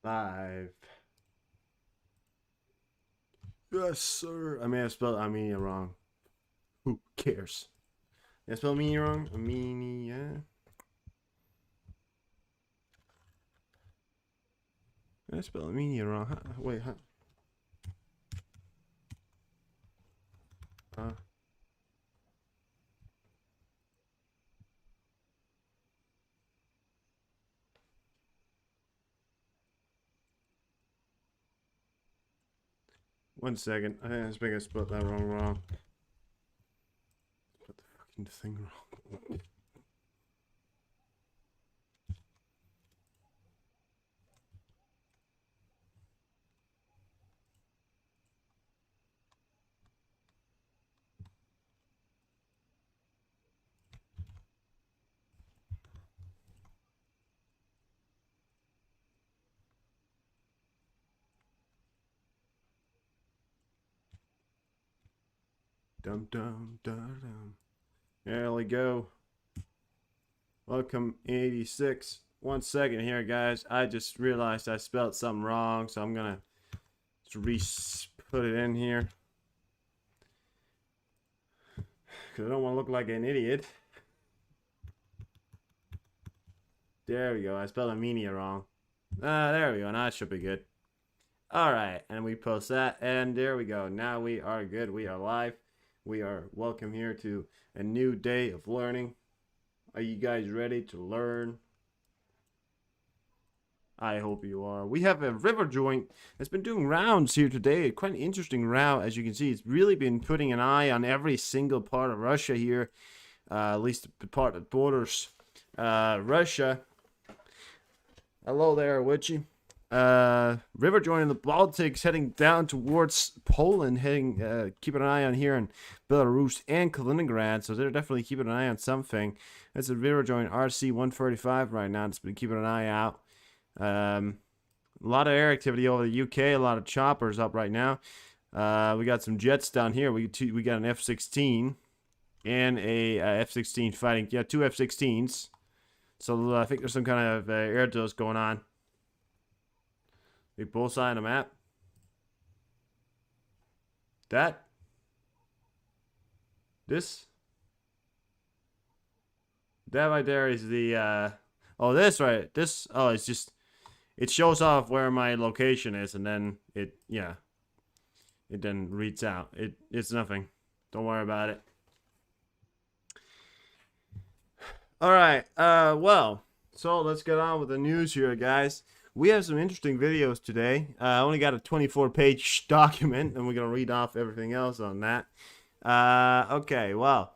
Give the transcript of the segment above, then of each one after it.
Live. Yes, sir. I may have spelled Armenia wrong. Who cares? Did I spell Armenia wrong? Armenia. Did I spell Armenia wrong? Huh? Wait, huh? 1 second. I think I spelled that wrong. Spelled the fucking thing wrong. Dum dum dum dum. There we go. Welcome 86. 1 second here, guys. I just realized I spelled something wrong, so I'm gonna put it in here because I don't want to look like an idiot. There we go. I spelled Armenia wrong. There we go. Now it should be good. Alright, and we post that, and there we go. Now we are good. We are live. We are welcome here to a new day of learning. Are you guys ready to learn? I hope you are. We have a river joint that's been doing rounds here today. Quite an interesting route, as you can see. It's really been putting an eye on every single part of Russia here, at least the part that borders Russia. Hello there, Witchy. River joint in the Baltics heading down towards Poland, keeping an eye on here in Belarus and Kaliningrad, so they're definitely keeping an eye on something. That's a river joint RC-135 right now. It's been keeping an eye out. A lot of air activity over the UK, a lot of choppers up right now. We got some jets down here. We got an F-16 and a F-16 fighting. Yeah, two F-16s. So I think there's some kind of air drills going on. They both side of the map. This that right there is the oh, this right. This, oh, it's just, it shows off where my location is, and then it then reads out. It's nothing. Don't worry about it. Alright, well, so let's get on with the news here, guys. We have some interesting videos today. I only got a 24-page document, and we're going to read off everything else on that. Okay, well,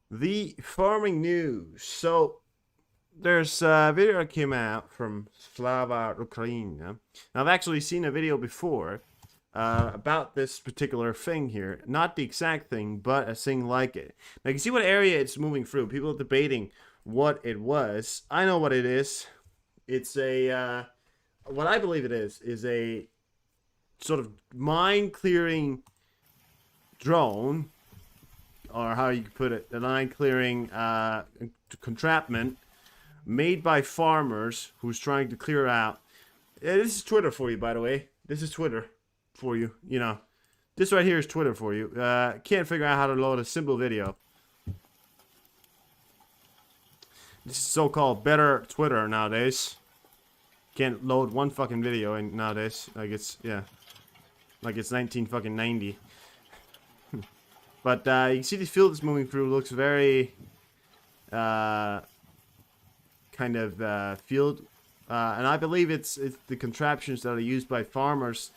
the farming news. So, there's a video that came out from Slava Ukraina. Now, I've actually seen a video before about this particular thing here. Not the exact thing, but a thing like it. Now, you can see what area it's moving through. People are debating what it was. I know what it is. It's a, what I believe it is a sort of mine-clearing drone, or how you could put it, a mine-clearing contraption made by farmers who's trying to clear out. This is Twitter for you, by the way. This is Twitter for you, you know. This right here is Twitter for you. Can't figure out how to load a simple video. This is so-called better Twitter nowadays. Can't load one fucking video in nowadays. Like it's, yeah. Like it's 1990. But you can see the field is moving through. Looks very kind of field. And I believe it's the contraptions that are used by farmers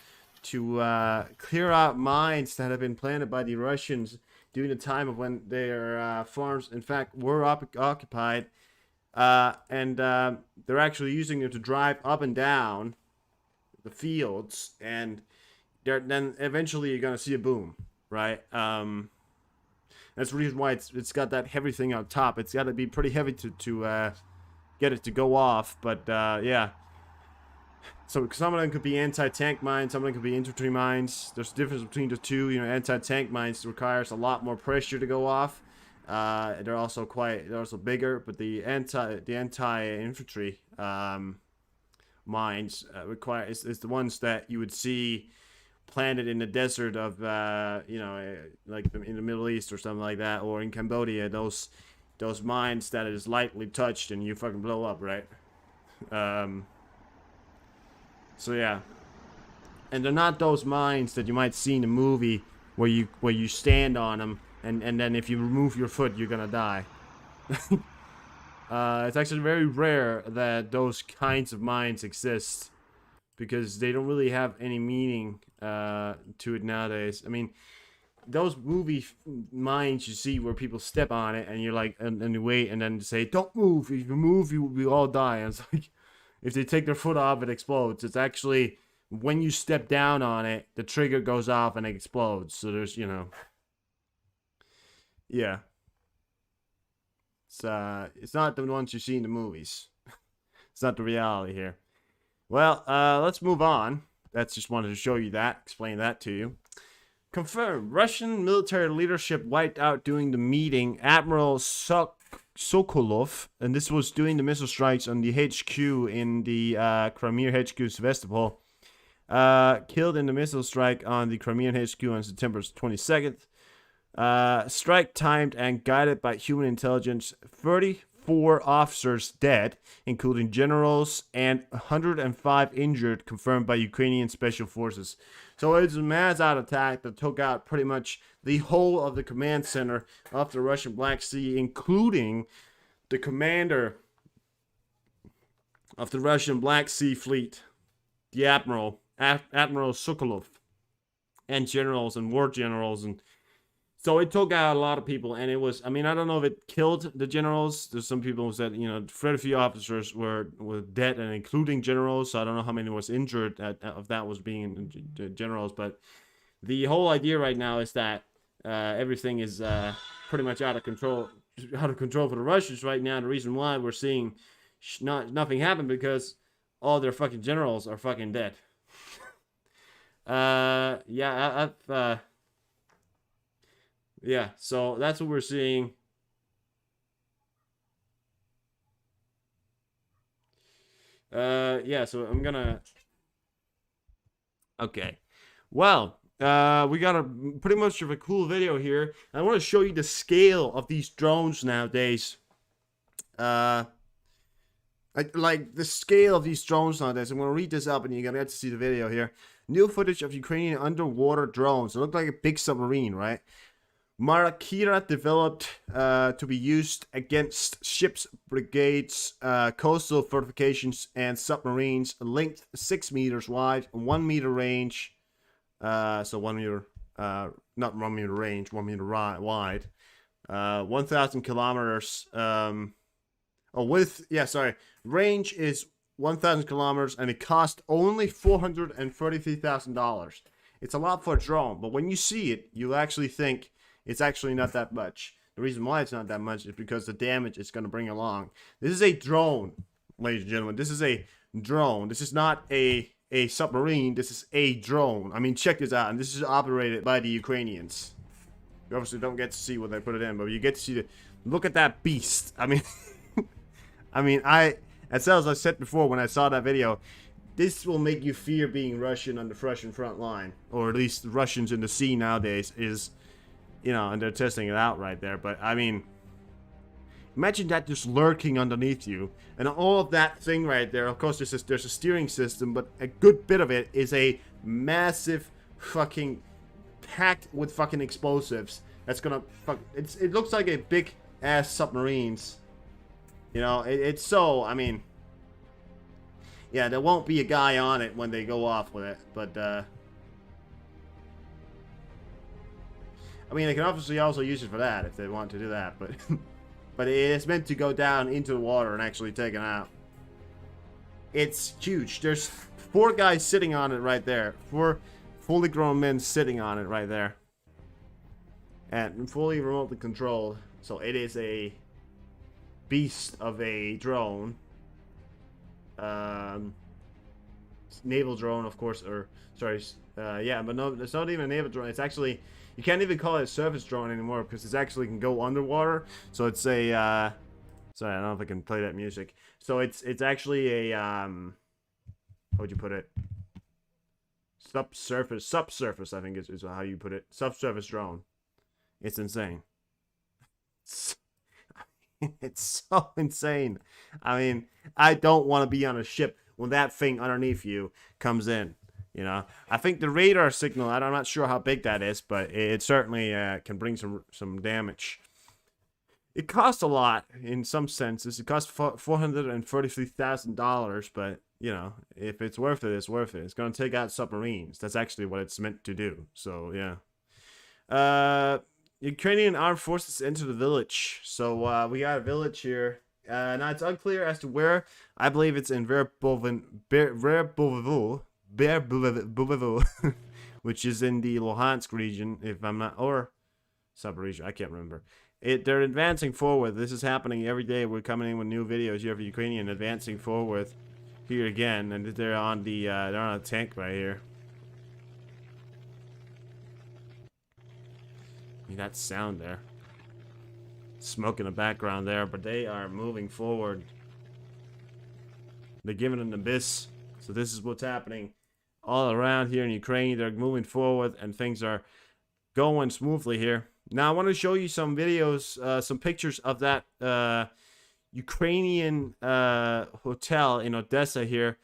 to clear out mines that have been planted by the Russians during the time of when their farms, in fact, were occupied. And they're actually using them to drive up and down the fields, and then eventually you're gonna see a boom, right? That's the reason why it's got that heavy thing on top. It's got to be pretty heavy to get it to go off, but yeah. So some of them could be anti-tank mines, some of them could be infantry mines. There's a difference between the two. You know, anti-tank mines requires a lot more pressure to go off. They're also bigger, but the anti-infantry mines is the ones that you would see planted in the desert of like in the Middle East or something like that, or in Cambodia. Those mines that is lightly touched and you fucking blow up, right? So yeah, and they're not those mines that you might see in a movie where you stand on them and then if you remove your foot you're gonna die. It's actually very rare that those kinds of mines exist because they don't really have any meaning to it nowadays. I mean, those movie mines you see where people step on it and you're like, and you wait and then say, don't move. If you move, we all die. And it's like, if they take their foot off, it explodes. It's actually, when you step down on it, the trigger goes off and it explodes. So there's, yeah. It's not the ones you see in the movies. It's not the reality here. Well, let's move on. That's just wanted to show you that, explain that to you. Confirmed. Russian military leadership wiped out during the meeting Admiral Sokolov, and this was doing the missile strikes on the HQ in the Crimean HQ Sevastopol. Killed in the missile strike on the Crimean HQ on September 22nd. Strike timed and guided by human intelligence. 34 officers dead, including generals, and 105 injured, confirmed by Ukrainian special forces. So it's a mass-out attack that took out pretty much the whole of the command center of the Russian Black Sea, including the commander of the Russian Black Sea Fleet, the Admiral Sokolov, and generals and war generals. And so it took out a lot of people, and it was, I mean, I don't know if it killed the generals. There's some people who said, very few officers were dead, and including generals, so I don't know how many was injured of that was being generals, but the whole idea right now is that everything is pretty much out of control for the Russians right now. The reason why we're seeing nothing happen because all their fucking generals are fucking dead. Yeah, so that's what we're seeing. Yeah, so I'm gonna... Okay. Well, we got a pretty much of a cool video here. I want to show you the scale of these drones nowadays. Like the scale of these drones nowadays. I'm gonna read this up and you're gonna get to see the video here. New footage of Ukrainian underwater drones. It looked like a big submarine, right? Marakira developed to be used against ships, brigades, coastal fortifications, and submarines. Length 6 meters wide, 1 meter range. So 1 meter, not 1 meter range, 1 meter wide. 1,000 kilometers. Range is 1,000 kilometers, and it cost only $433,000. It's a lot for a drone, but when you see it, you actually think it's actually not that much. The reason why it's not that much is because the damage it's going to bring along. This is a drone, ladies and gentlemen. This is a drone. This is not a submarine. This is a drone. I mean, check this out. And this is operated by the Ukrainians. You obviously don't get to see what they put it in, but you get to see look at that beast. I mean, as I said before when I saw that video, this will make you fear being Russian on the Russian front line, or at least the Russians in the sea nowadays is, and they're testing it out right there. But I mean, imagine that just lurking underneath you, and all of that thing right there. Of course, there's a steering system, but a good bit of it is a massive fucking packed with fucking explosives. That's gonna it looks like a big ass submarines. It's so, I mean, yeah, there won't be a guy on it when they go off with it, but I mean, they can obviously also use it for that if they want to do that, but but it's meant to go down into the water and actually take it out. It's huge. There's 4 guys sitting on it right there. 4 fully grown men sitting on it right there. And fully remotely controlled. So it is a beast of a drone. Naval drone, of course, or sorry, yeah, but no, it's not even a naval drone. It's actually, you can't even call it a surface drone anymore because it actually can go underwater. So it's a sorry, I don't know if I can play that music. So it's actually a How would you put it? Subsurface, I think is how you put it. Subsurface drone. It's insane. It's so insane. I mean, I don't want to be on a ship when that thing underneath you comes in. You know, I think the radar signal, I'm not sure how big that is, but it certainly can bring some damage. It costs a lot in some senses. It costs $433,000, but you know, if it's worth it, it's worth it. It's gonna take out submarines. That's actually what it's meant to do. So yeah. Ukrainian armed forces enter the village. So we got a village here. Now it's unclear as to where. I believe it's in Verbovo, which is in the Luhansk region, if I'm not, or sub-region, I can't remember. They're advancing forward. This is happening every day. We're coming in with new videos. You have Ukrainian advancing forward here again, and they're on a tank right here. I mean, that sound there. Smoke in the background there, but they are moving forward. They're giving an abyss. So this is what's happening all around here in Ukraine. They're moving forward, and things are going smoothly here. Now I want to show you some videos, some pictures of that Ukrainian hotel in Odessa here.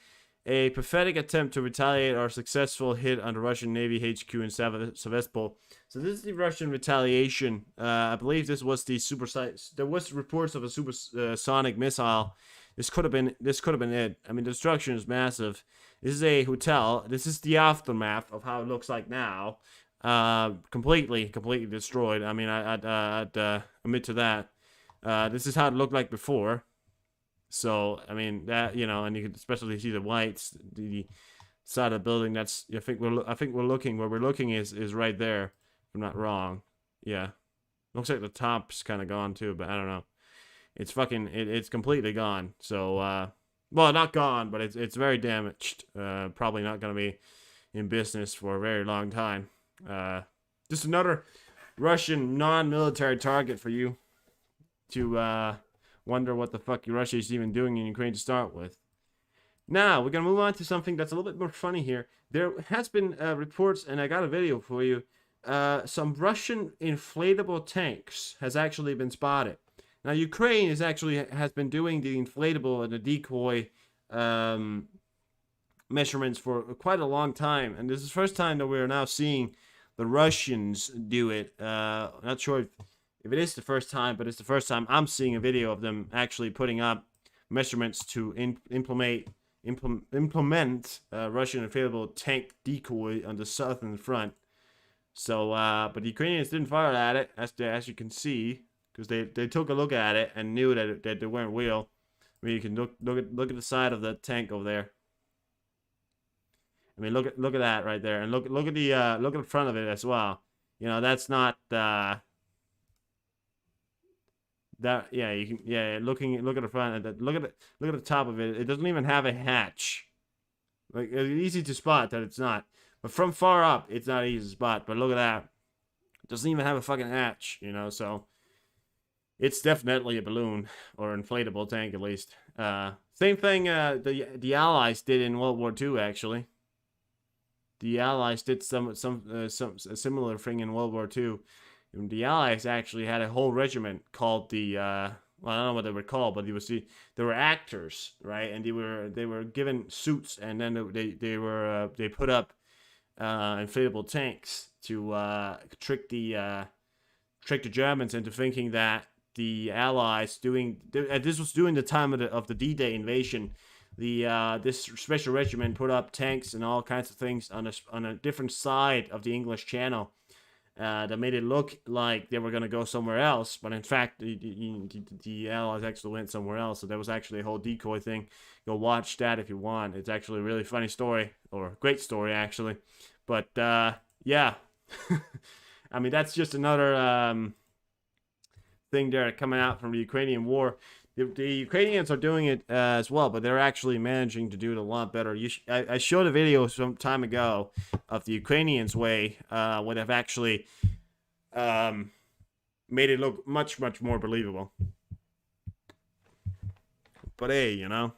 A pathetic attempt to retaliate or successful hit on the Russian Navy HQ in Sevastopol. So this is the Russian retaliation. I believe this was the there was reports of a supersonic missile. This could have been it. I mean, the destruction is massive. This is a hotel. This is the aftermath of how it looks like now. Completely destroyed. I mean, I'd admit to that. This is how it looked like before. So I mean that, you know, and you can especially see the whites, the side of the building. That's I think we're looking where we're looking is right there. If I'm not wrong. Yeah, looks like the top's kind of gone too, but I don't know. It's it's completely gone. So well, not gone, but it's very damaged. Probably not gonna be in business for a very long time. Just another Russian non-military target for you to wonder what the fuck Russia is even doing in Ukraine to start with. Now, we're going to move on to something that's a little bit more funny here. There has been reports, and I got a video for you. Some Russian inflatable tanks has actually been spotted. Now, Ukraine has been doing the inflatable and the decoy measurements for quite a long time. And this is the first time that we're now seeing the Russians do it. Not sure if it is the first time, but it's the first time I'm seeing a video of them actually putting up measurements to implement Russian inflatable tank decoy on the southern front. So, but the Ukrainians didn't fire at it, as you can see, because they took a look at it and knew that they weren't real. I mean, you can look at the side of the tank over there. I mean, look at that right there, and look at the front of it as well. You know, that's not that, yeah, you can, yeah, look at the front, and look at the top of it. It doesn't even have a hatch. Like, it's easy to spot that it's not, but from far up, it's not easy to spot. But look at that, it doesn't even have a fucking hatch, you know. So it's definitely a balloon or inflatable tank, at least. Same thing the Allies did in World War II. Actually, the Allies did some a similar thing in World War II. The Allies actually had a whole regiment called the well, I don't know what they were called, but they were actors, right? And they were given suits, and then they put up inflatable tanks to trick the Germans into thinking that the Allies this was during the time of the D-Day invasion. This special regiment put up tanks and all kinds of things on a different side of the English Channel. That made it look like they were going to go somewhere else, but in fact, the Allies actually went somewhere else. So there was actually a whole decoy thing. Go watch that if you want. It's actually a really funny story, or a great story, actually. But, yeah. I mean, that's just another thing there coming out from the Ukrainian war. The Ukrainians are doing it as well, but they're actually managing to do it a lot better. I showed a video some time ago of the Ukrainians' way, where they've actually made it look much, much more believable. But hey, you know,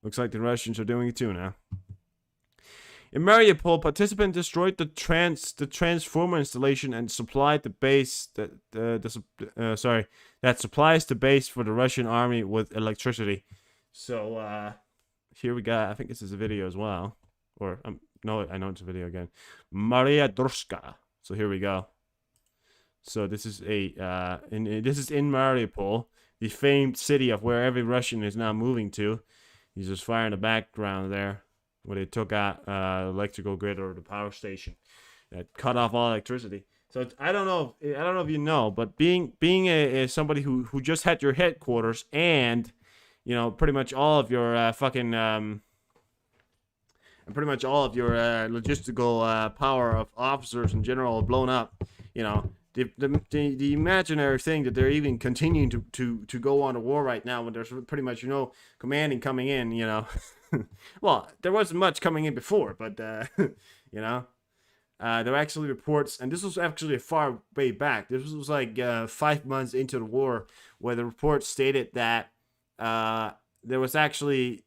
Looks like the Russians are doing it too now. In Mariupol, participants destroyed the transformer installation and supplied the base that supplies the base for the Russian army with electricity. So here we got. I think this is a video as well, or no, I know it's a video again. Maria Dorska. So here we go. So this is this is in Mariupol, the famed city of where every Russian is now moving to. He's just firing the background there, where they took out electrical grid or the power station that cut off all electricity. So I don't know if you know, but being somebody who just had your headquarters and pretty much all of your logistical power of officers in general blown up. The imaginary thing that they're even continuing to go on a war right now when there's pretty much commanding coming in. Well, there wasn't much coming in before, but there were actually reports, and this was actually a far way back. This was like 5 months into the war, where the report stated that there was actually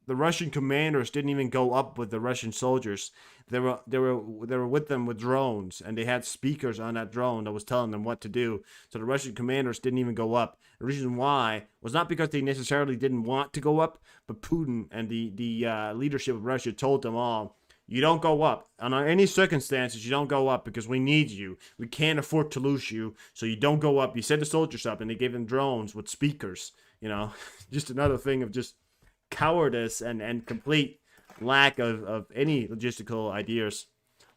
the Russian commanders didn't even go up with the Russian soldiers. They were with them with drones, and they had speakers on that drone that was telling them what to do. So the Russian commanders didn't even go up. The reason why was not because they necessarily didn't want to go up, but Putin and the leadership of Russia told them all, you don't go up. Under any circumstances, you don't go up because we need you. We can't afford to lose you, so you don't go up. You send the soldiers up, and they gave them drones with speakers. Just another thing of just cowardice and complete lack of any logistical ideas.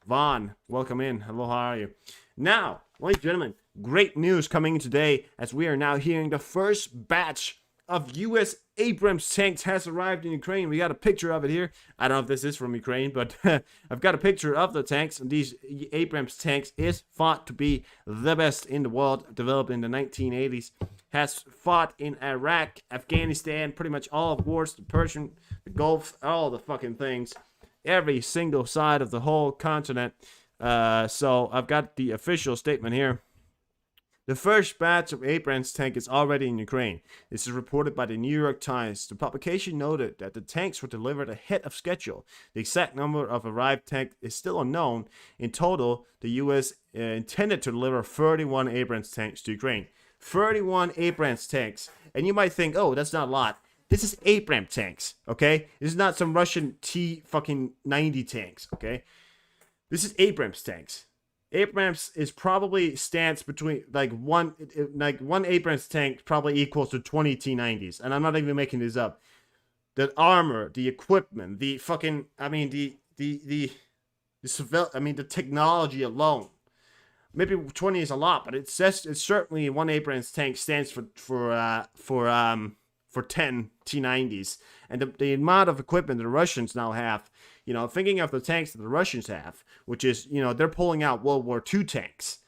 Vaughn, welcome in. Hello, how are you? Now, ladies and gentlemen, great news coming in today, as we are now hearing the first batch of U.S. Abrams tanks has arrived in Ukraine. We got a picture of it here. I don't know if this is from Ukraine, but I've got a picture of the tanks. And these Abrams tanks is thought to be the best in the world, developed in the 1980s. Has fought in Iraq, Afghanistan, pretty much all of wars, the Persian, the Gulf, all the fucking things. Every single side of the whole continent. So I've got the official statement here. The first batch of Abrams tank is already in Ukraine. This is reported by the New York Times. The publication noted that the tanks were delivered ahead of schedule. The exact number of arrived tanks is still unknown. In total, the U.S. Intended to deliver 31 Abrams tanks to Ukraine. 31 Abrams tanks. And you might think, oh, that's not a lot. This is Abrams tanks, okay? This is not some Russian T-90 tanks, okay? This is Abrams tanks. Abrams is probably stands between one Abrams tank probably equals to 20 T-90s, and I'm not even making this up. The armor, the equipment, the technology alone. Maybe 20 is a lot, but it's certainly one Abrams tank stands for 10 T-90s, and the amount of equipment the Russians now have. Thinking of the tanks that the Russians have, which is, they're pulling out World War II tanks.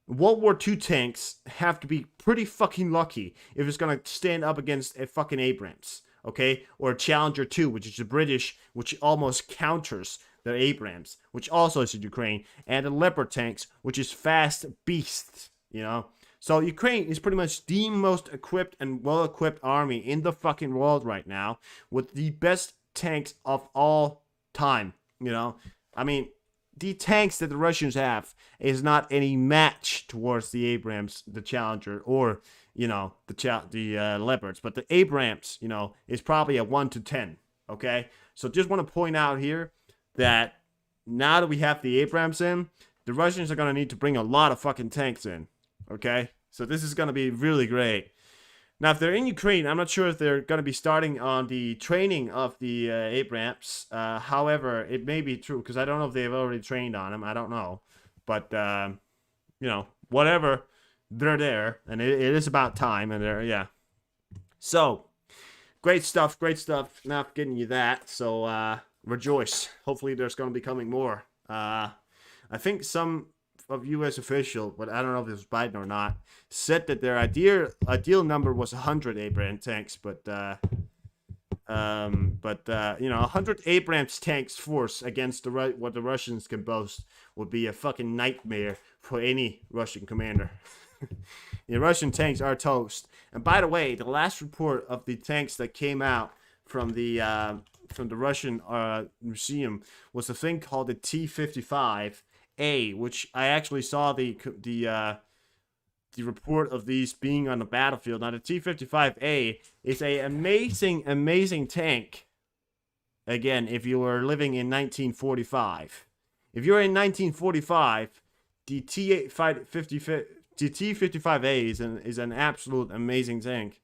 World War II tanks have to be pretty fucking lucky if it's going to stand up against a fucking Abrams, okay? Or a Challenger 2, which is the British, which almost counters the Abrams, which also is in Ukraine. And the Leopard tanks, which is fast beasts, So Ukraine is pretty much the most equipped and well-equipped army in the fucking world right now, with the best tanks of all time. The tanks that the Russians have is not any match towards the Abrams, the Challenger, or the Leopards. But the Abrams, is probably a 1 to 10. Okay, so just want to point out here that now that we have the Abrams in, the Russians are gonna need to bring a lot of fucking tanks in. Okay, so this is gonna be really great. Now, if they're in Ukraine, I'm not sure if they're going to be starting on the training of the Abrams. However, it may be true, because I don't know if they've already trained on them. I don't know. But, whatever. They're there, and it is about time, and yeah. So, great stuff. Not getting you that, so rejoice. Hopefully there's going to be coming more. I think some of U.S. official, but I don't know if it was Biden or not, said that their ideal number was 100 Abrams tanks, but 100 Abrams tanks force against what the Russians can boast would be a fucking nightmare for any Russian commander. The Russian tanks are toast. And by the way, the last report of the tanks that came out from the Russian museum was a thing called the T-55A, which I actually saw the report of these being on the battlefield. Now the T-55A is a amazing tank. Again, if you were living in 1945, if you're in 1945, the T-55A is an absolute amazing tank.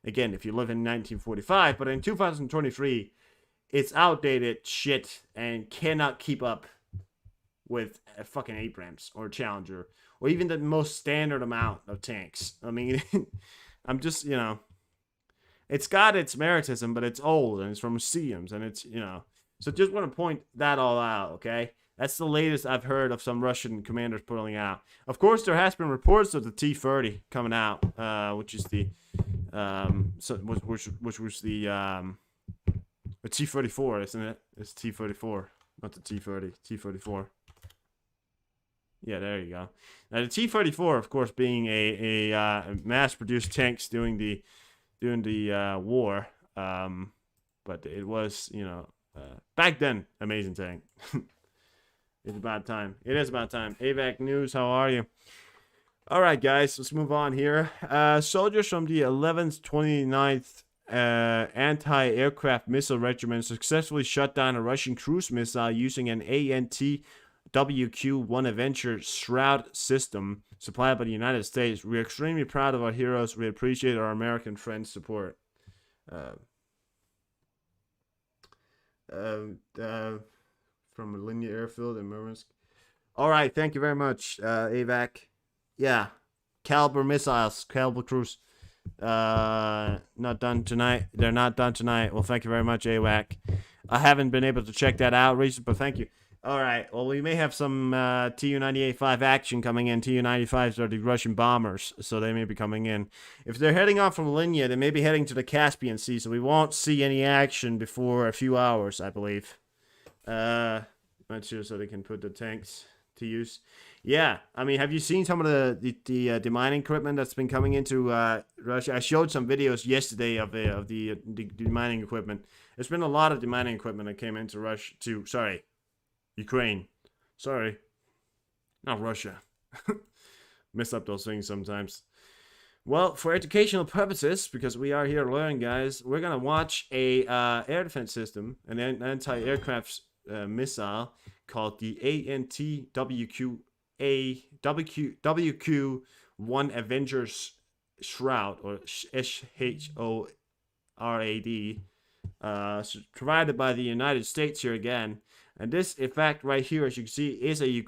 Again, if you live in 1945, but in 2023, it's outdated shit and cannot keep up with a fucking Abrams or Challenger or even the most standard amount of tanks. I mean, I'm just, it's got its meritism, but it's old and it's from museums and it's, so just want to point that all out, okay? That's the latest I've heard of some Russian commanders pulling out. Of course, there has been reports of the T-30 coming out, which is the which was the T-34, isn't it? It's T-34, not the T-30. T-34. Yeah, there you go. Now the T-34, of course, being a mass-produced tanks during the war, but it was back then amazing tank. It's about time. It is about time. AVAC News, how are you? All right, guys, let's move on here. Soldiers from the 11th, 29th Anti-Aircraft Missile Regiment successfully shut down a Russian cruise missile using an AntiWQ-1 Avenger Shroud system supplied by the United States. We're extremely proud of our heroes. We appreciate our American friends' support. From Armenia Airfield in Murmansk. All right, thank you very much, AVAC. Yeah, Caliber missiles, Caliber cruise. Not done tonight. They're not done tonight. Well, thank you very much, AVAC. I haven't been able to check that out recently, but thank you. All right, well, we may have some Tu-98-5 action coming in. Tu-95s are the Russian bombers, so they may be coming in. If they're heading off from Linya, they may be heading to the Caspian Sea, so we won't see any action before a few hours, I believe. Not sure, so they can put the tanks to use. Yeah, I mean, have you seen some of the demining equipment that's been coming into Russia? I showed some videos yesterday of the demining equipment. There's been a lot of demining equipment that came into Ukraine. Sorry, not Russia. Mess up those things sometimes. Well, for educational purposes, because we are here learning, guys, we're gonna watch a air defense system, an anti-aircraft missile called the AntiWQ-1 Avengers Shroud, or SHORAD, provided by the United States here again. And this, in fact, right here, as you can see, is a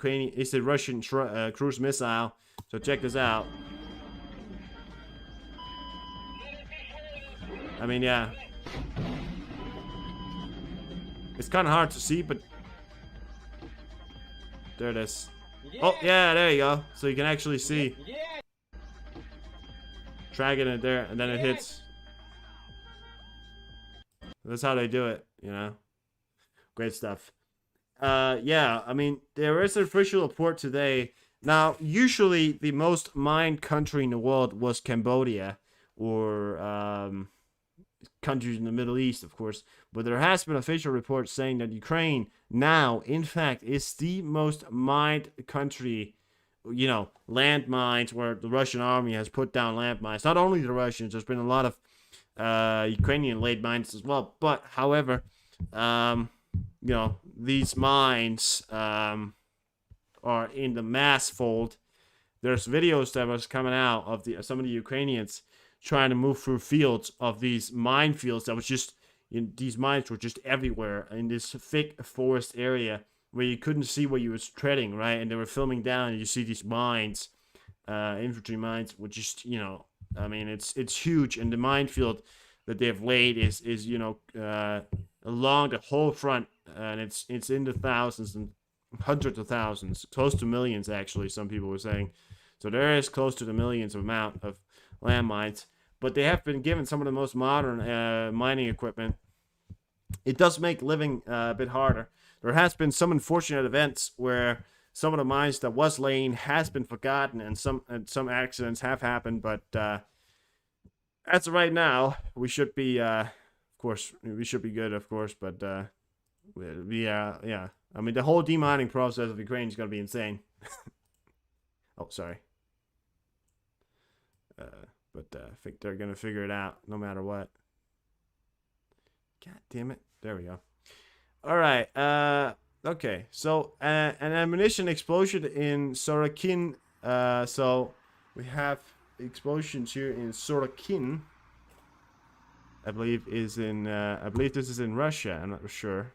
Russian cruise missile. So check this out. I mean, yeah. It's kind of hard to see, but there it is. Oh, yeah, there you go. So you can actually see. Dragging it there, and then it hits. That's how they do it, Great stuff. Yeah, I mean, there is an official report today. Now, usually the most mined country in the world was Cambodia, or countries in the Middle East, of course. But there has been official reports saying that Ukraine now, in fact, is the most mined country. Landmines, where the Russian army has put down landmines. Not only the Russians, there's been a lot of Ukrainian laid mines as well. But, however, these mines are in the mass fold. There's videos that was coming out of some of the Ukrainians trying to move through fields of these minefields that was just, these mines were just everywhere in this thick forest area where you couldn't see what you was treading, right? And they were filming down, and you see these mines, infantry mines, which just, I mean, it's huge. And the minefield that they've laid is along the whole front, and it's in the thousands and hundreds of thousands, close to millions, actually, some people were saying. So there is close to the millions amount of landmines, but they have been given some of the most modern mining equipment. It does make living a bit harder. There has been some unfortunate events where some of the mines that was laying has been forgotten, and some accidents have happened. But as of right now, we should be, of course, we should be good, of course, but yeah. I mean, the whole demining process of Ukraine is gonna be insane. Oh, sorry. But I think they're gonna figure it out no matter what. God damn it! There we go. All right. Okay. So an ammunition explosion in Sorokin. So we have explosions here in Sorokin. I believe is in. I believe this is in Russia. I'm not sure.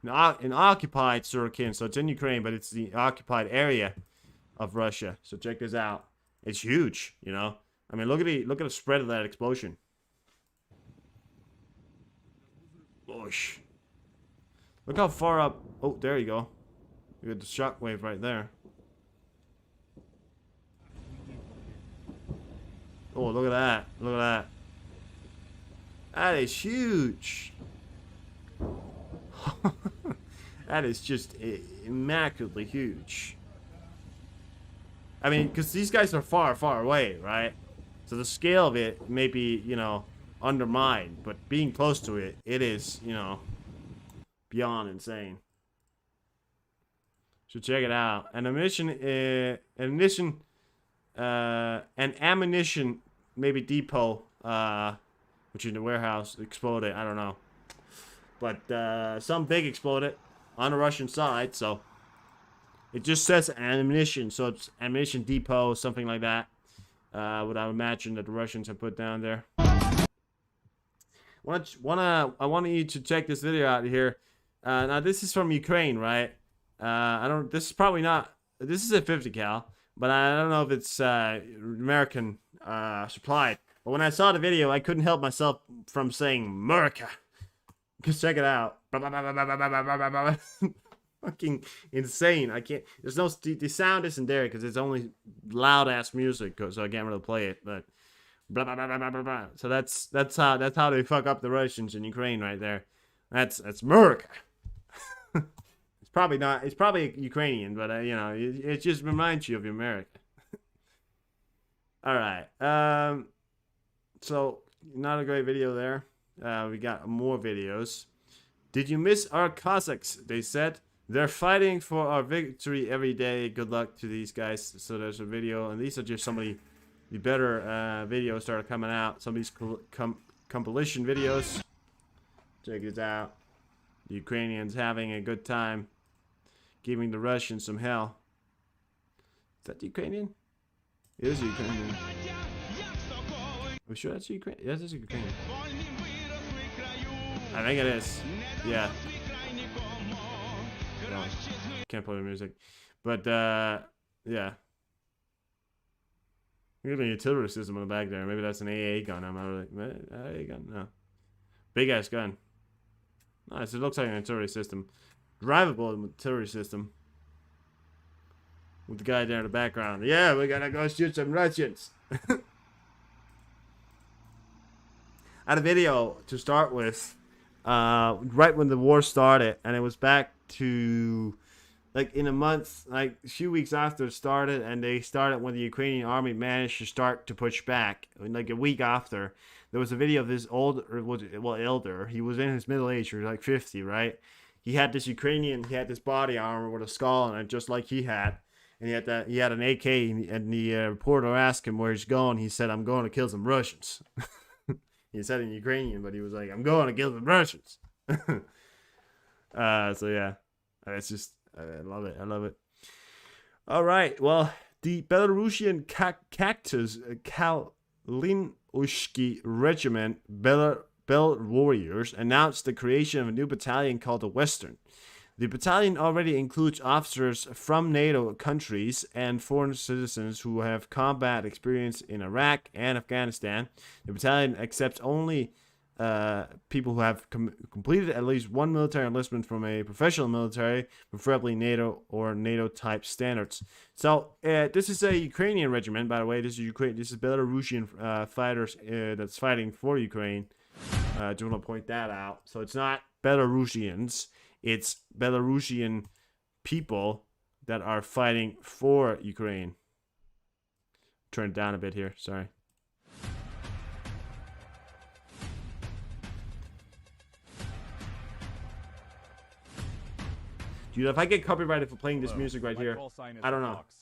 In occupied Sorokin, so it's in Ukraine, but it's the occupied area of Russia. So check this out. It's huge, you know. I mean, look at the spread of that explosion. Whoosh. Look how far up. Oh, there you go. You got the shockwave right there. Oh, look at that. Look at that. That is huge. That is just immaculately huge. I mean, because these guys are far, far away, right? So the scale of it may be, you know, undermined, but being close to it, it is, you know, beyond insane. So check it out. An ammunition maybe depot, which is in the warehouse, exploded. I don't know, but some big exploded on the Russian side. So it just says ammunition, so it's ammunition depot, something like that. What I would imagine that the Russians have put down there. I want you to check this video out here. Now this is from Ukraine, right? This is probably not. This is a 50 cal, but I don't know if it's American supplied. But when I saw the video, I couldn't help myself from saying America. Just check it out. Fucking insane. I can't. There's no. The sound isn't there because it's only loud ass music, so I can't really play it. But blah, blah, blah, blah, blah, blah. So that's how they fuck up the Russians in Ukraine right there. That's America. It's probably not. It's probably Ukrainian, but you know, it just reminds you of America. All right. So not a great video there. We got more videos. Did you miss our Cossacks? They said they're fighting for our victory every day. Good luck to these guys. So there's a video, and these are just some of the better videos that are coming out. Some of these compilation videos. Check this out. The Ukrainians having a good time, giving the Russians some hell. Is that the Ukrainian? It is Ukrainian. Are we sure that's Ukrainian? Yes, it's Ukrainian. I think it is. Yeah. Well, can't play the music. But, yeah. Look at the artillery system on the back there. Maybe that's an AA gun. I'm not really. AA gun? No. Big ass gun. Nice. It looks like an artillery system. Drivable artillery system. With the guy there in the background. Yeah, we gotta go shoot some Russians. I had a video to start with. Right when the war started, and it was back to like in a month, like a few weeks after it started, and they started when the Ukrainian army managed to start to push back. Like a week after, there was a video of this elder. He was in his middle age, he was like 50, right? He had this body armor with a skull on it, just like he had, and he had an AK, and the reporter asked him where he's going. He said, "I'm going to kill some Russians." He said in Ukrainian, but he was like, "I'm going to kill the Russians." So yeah, it's just, I love it. I love it. All right. Well, the Belarusian Cactus Kalinushki Regiment Bel Warriors announced the creation of a new battalion called the Western. The battalion already includes officers from NATO countries and foreign citizens who have combat experience in Iraq and Afghanistan. The battalion accepts only people who have completed at least one military enlistment from a professional military, preferably NATO or NATO-type standards. So this is a Ukrainian regiment, by the way. This is Belarusian fighters that's fighting for Ukraine. I just want to point that out. So it's not Belarusians. It's Belarusian people that are fighting for Ukraine. Turn it down a bit here. Sorry. Dude, if I get copyrighted for playing this Hello, music right my here, call sign is I don't know. Fox.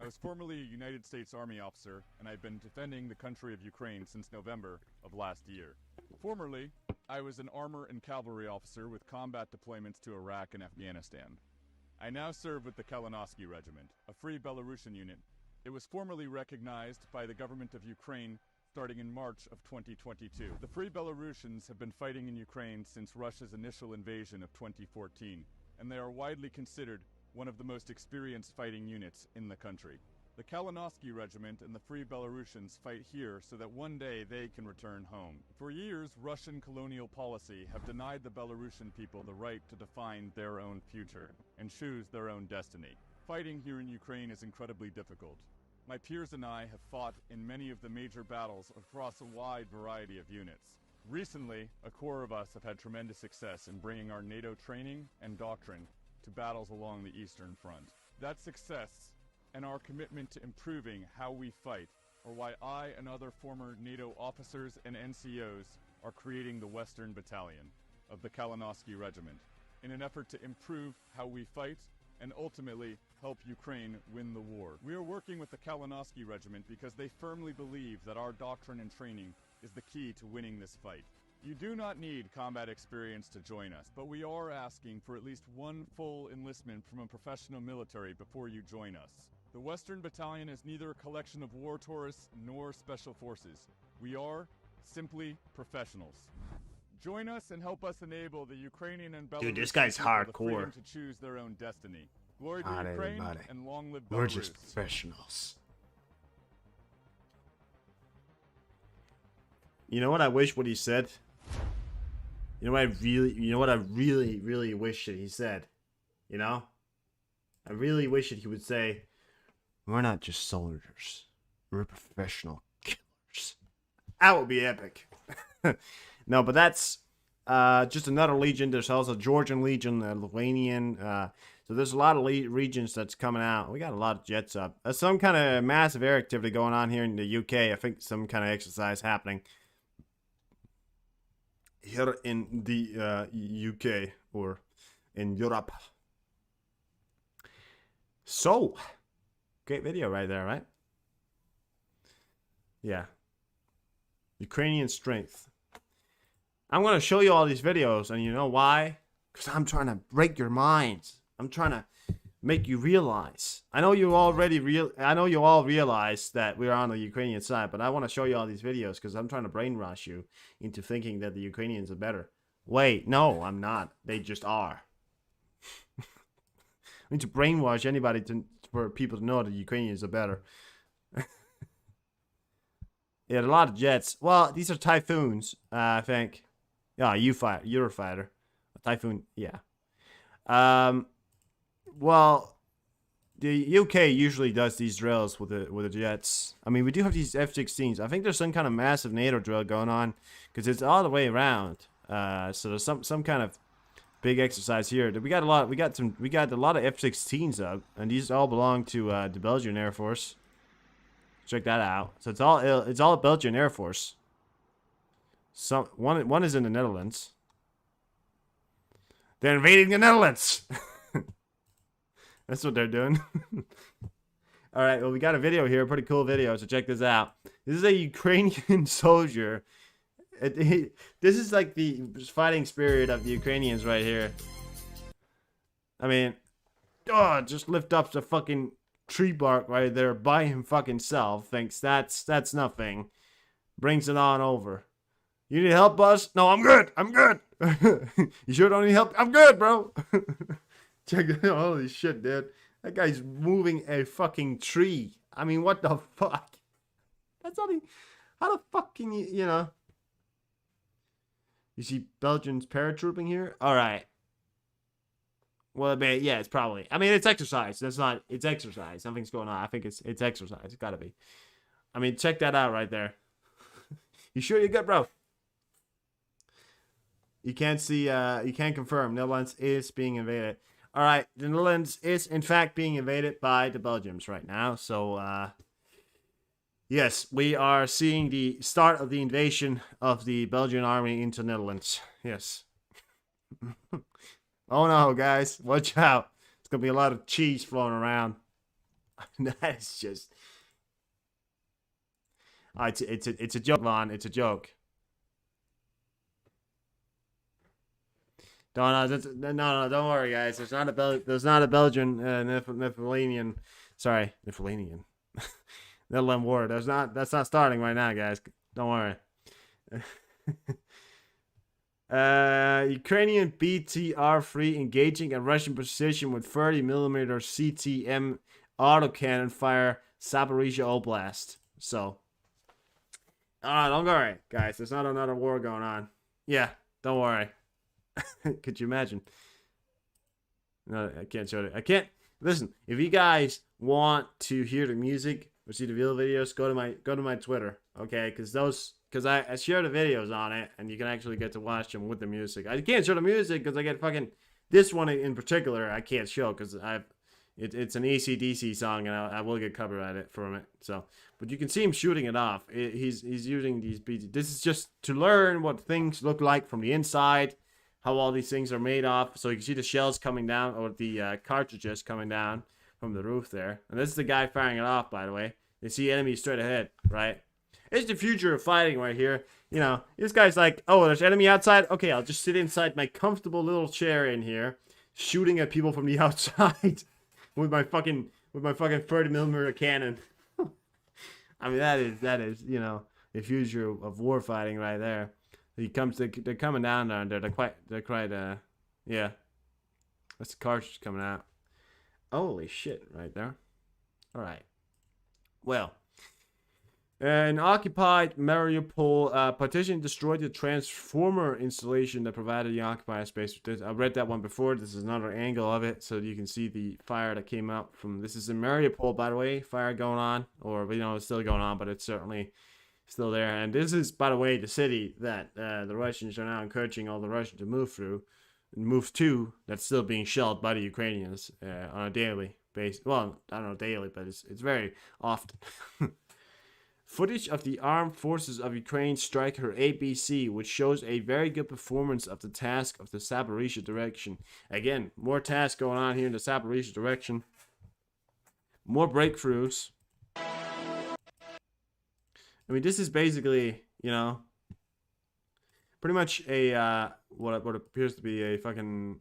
I was formerly a United States Army officer, and I've been defending the country of Ukraine since November of last year. Formerly, I was an armor and cavalry officer with combat deployments to Iraq and Afghanistan. I now serve with the Kalinowski Regiment, a free Belarusian unit. It was formally recognized by the government of Ukraine starting in March of 2022. The Free Belarusians have been fighting in Ukraine since Russia's initial invasion of 2014, and they are widely considered one of the most experienced fighting units in the country. The Kalinowski Regiment and the Free Belarusians fight here so that one day they can return home. For years, Russian colonial policy have denied the Belarusian people the right to define their own future and choose their own destiny. Fighting here in Ukraine is incredibly difficult. My peers and I have fought in many of the major battles across a wide variety of units. Recently, a core of us have had tremendous success in bringing our NATO training and doctrine to battles along the Eastern Front. That success and our commitment to improving how we fight are why I and other former NATO officers and NCOs are creating the Western Battalion of the Kalinowski Regiment in an effort to improve how we fight and ultimately help Ukraine win the war. We are working with the Kalinowski Regiment because they firmly believe that our doctrine and training is the key to winning this fight. You do not need combat experience to join us, but we are asking for at least one full enlistment from a professional military before you join us. The Western Battalion is neither a collection of war tourists nor special forces. We are simply professionals. Join us and help us enable the Ukrainian and Belarusian Dude, this guy's people the hardcore. freedom to choose their own destiny. Glory to Ukraine everybody. and long live We're Belarus. just professionals. You know what I wish what he said? You know what I really wish that he said? You know? I really wish that he would say, we're not just soldiers. We're professional killers. That would be epic. No, but that's just another legion. There's also Georgian Legion, Lithuanian. So there's a lot of regions that's coming out. We got a lot of jets up. There's some kind of massive air activity going on here in the UK. I think some kind of exercise happening here in the UK or in Europe. So, great video right there, right? Yeah. Ukrainian strength. I'm going to show you all these videos, and you know why? Because I'm trying to break your minds. I'm trying to make you realize. I know you all realize that we're on the Ukrainian side, but I want to show you all these videos because I'm trying to brainwash you into thinking that the Ukrainians are better. Wait, no, I'm not. They just are. I need to brainwash anybody for people to know that the Ukrainians are better. Yeah, a lot of jets. Well, these are Typhoons, I think. Yeah, Eurofighter. A Typhoon, yeah. Well, the UK usually does these drills with the jets. I mean, we do have these F-16s. I think there's some kind of massive NATO drill going on because it's all the way around. So there's some kind of big exercise here. We got a lot of F-16s up, and these all belong to the Belgian Air Force. Check that out. So it's all Belgian Air Force. One is in the Netherlands. They're invading the Netherlands. That's what they're doing. All right, well, we got a video here, a pretty cool video, so check this out. This is a Ukrainian soldier. This is like the fighting spirit of the Ukrainians right here. I mean, just lift up the fucking tree bark right there by him fucking self. Thinks that's nothing. Brings it on over. You need help, Buzz? No, I'm good. I'm good. You sure don't need help? I'm good, bro. Check it out. Holy shit, dude. That guy's moving a fucking tree. I mean, what the fuck? That's not even... How the fuck can you know... You see Belgians paratrooping here? Alright. Well, yeah, it's probably... I mean, it's exercise. That's not... It's exercise. Something's going on. I think it's exercise. It's gotta be. I mean, check that out right there. You sure you're good, bro? You can't see... you can't confirm. Netherlands is being invaded. Alright, the Netherlands is in fact being invaded by the Belgians right now. So, yes, we are seeing the start of the invasion of the Belgian army into Netherlands. Yes. Oh no, guys. Watch out. It's gonna be a lot of cheese floating around. That is just. Oh, it's a joke, Vaughn. It's a joke. No, don't worry, guys. There's not a Belgian Niflenian. Sorry, Niflenian. Netherlands war. That's not starting right now, guys. Don't worry. Ukrainian BTR-3 engaging a Russian position with 30mm CTM autocannon fire Zaporizhia Oblast. So, don't worry, guys. There's not another war going on. Yeah, don't worry. Could you imagine? No, I can't show it. I can't. Listen, if you guys want to hear the music or see the real videos, go to my Twitter, okay? Because I share the videos on it, and you can actually get to watch them with the music. I can't show the music because I get fucking this one in particular. I can't show because it's an AC/DC song, and I will get copyrighted from it. So, but you can see him shooting it off. He's using these beats. This is just to learn what things look like from the inside, how all these things are made of. So you can see the shells coming down, or the cartridges coming down from the roof there. And this is the guy firing it off, by the way. They see enemies straight ahead, right? It's the future of fighting right here. You know, this guy's like, oh, there's enemy outside? Okay, I'll just sit inside my comfortable little chair in here, shooting at people from the outside with my fucking 30mm cannon. I mean, that is, you know, the future of war fighting right there. They're coming down there, and they're quite, yeah. That's the cartridge coming out. Holy shit, right there. All right. Well, an occupied Mariupol partition destroyed the transformer installation that provided the occupier space. I read that one before. This is another angle of it, so you can see the fire that came out from. This is in Mariupol, by the way. Fire going on, or you know, it's still going on, but it's certainly still there. And this is, by the way, the city that the Russians are now encouraging all the Russians to move to. That's still being shelled by the Ukrainians on a daily basis. Well, I don't know daily, but it's very often. Footage of the armed forces of Ukraine strike her ABC, which shows a very good performance of the task of the Zaporizhia direction. Again, more tasks going on here in the Zaporizhia direction. More breakthroughs. I mean, this is basically, you know, pretty much a, what appears to be a fucking,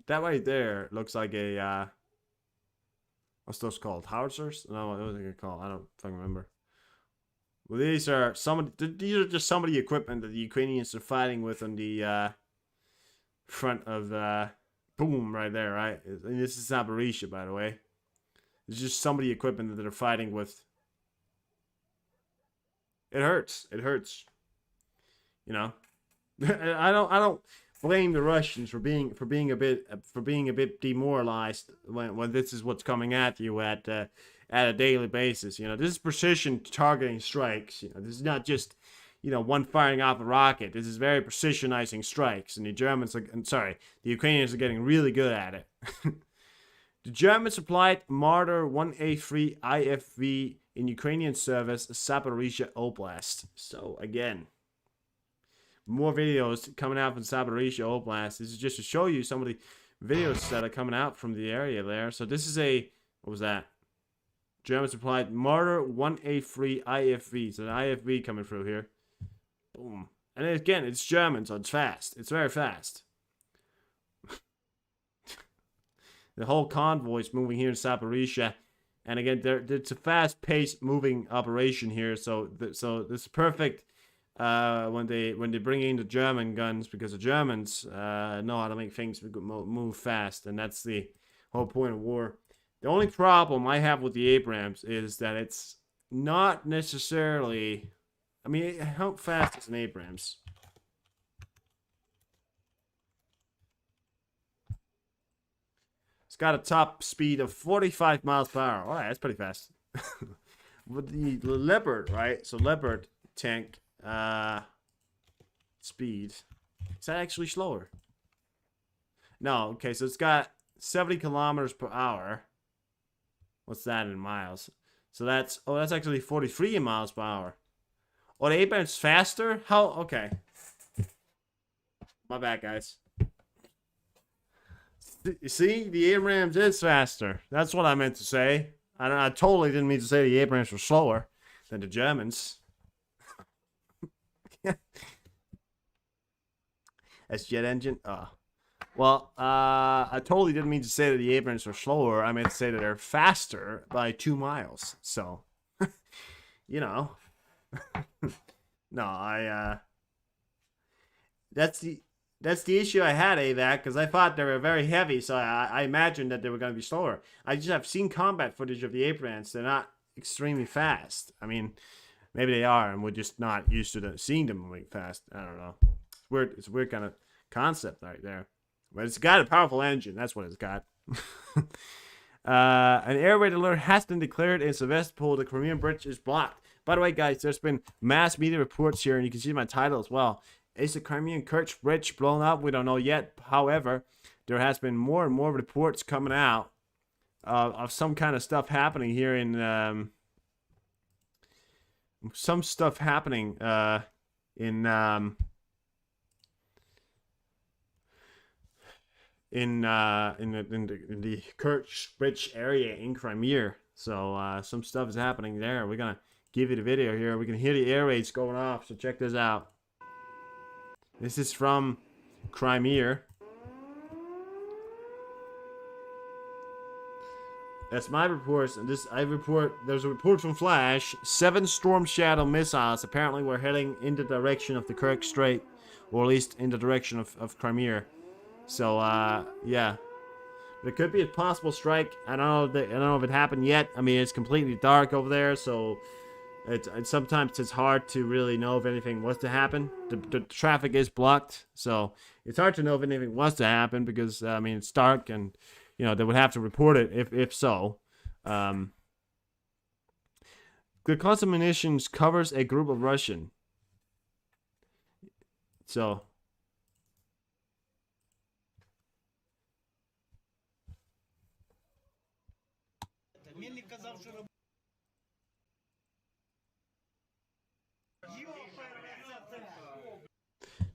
that right there looks like a, what's those called? Howitzers? No, what was it called? I don't fucking remember. Well, these are just some of the equipment that the Ukrainians are fighting with on the front of boom right there, right? And this is Zaporizhia, by the way. It's just some of the equipment that they're fighting with. It hurts. It hurts. You know, I don't blame the Russians for being a bit demoralized when this is what's coming at you at a daily basis. You know, this is precision targeting strikes. You know, this is not just, you know, one firing off a rocket. This is very precisionizing strikes, and the Ukrainians are getting really good at it. The Germans supplied Marder 1A3 IFV in Ukrainian service, Zaporizhia Oblast. So again, more videos coming out from Zaporizhia Oblast. This is just to show you some of the videos that are coming out from the area there. So this is a, what was that? German supplied Marder 1A3 IFV. So the IFV coming through here. Boom. And again, it's German, so it's fast. It's very fast. The whole convoy is moving here in Zaporizhia. And again, it's a fast-paced moving operation here. So this is perfect when they bring in the German guns, because the Germans know how to make things move fast. And that's the whole point of war. The only problem I have with the Abrams is that it's not necessarily... I mean, how fast is an Abrams? It's got a top speed of 45 miles per hour. All right, that's pretty fast. With the Leopard, right? So Leopard tank speed. Is that actually slower? No, okay, so it's got 70 kilometers per hour. What's that in miles? So that's actually 43 miles per hour. Oh, the Abrams faster? How? Okay. My bad, guys. See, the Abrams is faster. That's what I meant to say. I totally didn't mean to say the Abrams were slower than the Germans. That's jet engine. Well, I totally didn't mean to say that the Abrams were slower. I meant to say that they're faster by 2 miles. So, you know, no, that's the issue I had, AVAC, because I thought they were very heavy, so I imagined that they were going to be slower. I just have seen combat footage of the Abrams. They're not extremely fast. I mean, maybe they are, and we're just not used to seeing them moving fast. I don't know. It's a weird kind of concept right there. But it's got a powerful engine. That's what it's got. An air raid alert has been declared in Sevastopol. The Crimean bridge is blocked. By the way, guys, there's been mass media reports here, and you can see my title as well. Is the Crimean Kerch bridge blown up? We don't know yet. However, there has been more and more reports coming out of some kind of stuff happening here in some stuff happening in the Kerch bridge area in Crimea. So some stuff is happening there. We're gonna give you the video here. We can hear the air raids going off. So check this out. This is from Crimea. That's my reports, and there's a report from Flash. 7 Storm Shadow missiles apparently were heading in the direction of the Kerch Strait, or at least in the direction of Crimea. So yeah, there could be a possible strike. I don't know if it happened yet. I mean, it's completely dark over there, so sometimes it's hard to really know if anything was to happen. The traffic is blocked, so it's hard to know if anything was to happen because I mean it's dark, and you know they would have to report it if so. The cost of munitions covers a group of Russian. So.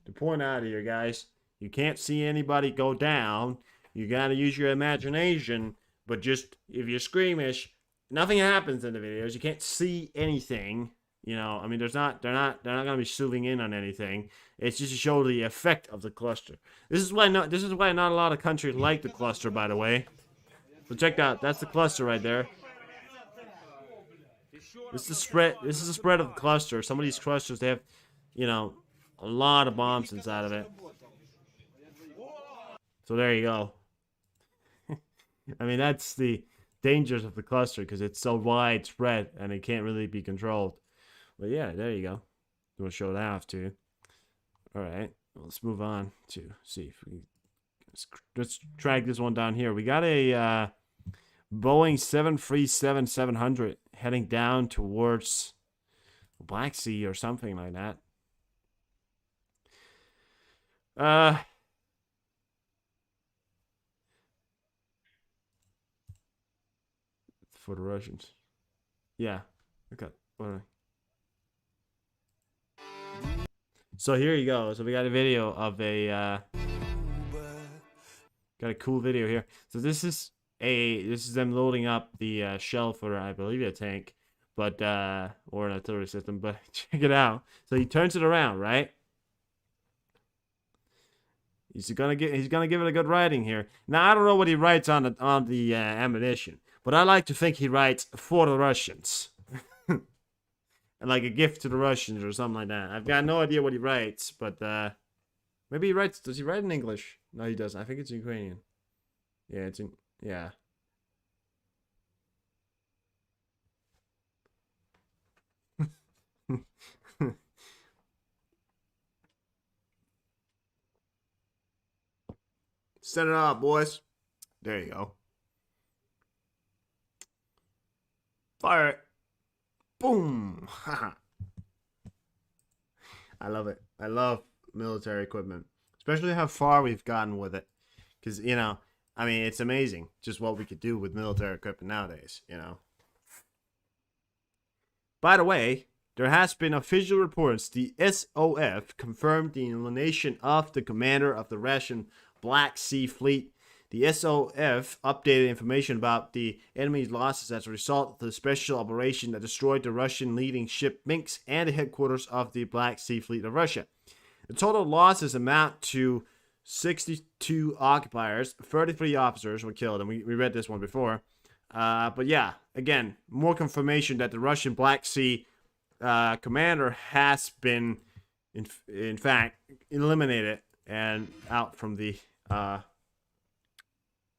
To point out here, guys, you can't see anybody go down. You gotta use your imagination. But just if you're squeamish, nothing happens in the videos. You can't see anything. You know, I mean, they're not gonna be zooming in on anything. It's just to show the effect of the cluster. This is why not a lot of countries like the cluster, by the way. So check out, that's the cluster right there. This is the spread. This is the spread of the cluster. Some of these clusters, they have, you know, a lot of bombs inside of it. So there you go. I mean, that's the dangers of the cluster because it's so widespread and it can't really be controlled. But yeah, there you go. We'll show that off to you. All right, let's move on to see if we let's drag this one down here. We got a Boeing 737-700 heading down towards Black Sea or something like that. For the Russians. Yeah. Okay. So here you go. So we got a video of a got a cool video here. So this is them loading up the shell for, I believe, a tank, but or an artillery system. But check it out. So he turns it around, right? He's gonna give it a good writing here. Now I don't know what he writes on the ammunition, but I like to think he writes for the Russians, like a gift to the Russians or something like that. I've got no idea what he writes, but maybe he writes. Does he write in English? No, he doesn't. I think it's Ukrainian. Yeah, it's in. Yeah. Set it up, boys. There you go. Fire it. Boom. I love it. I love military equipment, especially how far we've gotten with it. Because, you know, I mean, it's amazing just what we could do with military equipment nowadays, you know. By the way, there has been official reports the SOF confirmed the elimination of the commander of the Russian Black Sea Fleet. The SOF updated information about the enemy's losses as a result of the special operation that destroyed the Russian leading ship Minsk and the headquarters of the Black Sea Fleet of Russia. The total losses amount to 62 occupiers, 33 officers were killed, and we read this one before. But yeah, again, more confirmation that the Russian Black Sea commander has been, in fact, eliminated and out from the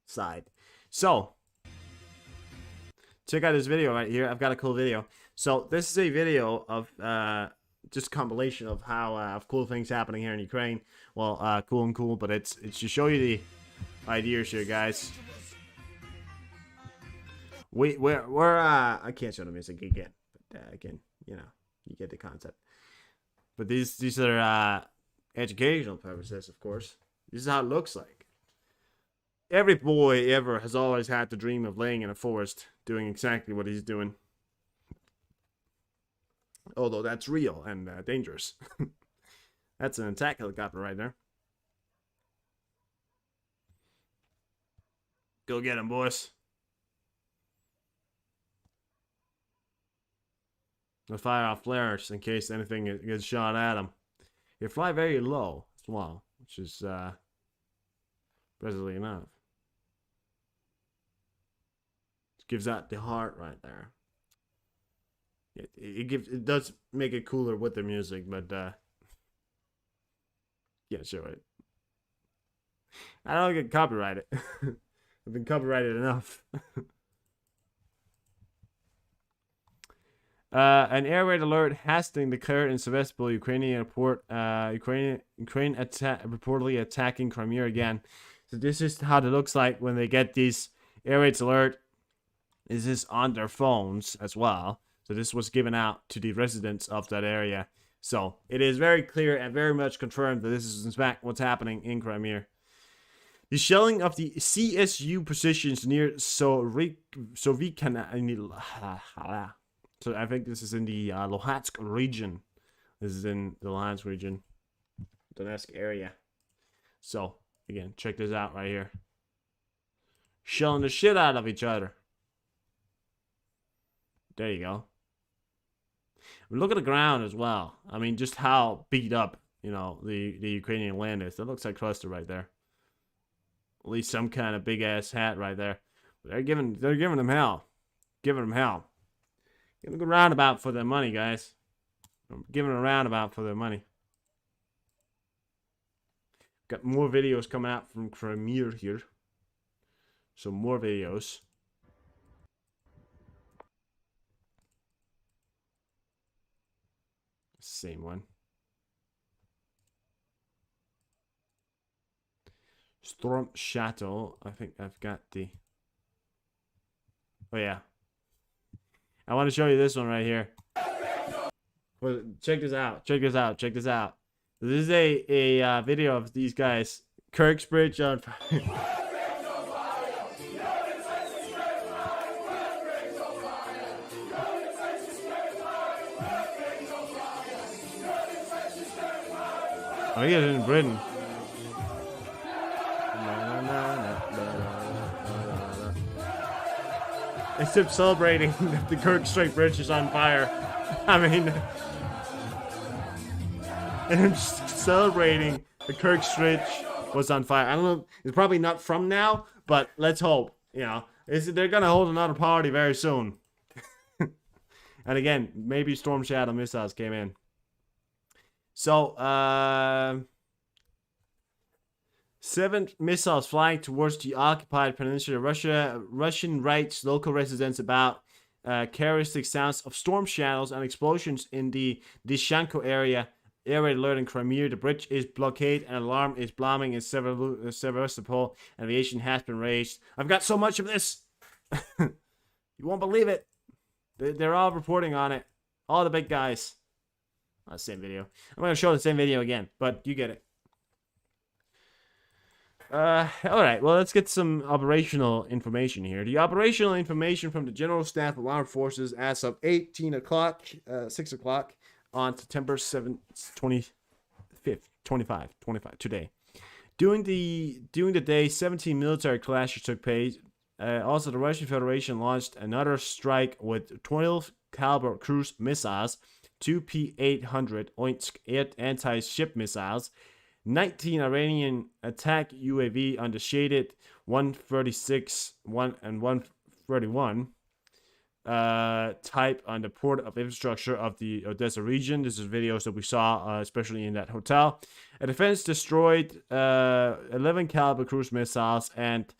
side. So, check out this video right here. I've got a cool video. So, this is a video of just a compilation of how of cool things happening here in Ukraine. Well, cool and cool, but it's to show you the ideas here, guys. We're I can't show the music again, but again, you know, you get the concept. But these are educational purposes, of course. This is how it looks like. Every boy ever has always had the dream of laying in a forest, doing exactly what he's doing. Although that's real and dangerous. That's an attack helicopter right there. Go get him, boys. They'll fire off flares in case anything gets shot at them. They fly very low as well, which is presently enough. It gives out the heart right there. It does make it cooler with the music, but can't show it. I don't get copyrighted. I've been copyrighted enough. An air raid alert has been declared in Sevastopol, Ukrainian airport. Ukraine reportedly attacking Crimea again. So this is how it looks like when they get these air raids alert. This is on their phones as well. So this was given out to the residents of that area. So it is very clear and very much confirmed that this is in fact what's happening in Crimea. The shelling of the CSU positions near Sovikana. So I think this is in the Luhansk region. This is in the Luhansk region, Donetsk area. So again, check this out right here. Shelling the shit out of each other. There you go. Look at the ground as well. I mean, just how beat up, you know, the Ukrainian land is. That looks like cluster right there. At least some kind of big ass hat right there. They're giving them hell. Giving them hell. Giving them a roundabout for their money, guys. I'm giving them a roundabout for their money. Got more videos coming out from Crimea here. So more videos. Same one. Storm Shadow. I think I've got the... Oh, yeah. I want to show you this one right here. Well, check this out. Check this out. Check this out. This is a video of these guys. Kirksbridge on fire. Oh, he is in Britain. Except celebrating that the Kirk Strait Bridge is on fire. I mean, and just celebrating the Kirk Strait was on fire. I don't know. It's probably not from now, but let's hope. You know, they're gonna hold another party very soon. And again, maybe Storm Shadow missiles came in. So, 7 missiles flying towards the occupied peninsula. Russian writes local residents about characteristic sounds of storm shadows and explosions in the Dyshanko area. Air raid alert in Crimea. The bridge is blockaded and alarm is bombing in Sevastopol. Aviation has been raised. I've got so much of this. You won't believe it. They're all reporting on it. All the big guys. Same video. I'm going to show the same video again, but you get it. Alright, well, let's get some operational information here. The operational information from the General Staff of Armed Forces as of 6 o'clock on September 7th, 25, today. During the day, 17 military clashes took place. Also, the Russian Federation launched another strike with 12 caliber cruise missiles, 2 P-800 Oinsk anti-ship missiles, 19 Iranian attack UAV under shaded 136 and 131 type on the port of infrastructure of the Odessa region. This is videos that we saw, especially in that hotel. A defense destroyed 11 caliber cruise missiles and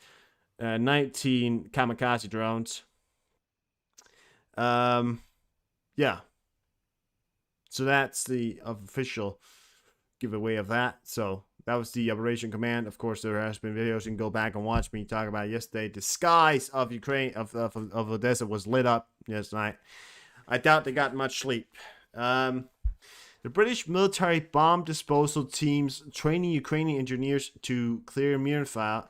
19 kamikaze drones. Yeah. So that's the official giveaway of that. So that was the Operation Command. Of course, there has been videos. You can go back and watch me talk about it yesterday. The skies of Ukraine, of Odessa, was lit up yesterday night. I doubt they got much sleep. The British military bomb disposal teams training Ukrainian engineers to clear minefields.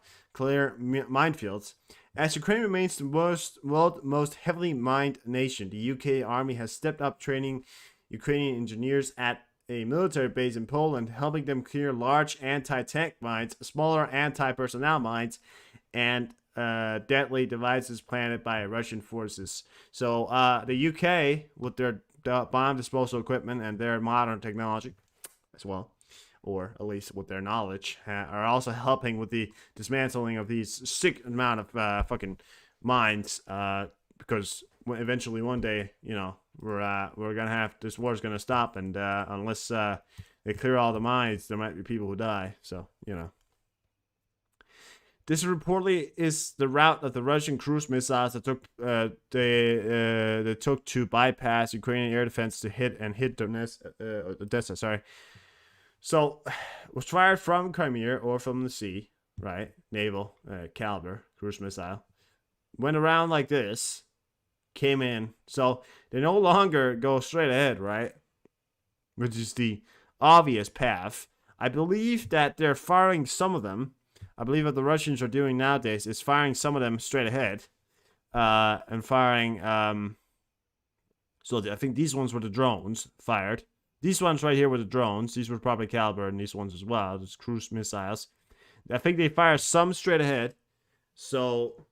As Ukraine remains the world's most heavily mined nation, the UK Army has stepped up training Ukrainian engineers at a military base in Poland, helping them clear large anti-tank mines, smaller anti-personnel mines, and deadly devices planted by Russian forces. So the UK, with their bomb disposal equipment and their modern technology as well, or at least with their knowledge, are also helping with the dismantling of these sick amount of fucking mines, because eventually one day, you know, we're gonna have, this war's gonna stop, and unless they clear all the mines, there might be people who die. So, you know, this reportedly is the route of the Russian cruise missiles that took they took to bypass Ukrainian air defense to hit Odessa. Sorry. So, was fired from Crimea or from the sea, right? Naval caliber cruise missile. Went around like this, came in. So, they no longer go straight ahead, right? Which is the obvious path. I believe that they're firing some of them. I believe what the Russians are doing nowadays is firing some of them straight ahead. And firing... so, I think these ones were the drones fired. These ones right here were the drones. These were probably caliber, and these ones as well. Just cruise missiles. I think they fire some straight ahead. So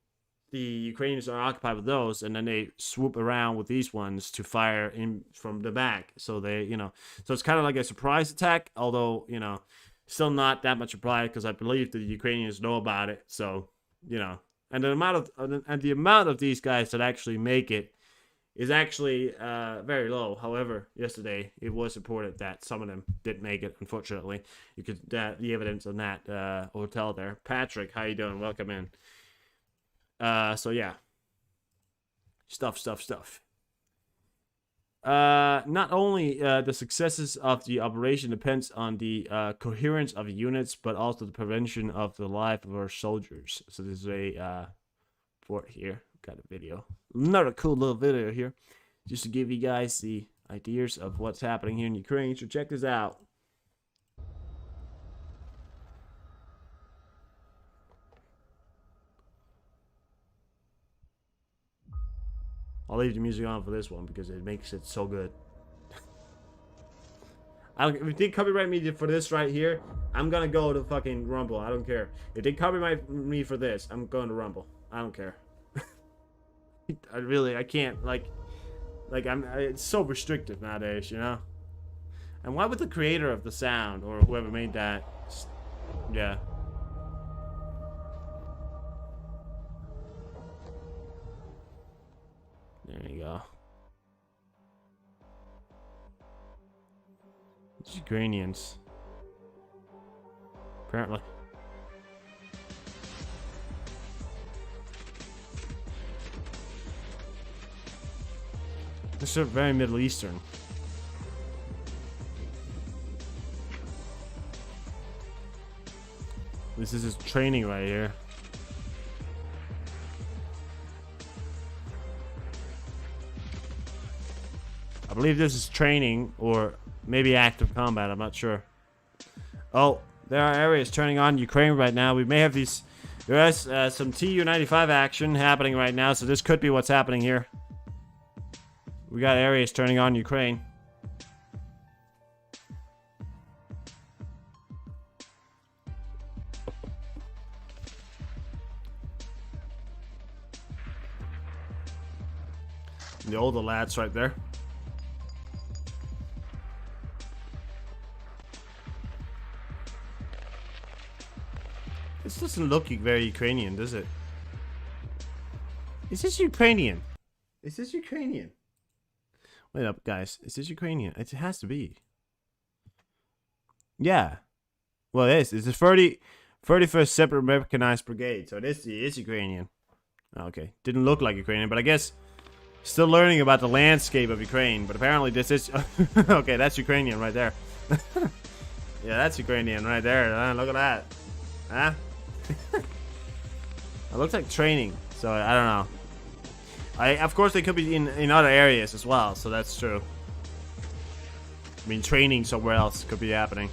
the Ukrainians are occupied with those, and then they swoop around with these ones to fire in from the back. So they, you know, so it's kind of like a surprise attack, although, you know, still not that much surprise, because I believe that the Ukrainians know about it. So, you know, and the amount of these guys that actually make it is actually very low. However, yesterday it was reported that some of them did make it. Unfortunately, you could the evidence on that hotel there. Patrick, how you doing? Welcome in. So yeah, stuff. Not only the successes of the operation depends on the coherence of the units, but also the prevention of the life of our soldiers. So this is a fort here. Got a video, another cool little video here, just to give you guys the ideas of what's happening here in Ukraine. So check this out. I'll leave the music on for this one because it makes it so good. If they copyright me for this right here, I'm gonna go to fucking Rumble. I don't care. If they copyright me for this, I'm going to Rumble. I don't care. I can't, it's so restrictive nowadays, you know? And why would the creator of the sound, or whoever made that, yeah. There you go. It's Ukrainians. Apparently. This is very Middle Eastern. This is his training right here. I believe this is training, or maybe active combat, I'm not sure. Oh, there are areas turning on Ukraine right now. We may have these... There is some Tu-95 action happening right now, so this could be what's happening here. We got areas turning on Ukraine. The older lads right there. This doesn't look very Ukrainian, does it? Is this Ukrainian? Is this Ukrainian? Wait up, guys. Is this Ukrainian? It has to be. Yeah. Well, it is. It's the 31st Separate Mechanized Brigade, so it is Ukrainian. Okay. Didn't look like Ukrainian, but I guess still learning about the landscape of Ukraine. But apparently this is... Okay, that's Ukrainian right there. Yeah, that's Ukrainian right there. Look at that. Huh? It looks like training, so I don't know. Of course, they could be in other areas as well, so that's true. I mean, training somewhere else could be happening.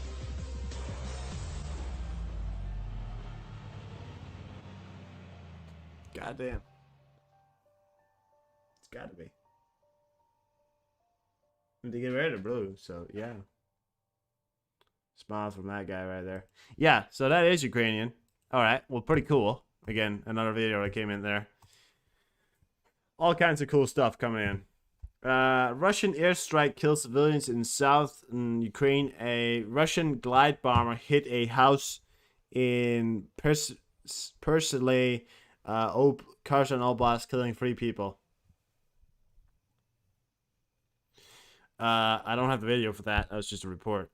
Goddamn. It's gotta be. And they get rid of blue, so yeah. Smile from that guy right there. Yeah, so that is Ukrainian. Alright, well, pretty cool. Again, another video that came in there. All kinds of cool stuff coming in. Russian airstrike kills civilians in southern Ukraine. A Russian glide bomber hit a house in Persile, Kherson Oblast, killing 3 people. I don't have the video for that. That was just a report.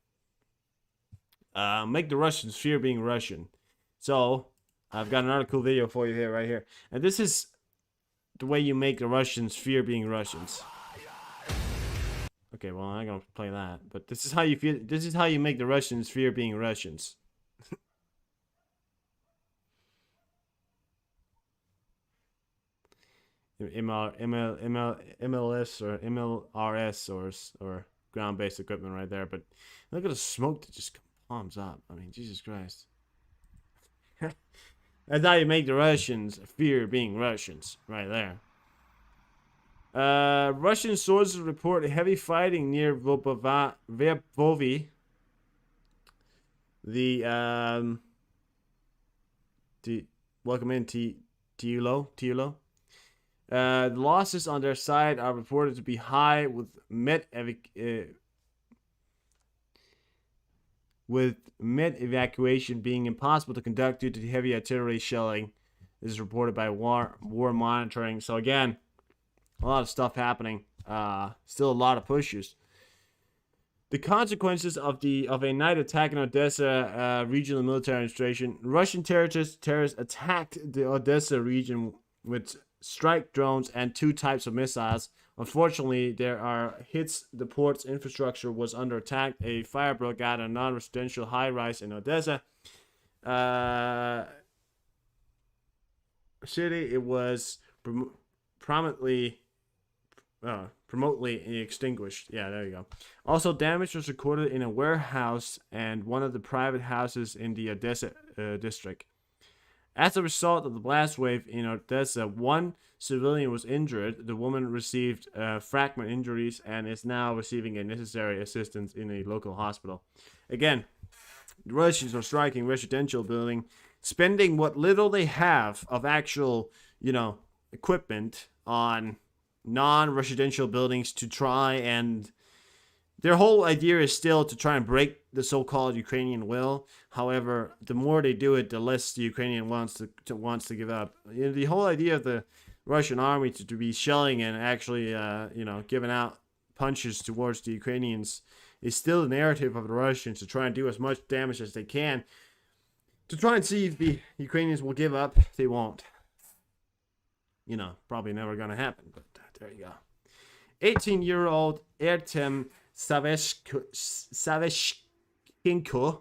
Make the Russians fear being Russian. So, I've got another cool video for you here, right here. And this is the way you make the Russians fear being Russians. Okay, well, I'm not gonna play that. But this is how you feel. This is how you make the Russians fear being Russians. MLS or MLRS or ground-based equipment right there. But look at the smoke that just comes up. I mean, Jesus Christ. That's how you make the Russians fear being Russians, right there. Russian sources report heavy fighting near Verbovi. Welcome in, Tiulo. The losses on their side are reported to be high, with med evacuation being impossible to conduct due to the heavy artillery shelling. This is reported by war monitoring. So again, a lot of stuff happening. Still a lot of pushes. The consequences of a night attack in Odessa regional military administration. Russian terrorists attacked the Odessa region with strike drones and 2 types of missiles. Unfortunately, there are hits. The port's infrastructure was under attack. A fire broke out in a non-residential high-rise in Odessa city. It was promptly extinguished. Yeah, there you go. Also, damage was recorded in a warehouse and one of the private houses in the Odessa district. As a result of the blast wave in Odessa, 1 civilian was injured. The woman received fragment injuries and is now receiving a necessary assistance in a local hospital. Again, the Russians are striking residential building, spending what little they have of actual, equipment on non-residential buildings to try and... Their whole idea is still to try and break the so-called Ukrainian will. However, the more they do it, the less the Ukrainian wants to give up. The whole idea of the Russian army to be shelling and actually, giving out punches towards the Ukrainians is still the narrative of the Russians, to try and do as much damage as they can to try and see if the Ukrainians will give up. They won't. Probably never going to happen, but there you go. 18-year-old Artem Saveshchenko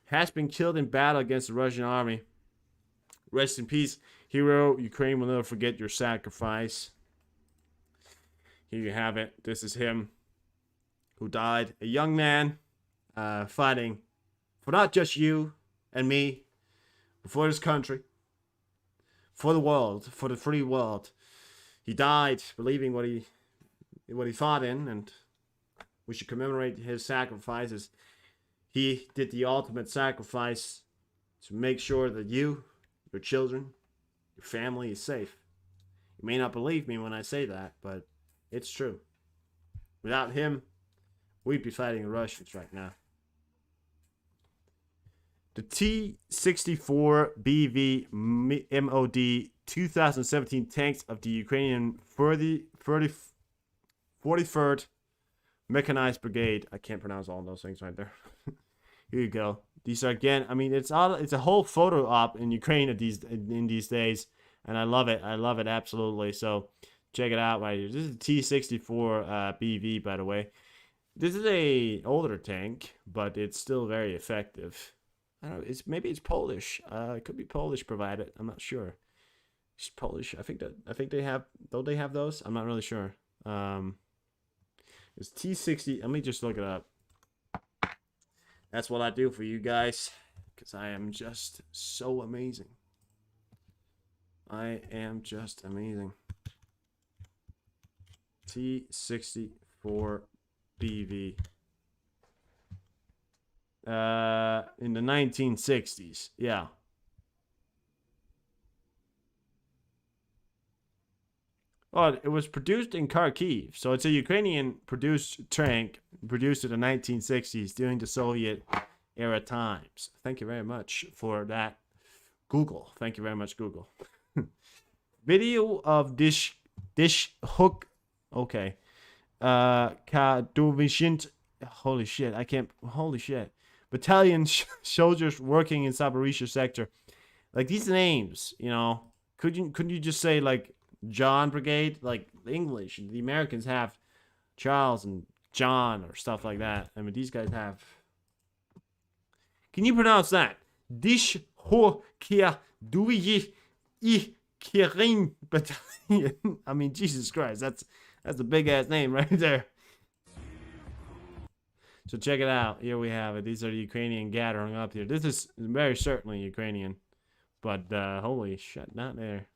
has been killed in battle against the Russian army. Rest in peace, hero. Ukraine will never forget your sacrifice. Here you have it. This is him who died. A young man fighting for not just you and me, but for this country, for the world, for the free world. He died believing what he fought in, and we should commemorate his sacrifices. He did the ultimate sacrifice to make sure that you, your children, your family is safe. You may not believe me when I say that, but It's true. Without him, we'd be fighting the Russians right now. The T-64BV MOD 2017 tanks of the Ukrainian 43rd Mechanized Brigade. I can't pronounce all those things right there. Here you go. These are, again, I mean, it's a whole photo op in Ukraine in these days, and I love it. I love it absolutely. So check it out right here. This is a T-64 BV, by the way. This is a older tank, but it's still very effective. I don't know. Maybe it's Polish. It could be Polish provided. I'm not sure. It's Polish. I think they have. Don't they have those? I'm not really sure. It's T60. Let me just look it up. That's what I do for you guys, because I am just so amazing. I am just amazing. T-64 BV. In the 1960s. Yeah. Well, it was produced in Kharkiv, so it's a Ukrainian-produced tank, produced in the 1960s during the Soviet-era times. Thank you very much for that, Google. Thank you very much, Google. Video of dish hook. Okay. Kadovishint. Holy shit! I can't. Holy shit! Battalion soldiers working in Zaporizhia sector. Like these names, you know. Couldn't you just say like John Brigade, like English? The Americans have Charles and John or stuff like that. I mean, these guys have. Can you pronounce that? Dish ho kia duyi I kirin battalion. I mean, Jesus Christ, that's a big ass name right there. So check it out. Here we have it. These are the Ukrainian gathering up here. This is very certainly Ukrainian, but holy shit, not there.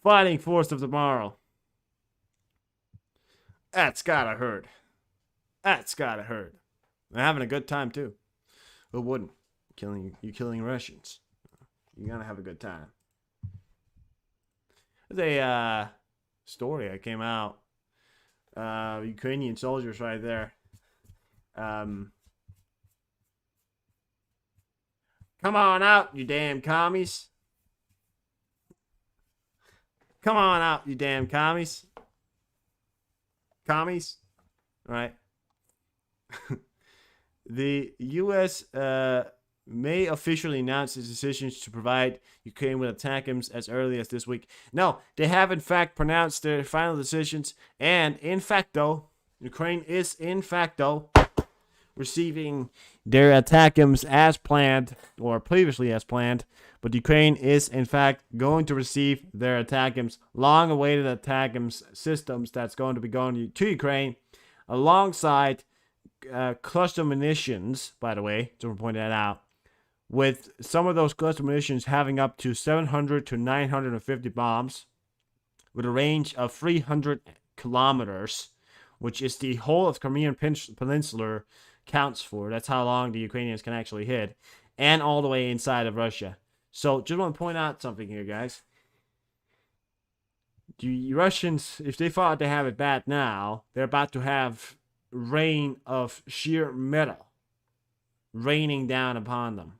Fighting force of tomorrow. That's gotta hurt. That's gotta hurt. They're having a good time too. Who wouldn't? Killing Russians. You're gonna have a good time. There's a story that came out. Ukrainian soldiers right there. Come on out, you damn commies. Come on out, you damn commies. Commies? Right. The U.S. May officially announce its decisions to provide Ukraine with ATACMS as early as this week. No, they have in fact pronounced their final decisions, and in fact, though, Ukraine is in fact, though, receiving their ATACMS as planned, or previously as planned, but Ukraine is in fact going to receive their ATACMS, long-awaited ATACMS systems that's going to be going to Ukraine, alongside cluster munitions, by the way, to point that out, with some of those cluster munitions having up to 700 to 950 bombs, with a range of 300 kilometers, which is the whole of Crimean Peninsula counts for. That's how long the Ukrainians can actually hit, and all the way inside of Russia. So, just want to point out something here, guys. The Russians, if they thought they have it bad now, they're about to have rain of sheer metal raining down upon them.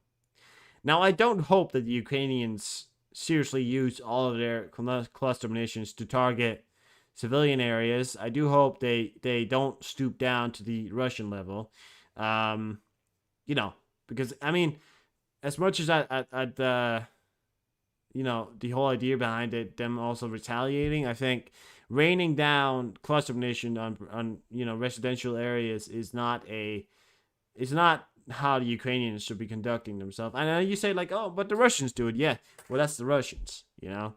Now, I don't hope that the Ukrainians seriously use all of their cluster munitions to target civilian areas. I do hope they don't stoop down to the Russian level. You know, because, I mean, as much as I'd you know, the whole idea behind it, them also retaliating, I think raining down cluster munition on you know, residential areas is not how the Ukrainians should be conducting themselves. I know you say like, oh, but the Russians do it. Yeah, well, that's the Russians. You know,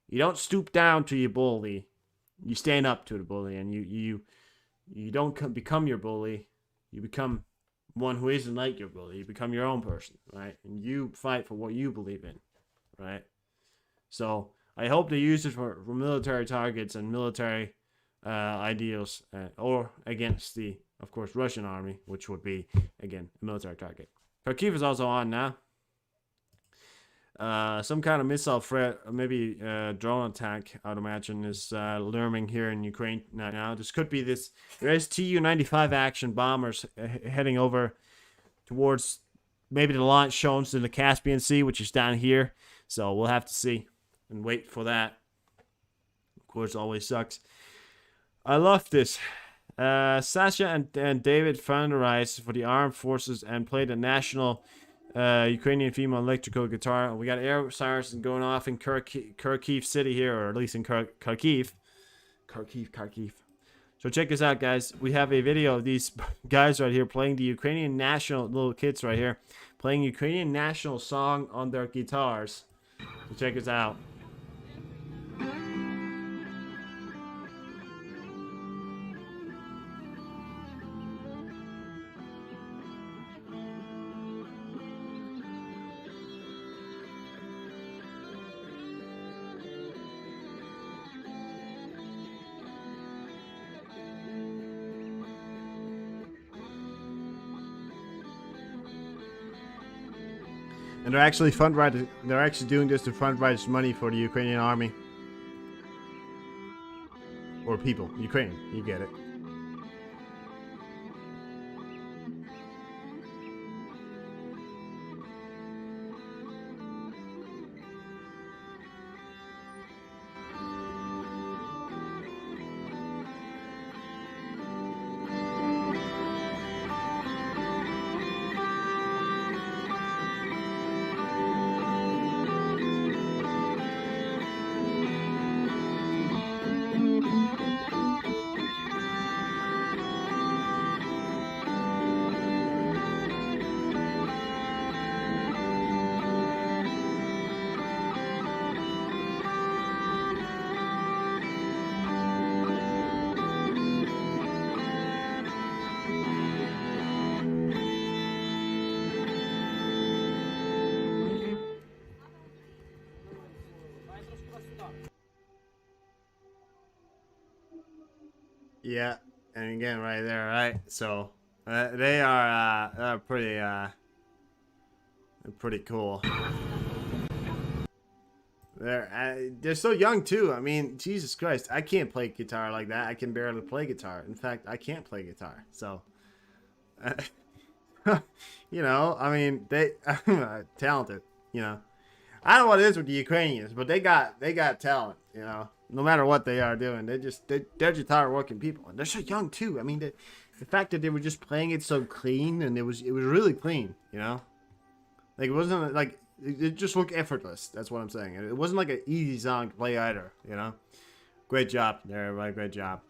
you don't stoop down to your bully, you stand up to the bully, and you don't become your bully. You become one who isn't like your bully. You become your own person, right? And you fight for what you believe in, right? So I hope they use it for military targets and military ideals, or against the, of course, Russian army, which would be, again, a military target. Kharkiv is also on now. Some kind of missile threat, maybe drone attack, I'd imagine, is looming here in Ukraine now. This could be this. There is Tu-95 action bombers heading over towards maybe the launch zones in the Caspian Sea, which is down here. So we'll have to see and wait for that. Of course, always sucks. I love this. Sasha and David fundraised for the armed forces and played a national Ukrainian female electrical guitar. We got air sirens going off in Kharkiv city here, or at least in Kharkiv. So check this out, guys. We have a video of these guys right here playing the Ukrainian national, little kids right here, playing Ukrainian national song on their guitars. So check this out. And they're actually fundraising. They're actually doing this to fundraise money for the Ukrainian army or people. Ukraine, you get it. Yeah, and again, right there, right? So they are pretty cool. They're so young too. I mean, Jesus Christ, I can't play guitar like that. I can barely play guitar. In fact, I can't play guitar. So, you know, I mean, they talented. You know, I don't know what it is with the Ukrainians, but they got talent. You know. No matter what they are doing, they're just hard-working people, and they're so young too. I mean, the fact that they were just playing it so clean, and it was really clean, you know. Like it wasn't like it just looked effortless. That's what I'm saying. It wasn't like an easy song to play either, you know. Great job there, everybody. Great job.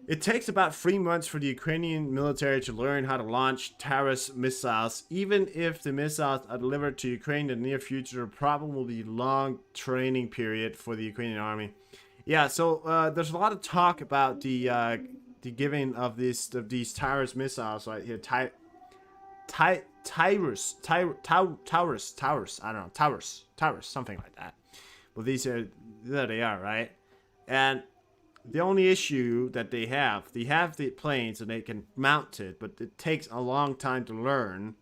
It takes about 3 months for the Ukrainian military to learn how to launch Typhoons missiles. Even if the missiles are delivered to Ukraine in the near future, the problem will be a long training period for the Ukrainian army. Yeah, so there's a lot of talk about the giving of these Typhoons missiles right here. Towers, I don't know, towers, something like that. Well, there they are, right? And the only issue that they have the planes and they can mount it, but it takes a long time to learn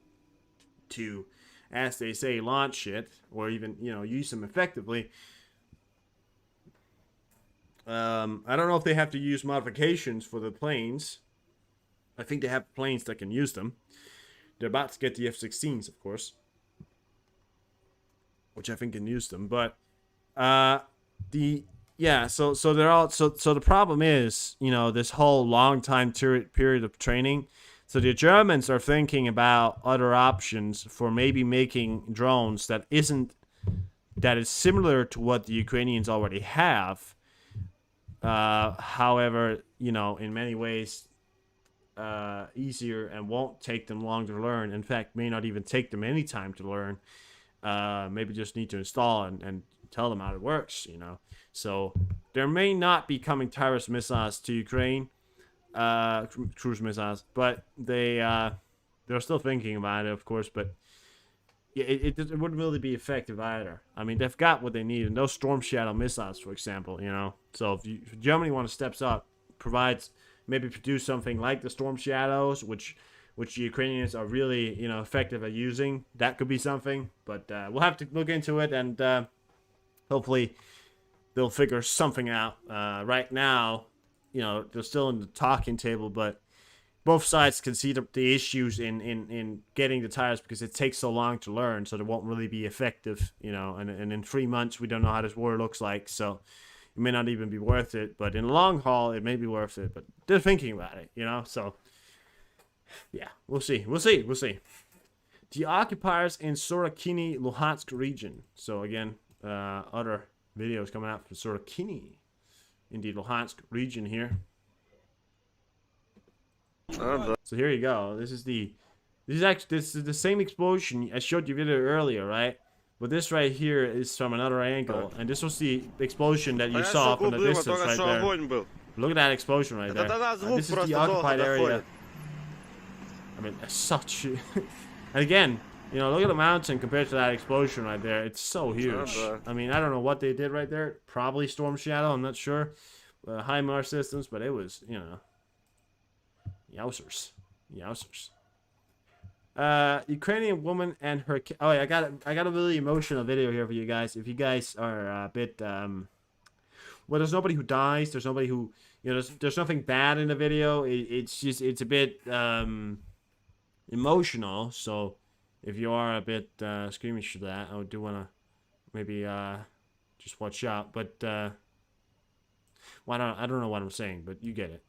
to, as they say, launch it or even, you know, use them effectively. I don't know if they have to use modifications for the planes. I think they have planes that can use them. They're about to get the F-16s, of course, which I think can use them. But yeah, so they're all so the problem is, you know, this whole long time period of training. So the Germans are thinking about other options for maybe making drones that is similar to what the Ukrainians already have. However, you know, in many ways easier and won't take them long to learn. In fact, may not even take them any time to learn. Maybe just need to install and tell them how it works, you know. So there may not be coming Typhoons missiles to Ukraine, cruise missiles, but they're still thinking about it, of course. But yeah, it wouldn't really be effective either. I mean, they've got what they need, and those Storm Shadow missiles, for example, you know. So if Germany wants to step up, maybe produce something like the Storm Shadows, which which the Ukrainians are really, you know, effective at using. That could be something, but we'll have to look into it, and hopefully they'll figure something out. Right now, you know, they're still in the talking table, but both sides can see the issues in getting the tires because it takes so long to learn, so they won't really be effective, you know, and in 3 months we don't know how this war looks like, so it may not even be worth it, but in the long haul it may be worth it, but they're thinking about it, you know, so yeah, we'll see. The occupiers in Sorokini, Luhansk region. So again, other videos coming out from Sorokini in the Luhansk region here. So here you go. This is the same explosion I showed you video earlier, right? But this right here is from another angle, and this was the explosion that you saw from the distance right there. Look at that explosion right there. This is the occupied area. I mean, such. And again, you know, look at the mountain compared to that explosion right there. It's so huge. I mean, I don't know what they did right there. Probably Storm Shadow. I'm not sure. HIMARS systems, but it was, you know, yowzers. Ukrainian woman and her. Oh yeah, I got a really emotional video here for you guys. If you guys are a bit, well, there's nobody who dies. There's nobody who, you know, there's nothing bad in the video. It's just, it's a bit emotional. So if you are a bit squeamish to that, I do want to maybe just watch out. But I don't know what I'm saying, but you get it.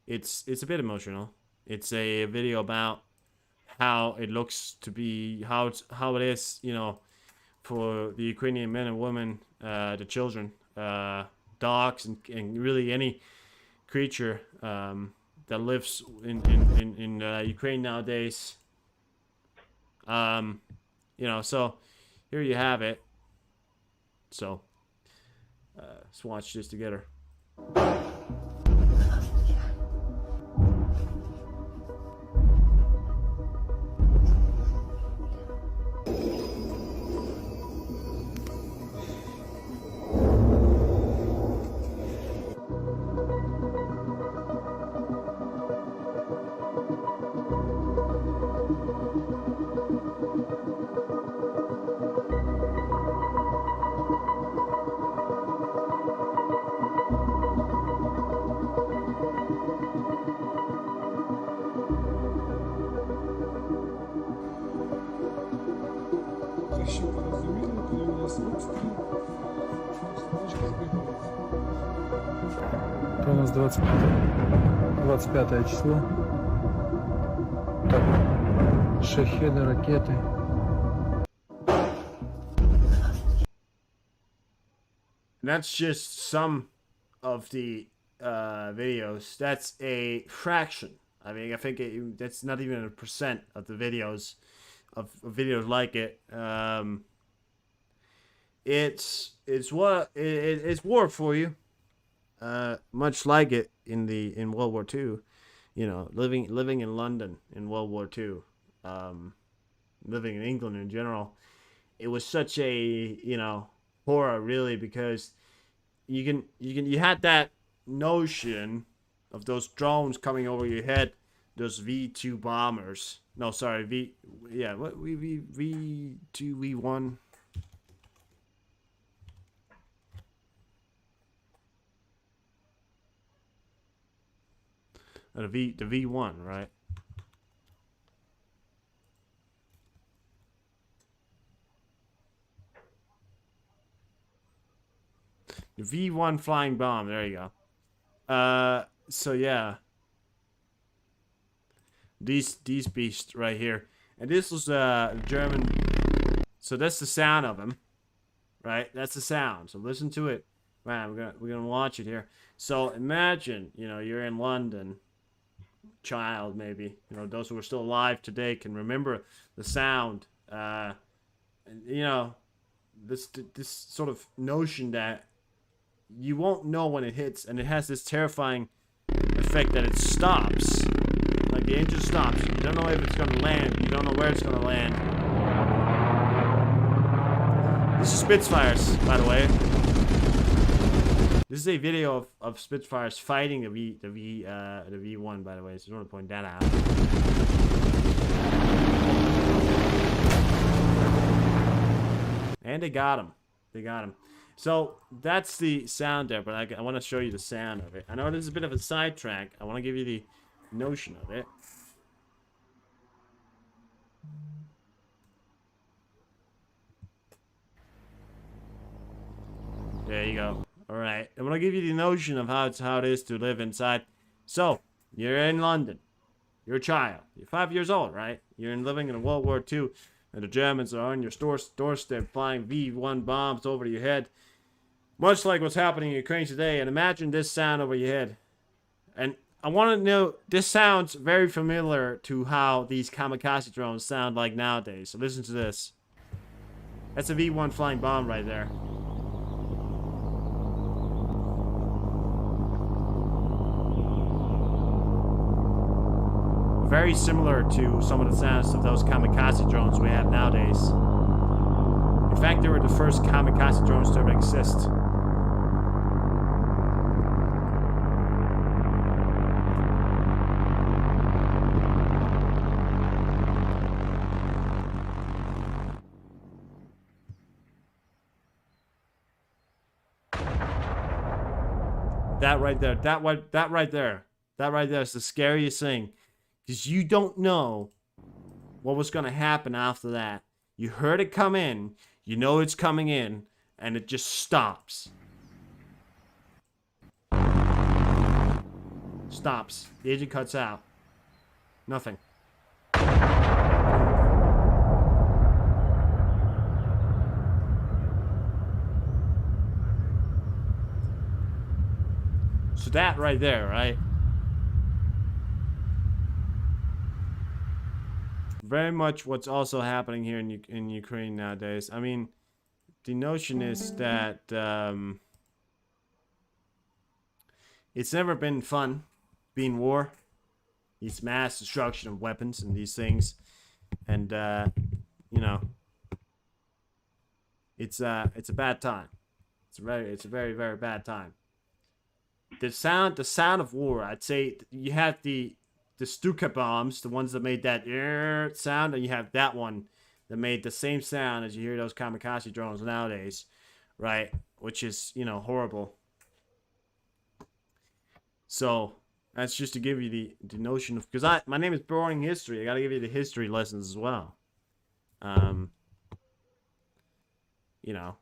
It's a bit emotional. It's a video about how it looks to be, how it is, you know, for the Ukrainian men and women, the children, dogs, and really any creature that lives in Ukraine nowadays. You know, so here you have it. So let's watch this together. Що порозуміли, коли у нас обстріл, сонечко збігається. То у нас 25 число. Так, шахеди, ракети. That's just some of the videos. That's a fraction. I mean, I think that's not even a percent of the videos. Of videos like it. It's war for you. Much like it in World War II. You know, living in London in World War II. Living in England in general. It was such a, you know, horror really, because you had that notion of those drones coming over your head, those V2 bombers. No, sorry, V2, V1. The V1, right? The V1 flying bomb, there you go. So yeah. These beasts right here, and this was German. So that's the sound of them, right? That's the sound. So listen to it. Right, we're gonna watch it here. So imagine, you know, you're in London. Child, maybe, you know, those who are still alive today can remember the sound. And, you know, this sort of notion that you won't know when it hits, and it has this terrifying effect that it stops. Like the engine stops. You don't know if it's going to land. You don't know where it's going to land. This is Spitfires, by the way. This is a video of Spitfires fighting the V1, by the way. So I just want to point that out. And they got him. They got him. So that's the sound there, but I want to show you the sound of it. I know this is a bit of a sidetrack. I want to give you the notion of it. There you go. All right. I want to give you the notion of how it is to live inside. So you're in London. You're a child. You're 5 years old, right? You're living in World War II, and the Germans are on your doorstep flying V1 bombs over your head. Much like what's happening in Ukraine today. And imagine this sound over your head. And I want to know, this sounds very familiar to how these kamikaze drones sound like nowadays. So listen to this. That's a V1 flying bomb right there. Very similar to some of the sounds of those kamikaze drones we have nowadays. In fact, they were the first kamikaze drones to ever exist. That right there, that right there is the scariest thing. Because you don't know what was going to happen after that. You heard it come in, you know it's coming in, and it just stops. Stops. The agent cuts out. Nothing. So that right there, right? Very much what's also happening here in Ukraine nowadays. I mean, the notion is that it's never been fun being war. These mass destruction of weapons and these things, and you know, it's a bad time. It's a very very bad time. The sound of war. I'd say you have the Stuka bombs, the ones that made that sound, and you have that one that made the same sound as you hear those kamikaze drones nowadays, right? Which is, you know, horrible. So that's just to give you the notion of, because my name is Boring History. I got to give you the history lessons as well. You know,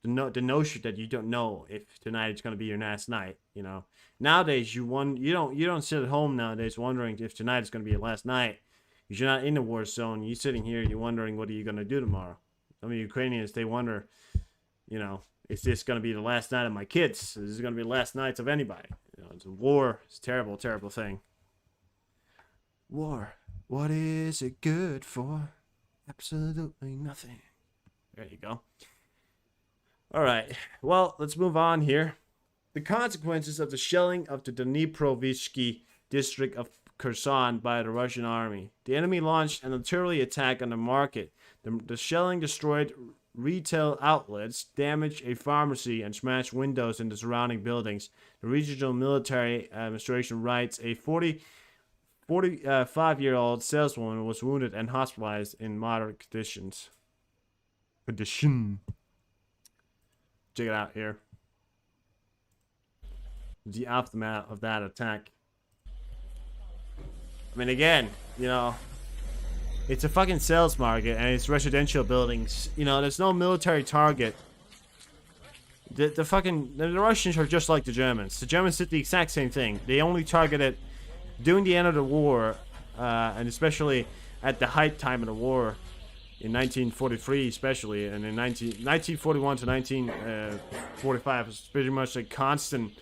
the notion that you don't know if tonight is going to be your last night. You know, nowadays you don't sit at home nowadays wondering if tonight is going to be your last night. Because you're not in the war zone. You're sitting here, you're wondering what are you going to do tomorrow. Some of the Ukrainians, they wonder, you know, is this going to be the last night of my kids? Is this going to be the last nights of anybody? You know, it's a war. It's a terrible, terrible thing. War. What is it good for? Absolutely nothing. There you go. All right. Well, let's move on here. The consequences of the shelling of the Dniprovsky district of Kherson by the Russian army. The enemy launched an artillery attack on the market. The shelling destroyed retail outlets, damaged a pharmacy, and smashed windows in the surrounding buildings. The regional military administration writes a 45-year-old saleswoman was wounded and hospitalized in moderate conditions. Check it out here. The aftermath of that attack. I mean, again, you know, it's a fucking sales market and it's residential buildings. You know, there's no military target. The Russians are just like the Germans. The Germans did the exact same thing. They only targeted during the end of the war, and especially at the height time of the war in 1943, especially, and in 1941 to 1945 was pretty much a constant,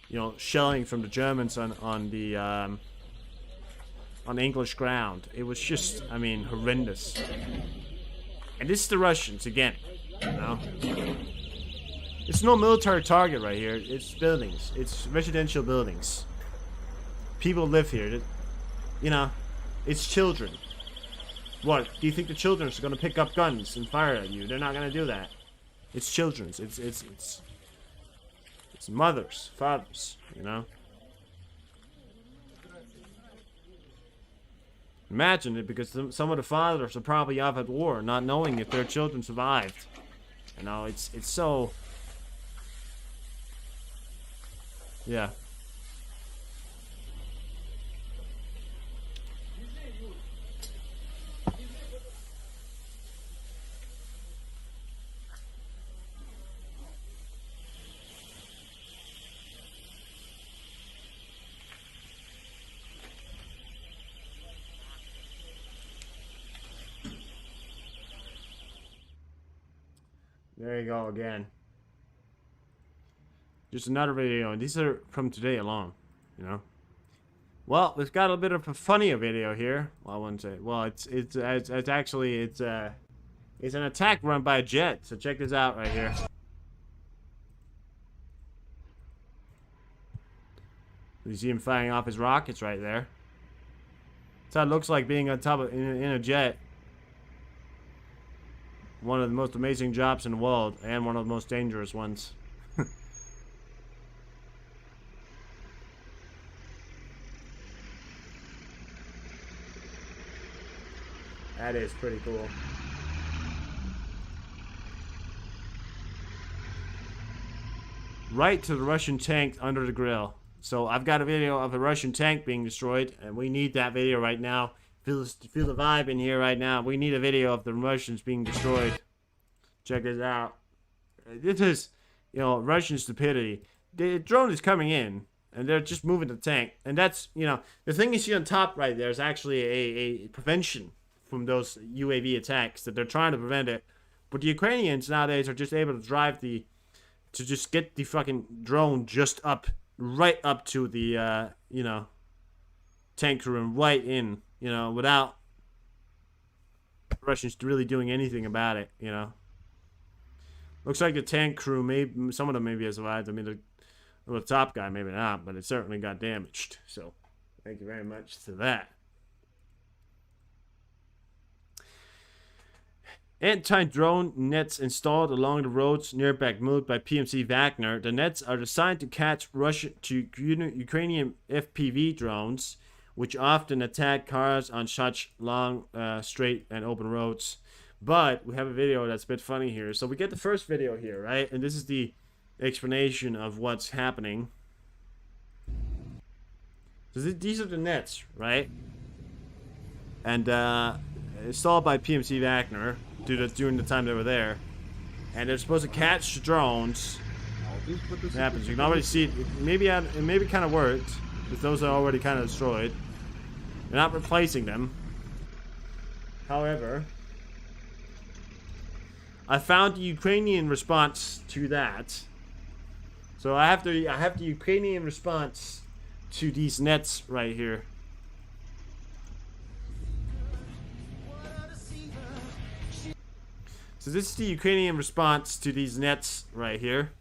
you know, shelling from the Germans on English ground. It was just, I mean, horrendous. And this is the Russians again, you know. It's no military target right here. It's buildings. It's residential buildings. People live here. You know, it's children. What? Do you think the children are going to pick up guns and fire at you? They're not going to do that. It's children's. It's mothers, fathers, you know. Imagine it, because some of the fathers are probably off at war, not knowing if their children survived. You know, it's so... Yeah. There you go again. Just another video, and these are from today alone, you know. Well, we've got a bit of a funnier video here. Well, I wouldn't say. Well, it's actually it's an attack run by a jet. So check this out right here. You see him firing off his rockets right there. That's how it looks like being on top of in a jet. One of the most amazing jobs in the world, and one of the most dangerous ones. That is pretty cool. Right to the Russian tank under the grill. So I've got a video of a Russian tank being destroyed, and we need that video right now. Feel the vibe in here right now. We need a video of the Russians being destroyed. Check this out. This is, you know, Russian stupidity. The drone is coming in, and they're just moving the tank. And that's, you know, the thing you see on top right there is actually a prevention from those UAV attacks that they're trying to prevent it. But the Ukrainians nowadays are just able to just get the fucking drone just up, right up to the, you know, tank crew and right in, you know, without Russians really doing anything about it, you know. Looks like the tank crew, maybe some of them maybe have survived. I mean, the top guy maybe not, but it certainly got damaged. So, thank you very much to that. Anti-drone nets installed along the roads near Bakhmut by PMC Wagner. The nets are designed to catch Ukrainian FPV drones, which often attack cars on such long, straight, and open roads. But we have a video that's a bit funny here. So we get the first video here, right? And this is the explanation of what's happening. So these are the nets, right? And installed by PMC Wagner during the time they were there. And they're supposed to catch drones. What happens? You can already see it. It maybe kind of worked, because those are already kind of destroyed. They're not replacing them. However, I found the Ukrainian response to that. So I have the Ukrainian response to these nets right here. So this is the Ukrainian response to these nets right here.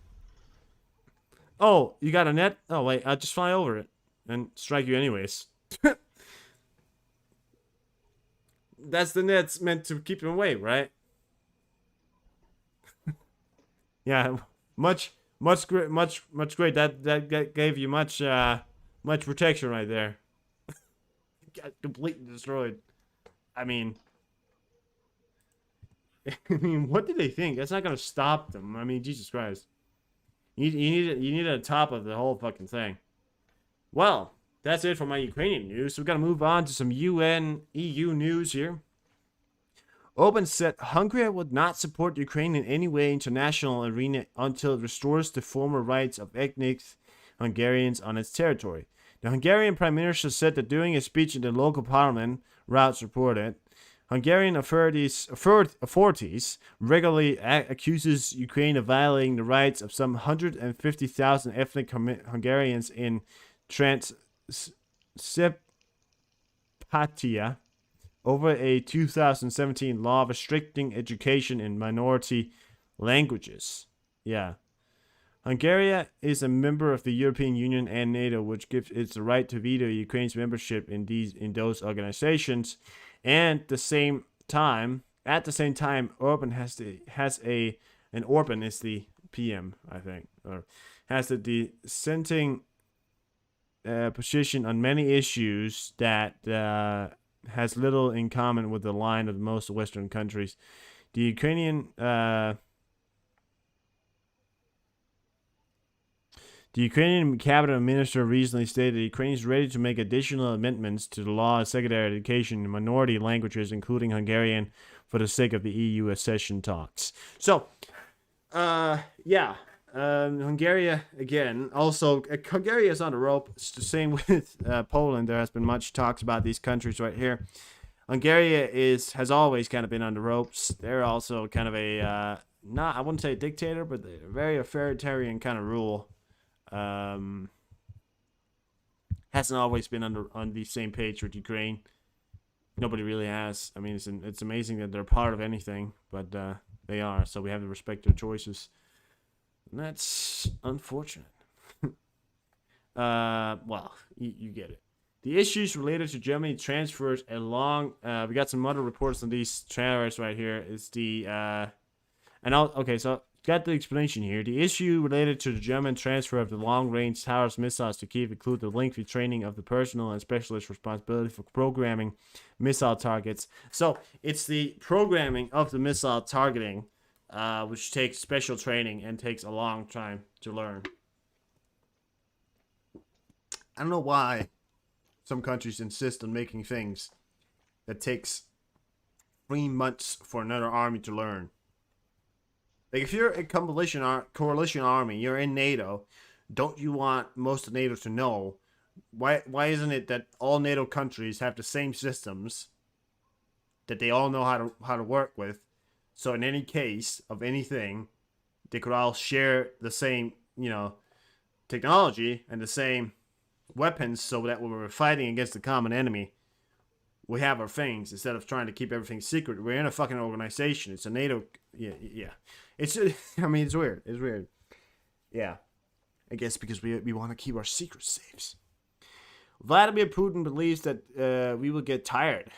Oh, you got a net? Oh wait, I'll just fly over it and strike you anyways. That's the nets meant to keep them away, right? Yeah, much great. That gave you much protection right there. Got completely destroyed. I mean, what did they think? That's not gonna stop them. I mean, Jesus Christ. You need a top of the whole fucking thing. Well, that's it for my Ukrainian news. So we're gonna move on to some EU news here. Orban said Hungary would not support Ukraine in any way international arena until it restores the former rights of ethnic Hungarians on its territory. The Hungarian Prime Minister said that during a speech in the local parliament, Reuters reported. Hungarian authorities regularly accuses Ukraine of violating the rights of some 150,000 ethnic Hungarians in Transcarpathia over a 2017 law restricting education in minority languages. Yeah. Hungary is a member of the European Union and NATO, which gives it the right to veto Ukraine's membership in those organizations. And at the same time, Orban Orban is the PM, I think, or has the dissenting position on many issues that has little in common with the line of most Western countries. The Ukrainian The Ukrainian cabinet minister recently stated Ukraine is ready to make additional amendments to the law of secondary education in minority languages, including Hungarian, for the sake of the EU accession talks. So, yeah. Hungary, again, also, Hungary is on the rope. It's the same with Poland. There has been much talks about these countries right here. Hungary has always kind of been on the ropes. They're also kind of a, I wouldn't say a dictator, but a very authoritarian kind of rule. Hasn't always been on the same page with Ukraine. Nobody really has. I mean, it's amazing that they're part of anything, but they are. So we have to respect their choices. And that's unfortunate. Well, you get it. The issues related to Germany transfers along. We got some other reports on these trailers right here. It's the okay, so got the explanation here. The issue related to the German transfer of the long-range Taurus missiles to Kiev include the lengthy training of the personnel and specialist responsibility for programming missile targets. So it's the programming of the missile targeting, which takes special training and takes a long time to learn. I don't know why some countries insist on making things that takes 3 months for another army to learn. Like, if you're a coalition army, you're in NATO, don't you want most of NATO to know? Why isn't it that all NATO countries have the same systems that they all know how to work with? So in any case of anything, they could all share the same, technology and the same weapons, so that when we're fighting against the common enemy, we have our things instead of trying to keep everything secret. We're in a fucking organization. It's a NATO. Yeah. It's. I mean, it's weird. It's weird. Yeah. I guess because we want to keep our secret safes. Vladimir Putin believes that we will get tired.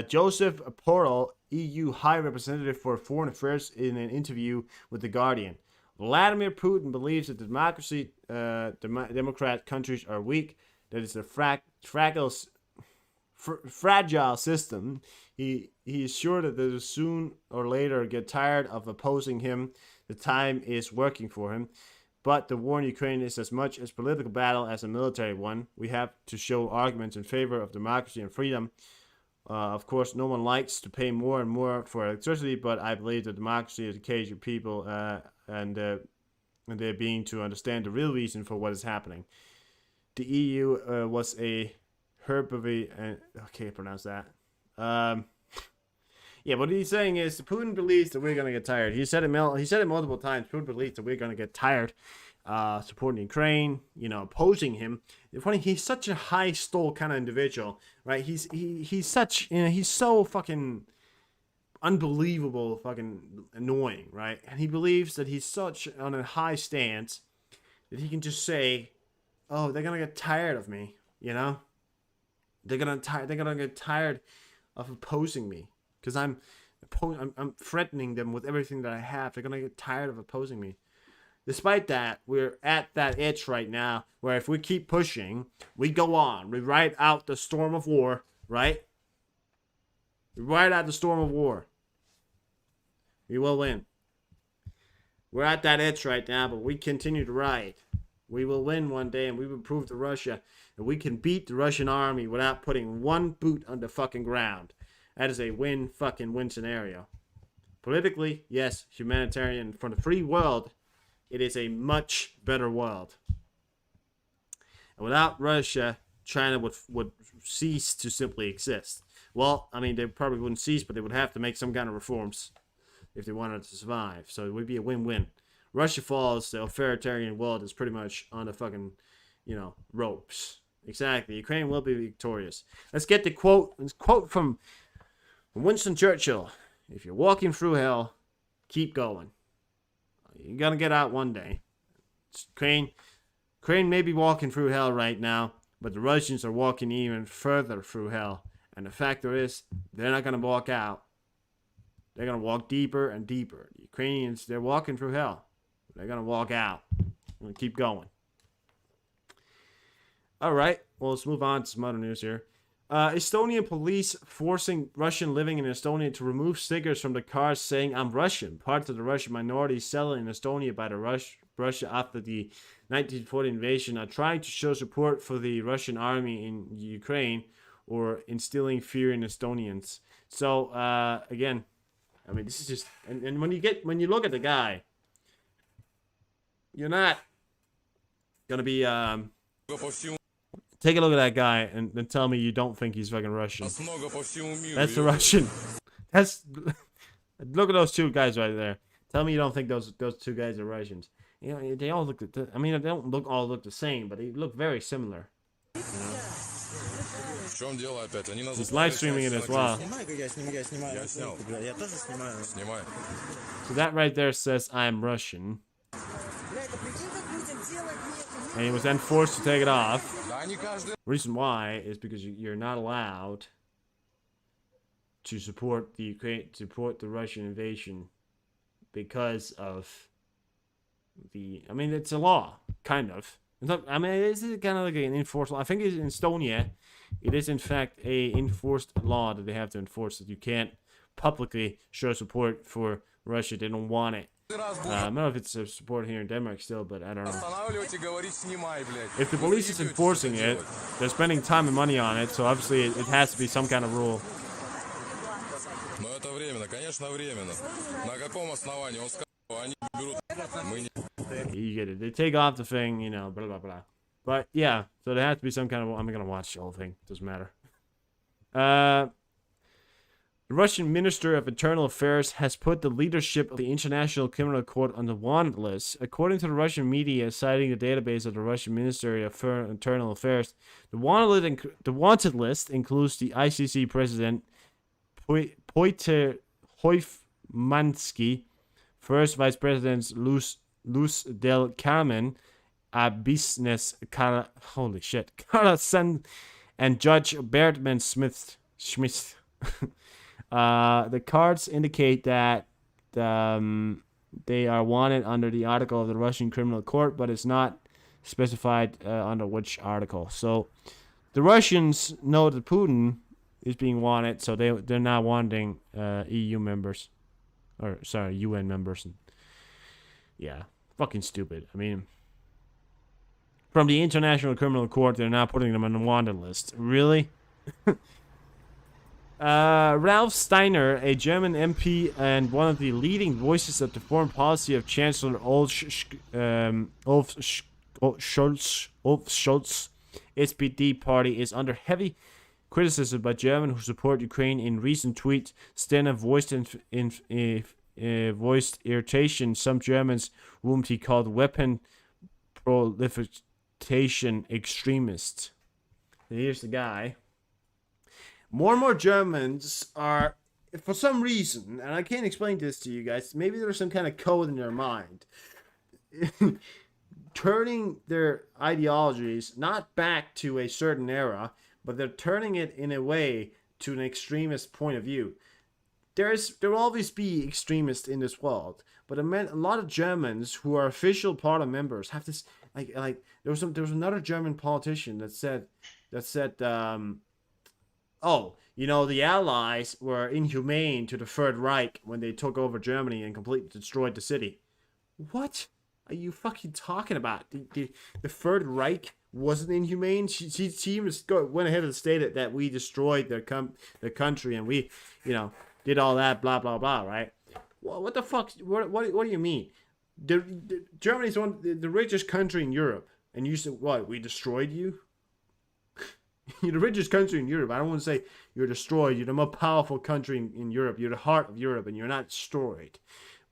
Joseph Borrell, EU High Representative for Foreign Affairs, in an interview with The Guardian. Vladimir Putin believes that democracy, democrat countries are weak, that it's a fragile system. He is sure that they will soon or later get tired of opposing him. The time is working for him. But the war in Ukraine is as much a political battle as a military one. We have to show arguments in favor of democracy and freedom. Of course, no one likes to pay more and more for electricity, but I believe that democracy is the cage of people, and they're being to understand the real reason for what is happening. The EU was a herbivore, okay, pronounce that. Yeah, what he's saying is Putin believes that we're gonna get tired. He said it multiple times. Putin believes that we're gonna get tired, supporting Ukraine, opposing him. It's funny, he's such a high stole kind of individual, right? He's such, he's so fucking unbelievable, fucking annoying, right? And he believes that he's such on a high stance that he can just say, "Oh, they're gonna get tired of me," They're gonna get tired of opposing me because I'm threatening them with everything that I have. They're gonna get tired of opposing me. Despite that, we're at that edge right now where if we keep pushing, we go on. We ride out the storm of war, right? We ride out the storm of war. We will win. We're at that edge right now, but we continue to ride. We will win one day, and we will prove to Russia that we can beat the Russian army without putting one boot on the fucking ground. That is a win scenario. Politically, yes. Humanitarian, for the free world, it is a much better world. And without Russia, China would cease to simply exist. Well, I mean, they probably wouldn't cease, but they would have to make some kind of reforms if they wanted to survive. So it would be a win-win. Russia falls, the authoritarian world is pretty much on the fucking, ropes. Exactly. Ukraine will be victorious. Let's get the quote. This quote from Winston Churchill. If you're walking through hell, keep going. You're going to get out one day. Ukraine may be walking through hell right now, but the Russians are walking even further through hell. And the factor is, they're not going to walk out. They're going to walk deeper and deeper. The Ukrainians, they're walking through hell. They're going to walk out. We're going to keep going. All right. Well, let's move on to some other news here. Estonian police forcing Russian living in Estonia to remove stickers from the cars saying, "I'm Russian." Parts of the Russian minority settled in Estonia Russia after the 1940 invasion are trying to show support for the Russian army in Ukraine or instilling fear in Estonians. So again, I mean, this is just and when you look at the guy, you're not gonna be take a look at that guy and then tell me you don't think he's fucking Russian. That's the Russian. That's look at those two guys right there. Tell me you don't think those two guys are Russians. You know, they all look. I mean, they don't all look the same, but they look very similar. You know? He's live streaming it as well. So that right there says I'm Russian. And he was then forced to take it off. Reason why is because you're not allowed to support the Russian invasion because of the. I mean, it's a law, kind of. It's not, I mean, it's kind of like an enforced law. I think in Estonia, it is in fact a enforced law that they have to enforce, that you can't publicly show support for Russia. They don't want it. I don't know if it's support here in Denmark still, but I don't know. If the police is enforcing it, they're spending time and money on it, so obviously it has to be some kind of rule. You get it. They take off the thing, you know, blah, blah, blah. But, yeah, so there has to be some kind of... I'm going to watch the whole thing. Doesn't matter. The Russian Minister of Internal Affairs has put the leadership of the International Criminal Court on the wanted list. According to the Russian media, citing the database of the Russian Ministry of Internal Affairs, the wanted list includes the ICC President Pyotr Hoymansky, First Vice Presidents Luz del Carmen, Business holy shit, Carlson, and Judge Bertman Schmidt. The cards indicate that they are wanted under the article of the Russian Criminal Court, but it's not specified under which article. So the Russians know that Putin is being wanted, so they're not wanting EU members, or sorry, UN members. And yeah, fucking stupid. I mean, from the International Criminal Court, they're not putting them on the wanted list. Really? Ralph Steiner, a German MP and one of the leading voices of the foreign policy of Chancellor Olaf Scholz, SPD party, is under heavy criticism by Germans who support Ukraine. In recent tweets, Steiner voiced voiced irritation. Some Germans, whom he called weapon proliferation extremists. Here's the guy. More and more Germans are, for some reason, and I can't explain this to you guys, maybe there's some kind of code in their mind, turning their ideologies not back to a certain era, but they're turning it in a way to an extremist point of view. There will always be extremists in this world, but a lot of Germans who are official party members have this, like there was another German politician that said, oh, you know, the Allies were inhumane to the Third Reich when they took over Germany and completely destroyed the city. What are you fucking talking about? The Third Reich wasn't inhumane? She went ahead and stated that we destroyed their country and we, you know, did all that, blah, blah, blah, right? Well, what the fuck? What do you mean? Germany's the richest country in Europe. And you said, what, we destroyed you? You're the richest country in Europe. I don't want to say you're destroyed. You're the most powerful country in Europe. You're the heart of Europe, and you're not destroyed.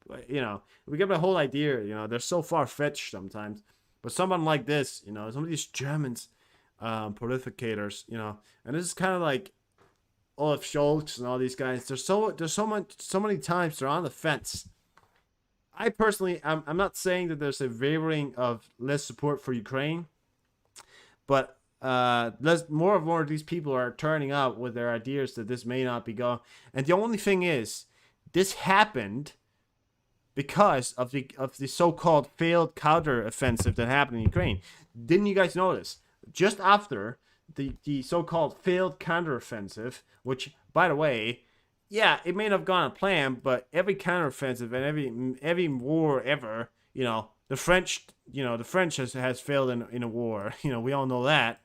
But, you know, we get the whole idea, you know, they're so far-fetched sometimes. But someone like this, you know, some of these Germans, politicators, you know, and this is kind of like Olaf Scholz and all these guys. There's so many times they're on the fence. I personally, I'm not saying that there's a wavering of less support for Ukraine, but more and more of these people are turning out with their ideas that this may not be going. And the only thing is, this happened because of the so-called failed counter-offensive that happened in Ukraine. Didn't you guys notice? Just after the so-called failed counter-offensive, which, by the way, yeah, it may not have gone to plan, but every counteroffensive and every war ever, the French has failed in a war. We all know that.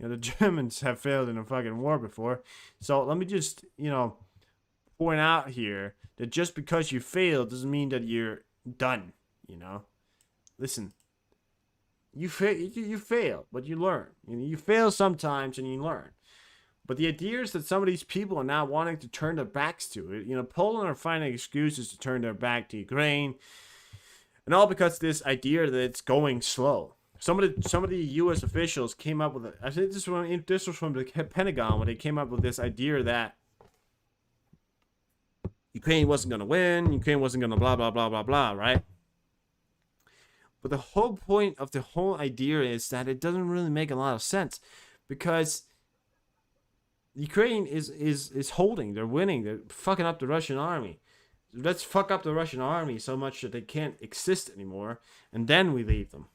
The Germans have failed in a fucking war before. So let me just, point out here that just because you fail doesn't mean that you're done. Listen, you fail, but you learn. You fail sometimes and you learn. But the idea is that some of these people are now wanting to turn their backs to it. Poland are finding excuses to turn their back to Ukraine, and all because of this idea that it's going slow. Some of the U.S. officials came up with it. I think this was from the Pentagon when they came up with this idea that Ukraine wasn't going to win, Ukraine wasn't going to blah blah blah blah blah, right? But the whole point of the whole idea is that it doesn't really make a lot of sense, because Ukraine is holding, they're winning, they're fucking up the Russian army. Let's fuck up the Russian army so much that they can't exist anymore, and then we leave them.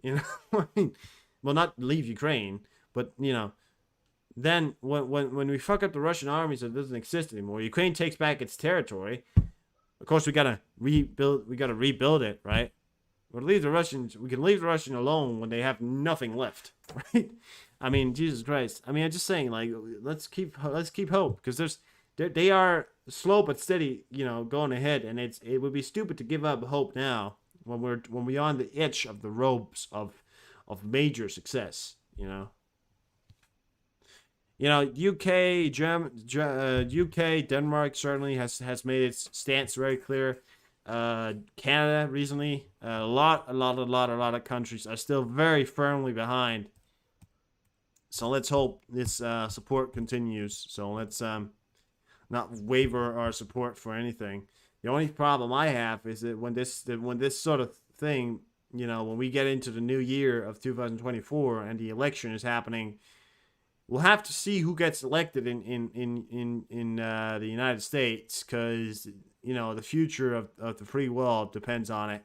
I mean, well, not leave Ukraine, but then when we fuck up the Russian army so it doesn't exist anymore, Ukraine takes back its territory. Of course, we gotta rebuild it, right? We can leave the Russians alone when they have nothing left, right? I mean, Jesus Christ. I mean, I'm just saying, like, let's keep hope, because they are slow but steady, going ahead, and it would be stupid to give up hope now when we're on the edge of the ropes of major success. UK, Denmark certainly has made its stance very clear. Canada recently, a lot of countries are still very firmly behind. So let's hope this support continues. So let's not waver our support for anything. The only problem I have is that when this sort of thing, when we get into the new year of 2024 and the election is happening, we'll have to see who gets elected in the United States, because the future of the free world depends on it.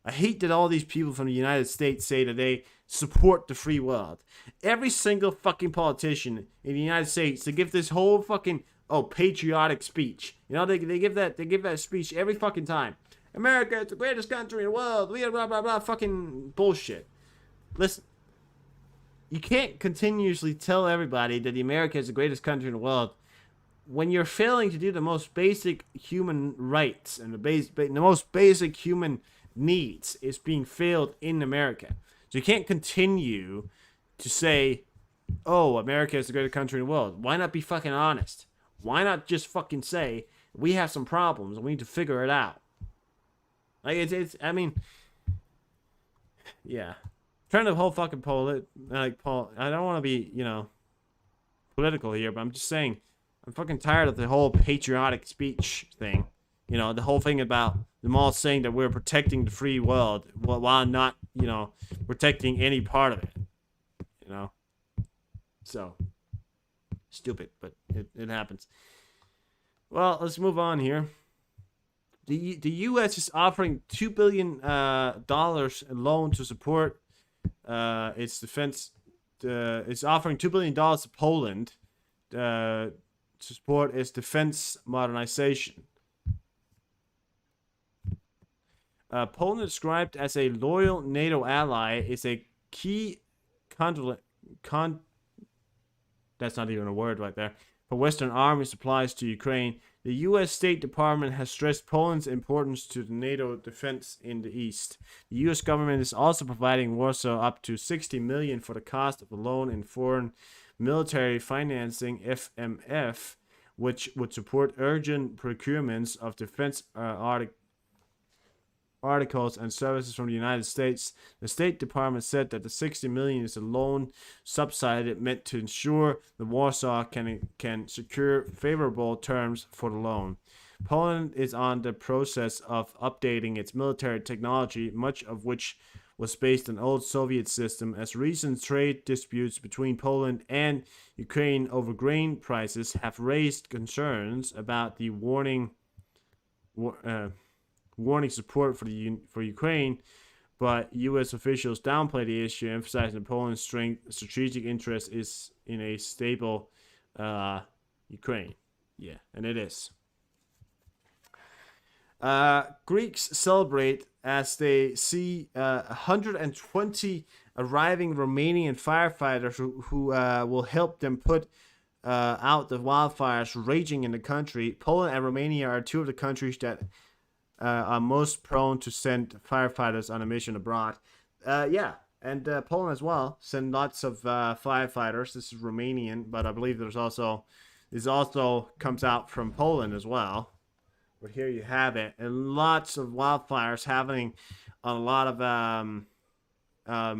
I hate that all these people from the United States say that they support the free world. Every single fucking politician in the United States, they give this whole fucking patriotic speech. They give that speech every fucking time. America is the greatest country in the world. We are blah blah blah fucking bullshit. Listen, you can't continuously tell everybody that America is the greatest country in the world when you're failing to do the most basic human rights and the most basic human needs is being failed in America. So you can't continue to say, oh, America is the greatest country in the world. Why not be fucking honest? Why not just fucking say, we have some problems and we need to figure it out? Like, I mean, yeah. Trying to whole fucking I don't want to be, political here, but I'm just saying, I'm fucking tired of the whole patriotic speech thing. The whole thing about them all saying that we're protecting the free world while not, protecting any part of it. So, stupid, but it happens. Well, let's move on here. The U.S. is offering $2 billion loan to support its defense. It's offering $2 billion to Poland to support its defense modernization. Poland, described as a loyal NATO ally, is a key that's not even a word right there, for Western army supplies to Ukraine. The U.S. State Department has stressed Poland's importance to the NATO defense in the East. The U.S. government is also providing Warsaw up to $60 million for the cost of the loan in foreign military financing (FMF), which would support urgent procurements of defense articles and services from the United States. The State Department said that the $60 million is a loan subsidy meant to ensure the Warsaw can secure favorable terms for the loan. Poland is on the process of updating its military technology, much of which was based on old Soviet system, as recent trade disputes between Poland and Ukraine over grain prices have raised concerns about the warning support for Ukraine, but U.S. officials downplay the issue, emphasizing Poland's strategic interest is in a stable Ukraine. Yeah, and it is. Greeks celebrate as they see 120 arriving Romanian firefighters who will help them put out the wildfires raging in the country. Poland and Romania are two of the countries that are most prone to send firefighters on a mission abroad. Yeah, and Poland as well send lots of firefighters. This is Romanian, but I believe this also comes out from Poland as well. But here you have it, and lots of wildfires happening on a lot of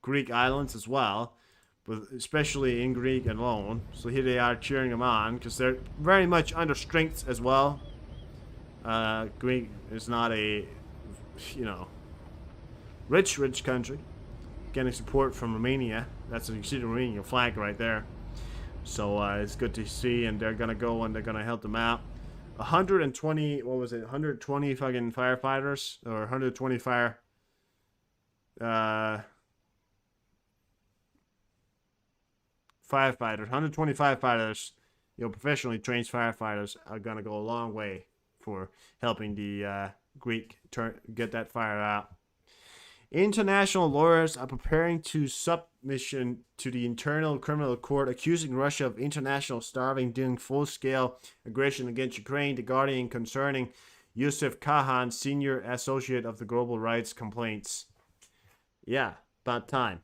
Greek islands as well, but especially in Greek alone. So here they are cheering them on because they're very much under strength as well. Greek is not a, rich country. Getting support from Romania. That's you see the Romanian flag right there. So it's good to see, and they're gonna go and they're gonna help them out. 120, what was it? 120 fucking firefighters or 120 firefighters, 120 firefighters, professionally trained firefighters are gonna go a long way for helping the Greek get that fire out. International lawyers are preparing to submission to the Internal Criminal Court accusing Russia of international starving during full-scale aggression against Ukraine. The Guardian concerning Yusuf Kahan, senior associate of the Global Rights Complaints. Yeah, about time.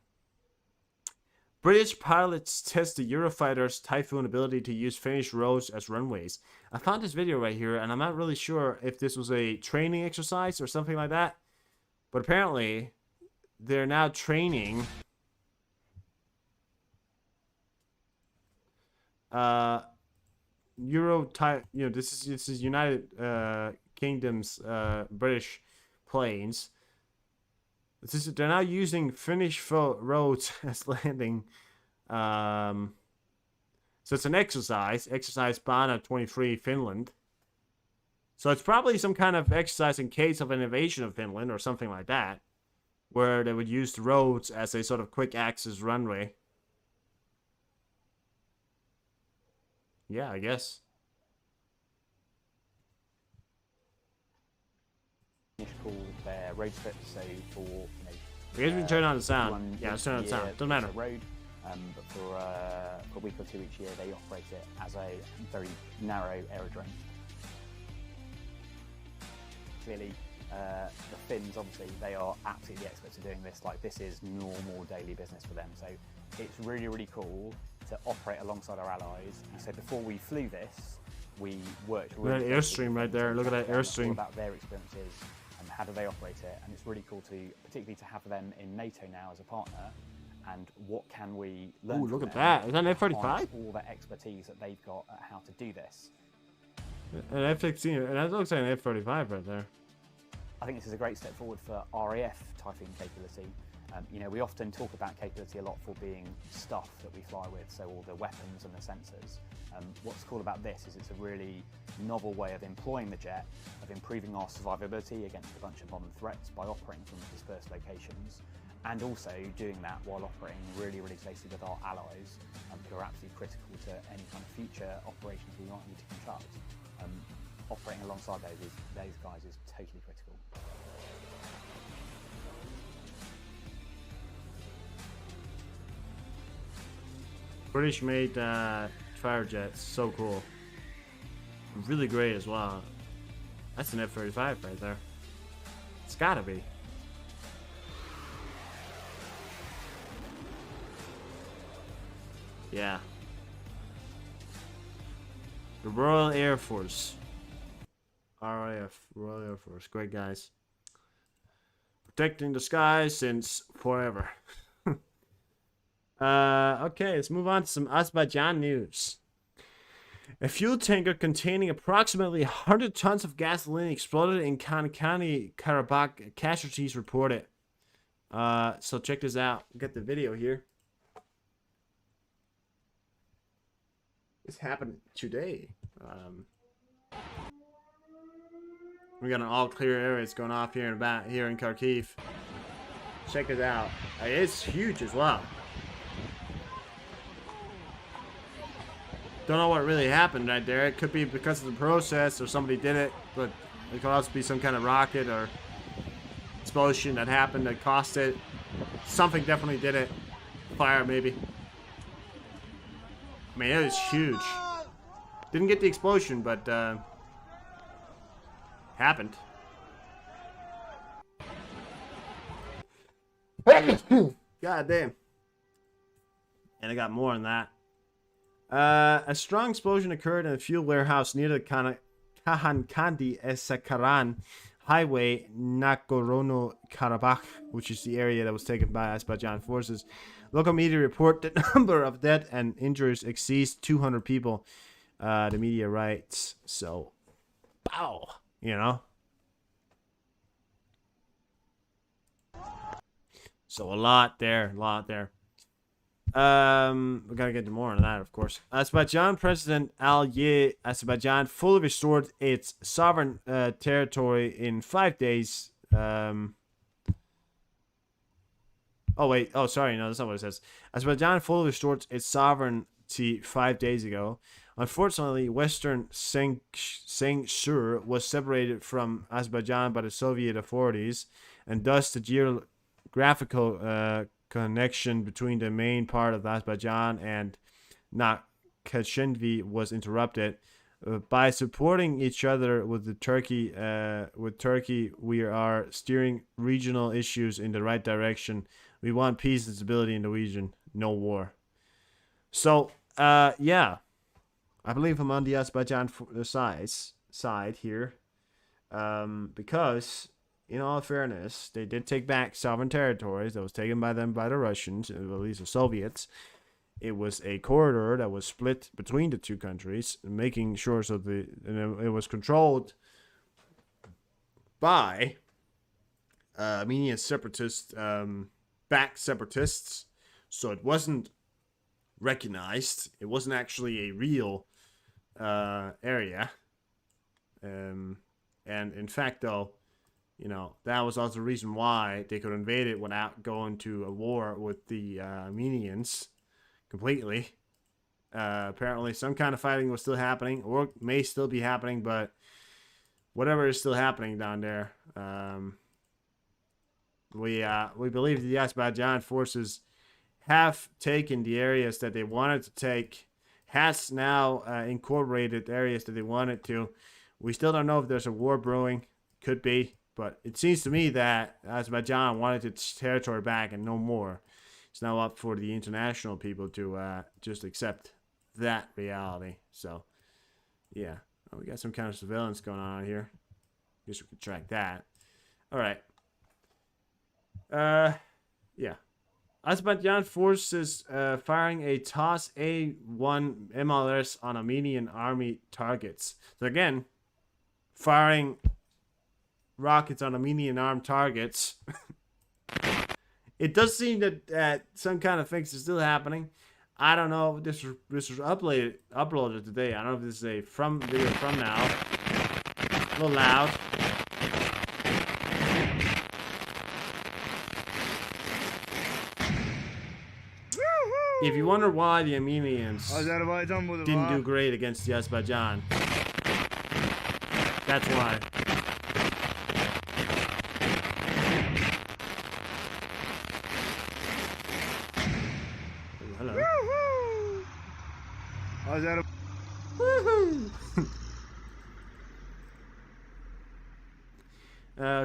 British pilots test the Eurofighter's Typhoon ability to use Finnish roads as runways. I found this video right here, and I'm not really sure if this was a training exercise or something like that. But apparently, they're now training this is United Kingdom's British planes. They're now using Finnish roads as landing. So it's an exercise Bana 23 Finland. So it's probably some kind of exercise in case of an invasion of Finland or something like that, where they would use the roads as a sort of quick access runway. Yeah, I guess. Called their road trips, so for I guess we can turn on the sound. Yeah, let's turn on the sound. Doesn't matter. Road, but for a week or two each year, they operate it as a very narrow aerodrome. Clearly, the Finns, obviously, they are absolutely experts at doing this. Like, this is normal daily business for them. So it's really, really cool to operate alongside our allies. And so before we flew this, we worked really closely. Airstream right there. Look at that Airstream. About their experiences and how do they operate it. And it's really cool to, particularly to have them in NATO now as a partner. And what can we learn? Ooh, look at that. Is that an F-35? All the expertise that they've got at how to do this. An F-16, and that looks like an F-35 right there. I think this is a great step forward for RAF Typhoon capability. We often talk about capability a lot for being stuff that we fly with, so all the weapons and the sensors. What's cool about this is it's a really novel way of employing the jet, of improving our survivability against a bunch of modern threats by operating from dispersed locations, and also doing that while operating really, really closely with our allies, who are absolutely critical to any kind of future operations we might need to conduct. Operating alongside those guys is totally critical. British made fire jets, so cool. Really great as well. That's an F-35 right there. It's gotta be. Yeah. The Royal Air Force. RAF, Royal Air Force. Great guys. Protecting the skies since forever. Okay, let's move on to some Azerbaijan news. A fuel tanker containing approximately 100 tons of gasoline exploded in Karabakh, casualties reported. So check this out. Get the video here. This happened today. We got an all clear area that's going off here in Kharkiv. Check it out. It's huge as well. don't know what really happened right there. It could be because of the process or somebody did it, but it could also be some kind of rocket or explosion that happened that caused it. Something definitely did it. Fire, maybe. I mean, it was huge. Didn't get the explosion, but happened. God damn. And I got more on that. A strong explosion occurred in a fuel warehouse near the Kahankandi Esakaran Highway, Nagorno-Karabakh, which is the area that was taken by Azerbaijan forces. Local media report the number of dead and injuries exceeds 200 people. The media writes, so, pow, you know. So a lot there. We gotta get to more on that, of course. Azerbaijan President Aliyev, Azerbaijan fully restored its sovereign territory in 5 days. Oh wait, oh sorry, no, that's not what it says. Azerbaijan fully restored its sovereignty 5 days ago. Unfortunately, Western Sengshur was separated from Azerbaijan by the Soviet authorities, and thus the geographical connection between the main part of Azerbaijan and Nakhchivan was interrupted. By supporting each other with Turkey, we are steering regional issues in the right direction. We want peace and stability in the region, no war. So, yeah, I believe I'm on the Azerbaijan side here, because, in all fairness, they did take back sovereign territories that was taken by them by the Russians, at least the Soviets. It was a corridor that was split between the two countries, making sure so it was controlled by Armenian separatists, backed separatists. So it wasn't recognized. It wasn't actually a real area. And in fact, though, you know, that was also the reason why they could invade it without going to a war with the Armenians completely. Apparently some kind of fighting was still happening, or may still be happening, but whatever is still happening down there, we believe the Azerbaijan forces have taken the areas that they wanted to take, has now incorporated areas that they wanted to. We still don't know if there's a war brewing. Could be, but it seems to me that Azerbaijan wanted its territory back and no more. It's now up for the international people to just accept that reality. So, yeah. Oh, we got some kind of surveillance going on here. Guess we could track that. All right. Yeah. Azerbaijan forces firing a TOS A-1 MLS on Armenian army targets. So again, firing rockets on Armenian armed targets. It does seem that some kind of things are still happening. I don't know if this was uploaded today. I don't know if this is a video from now. A little loud. If you wonder why the Armenians didn't do great against the Azerbaijan, that's why.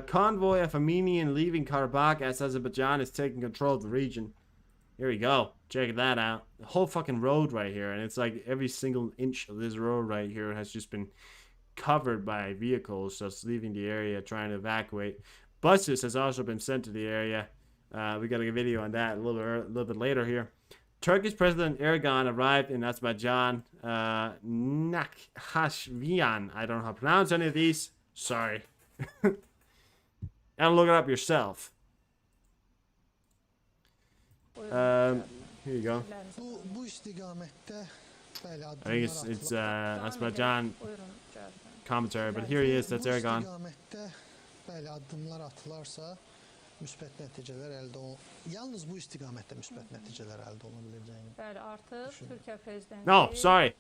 Convoy of Armenian leaving Karabakh as Azerbaijan is taking control of the region. Here we go. Check that out. The whole fucking road right here. And it's like every single inch of this road right here has just been covered by vehicles just leaving the area trying to evacuate. Buses has also been sent to the area. We got a video on that a little bit later here. Turkish President Erdogan arrived in Azerbaijan. Nakhchivan. I don't know how to pronounce any of these. Sorry. And look it up yourself. Here you go. I think it's Azerbaijan commentary, but here he is. That's Erdogan. müsbət nəticələr əldə olun. Yalnız bu istiqamətdə müsbət nəticələr əldə oluna biləcəyini. Bəli, artıq Türkiyə prezidenti. No, sorry.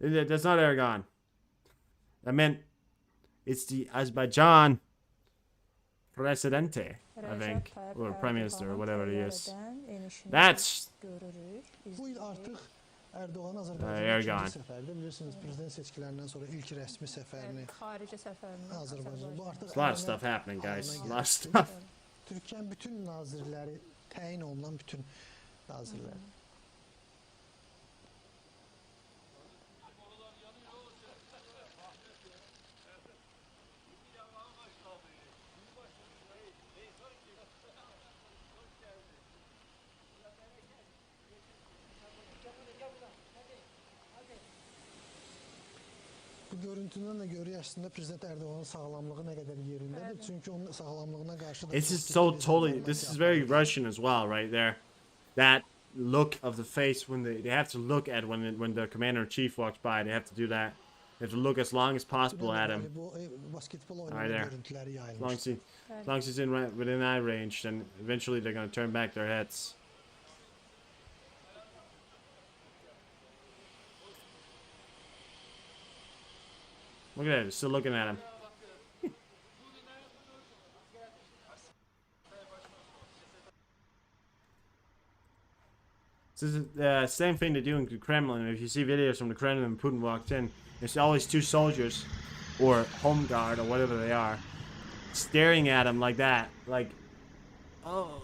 That's not Erdogan. I meant it's the Azerbaijan Presidente, I think, or Prime Minister, or whatever he is. That's Bu il artıq Erdoğan Erdoğan. Azərbaycana ikinci səfərdir. Bilirsiniz, prezident seçkilərindən sonra ilk rəsmi səfərini Xarici səfərini Azərbaycan. Bu artıq a lot of stuff happening, guys. A lot of stuff. Türkiyənin bütün nazirləri, təyin olunan bütün nazirlər. Bu görüntüdən də görürük əslində prezident Erdoğanın sağlamlığı nə qədər yerindədir. Çünki onun sağlamlığına qarşı da It's just so totally. This is very Russian as well, right there. That look of the face when they have to look at when the commander in chief walks by. They have to do that. They have to look as long as possible at him. Basketbol Right there. görüntüləri As long yayılmışdı. as he's within eye range, then eventually they're gonna turn back their heads. Look at him, still looking at him. This is the same thing they do in the Kremlin. If you see videos from the Kremlin when Putin walks in, there's always two soldiers, or home guard, or whatever they are, staring at him like that. Like, oh.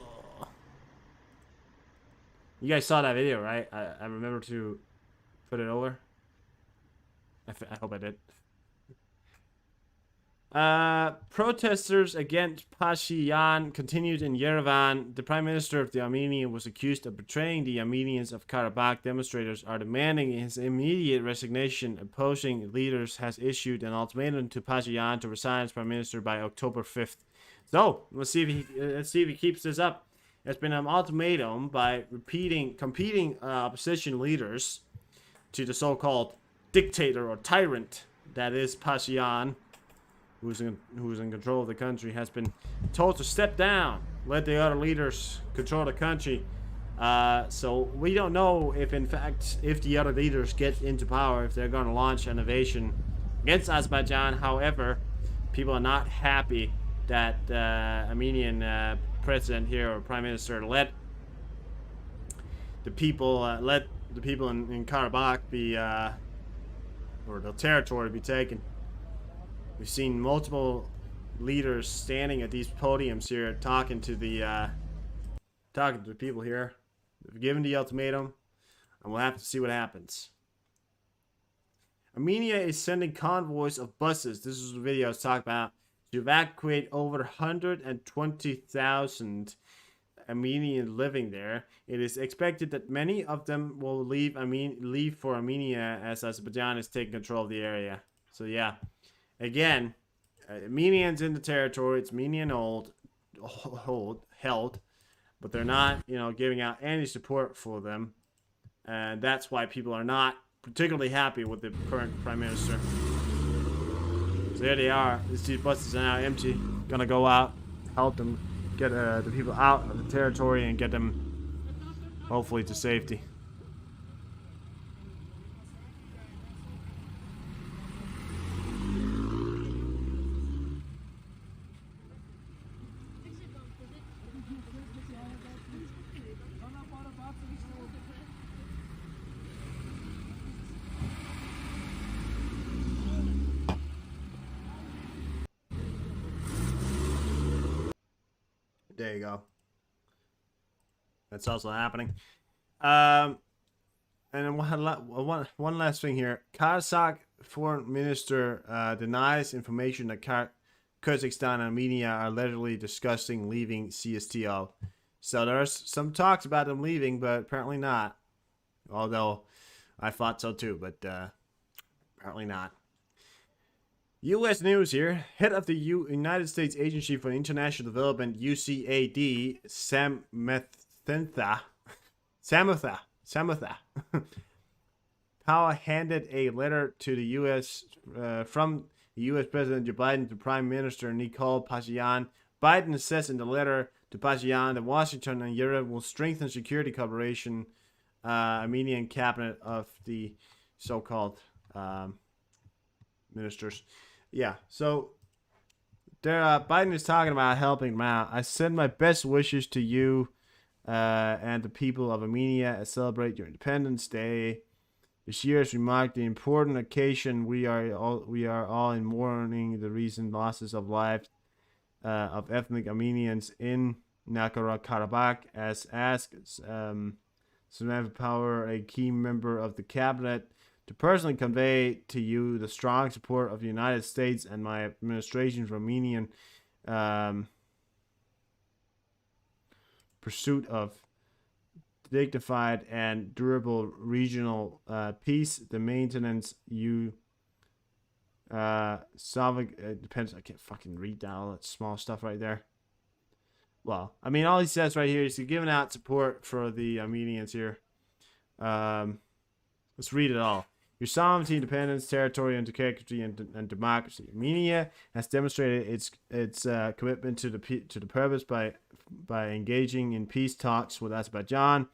You guys saw that video, right? I remember to put it over. I hope I did. Protesters against Pashinyan continued in Yerevan. The Prime Minister of the Armenia was accused of betraying the Armenians of Karabakh. Demonstrators are demanding his immediate resignation. Opposing leaders has issued an ultimatum to Pashinyan to resign as Prime Minister by October 5th. So let's see if he keeps this up. It's been an ultimatum by competing opposition leaders to the so-called dictator or tyrant that is Pashinyan, who's in control of the country, has been told to step down, let the other leaders control the country. So we don't know if, in fact, if the other leaders get into power, if they're going to launch an invasion against Azerbaijan. However, people are not happy that Armenian president here, or prime minister, let the people in Karabakh be or the territory be taken. We've seen multiple leaders standing at these podiums here, talking to the people here. They've given the ultimatum, and we'll have to see what happens. Armenia is sending convoys of buses. This is the video I was talking about, to evacuate over 120,000 Armenians living there. It is expected that many of them will leave for Armenia, as Azerbaijan is taking control of the area. So yeah. Again, Armenians in the territory. It's Armenian held, but they're not, giving out any support for them, and that's why people are not particularly happy with the current prime minister. So there they are. These buses are now empty. Gonna go out, help them get the people out of the territory and get them, hopefully, to safety. There you go. That's also happening. And then one last thing here. Kazakh foreign minister denies information that Kazakhstan and Armenia are allegedly discussing leaving CSTO. So there's some talks about them leaving, but apparently not. Although I thought so too, but apparently not. U.S. news here. Head of the United States Agency for International Development, USAID, Samantha Power handed a letter to the U.S. From the U.S. President Joe Biden to Prime Minister Nicole Pashinyan. Biden says in the letter to Pashinyan that Washington and Europe will strengthen security cooperation. Armenian cabinet of the so-called ministers. Yeah, so there, Biden is talking about helping them out. I send my best wishes to you and the people of Armenia as celebrate your Independence Day. This year has marked the important occasion. We are all in mourning the recent losses of lives of ethnic Armenians in Nagorno-Karabakh. As asked, Samantha Power, a key member of the cabinet, to personally convey to you the strong support of the United States and my administration's Armenian pursuit of dignified and durable regional peace, the maintenance depends. I can't fucking read that, all that small stuff right there. Well, I mean, all he says right here is he's giving out support for the Armenians here. Let's read it all. Your sovereignty, independence, territory, integrity, and democracy. Armenia has demonstrated its commitment to the purpose by engaging in peace talks with Azerbaijan,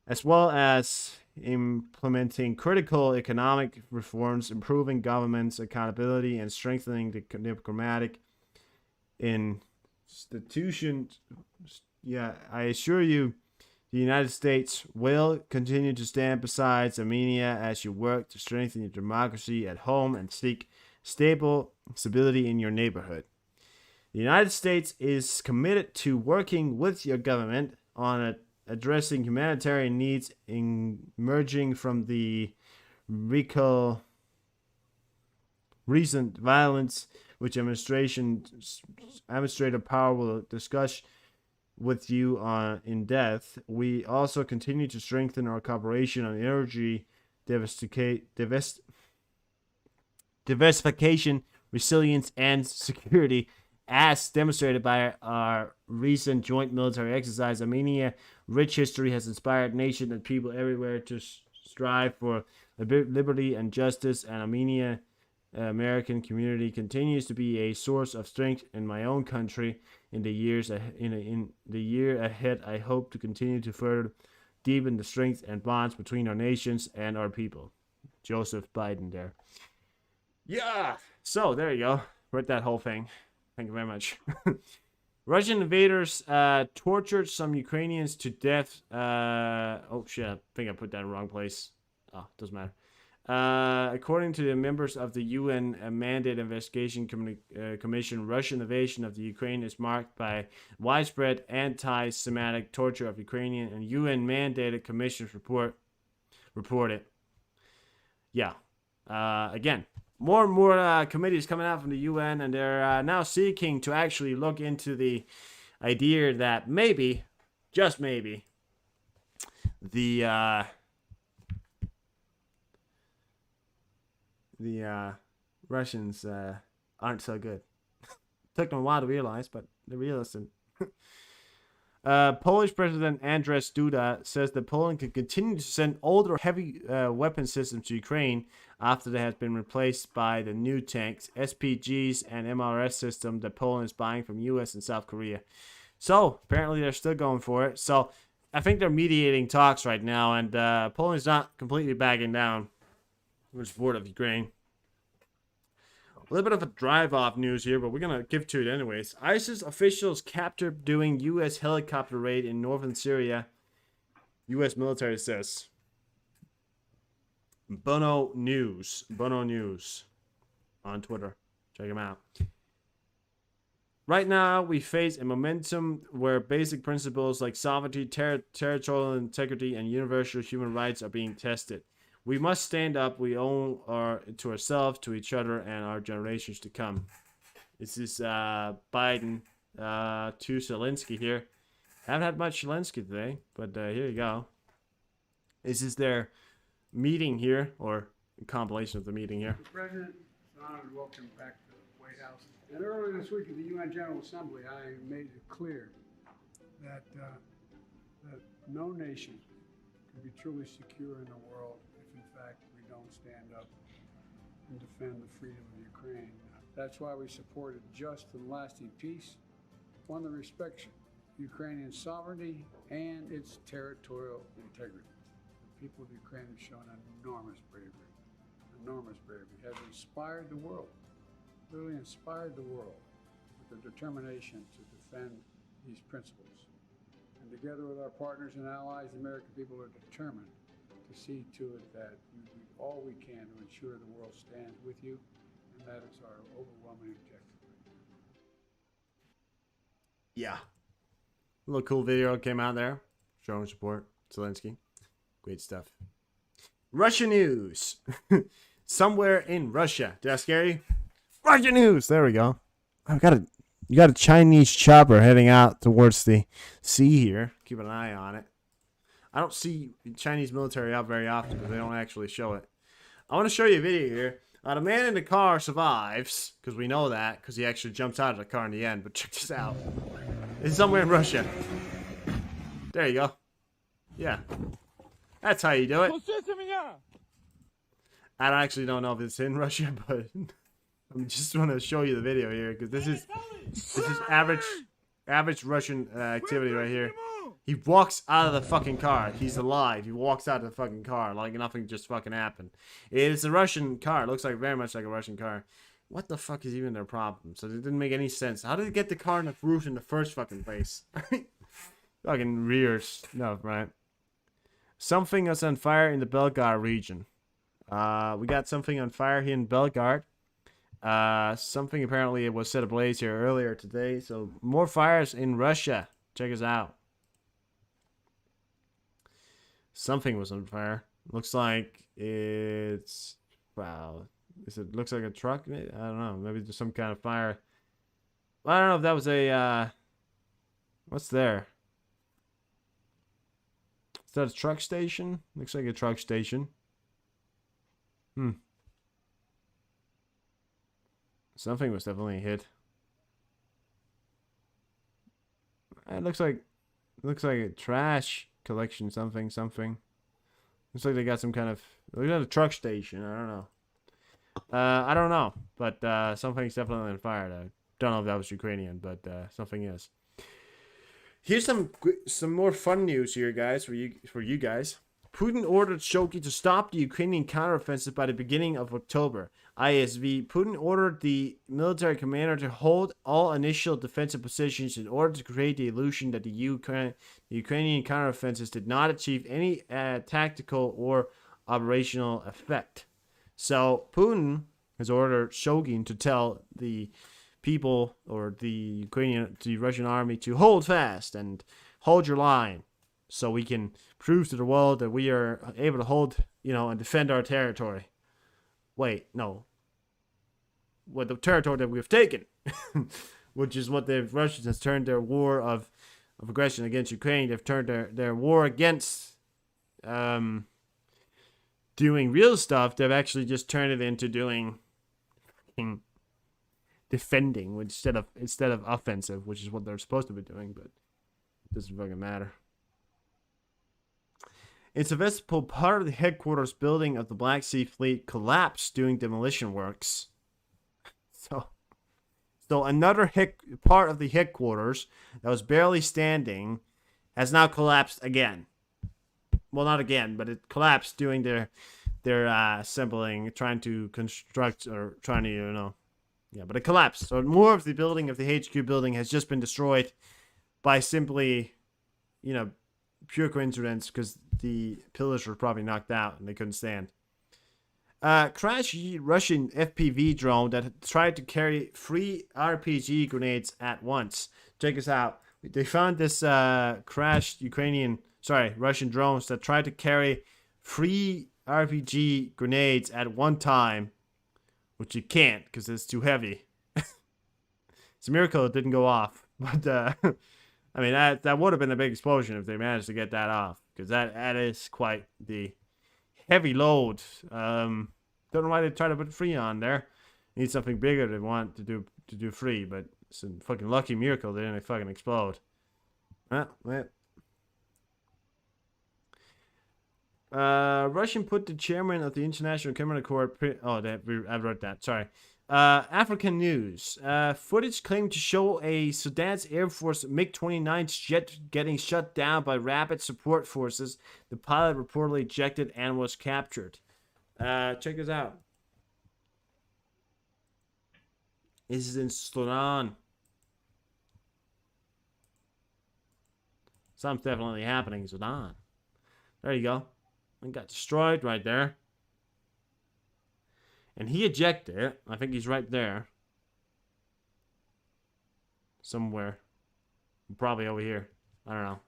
as well as implementing critical economic reforms, improving government's accountability, and strengthening the diplomatic institutions. Yeah, I assure you, the United States will continue to stand beside Armenia as you work to strengthen your democracy at home and seek stability in your neighborhood. The United States is committed to working with your government on addressing humanitarian needs emerging from the recent violence, which Administrator Power will discuss with you in depth. We also continue to strengthen our cooperation on energy diversification, resilience, and security, as demonstrated by our recent joint military exercise. Armenia's rich history has inspired nations and people everywhere to strive for liberty and justice, and Armenia American community continues to be a source of strength in my own country. In the year ahead, I hope to continue to further deepen the strength and bonds between our nations and our people. Joseph Biden there. Yeah. So there you go. Read that whole thing. Thank you very much. Russian invaders tortured some Ukrainians to death. Oh shit! I think I put that in the wrong place. Oh, doesn't matter. According to the members of the UN Mandate Investigation Commission, Russian invasion of the Ukraine is marked by widespread anti-Semitic torture of Ukrainian, and UN mandated commission's reported. Yeah. Again, more and more committees coming out from the UN, and they're now seeking to actually look into the idea that maybe, just maybe, the Russians aren't so good. Took them a while to realize, but they realized it. Polish President Andrzej Duda says that Poland can continue to send older heavy weapon systems to Ukraine after they have been replaced by the new tanks, SPGs, and MRS system that Poland is buying from US and South Korea. So apparently they're still going for it. So I think they're mediating talks right now, and Poland's not completely backing down in support of Ukraine. A little bit of a drive-off news here, but we're going to give to it anyways. ISIS officials captured during U.S. helicopter raid in northern Syria. U.S. military says. Bono News on Twitter. Check them out. Right now, we face a momentum where basic principles like sovereignty, territorial integrity, and universal human rights are being tested. We must stand up. We owe to ourselves, to each other, and our generations to come. This is Biden to Zelensky here. Haven't had much Zelensky today, but here you go. This is their meeting here, or a compilation of the meeting here. Mr. President, it's an honor to welcome you back to the White House. And earlier this week at the UN General Assembly, I made it clear that no nation can be truly secure in the world if, in fact, we don't stand up and defend the freedom of Ukraine. That's why we supported just and lasting peace, one that respects Ukrainian sovereignty and its territorial integrity. The people of Ukraine have shown enormous bravery. enormous bravery, has inspired the world, literally inspired the world with the determination to defend these principles. And together with our partners and allies, the American people are determined to see to it that we do all we can to ensure the world stands with you, and that is our overwhelming objective. Yeah. A little cool video came out there. Showing support. Zelensky. Great stuff. Russia news. Somewhere in Russia. Did I scare you? Russia news. There we go. You got a Chinese chopper heading out towards the sea here. Keep an eye on it. I don't see Chinese military out very often because they don't actually show it. I want to show you a video here. The man in the car survives, because we know that, because he actually jumps out of the car in the end. But check this out. It's somewhere in Russia. There you go. Yeah. That's how you do it. I actually don't know if it's in Russia, but I just want to show you the video here, because this is average Russian activity right here. He walks out of the fucking car. He's alive. He walks out of the fucking car like nothing just fucking happened. It's a Russian car. It looks like very much like a Russian car. What the fuck is even their problem? So it didn't make any sense. How did they get the car in the roof in the first fucking place? Fucking rears. No, right? Something is on fire in the Belgard region. We got something on fire here in Belgard. Something apparently was set ablaze here earlier today. So more fires in Russia. Check us out. Something was on fire. Looks like it's... Wow. Looks like a truck? I don't know. Maybe there's some kind of fire. Well, I don't know if that was a... What's there? Is that a truck station? Looks like a truck station. Something was definitely hit. It looks like a trash collection, something. Looks like they got some kind of... Look at a truck station. I don't know. I don't know, but something's definitely on fire. I don't know if that was Ukrainian, but something is. Here's some more fun news here, guys, for you guys. Putin ordered Shoki to stop the Ukrainian counteroffensive by the beginning of October. ISV. Putin ordered the military commander to hold all initial defensive positions in order to create the illusion that the Ukrainian counteroffensive did not achieve any tactical or operational effect. So Putin has ordered Shokin to tell the people or the Russian army to hold fast and hold your line, so we can prove to the world that we are able to hold, and defend our territory. Wait, no. Well, the territory that we have taken, which is what the Russians has turned their war of aggression against Ukraine. They've turned their war against doing real stuff. They've actually just turned it into doing defending instead of offensive, which is what they're supposed to be doing, but it doesn't fucking matter. In Sevastopol, part of the headquarters building of the Black Sea Fleet collapsed during demolition works. So another part of the headquarters that was barely standing has now collapsed again. Well, not again, but it collapsed during their assembling, trying to construct, or trying to, yeah, but it collapsed. So more of the building of the HQ building has just been destroyed by simply, pure coincidence, because the pillars were probably knocked out and they couldn't stand. Crashed Russian FPV drone that tried to carry 3 RPG grenades at once. Check this out. They found this crashed Russian drones that tried to carry 3 RPG grenades at one time, which you can't because it's too heavy. It's a miracle it didn't go off. But I mean, that would have been a big explosion if they managed to get that off, because that is quite the heavy load. Don't know why they try to put 3 on there. Need something bigger they want to do 3, but it's a fucking lucky miracle they didn't fucking explode. Russian put the chairman of the International Criminal Court... I wrote that. Sorry. African news. Footage claimed to show a Sudan's Air Force MiG-29 jet getting shut down by rapid support forces. The pilot reportedly ejected and was captured. Check this out. This is in Sudan. Something's definitely happening in Sudan. There you go. It got destroyed right there. And he ejected it. I think he's right there. Somewhere. Probably over here. I don't know.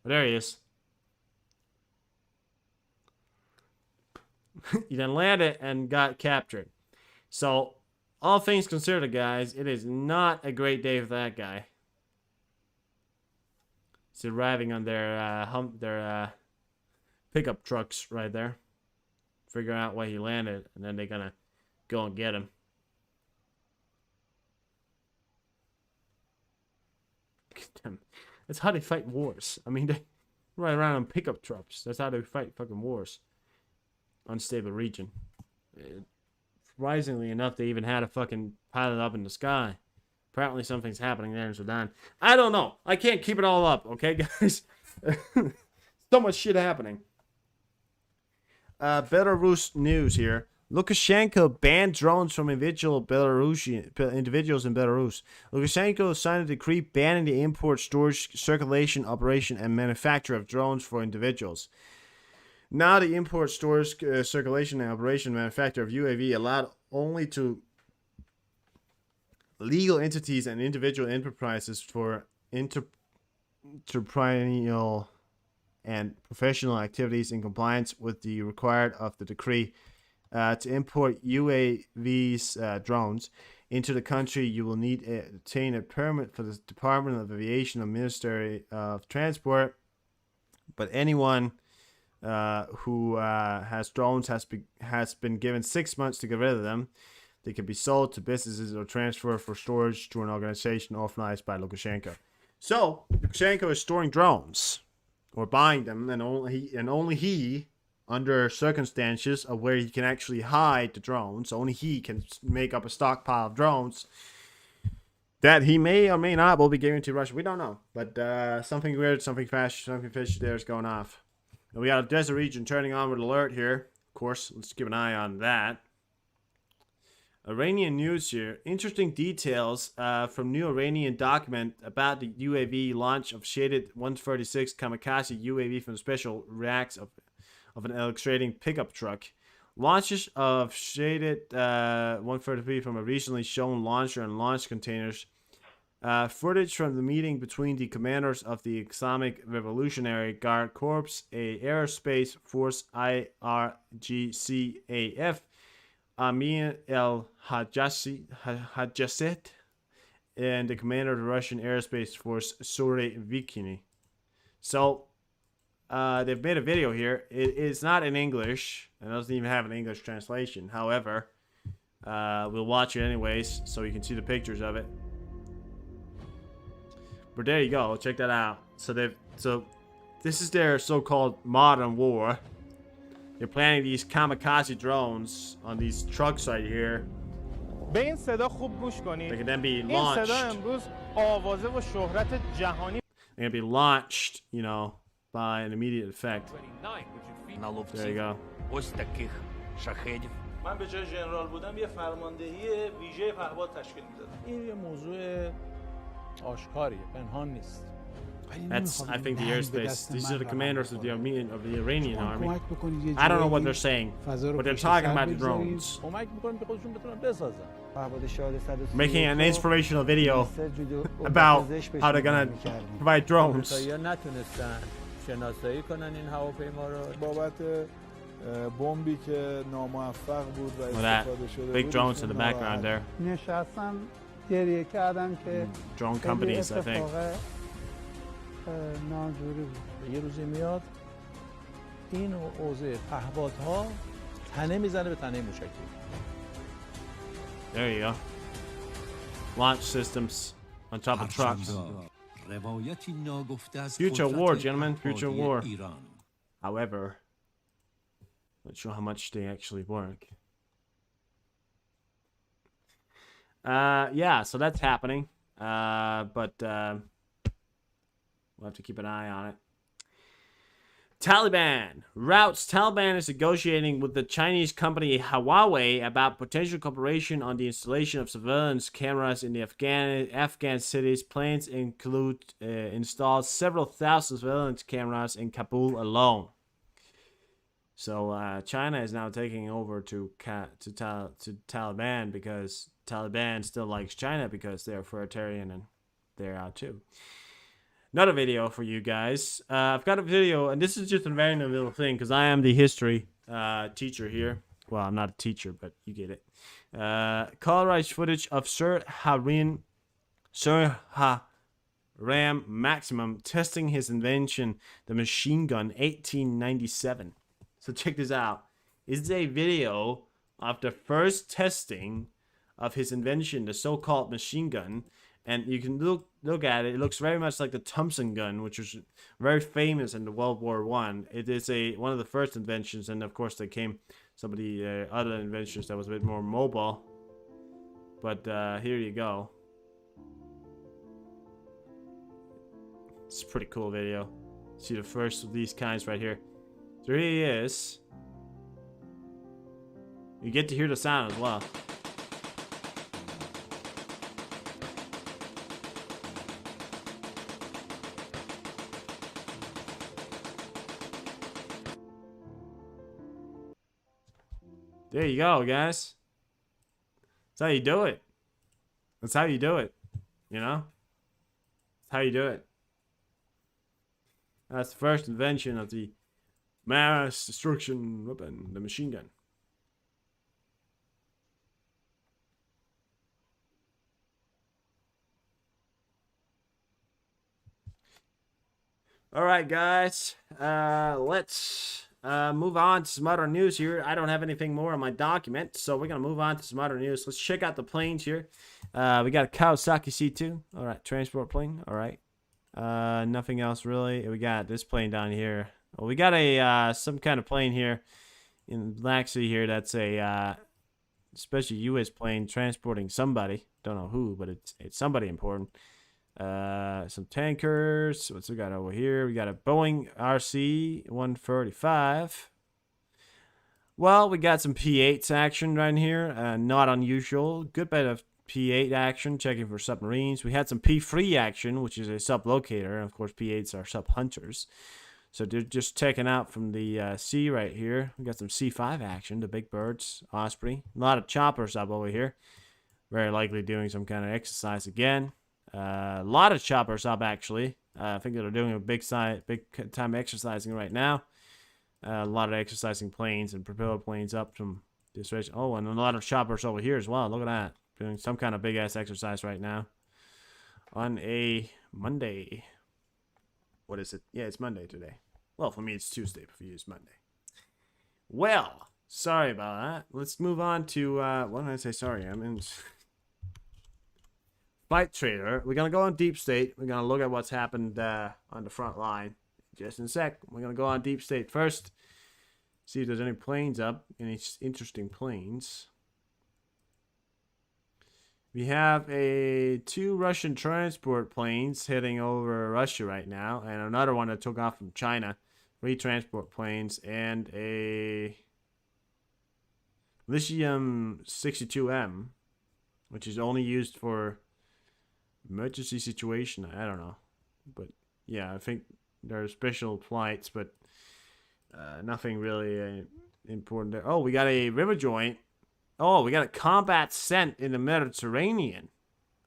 But there he is. He then landed and got captured. So, all things considered, guys, it is not a great day for that guy. He's arriving on their pickup trucks right there. Figure out where he landed, and then they're gonna go and get him. That's how they fight wars. I mean, they ride around on pickup trucks. That's how they fight fucking wars. Unstable region. Surprisingly enough, they even had a fucking pilot up in the sky. Apparently something's happening there in Sudan. I don't know. I can't keep it all up, okay, guys? So much shit happening. Belarus news here. Lukashenko banned drones from individuals in Belarus. Lukashenko signed a decree banning the import, storage, circulation, operation, and manufacture of drones for individuals. Now the import, storage, circulation, and operation manufacture of UAV allowed only to legal entities and individual enterprises for entrepreneurial and professional activities in compliance with the required of the decree. To import UAVs, drones, into the country, you will need to obtain a permit for the Department of Aviation or Ministry of Transport. But anyone who has drones has been given 6 months to get rid of them. They can be sold to businesses or transferred for storage to an organization authorized by Lukashenko. So Lukashenko is storing drones or buying them, and only he, under circumstances of where he can actually hide the drones, only he can make up a stockpile of drones that he may or may not will be giving to Russia. We don't know, but something weird, something fishy there is going off. And we got a desert region turning on with alert here. Of course, let's keep an eye on that. Iranian news here. Interesting details from new Iranian document about the UAV launch of shaded 136 kamikaze UAV from special racks of an illustrating pickup truck. Launches of shaded 133 from a recently shown launcher and launch containers. Footage from the meeting between the commanders of the Islamic Revolutionary Guard Corps, a Aerospace Force IRGCAF, Armenia Hajjaset, and the commander of the Russian Aerospace Force, Surovikini. So, they've made a video here. It is not in English. It doesn't even have an English translation. However, we'll watch it anyways, so you can see the pictures of it. But there you go. Check that out. So this is their so-called modern war. They're planning these kamikaze drones on these trucks right here. They can then be launched. They're gonna be launched, you know, by an immediate effect. There you go. من به جای ژنرال بودم یه فرماندهی ویژه پهپاد تشکیل میدادم. این یه موضوع آشکاریه، پنهان نیست. That's, I think, the airspace. These are the commanders of the Iranian army. I don't know what they're saying, but they're talking about the drones. Making an inspirational video about how they're gonna provide drones. Well, that big drones in the background there. Drone companies, I think. یه روزی میاد این اوضاع پهپادها تنه میزنه به تنه موشکی. There you go. Launch systems on top of trucks. Future war, gentlemen. Future war. However, not sure how much they actually work. Yeah, so that's happening. But we'll have to keep an eye on it. Taliban routes. Taliban is negotiating with the Chinese company Huawei about potential cooperation on the installation of surveillance cameras in the Afghan cities. Plans include installed several thousand surveillance cameras in Kabul alone. So China is now taking over to Taliban because Taliban still likes China because they're authoritarian and they're out too. Another video for you guys. I've got a video, and this is just a random little thing because I am the history teacher here. Well, I'm not a teacher, but you get it. Colorized footage of Sir Haram Maximum testing his invention, the machine gun, 1897. So check this out. It's a video of the first testing of his invention, the so-called machine gun. And you can look at it. It looks very much like the Thompson gun, which was very famous in the World War I. It is one of the first inventions, and of course there came some of the other inventions that was a bit more mobile. But here you go. It's a pretty cool video. See the first of these kinds right here. So here he is. You get to hear the sound as well. There you go, guys. That's how you do it. That's how you do it. You know? That's how you do it. That's the first invention of the mass destruction weapon, the machine gun. Alright, guys. Let's move on to some other news here. I don't have anything more on my document, so we're going to move on to some other news. Let's check out the planes here. We got a Kawasaki C2. All right, transport plane. All right. Nothing else really. We got this plane down here. Well, we got a some kind of plane here in Black Sea here. That's a special U.S. plane transporting somebody. Don't know who, but it's somebody important. Some tankers. What's we got over here? We got a Boeing RC-135. Well, we got some P-8s action right here. Not unusual. Good bit of P-8 action, checking for submarines. We had some P-3 action, which is a sub-locator. And of course, P-8s are sub-hunters. So they're just checking out from the sea right here. We got some C-5 action, the big birds, Osprey. A lot of choppers up over here. Very likely doing some kind of exercise again. A lot of choppers up, actually. I think they're doing a big time exercising right now. A lot of exercising planes and propeller planes up from this region. Oh, and a lot of choppers over here as well. Look at that. Doing some kind of big-ass exercise right now. On a Monday. What is it? Yeah, it's Monday today. Well, for me, it's Tuesday, but for you, it's Monday. Well, sorry about that. Let's move on to, what did I say? Sorry, I'm in... Flight Trader. We're going to go on Deep State. We're going to look at what's happened on the front line. Just in a sec. We're going to go on Deep State first. See if there's any planes up. Any interesting planes. We have two Russian transport planes heading over Russia right now. And another one that took off from China. 3 transport planes. And a Lithium 62M. Which is only used for emergency situation. I don't know, but yeah, I think there are special flights, but nothing really important there. Oh, we got a river joint. Oh, we got a combat scent in the Mediterranean.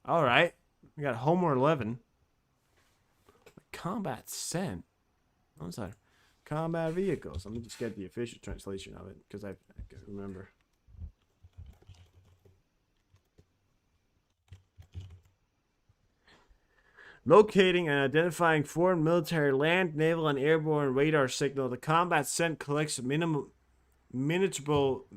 All right, we got Homer 11. Combat scent. What's that? Combat vehicles. Let me just get the official translation of it because I can't remember. Locating and identifying foreign military land, naval, and airborne radar signal. The combat scent collects miniatable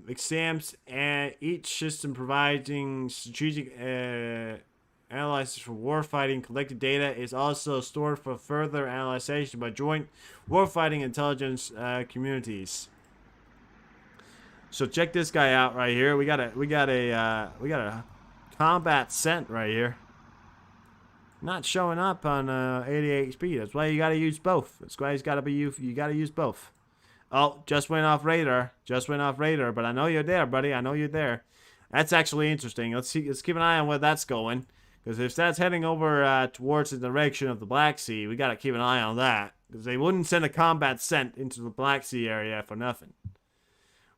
exams, and each system providing strategic analysis for warfighting. Collected data is also stored for further analysis by joint warfighting intelligence communities. So check this guy out right here. We got a combat scent right here. not showing up on 88 speed. That's why you gotta use both. That's why you gotta use both. Oh, just went off radar. Just went off radar, but I know you're there, buddy. I know you're there. That's actually interesting. Let's keep an eye on where that's going. Because if that's heading over towards the direction of the Black Sea, we gotta keep an eye on that. Because they wouldn't send a combat cent into the Black Sea area for nothing.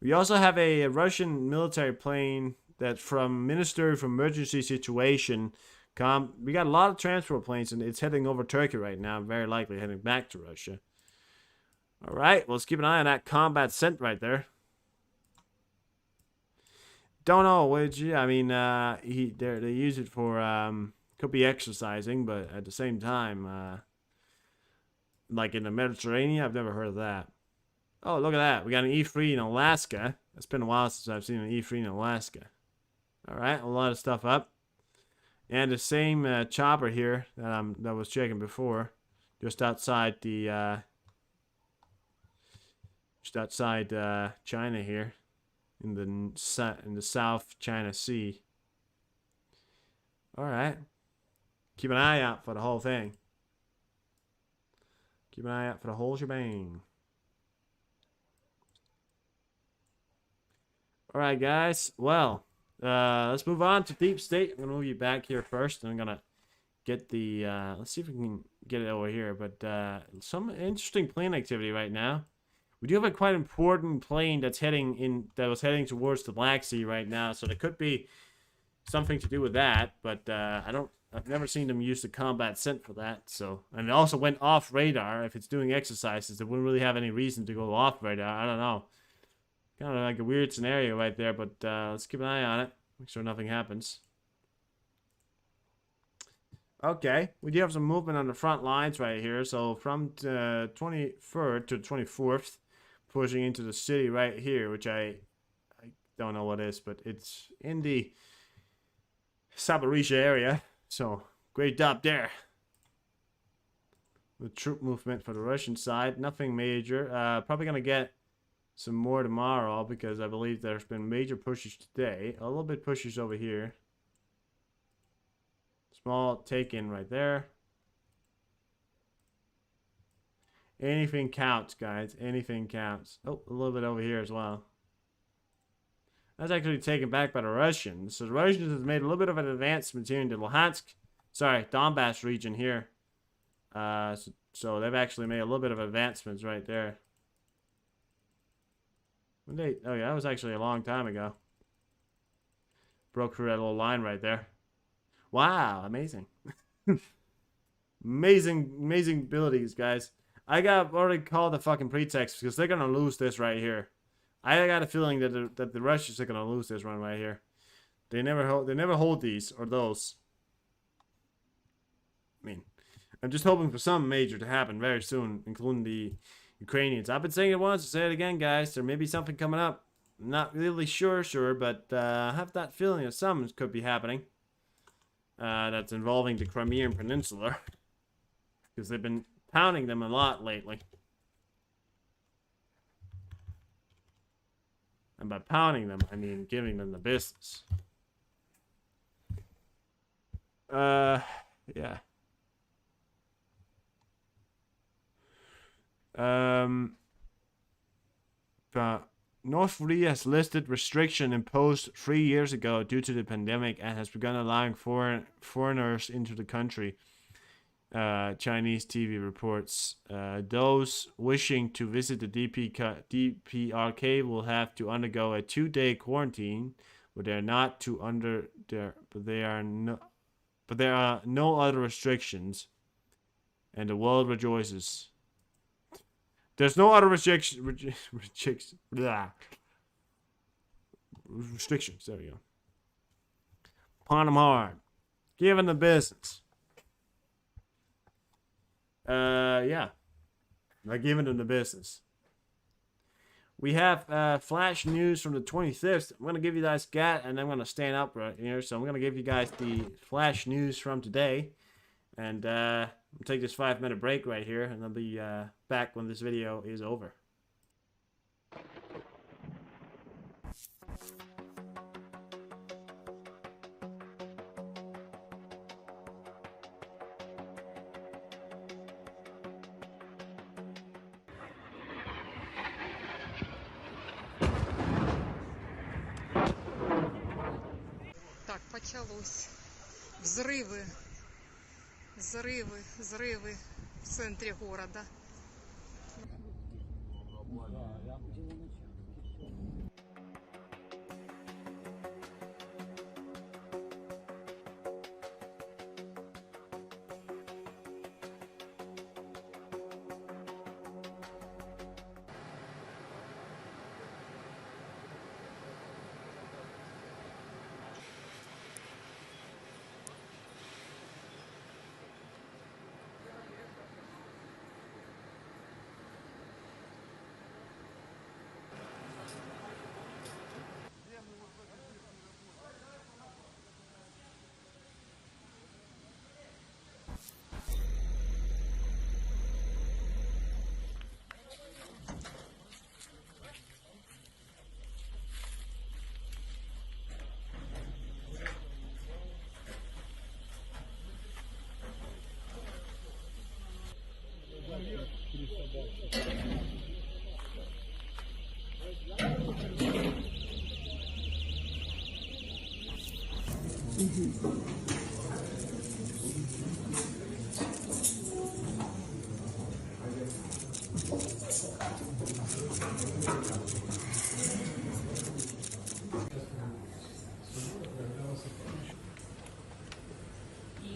We also have a Russian military plane that from Ministry for Emergency Situation. We got a lot of transport planes, and it's heading over Turkey right now. Very likely heading back to Russia. All right, well, let's keep an eye on that combat cent right there. Don't know which. I mean, they use it for could be exercising, but at the same time, like in the Mediterranean, I've never heard of that. Oh, look at that. We got an E3 in Alaska. It's been a while since I've seen an E3 in Alaska. All right, a lot of stuff up. And the same chopper here that I was checking before, just outside the China here, in the South China Sea. All right, keep an eye out for the whole thing. Keep an eye out for the whole shebang. All right, guys. Well, let's move on to Deep State. I'm gonna move you back here first, and I'm gonna get the. Let's see if we can get it over here. But some interesting plane activity right now. We do have a quite important plane that's was heading towards the Black Sea right now, so there could be something to do with that. But I've never seen them use the combat cent for that. So, and it also went off radar. If it's doing exercises, it wouldn't really have any reason to go off radar. I don't know. Kind of like a weird scenario right there, but let's keep an eye on it. Make sure nothing happens. Okay, we do have some movement on the front lines right here. So from the 23rd to the 24th, pushing into the city right here, which I don't know what it is, but it's in the Zaporizhzhia area. So great job there. The troop movement for the Russian side, nothing major. Probably gonna get some more tomorrow because I believe there's been major pushes today. A little bit pushes over here. Small take-in right there. Anything counts, guys. Anything counts. Oh, a little bit over here as well. That's actually taken back by the Russians. So the Russians have made a little bit of an advancement here in the Donbass region here. So they've actually made a little bit of advancements right there. Oh yeah, that was actually a long time ago. Broke through that little line right there. Wow, amazing. amazing abilities, guys. I got already called the fucking pretext because they're gonna lose this right here. I got a feeling that the Russians are gonna lose this one right here. They never hold these or those. I mean, I'm just hoping for something major to happen very soon, including the Ukrainians. I've been saying it once, I'll say it again, guys. There may be something coming up. I'm not really sure, but I have that feeling that something could be happening. That's involving the Crimean Peninsula. Because they've been pounding them a lot lately. And by pounding them, I mean giving them the business. Yeah. North Korea has listed restriction imposed 3 years ago due to the pandemic and has begun allowing foreigners into the country. Chinese TV reports. Those wishing to visit the DPRK will have to undergo a 2-day quarantine, but there are no other restrictions, and the world rejoices. There's no other restrictions. There we go. Upon them hard. Giving the business. Yeah. Like giving them the business. We have flash news from the 25th. I'm going to give you guys and I'm going to stand up right here. So I'm going to give you guys the flash news from today. And I'll take this 5-minute break right here. And I'll be back when this video is over. началось. Взрывы, взрывы в центре города.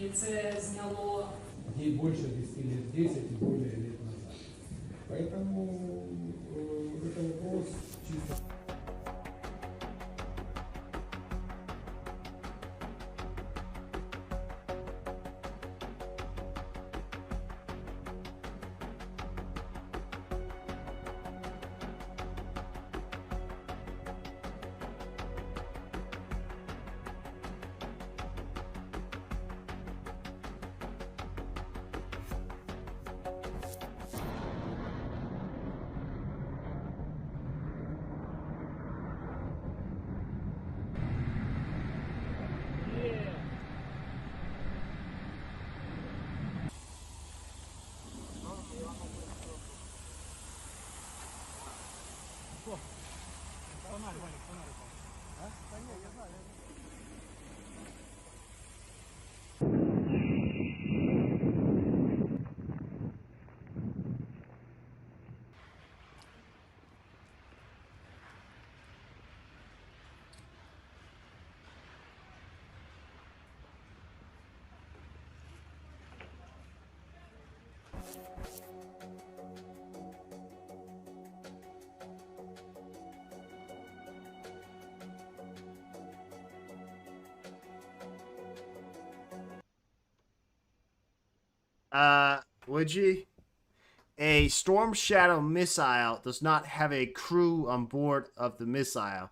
І це зняло больше 10 лет, 10 и более лет назад. Поэтому это вопрос чисто... Would a Storm Shadow missile does not have a crew on board of the missile.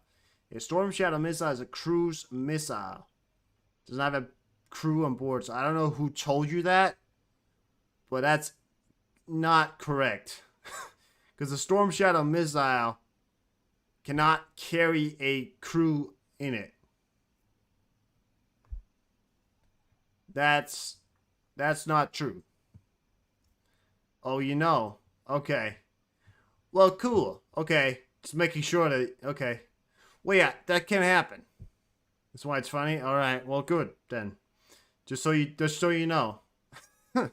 A Storm Shadow missile is a cruise missile. Does not have a crew on board. So I don't know who told you that, but that's not correct. Because the Storm Shadow missile cannot carry a crew in it. That's not true. Oh, you know. Okay. Well, cool. Okay. Just making sure that... Okay. Well, yeah, that can happen. That's why it's funny? Alright, well, good, then. Just so you know. Alright,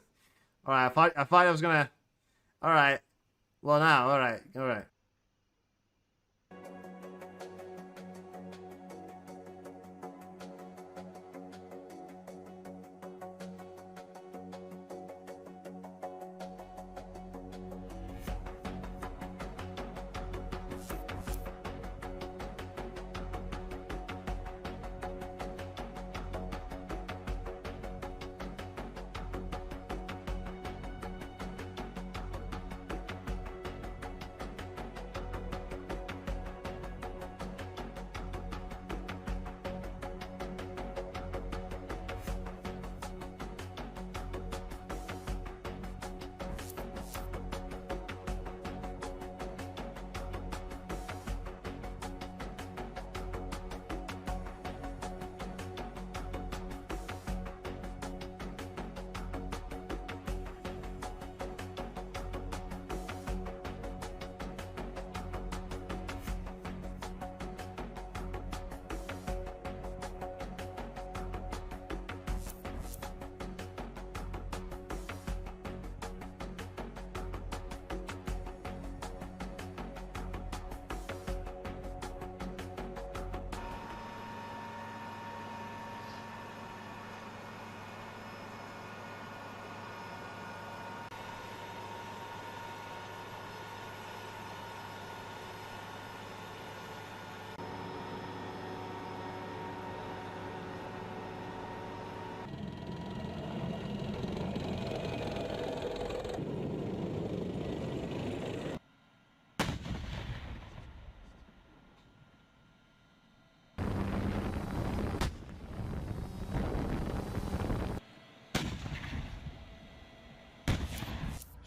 I thought I was gonna... Alright. Well, now, alright.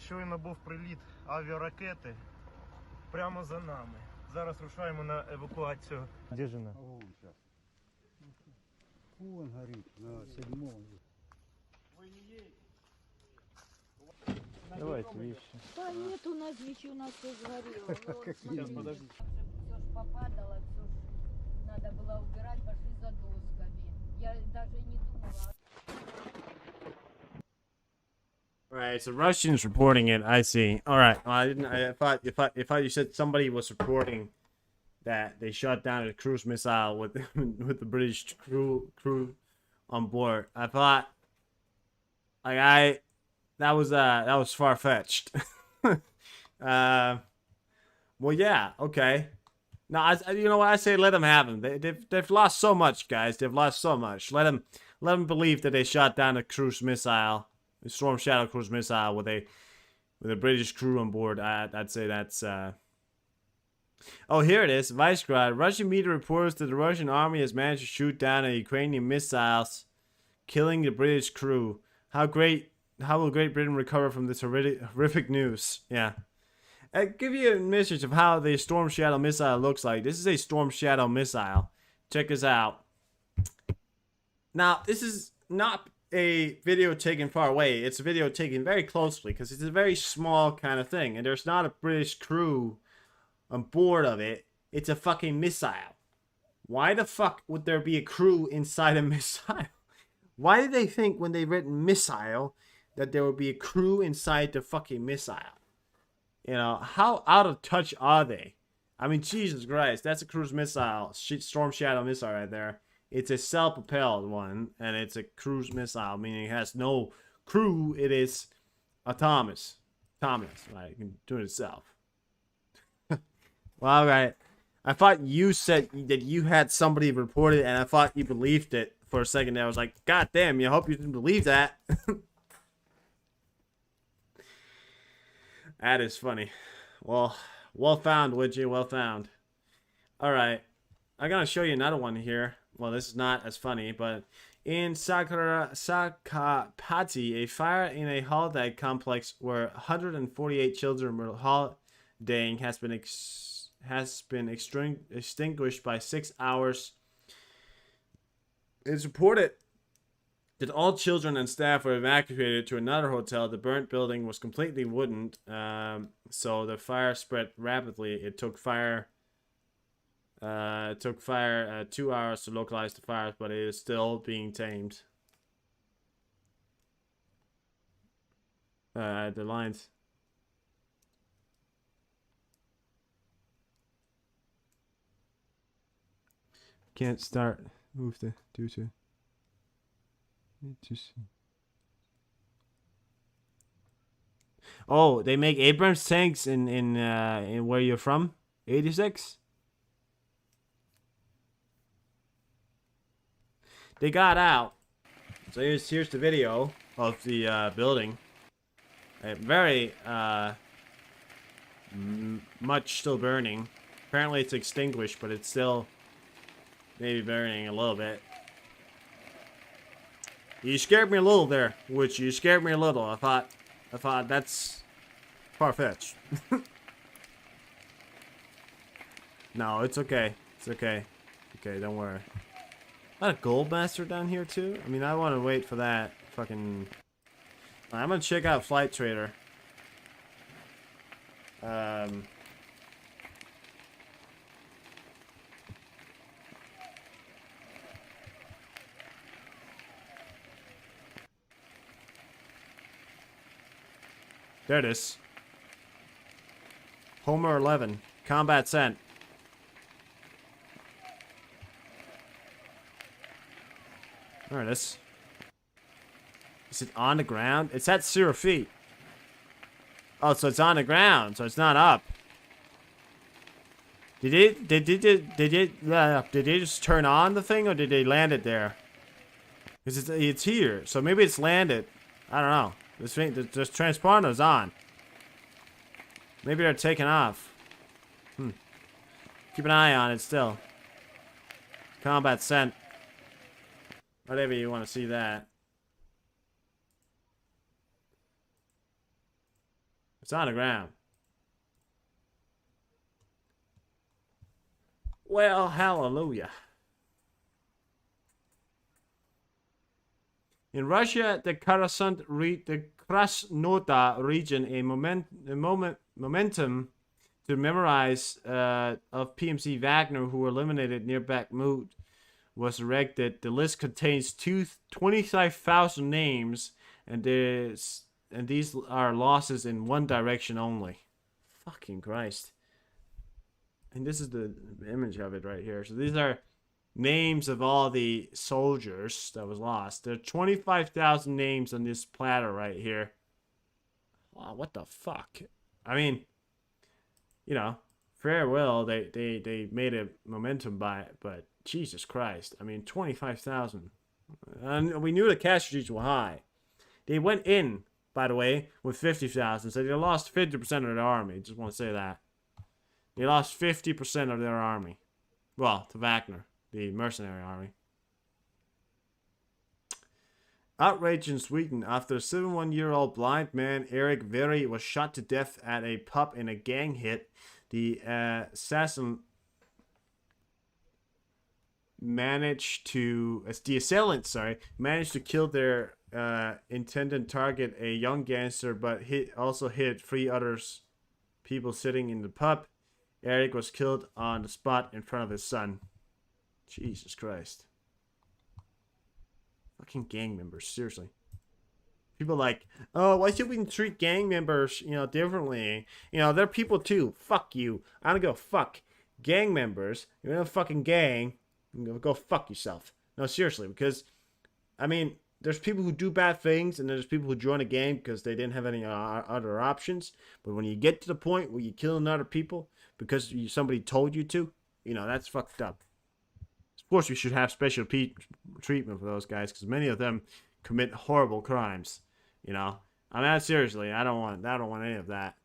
щойно був приліт авіаракети прямо за нами. Зараз рушаємо на евакуацію. Де жена? Вон сейчас. Вон горит на 7-м. Давайте вещи. Да нет, у нас ничего, у нас все сгорело. Вот, Сейчас, подожди. Все ж попадало, все ж надо было убирать, пошли за досками. Я даже не думала. Alright, so Russians reporting it. I see. Alright, well, I didn't. I thought you said somebody was reporting that they shot down a cruise missile with with the British crew on board. I thought, like that was far fetched. Well, yeah, okay. No, you know what I say? Let them have them. They've lost so much, guys. They've lost so much. Let them believe that they shot down a cruise missile, a Storm Shadow cruise missile with a British crew on board. I'd say that's. Oh, here it is. Vicegrad. Russian media reports that the Russian army has managed to shoot down a Ukrainian missiles, killing the British crew. How will Great Britain recover from this horrific news? Yeah. I give you a message of how the Storm Shadow missile looks like. This is a Storm Shadow missile. Check this out. Now, this is not a video taken far away. It's a video taken very closely because it's a very small kind of thing. And there's not a British crew on board of it. It's a fucking missile. Why the fuck would there be a crew inside a missile? Why did they think when they written missile that there would be a crew inside the fucking missile? You know, how out of touch are they? I mean, Jesus Christ, that's a cruise missile, Storm Shadow missile right there. It's a self-propelled one, and it's a cruise missile, meaning it has no crew. It is autonomous. Right? It can do it itself. Well, all right. I thought you said that you had somebody report it, and I thought you believed it for a second there. I was like, God damn, I hope you didn't believe that. That is funny. Well found, Widgie. Well found. Alright. I'm going to show you another one here. Well, this is not as funny, but in Sakapati, a fire in a holiday complex where 148 children were holidaying has been extinguished by 6 hours. It's reported that all children and staff were evacuated to another hotel. The burnt building was completely wooden, so the fire spread rapidly. It took fire 2 hours to localize the fires, but it is still being tamed. The lines. Can't start. Move to due to. Oh, they make Abrams tanks in where you're from? 86? They got out. So here's the video of the building. Very much still burning. Apparently it's extinguished, but it's still maybe burning a little bit. You scared me a little there, which you scared me a little. I thought that's far-fetched. No, it's okay. It's okay. Okay, don't worry. Not a gold master down here too? I mean, I want to wait for that fucking. I'm gonna check out Flight Trader. There it is. Homer 11. Combat sent. There it is. Is it on the ground? It's at 0 feet. Oh, so it's on the ground, so it's not up. Did they just turn on the thing, or did they land it there? Because it's here, so maybe it's landed. I don't know. This transponder's on. Maybe they're taking off. Keep an eye on it still. Combat sent. Whatever you want to see that. It's on the ground. Well, hallelujah. In Russia, the Krasnodar region, a momentum to memorize of PMC Wagner who were eliminated near Bakhmut was erected. The list contains 25,000 names, and these are losses in one direction only. Fucking Christ. And this is the image of it right here. So these are names of all the soldiers that was lost. There are 25,000 names on this platter right here. Wow, what the fuck? I mean, you know, farewell. They made a momentum by it, but Jesus Christ. I mean, 25,000. And we knew the casualties were high. They went in, by the way, with 50,000. So they lost 50% of their army. Just want to say that. They lost 50% of their army. Well, to Wagner, the mercenary army. Outrage in Sweden after a 71-year-old blind man, Erik Veri, was shot to death at a pub in a gang hit. The assassin managed to kill their intended target, a young gangster, but also hit 3 others people sitting in the pub. Erik was killed on the spot in front of his son. Jesus Christ. Fucking gang members, seriously. People like, oh, why should we treat gang members, differently? They're people too. Fuck you. I don't go fuck gang members. You're in a fucking gang. Go fuck yourself. No, seriously, because, I mean, there's people who do bad things, and there's people who join a gang because they didn't have any other options. But when you get to the point where you're killing other people because somebody told you to, that's fucked up. Of course, we should have special treatment for those guys because many of them commit horrible crimes. I mean, seriously, I don't want any of that.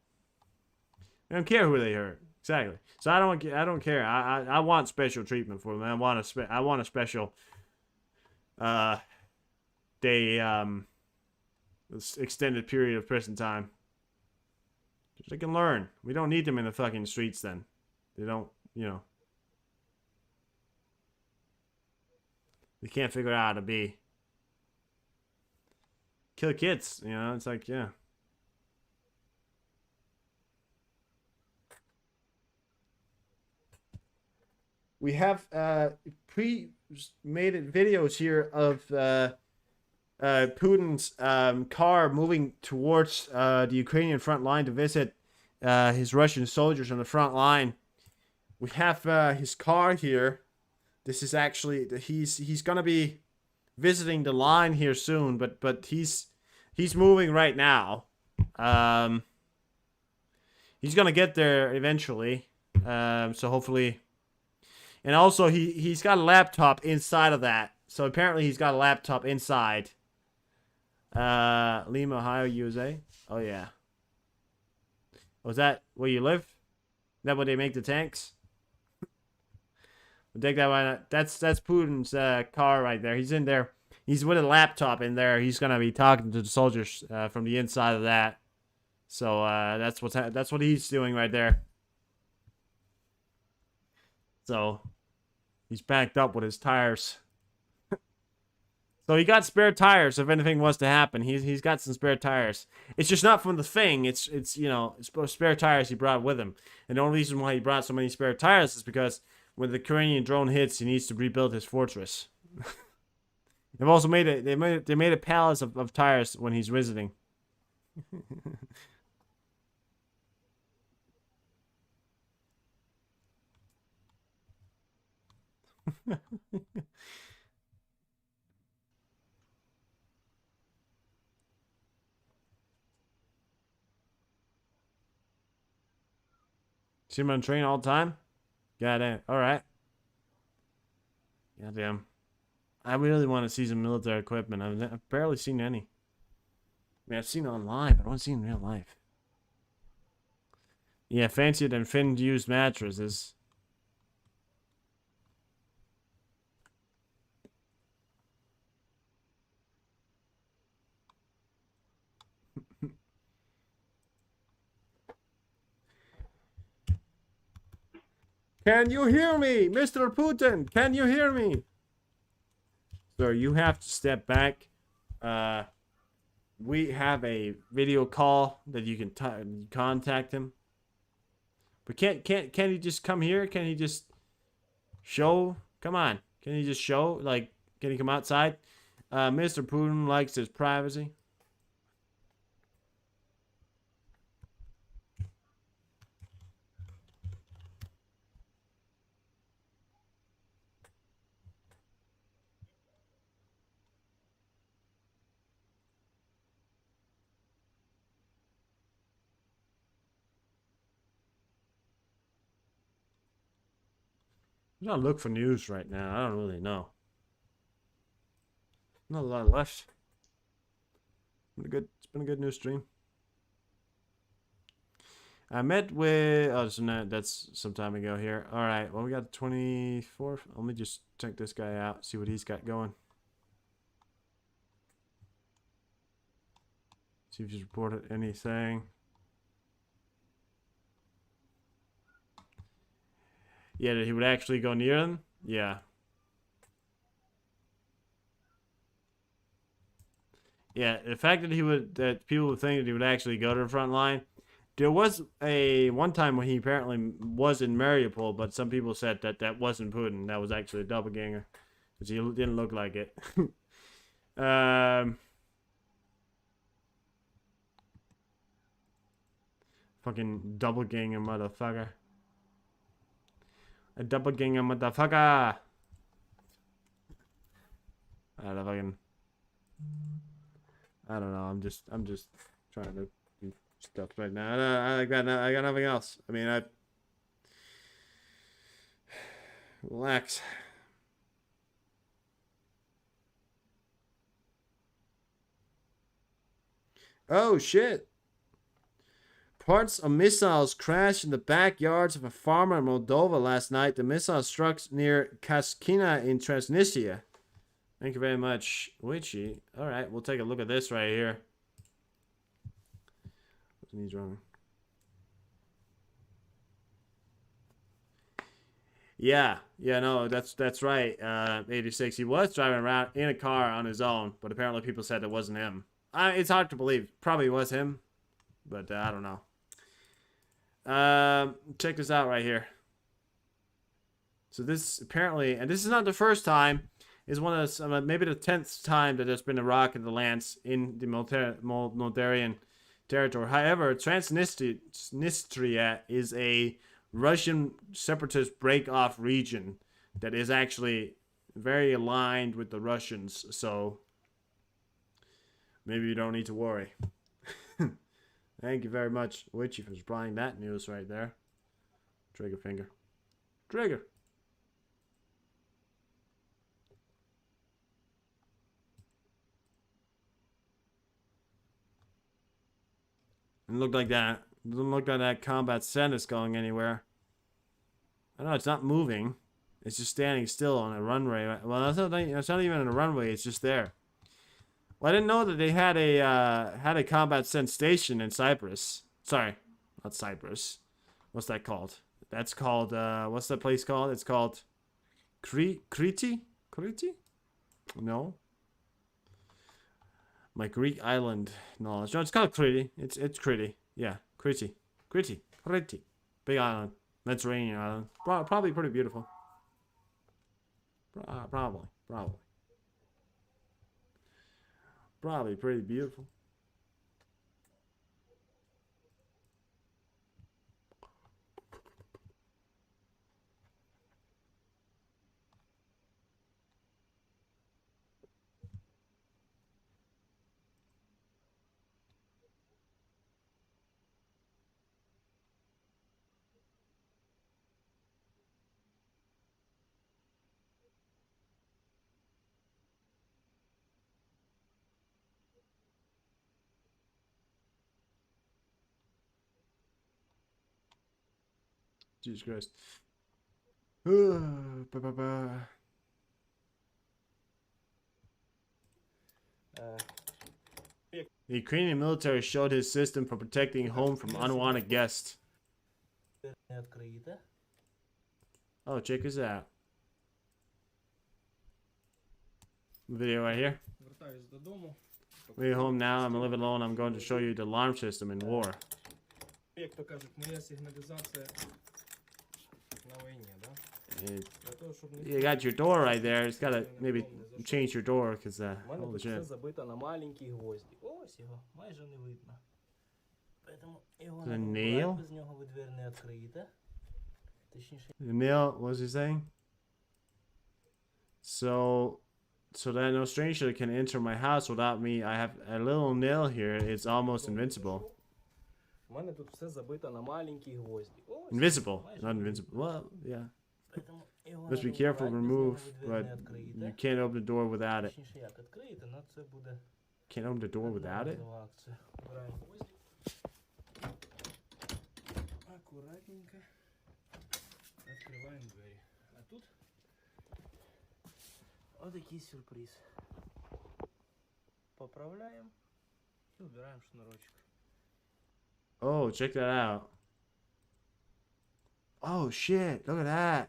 I don't care who they hurt. Exactly. So I don't care. I want special treatment for them. I want a special extended period of prison time. So they can learn. We don't need them in the fucking streets then. They don't, They can't figure out how to be. Kill kids, it's like, yeah. We have pre-made videos here of Putin's car moving towards the Ukrainian front line to visit his Russian soldiers on the front line. We have his car here. This is actually he's gonna be visiting the line here soon, but he's moving right now. He's gonna get there eventually. So hopefully. And also, he's got a laptop inside of that. So apparently he's got a laptop inside. Lima, Ohio, USA. Oh, yeah. Was that where you live? Is that where they make the tanks? We'll take that one. That's Putin's car right there. He's in there. He's with a laptop in there. He's going to be talking to the soldiers from the inside of that. So that's what he's doing right there. So, he's backed up with his tires. So he got spare tires if anything was to happen. He's got some spare tires. It's just not from the thing. It's spare tires he brought with him. And the only reason why he brought so many spare tires is because when the Ukrainian drone hits, he needs to rebuild his fortress. They've also made a palace of tires when he's visiting. See him on train all the time? Goddamn. Alright. Goddamn. I really want to see some military equipment. I've barely seen any. I mean, I've seen it online, but I don't see it in real life. Yeah, fancier than Finn used mattresses. Can you hear me? Mr. Putin, can you hear me? Sir, you have to step back. We have a video call that you can contact him. But can't he just come here? Can he just show? Come on. Can he just show? Like, can he come outside? Mr. Putin likes his privacy. I'm gonna look for news right now. I don't really know. Not a lot left. It's been a good news stream. I met with... Oh, that's some time ago here. Alright, well, we got the 24th. Let me just check this guy out, see what he's got going. See if he's reported anything. Yeah, that he would actually go near them? Yeah. Yeah, the fact that people would think that he would actually go to the front line. There was one time when he apparently was in Mariupol, but some people said that wasn't Putin. That was actually a doppelganger, because he didn't look like it. Fucking doppelganger motherfucker. A doppelganger motherfucker. I don't know. I'm just trying to do stuff right now. I got nothing else. I mean, relax. Oh shit. Parts of missiles crashed in the backyards of a farmer in Moldova last night. The missile struck near Kaskina in Transnistria. Thank you very much, Witchy. Alright, we'll take a look at this right here. What's needs wrong? Yeah, no, that's right. 86. He was driving around in a car on his own, but apparently people said it wasn't him. It's hard to believe. Probably was him, but I don't know. Check this out right here. So this apparently, and this is not the first time, is one of maybe the 10th time that there's been a rocket that lands in the Moldavian territory. However, Transnistria is a Russian separatist break-off region that is actually very aligned with the Russians, so maybe you don't need to worry. Thank you very much, Witchy, for supplying that news right there. Trigger finger. Trigger. It looked like that. It doesn't look like that combat set is going anywhere. I know it's not moving. It's just standing still on a runway. Well, it's not even on a runway. It's just there. Well, I didn't know that they had a combat sent station in Cyprus. Sorry, not Cyprus. What's that called? That's called what's that place called? It's called Crete? Crete? No. My Greek island knowledge. No, it's called Crete. It's Crete. Yeah, Crete. Crete. Crete. Big island. Mediterranean island. Probably pretty beautiful. Probably. Probably pretty beautiful. Jesus Christ. The Ukrainian military showed his system for protecting home from unwanted guests. Oh, check this out. Video right here. We're home now. I'm living alone. I'm going to show you the alarm system in war. Як то кажуть, моя сигналізація на війні, да? You got your door right there. It's gotta maybe change your door, cause У мене holy тут shit. все забито на маленькі гвозді. Ось його, майже не видно. Поэтому його The надо nail? убрати, без нього ви двері не відкриєте. Точніше, The nail. What was he saying? So that no stranger can enter my house without me. I have a little nail here. It's almost invincible. у мене тут все забито на маленькі гвозді. Ось, Invisible, майже not не invincible. Well, yeah. Поэтому його Must be надо careful, убрати, без remove, нього ви двері but не you відкриєте. can't open the door without it. Точніше, як відкриєте, но це буде Can't open the door without it? одноразова акція. Убираємо гвозді. Акуратненько. Відкриваємо двері. А тут отакий сюрприз. Поправляємо і убираємо шнурочок. Oh, check that out. Oh shit! Look at that.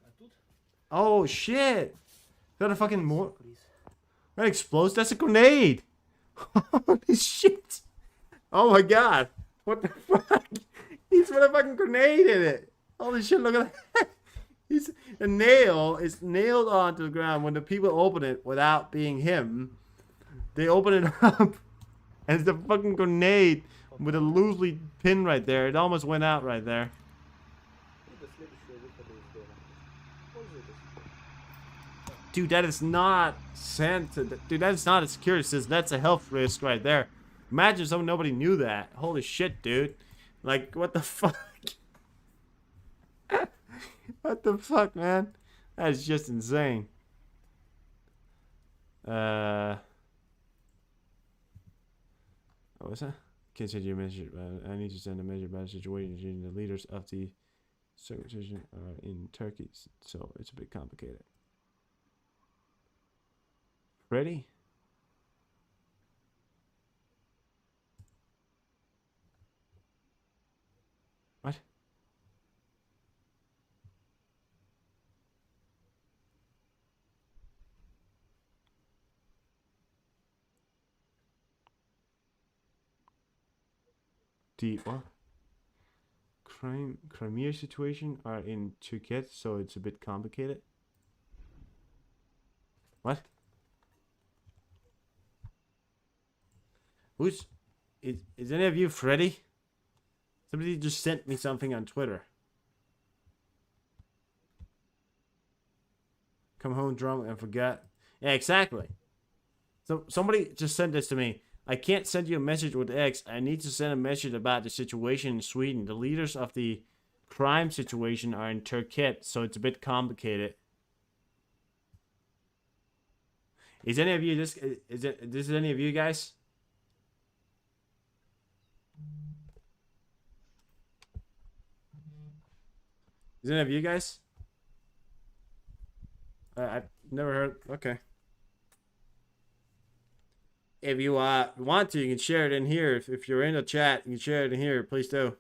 А тут Oh shit! Is that a fucking more? That explodes? That's a grenade! Holy shit! Oh my god! What the fuck? He's put a fucking grenade in it! Holy shit, look at that! A nail is nailed onto the ground. When the people open it without being him, they open it up and it's a fucking grenade with a loosely pin right there. It almost went out right there. і до слідчого виходу із дому. Пользуйтесь. Dude, that is not dude, that is not a security system. That's a health risk right there. Imagine nobody knew that. Holy shit, dude. Like, what the fuck? What the fuck, man? That is just insane. What was that? Can't send you a message. I need to send a message about the situation. The leaders of the circumcision are in Turkey, so it's a bit complicated. Ready? What? The what? Crimea situation are in Turkey, so it's a bit complicated. What? Is any of you Freddy? Somebody just sent me something on Twitter. Come home drunk and forget. Yeah, exactly. So somebody just sent this to me. I can't send you a message with X. I need to send a message about the situation in Sweden. The leaders of the crime situation are in Turkey, so it's a bit complicated. Is any of you this is any of you guys? Is any of you guys? I've never heard. Okay. If you want to, you can share it in here. If you're in the chat, you can share it in here. Please do.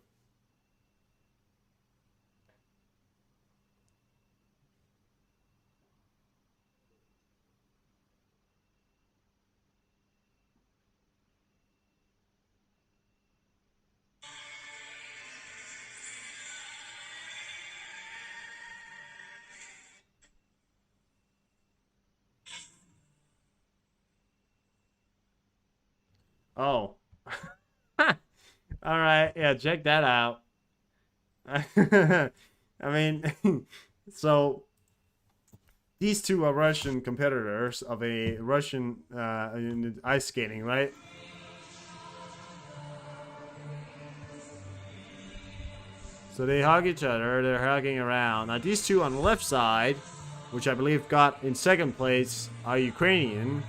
Oh. All right. Yeah, check that out. I mean, so these two are Russian competitors of a Russian in ice skating, right? So they hug each other. They're hugging around. Now these two on the left side, which I believe got in second place, are Ukrainian.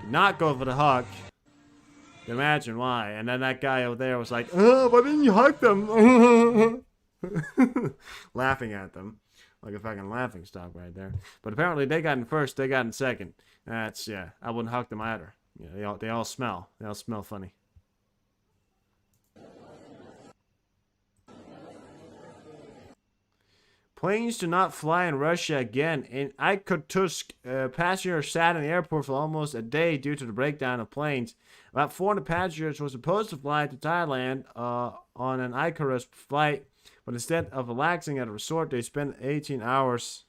Did not go for the hug. Imagine why. And then that guy over there was like, "Oh, why didn't you hug them?" Laughing at them. Like a fucking laughing stock right there. But apparently they got in first, they got in second. That's, yeah, I wouldn't hug them either. Yeah, they all smell. They all smell funny. Planes do not fly in Russia again. In Irkutsk, passengers sat in the airport for almost a day due to the breakdown of planes. About 400 passengers were supposed to fly to Thailand on an Irkutsk flight, but instead of relaxing at a resort, they spent 18 hours.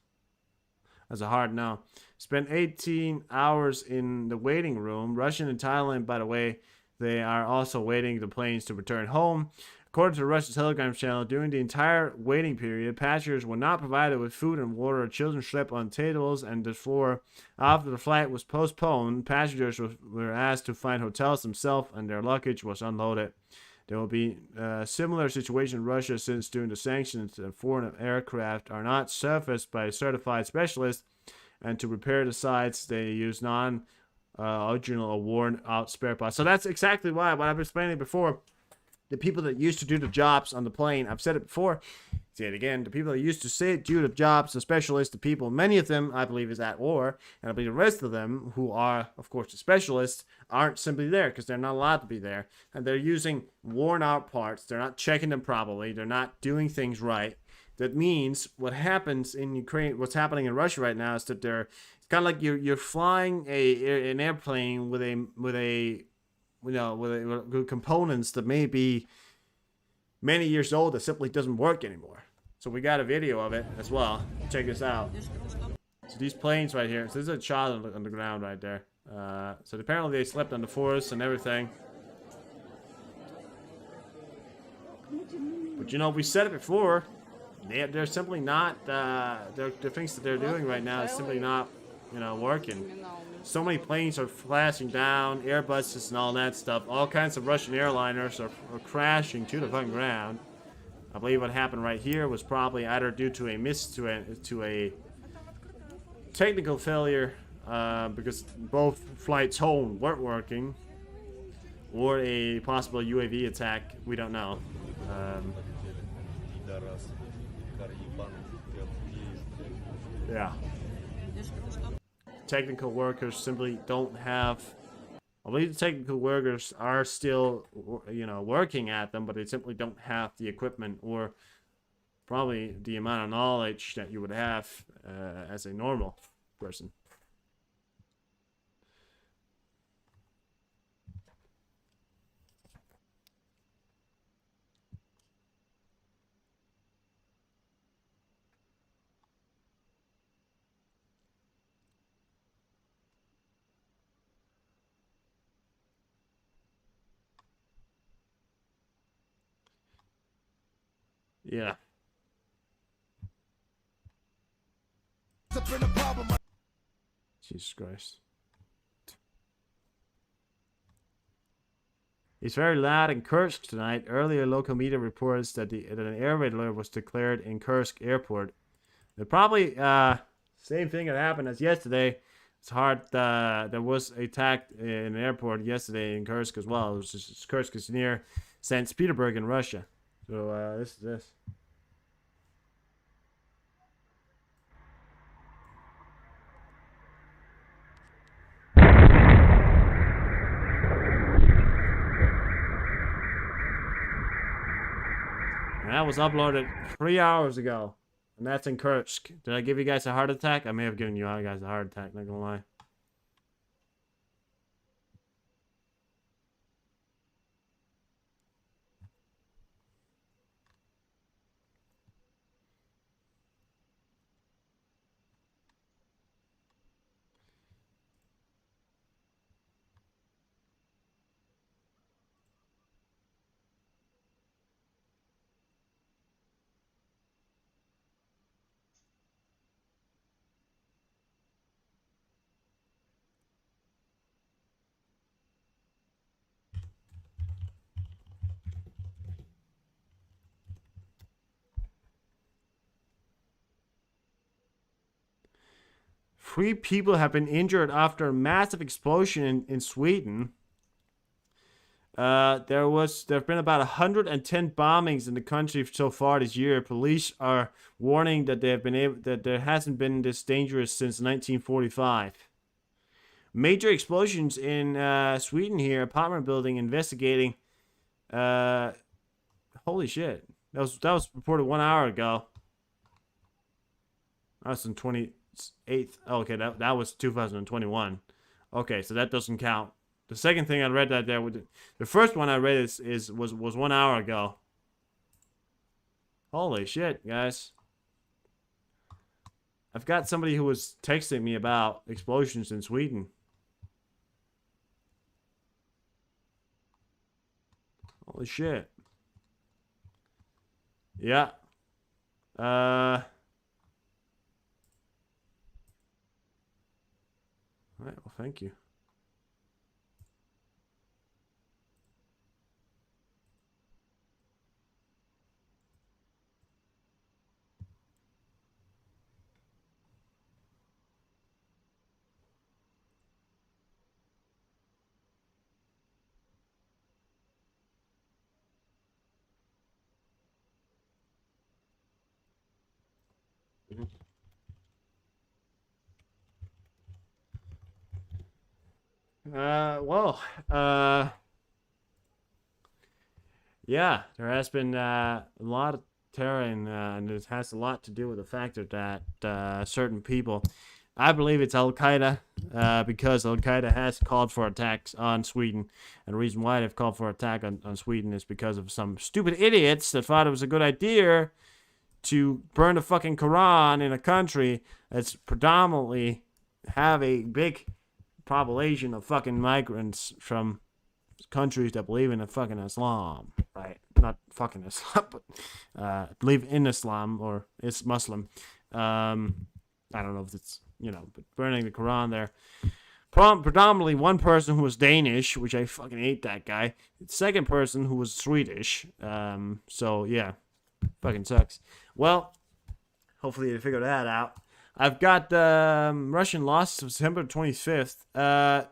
That's a hard no. Spent 18 hours in the waiting room. Russia and Thailand, by the way, they are also waiting the planes to return home. According to the Russian Telegram channel, during the entire waiting period, passengers were not provided with food and water. Children slept on tables, and therefore, after the flight was postponed, passengers were asked to find hotels themselves, and their luggage was unloaded. There will be a similar situation in Russia since during the sanctions, foreign aircraft are not serviced by certified specialists, and to repair the sites, they use original or worn out spare parts. So that's exactly why, what I've explained before. The people that used to do the jobs on the plane, I've said it before, say it again, the people that used to do the jobs, the specialists, the people, many of them, I believe, is at war, and I believe the rest of them, who are, of course, the specialists, aren't simply there, because they're not allowed to be there, and they're using worn-out parts, they're not checking them properly, they're not doing things right. That means what happens in Ukraine, what's happening in Russia right now is that it's kind of like you're flying an airplane with components that may be many years old that simply doesn't work anymore. So we got a video of it as well. Check this out. So these planes right here. So there's a child on the ground right there. So apparently they slept on the forest and everything. But you know, we said it before. They're simply not. The things that they're doing right now is simply not, working. So many planes are flashing down, Airbuses and all that stuff. All kinds of Russian airliners are crashing to the fucking ground. I believe what happened right here was probably either due to a technical failure, because both flights home weren't working, or a possible UAV attack. We don't know. Yeah. Technical workers simply don't have. I believe the technical workers are still, working at them, but they simply don't have the equipment or probably the amount of knowledge that you would have as a normal person. Yeah. Jesus Christ. It's very loud in Kursk tonight. Earlier, local media reports that an air raid alert was declared in Kursk airport. The probably same thing that happened as yesterday. It's hard. There was an attack in an airport yesterday in Kursk as well. It was just, Kursk is near St. Petersburg in Russia. So this is this. And that was uploaded 3 hours ago. And that's in Kursk. Did I give you guys a heart attack? I may have given you guys a heart attack, not gonna lie. Three people have been injured after a massive explosion in Sweden. There have been about 110 bombings in the country so far this year. Police are warning that that there hasn't been this dangerous since 1945. Major explosions in Sweden here. Apartment building investigating. Holy shit! That was reported 1 hour ago. That's in 28th. Oh, okay, that was 2021. Okay, so that doesn't count. The second thing I read that there, the first one I read was 1 hour ago. Holy shit, guys! I've got somebody who was texting me about explosions in Sweden. Holy shit! Yeah. All right. Well, thank you. Well, yeah, there has been a lot of terror, and it has a lot to do with the factor that certain people, I believe it's Al Qaeda, because Al Qaeda has called for attacks on Sweden, and the reason why they've called for attack on Sweden is because of some stupid idiots that thought it was a good idea to burn the fucking Quran in a country that's predominantly have a big population of fucking migrants from countries that believe in a fucking Islam, right? Not fucking Islam, but believe in Islam or is Muslim. I don't know if it's, but burning the Quran there. Predominantly one person who was Danish, which I fucking hate that guy. The second person who was Swedish. So yeah, fucking sucks. Well, hopefully they figure that out. I've got Russian loss September 25th.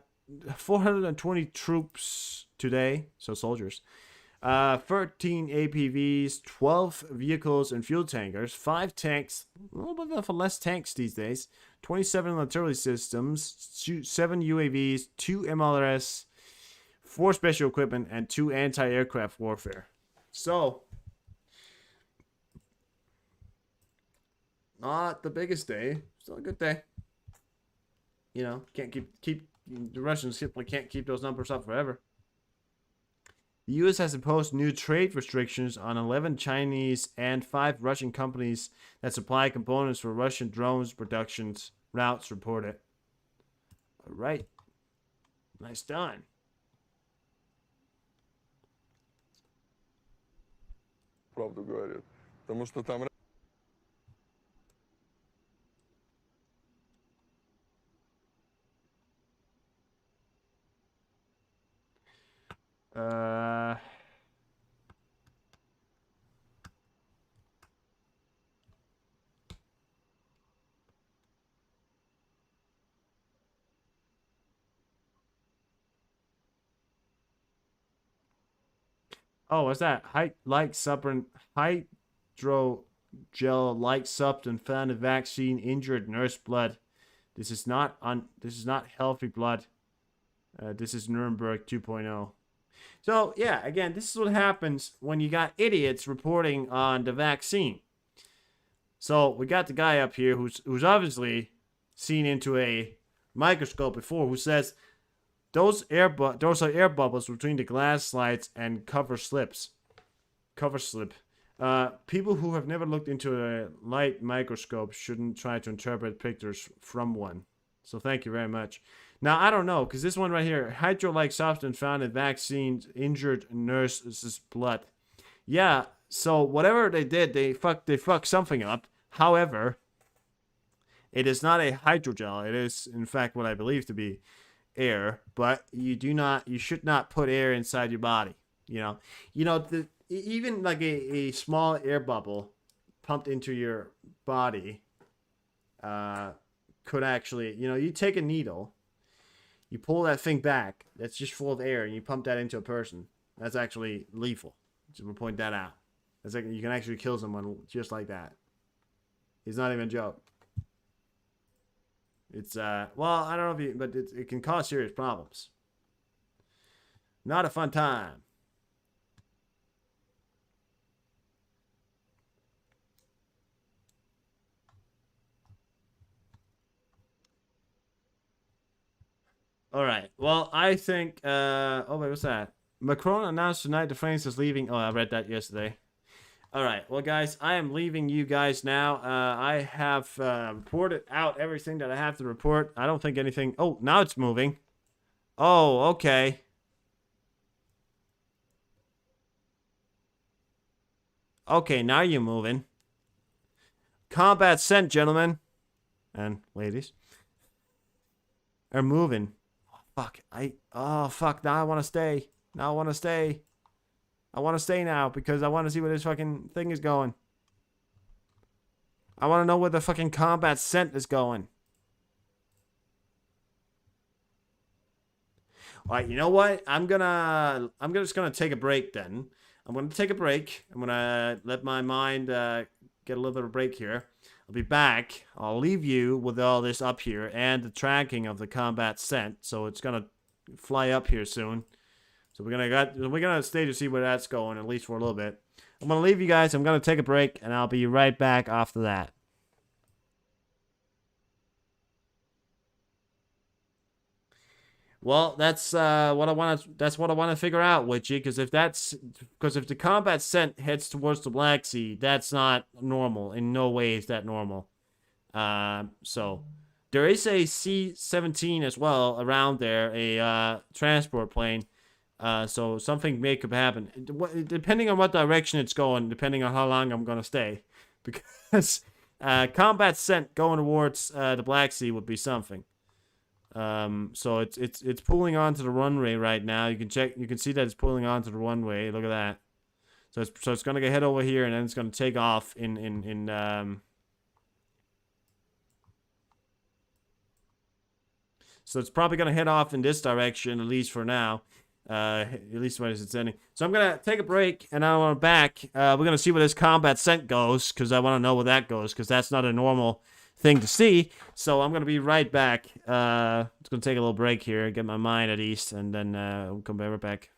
420 troops today, so soldiers. 13 APVs, 12 vehicles and fuel tankers, 5 tanks, a little bit of less tanks these days, 27 artillery systems, 7 UAVs, 2 MLRS, 4 special equipment, and 2 anti-aircraft warfare. So, not the biggest day, still a good day. Can't keep the Russians simply can't keep those numbers up forever. The U.S. has imposed new trade restrictions on 11 Chinese and 5 Russian companies that supply components for Russian drones productions, routes reported. All right. Nice done. Правду говорят. Потому что там... Oh, what's that? Hydrogel like substance found in vaccine injured nurse blood. This is not healthy blood. This is Nuremberg 2.0. So yeah, again, this is what happens when you got idiots reporting on the vaccine. So we got the guy up here who's obviously seen into a microscope before, who says those are air bubbles between the glass slides and cover slip. People who have never looked into a light microscope shouldn't try to interpret pictures from one. So thank you very much. Now, I don't know, because this one right here, hydro-like substance found in vaccines injured nurse's blood. Yeah, so whatever they did, they fucked something up. However, it is not a hydrogel. It is, in fact, what I believe to be air. But you should not put air inside your body. Even like a small air bubble pumped into your body could actually, you take a needle, you pull that thing back, that's just full of air, and you pump that into a person. That's actually lethal. Just to point that out. It's like you can actually kill someone just like that. It's not even a joke. It's well, I don't know but it can cause serious problems. Not a fun time. All right. Well, I think. Oh wait, what's that? Macron announced tonight that France is leaving. Oh, I read that yesterday. All right. Well, guys, I am leaving you guys now. I have reported out everything that I have to report. I don't think anything. Oh, now it's moving. Oh, okay. Okay, now you're moving. Combat sent, gentlemen and ladies. Are moving. Oh, fuck. Oh, fuck. Now I want to stay. Now I want to stay. I want to stay now because I want to see where this fucking thing is going. I want to know where the fucking combat scent is going. Alright, you know what? I'm just gonna take a break then. I'm gonna take a break. I'm gonna let my mind get a little bit of a break here. I'll be back. I'll leave you with all this up here and the tracking of the combat scent. So it's gonna fly up here soon. So we're gonna stay to see where that's going, at least for a little bit. I'm gonna leave you guys. I'm gonna take a break, and I'll be right back after that. Well, that's what I want to. That's what I want to figure out, Witchy. Because if the combat scent heads towards the Black Sea, that's not normal. In no way is that normal. So there is a C-17 as well around there, a transport plane. So something may could happen. Depending on what direction it's going, depending on how long I'm gonna stay, because combat scent going towards the Black Sea would be something. So it's pulling onto the runway right now. You can check. You can see that it's pulling onto the runway. Look at that. So it's gonna head over here and then it's gonna take off So it's probably gonna head off in this direction, at least for now. At least when it's ending. So I'm gonna take a break, and now I'm back. We're gonna see where this combat scent goes, because I want to know where that goes, because that's not a normal thing to see. So I'm gonna be right back. It's gonna take a little break here, get my mind at ease, and then we'll come right back.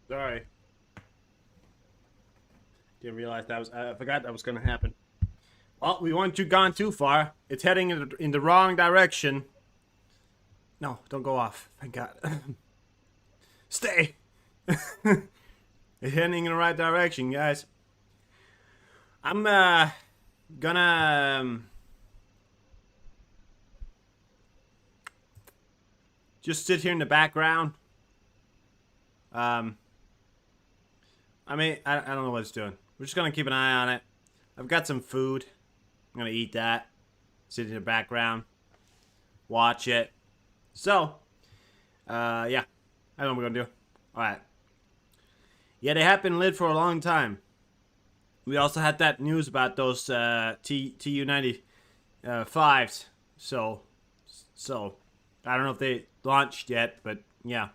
Sorry. Didn't realize that was. I forgot that was gonna happen. Well, we weren't gone too far. It's heading in the wrong direction. No, don't go off. Thank God. Stay. It's heading in the right direction, guys. I'm gonna just sit here in the background. I mean, I don't know what it's doing. We're just gonna keep an eye on it. I've got some food. I'm gonna eat that. Sit in the background. Watch it. So, yeah. I know what we're gonna do. Alright. Yeah, they have been lit for a long time. We also had that news about those Tu-95s. So, I don't know if they launched yet, but yeah.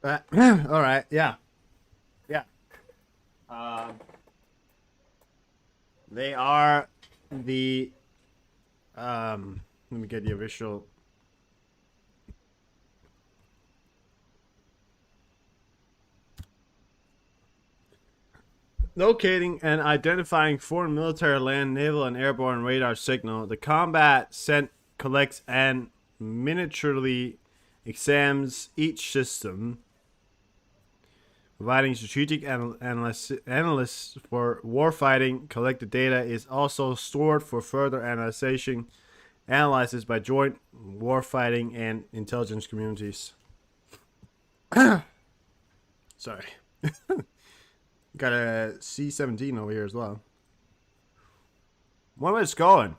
All right. Yeah. Yeah. They are the. Let me get the official. Locating and identifying foreign military, land, naval, and airborne radar signal. The combat cent collects and miniaturely examines each system, providing strategic analysts for warfighting. Collected data is also stored for further analysis by joint warfighting and intelligence communities. Sorry. Got a C-17 over here as well. Where am I just going?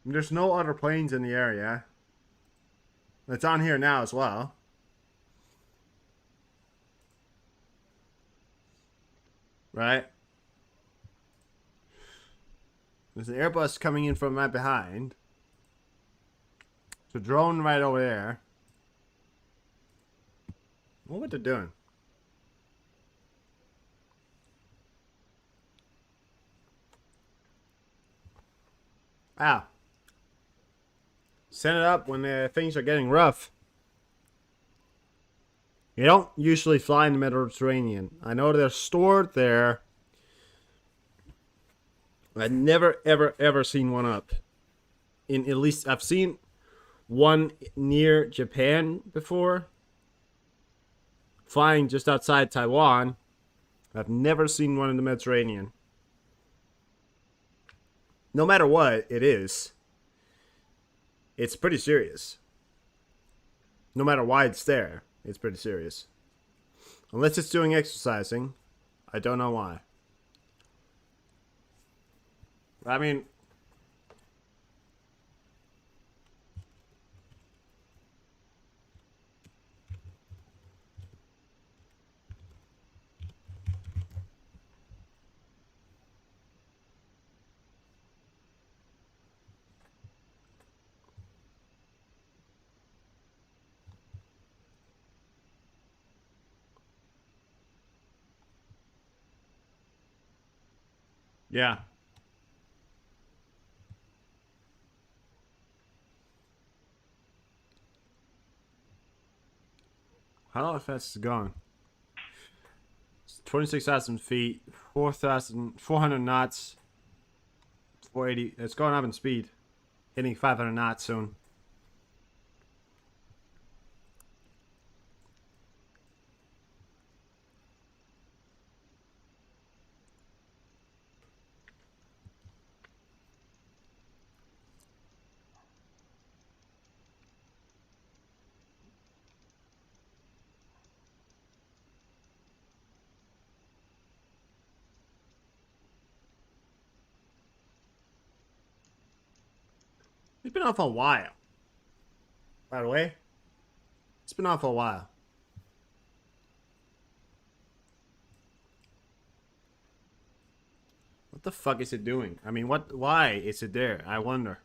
There's no other planes in the area. It's on here now as well. Right? There's an Airbus coming in from right behind. There's a drone right over there. What they're doing? Ow. Send it up when things are getting rough. You don't usually fly in the Mediterranean. I know they're stored there. I've never, ever seen one up. At least I've seen one near Japan before. Flying just outside Taiwan. I've never seen one in the Mediterranean. No matter what it is, it's pretty serious. No matter why it's there, it's pretty serious. Unless it's doing exercising, I don't know why. I mean, yeah. How fast is it going? 26,000 feet, 4,400 knots, 480. It's going up in speed. Hitting 500 knots soon. It's been off for a while. By the way, it's been off for a while. What the fuck is it doing? I mean, why is it there? I wonder.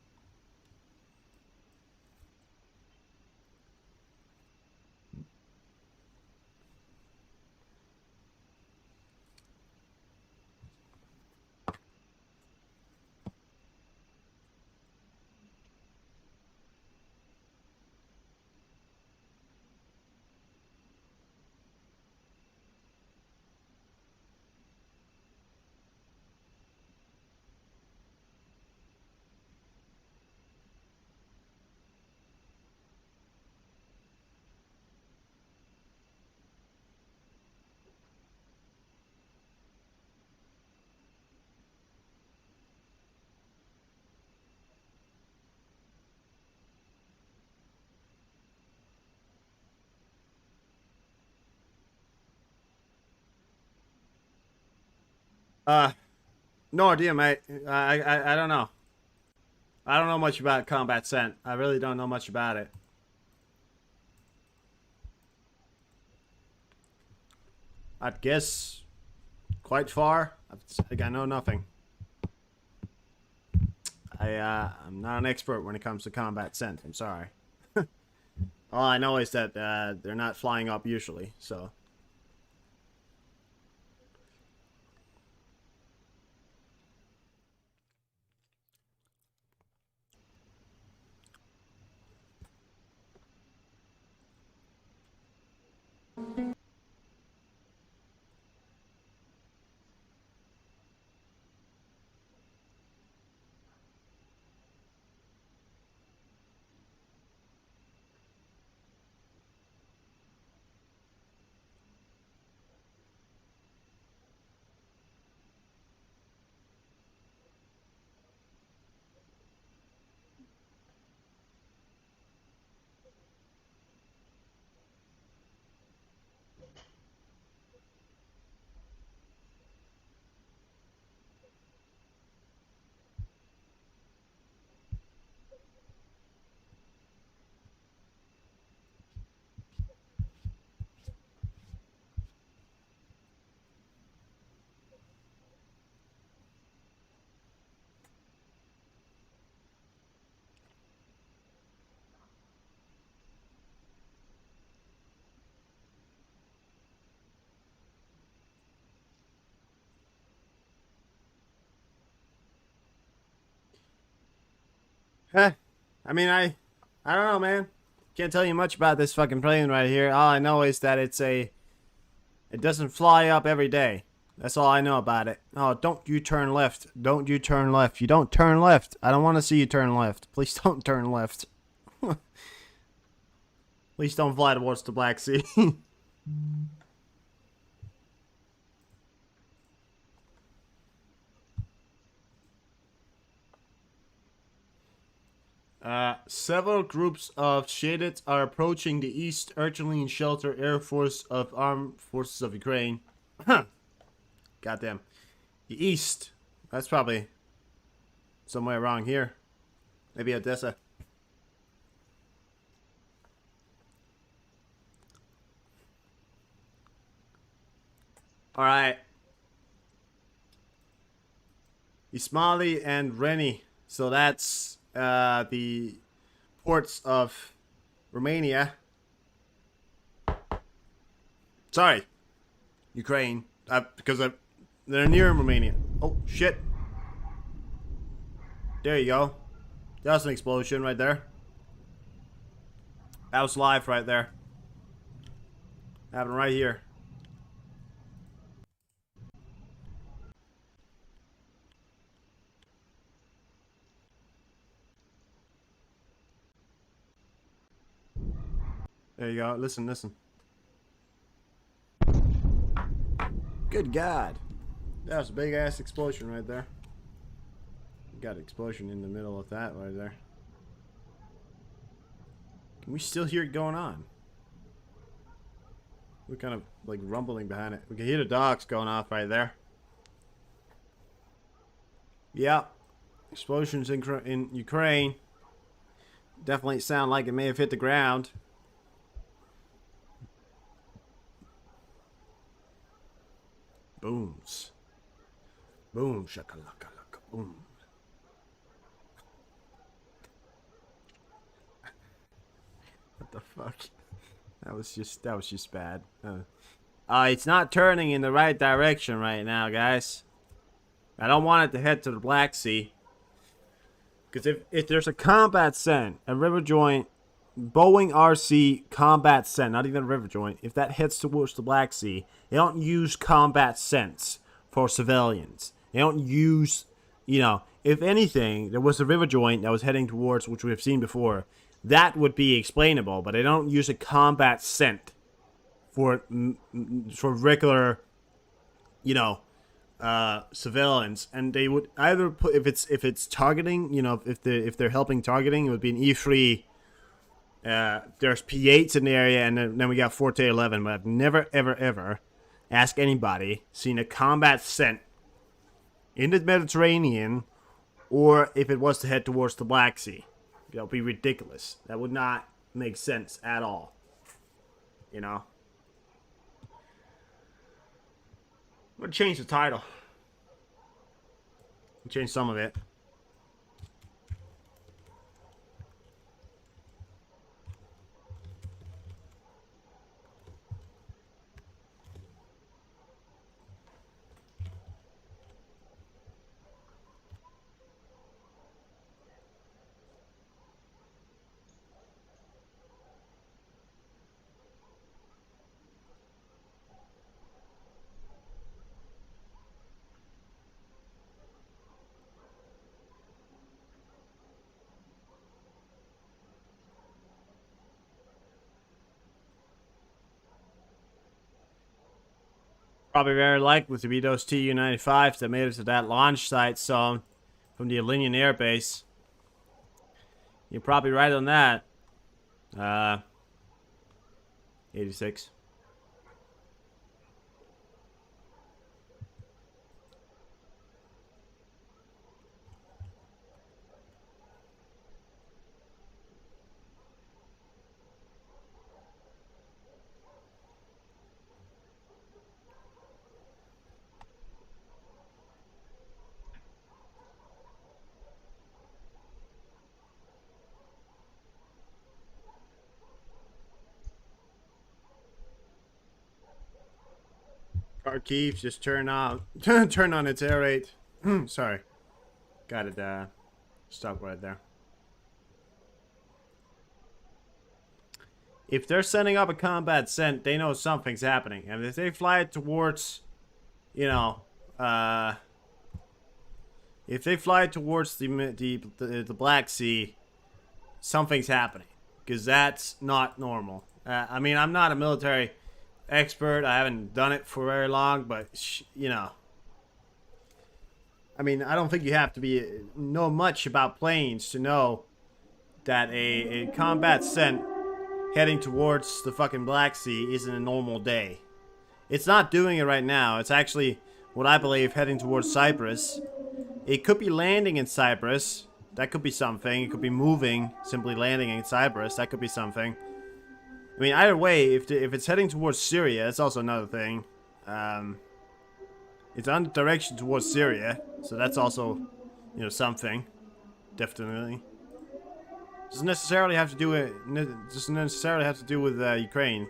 No idea, mate. I don't know. I don't know much about combat scent. I really don't know much about it. I'd guess quite far. I know nothing. I'm not an expert when it comes to combat scent. I'm sorry. All I know is that they're not flying up usually, so. Huh. I mean, I don't know, man. Can't tell you much about this fucking plane right here. All I know is that it doesn't fly up every day. That's all I know about it. Oh, don't you turn left. Don't you turn left. You don't turn left. I don't want to see you turn left. Please don't turn left. Please don't fly towards the Black Sea. Several groups of shaded are approaching the east, urgently in shelter Air Force of Armed Forces of Ukraine. Goddamn. The east. That's probably somewhere around here. Maybe Odessa. Alright. Ismaili and Reni. So that's the ports of Romania. Sorry. Ukraine. Because they're near Romania. Oh, shit. There you go. That was an explosion right there. That was live right there. Happened right here. There you go. Listen, listen. Good God. That was a big ass explosion right there. Got an explosion in the middle of that right there. Can we still hear it going on? We're kind of like rumbling behind it. We can hear the dogs going off right there. Yeah. Explosions in Ukraine. Definitely sound like it may have hit the ground. Booms. Boom, shakalaka, boom. What the fuck? That was just bad. It's not turning in the right direction right now, guys. I don't want it to head to the Black Sea. Because if there's a combat scent, a river joint, Boeing RC combat scent, not even a river joint, if that heads towards the Black Sea, they don't use combat scents for civilians. They don't use, you know, if anything, there was a river joint that was heading towards, which we have seen before, that would be explainable, but they don't use a combat scent for regular, you know, civilians, and they would either put if it's targeting, you know, if they're helping targeting, it would be an E3. There's P8s in the area, and then we got Forte 11. But I've never, ever asked anybody seen a combat scent in the Mediterranean, or if it was to head towards the Black Sea. That would be ridiculous. That would not make sense at all. You know. I'm gonna change the title. Change some of it. Probably very likely to be those Tu-95s that made it to that launch site zone from the Armenian air base. You're probably right on that. 86. Kharkiv just turned on its air raid. Sorry. Got it stuck right there. If they're sending up a combat scent, they know something's happening. And if they fly it towards, you know, if they fly towards the Black Sea, something's happening. Because that's not normal. I mean, I'm not a military expert. I haven't done it for very long, but, you know. I mean, I don't think you have to know much about planes to know that a combat scent heading towards the fucking Black Sea isn't a normal day. It's not doing it right now. It's actually, what I believe, heading towards Cyprus. It could be landing in Cyprus. That could be something. It could be moving, simply landing in Cyprus. That could be something. I mean, either way, if it's heading towards Syria, that's also another thing. It's on the direction towards Syria, so that's also, you know, something. Definitely. Doesn't necessarily have to do with Ukraine.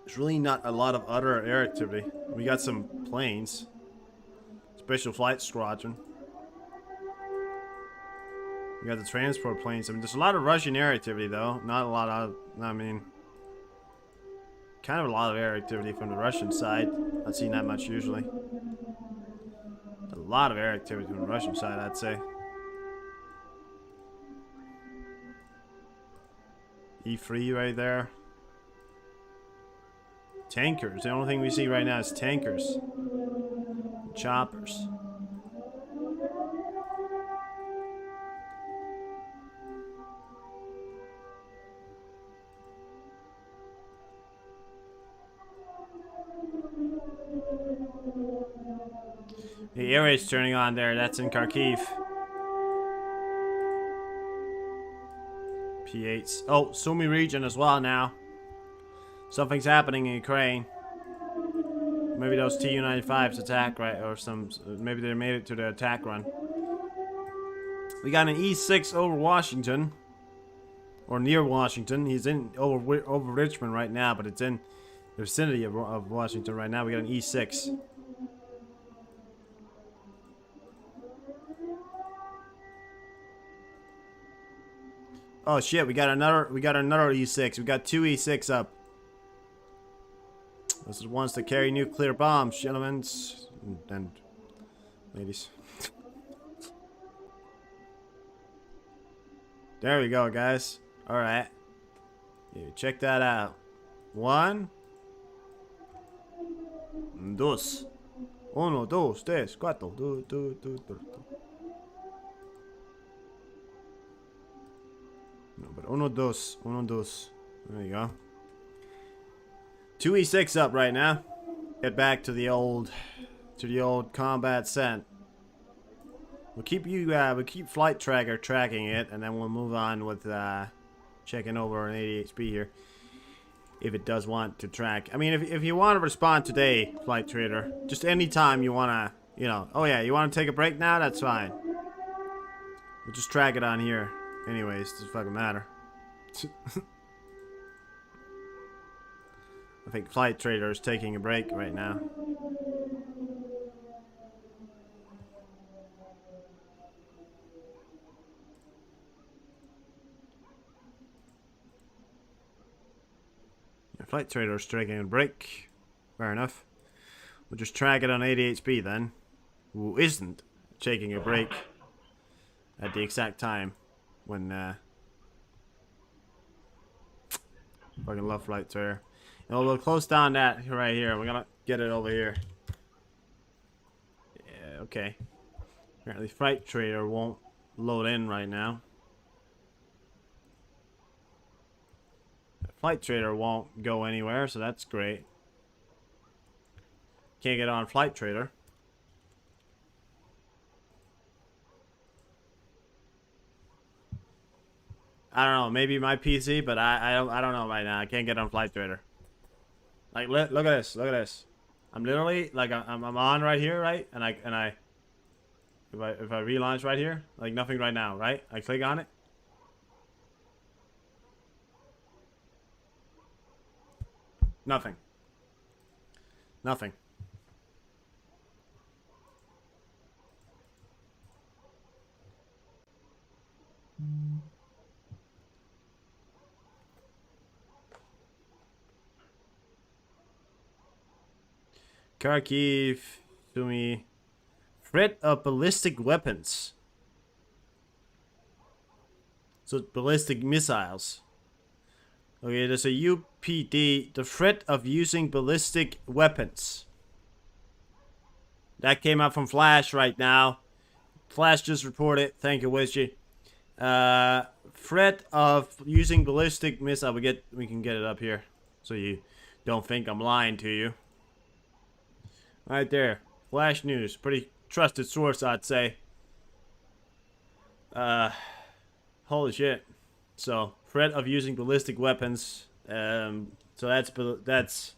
There's really not a lot of other air activity. We got some planes. Special Flight Squadron. We got the transport planes. I mean, there's a lot of Russian air activity, though. Not a lot of, I mean, kind of a lot of air activity from the Russian side. Not seeing that much usually. A lot of air activity from the Russian side, I'd say. E3 right there. Tankers. The only thing we see right now is tankers. Choppers. The air raid's turning on there. That's in Kharkiv. P8s. Oh, Sumy region as well now. Something's happening in Ukraine. Maybe those Tu-95s attack, right? Or maybe they made it to the attack run. We got an E6 over Washington. Or near Washington. He's over Richmond right now, but it's in the vicinity of Washington right now. We got an E6. Oh shit, we got another E6. We got 2 E6 up. Those are the ones that carry nuclear bombs, gentlemen and ladies. There we go, guys. Alright. Yeah, check that out. 1 2 1 2 3 4 No, but 1 2 1 2. There you go. 2 E6 up right now. Get back to the old combat scent. We'll keep Flight Tracker tracking it, and then we'll move on with checking over an 88 speed here. if it does want to track. I mean, if you want to respond today, Flight Trader, just anytime you want to, you know, oh yeah, you want to take a break now, that's fine. We'll just track it on here. Anyways, it doesn't fucking matter. I think Flight Trader is taking a break right now. Yeah, Flight Trader is taking a break. Fair enough. We'll just track it on 88B then. Who isn't taking a break at the exact time when fucking love Flight Trader. And we'll close down that right here. We're gonna get it over here. Yeah, okay. Apparently Flight Trader won't load in right now. Flight Trader won't go anywhere, so that's great. Can't get on Flight Trader. I don't know, maybe my PC, but I don't know right now. I can't get on Flight Trader. Like look at this, look at this. I'm literally like I'm on right here, right? And if I relaunch right here, like nothing right now, right? I click on it. Nothing. Nothing. Kharkiv, Sumi. Threat of ballistic weapons. So ballistic missiles. Okay, there's a UPD. The threat of using ballistic weapons. That came out from Flash right now. Flash just reported. Thank you, Wishy. Threat of using ballistic missile. We can get it up here, so you don't think I'm lying to you. Right there, Flash News, pretty trusted source, I'd say. Holy shit. So, threat of using ballistic weapons. So that's.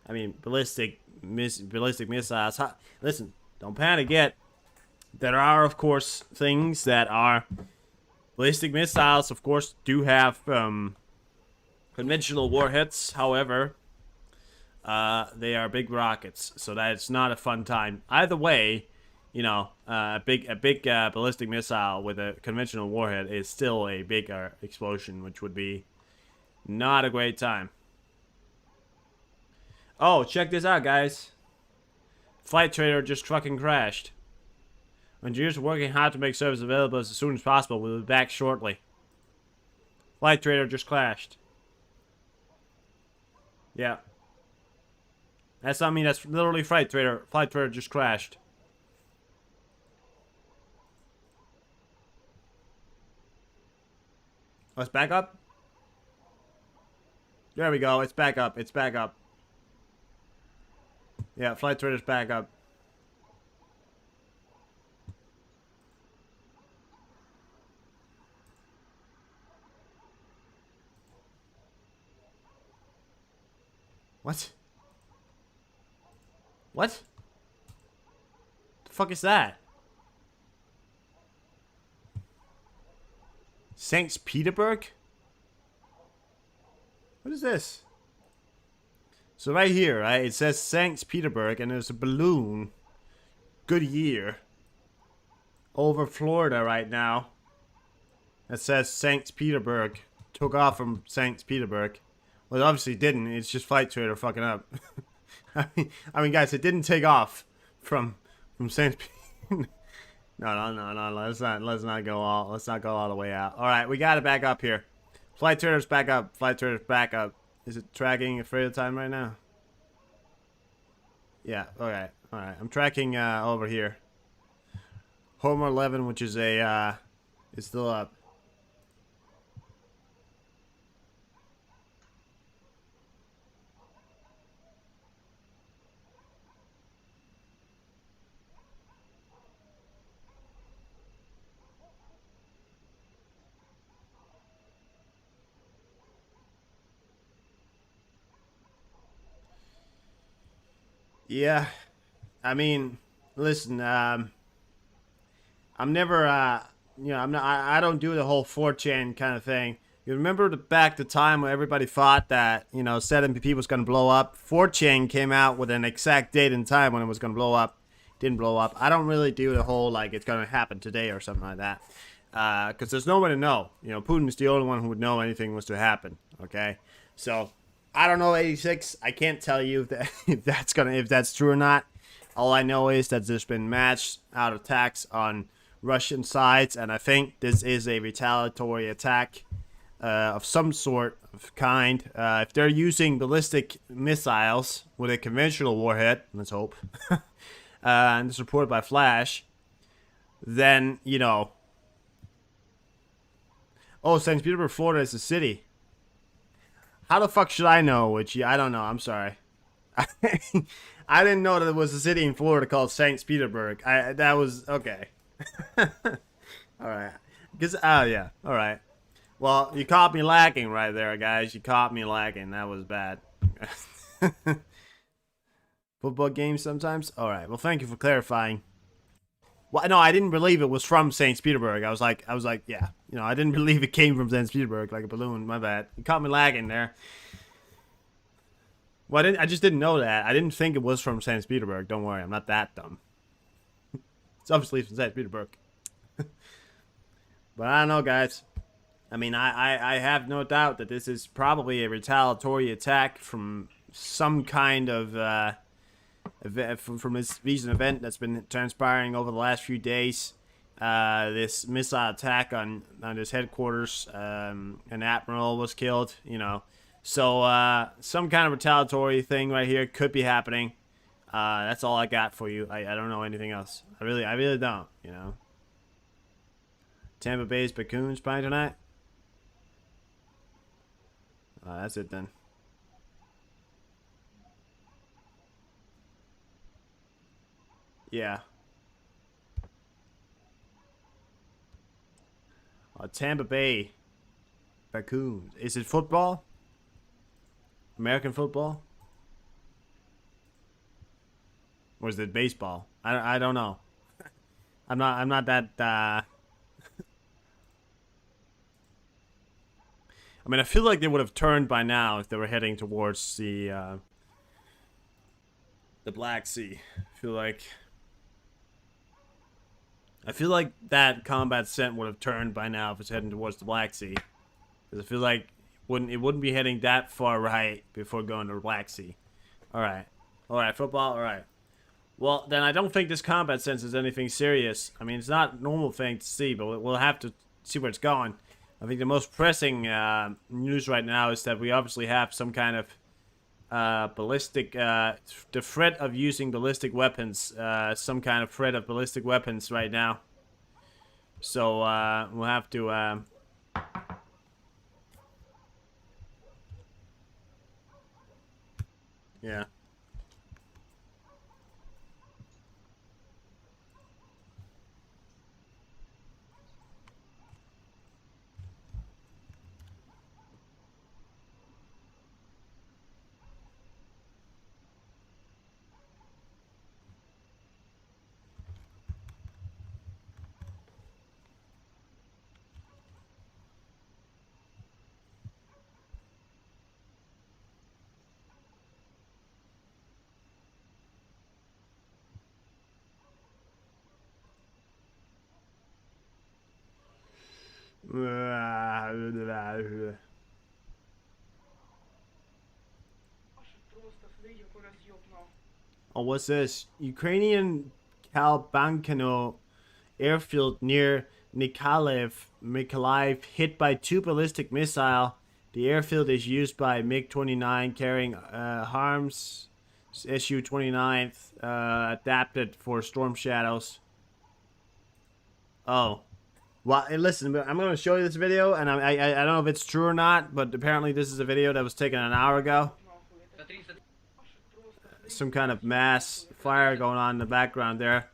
I mean, ballistic missiles. Listen, don't panic yet. There are, of course, things that are ballistic missiles. Of course, do have conventional warheads. However, they are big rockets, so that's not a fun time. Either way, you know, a big ballistic missile with a conventional warhead is still a bigger explosion, which would be not a great time. Oh, check this out, guys. Flight Trader just fucking crashed. Engineers are working hard to make service available as soon as possible. We'll be back shortly. Flight Trader just crashed. Yeah. That's not me, that's literally Flight Trader. Flight Trader just crashed. Oh, it's back up? There we go, it's back up, it's back up. Yeah, Flight Trader's back up. What? What? The fuck is that? St. Petersburg? What is this? So right here, right, it says St. Petersburg, and there's a balloon. Good year. Over Florida right now. That says St. Petersburg. Took off from St. Petersburg. Well, it obviously didn't. It's just Flight Trader fucking up. I mean, guys, it didn't take off from St. No. Let's not go all the way out. All right, we got it back up here. Flight Trader's back up. Flight Trader's back up. Is it tracking Afraid of Time right now? Yeah. Okay. All right. I'm tracking over here. Homer 11, which is a is still up. Yeah, I mean, listen, I'm never, I'm not, I don't do the whole 4chan kind of thing. You remember back the time when everybody thought that, 7PP was going to blow up? 4chan came out with an exact date and time when it was going to blow up. Didn't blow up. I don't really do the whole, like, it's going to happen today or something like that. Because there's no one to know. Putin's the only one who would know anything was to happen, okay? So, I don't know, 86. I can't tell you if that's true or not. All I know is that there's been matched out attacks on Russian sides, and I think this is a retaliatory attack of some sort of kind. If they're using ballistic missiles with a conventional warhead, let's hope, and it's reported by Flash, then, oh, St. Petersburg, Florida is a city. How the fuck should I know? I don't know. I'm sorry. I didn't know that there was a city in Florida called St. Petersburg. That was okay. All right. Yeah. All right. Well, you caught me lacking right there, guys. You caught me lacking. That was bad. Football games sometimes. All right. Well, thank you for clarifying. Well, no, I didn't believe it was from St. Petersburg. I was like, yeah. I didn't believe it came from St. Petersburg like a balloon. My bad. You caught me lagging there. Well, I just didn't know that. I didn't think it was from St. Petersburg. Don't worry, I'm not that dumb. It's obviously from St. Petersburg. But I don't know, guys. I mean, I have no doubt that this is probably a retaliatory attack from some kind of from this recent event that's been transpiring over the last few days. This missile attack on his headquarters. An admiral was killed, So, some kind of retaliatory thing right here could be happening. That's all I got for you. I don't know anything else. I really don't, Tampa Bay's Typhoons playing tonight? That's it then. Yeah. Tampa Bay Typhoons. Is it football? American football? Or is it baseball? I don't know. I'm not that I mean, I feel like they would have turned by now if they were heading towards the Black Sea. I feel like that combat cent would have turned by now if it's heading towards the Black Sea. Because I feel like it wouldn't be heading that far right before going to the Black Sea. Alright, football, alright. Well, then I don't think this combat sense is anything serious. I mean, it's not a normal thing to see, but we'll have to see where it's going. I think the most pressing news right now is that we obviously have some kind of ballistic, the threat of using ballistic weapons, some kind of threat of ballistic weapons right now. So, we'll have to, yeah. Oh, what's this? Ukrainian Kalbankino airfield near Mykolaiv hit by 2 ballistic missiles. The airfield is used by MiG-29 carrying HARMS Su-29 adapted for Storm Shadows. Oh. Well, listen, I'm going to show you this video, and I don't know if it's true or not, but apparently this is a video that was taken an hour ago. Some kind of mass fire going on in the background there.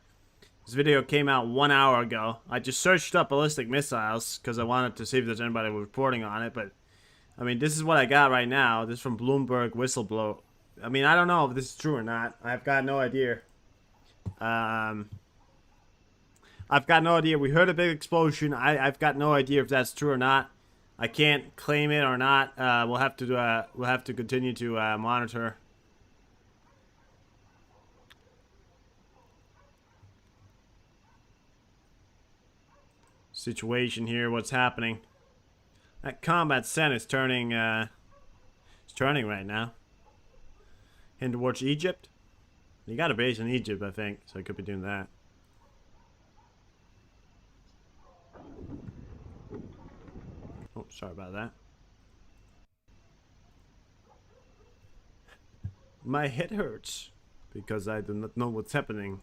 This video came out 1 hour ago. I just searched up ballistic missiles because I wanted to see if there's anybody reporting on it, but I mean, this is what I got right now. This is from Bloomberg I mean, I don't know if this is true or not. I've got no idea. I've got no idea. We heard a big explosion. I've got no idea if that's true or not. I can't claim it or not. We'll have to continue to monitor. Situation here. What's happening? That combat center is turning. It's turning right now. Heading towards Egypt. You got a base in Egypt, I think, so I could be doing that. Oh, sorry about that. My head hurts because I do not know what's happening.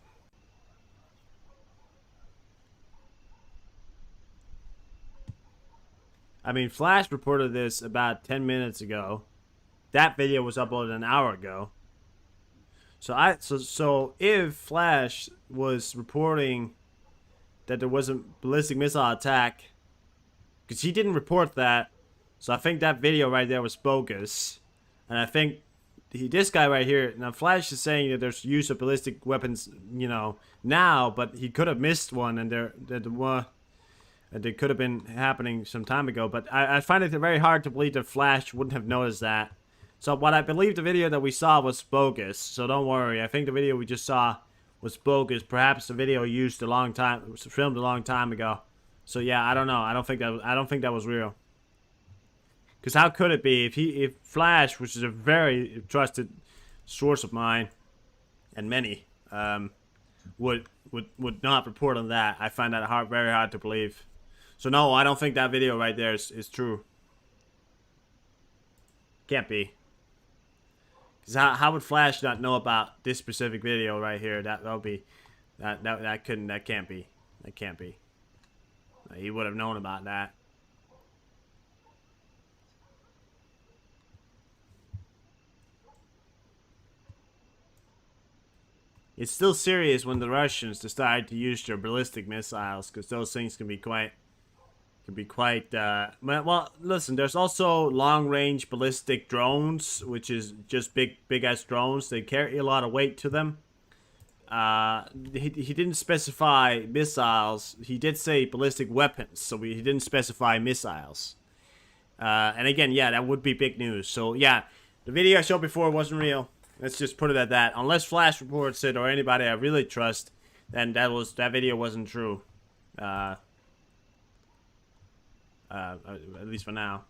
I mean, Flash reported this about 10 minutes ago. That video was uploaded an hour ago. So if Flash was reporting that there was a ballistic missile attack, because he didn't report that, so I think that video right there was bogus. And I think this guy right here, now Flash is saying that there's use of ballistic weapons, you know, now, but he could have missed one, and they could have been happening some time ago. But I find it very hard to believe that Flash wouldn't have noticed that. So what I believe the video that we saw was bogus. So don't worry. I think the video we just saw was bogus. Perhaps the video used a long time, it was filmed a long time ago. So yeah, I don't know. I don't think that was real. Because how could it be if Flash, which is a very trusted source of mine, and many, would not report on that? I find that very hard to believe. So no, I don't think that video right there is true. Can't be. Because how would Flash not know about this specific video right here? That can't be. That can't be. He would have known about that. It's still serious when the Russians decide to use their ballistic missiles, because those things can be quite. Well, listen, there's also long-range ballistic drones, which is just big-ass drones. They carry a lot of weight to them. He didn't specify missiles. He did say ballistic weapons, so he didn't specify missiles. And again, yeah, that would be big news. So, yeah, the video I showed before wasn't real. Let's just put it at that. Unless Flash reports it or anybody I really trust, then that video wasn't true. At least for now.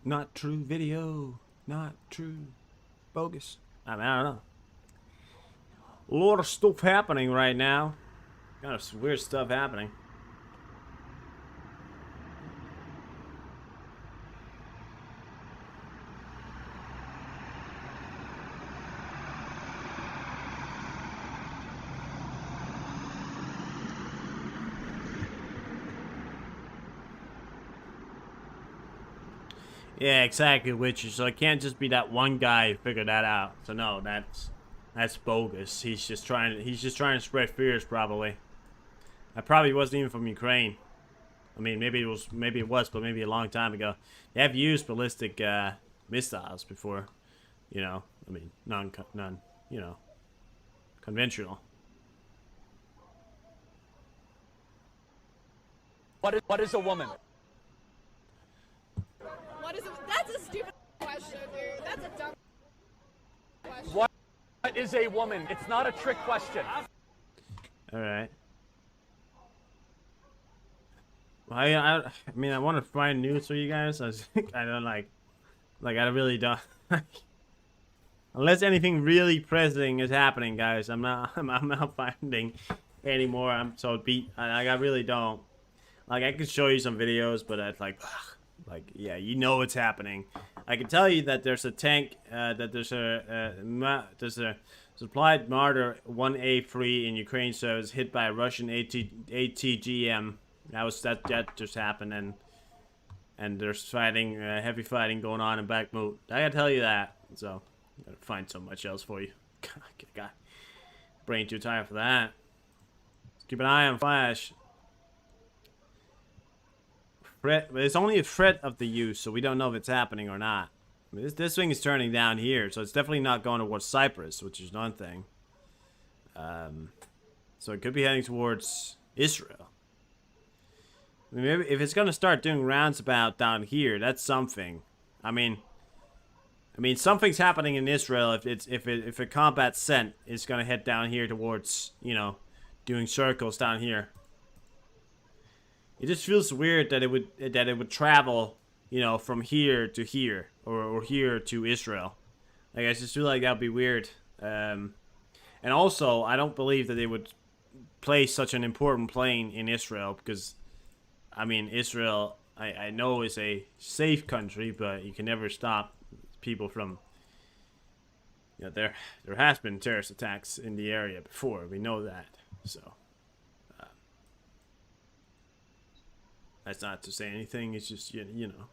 Not true video. Not true. Bogus. I mean, I don't know. A lot of stuff happening right now. Kind of weird stuff happening. Yeah, exactly, Witcher. So it can't just be that one guy who figured that out. So no, that's bogus. He's just trying to spread fears, probably. That probably wasn't even from Ukraine. I mean, maybe it was, but maybe a long time ago. They have used ballistic missiles before. You know, I mean, none, you know, conventional. What is a woman? That's a stupid question, dude. That's a dumb question. What is a woman? It's not a trick question. All right. Well, I mean, I want to find news for you guys. I don't like I really don't. Unless anything really pressing is happening, guys, I'm not finding anymore. I'm so beat. I really don't. Like, I could show you some videos, but it's like, yeah, you know what's happening. I can tell you that there's a tank, that there's a supplied Marder 1A3 in Ukraine, so it's hit by a Russian ATGM. That just happened, and there's fighting, heavy fighting going on in Bakhmut. I gotta tell you that. So, I gotta find so much else for you. God. Brain too tired for that. Let's keep an eye on Flash. Threat, but it's only a threat of the use, so we don't know if it's happening or not. I mean, this thing is turning down here, so it's definitely not going towards Cyprus, which is one thing. So it could be heading towards Israel. I mean, maybe if it's going to start doing roundabout down here, that's something. I mean, something's happening in Israel. If a combat sent is going to head down here towards, you know, doing circles down here. It just feels weird that it would travel, you know, from here to here or here to Israel. Like, I just feel like that'd be weird. And also, I don't believe that they would place such an important plane in Israel because, I mean, Israel, I know is a safe country, but you can never stop people from. You know, there has been terrorist attacks in the area before. We know that, so. That's not to say anything. It's just, you know.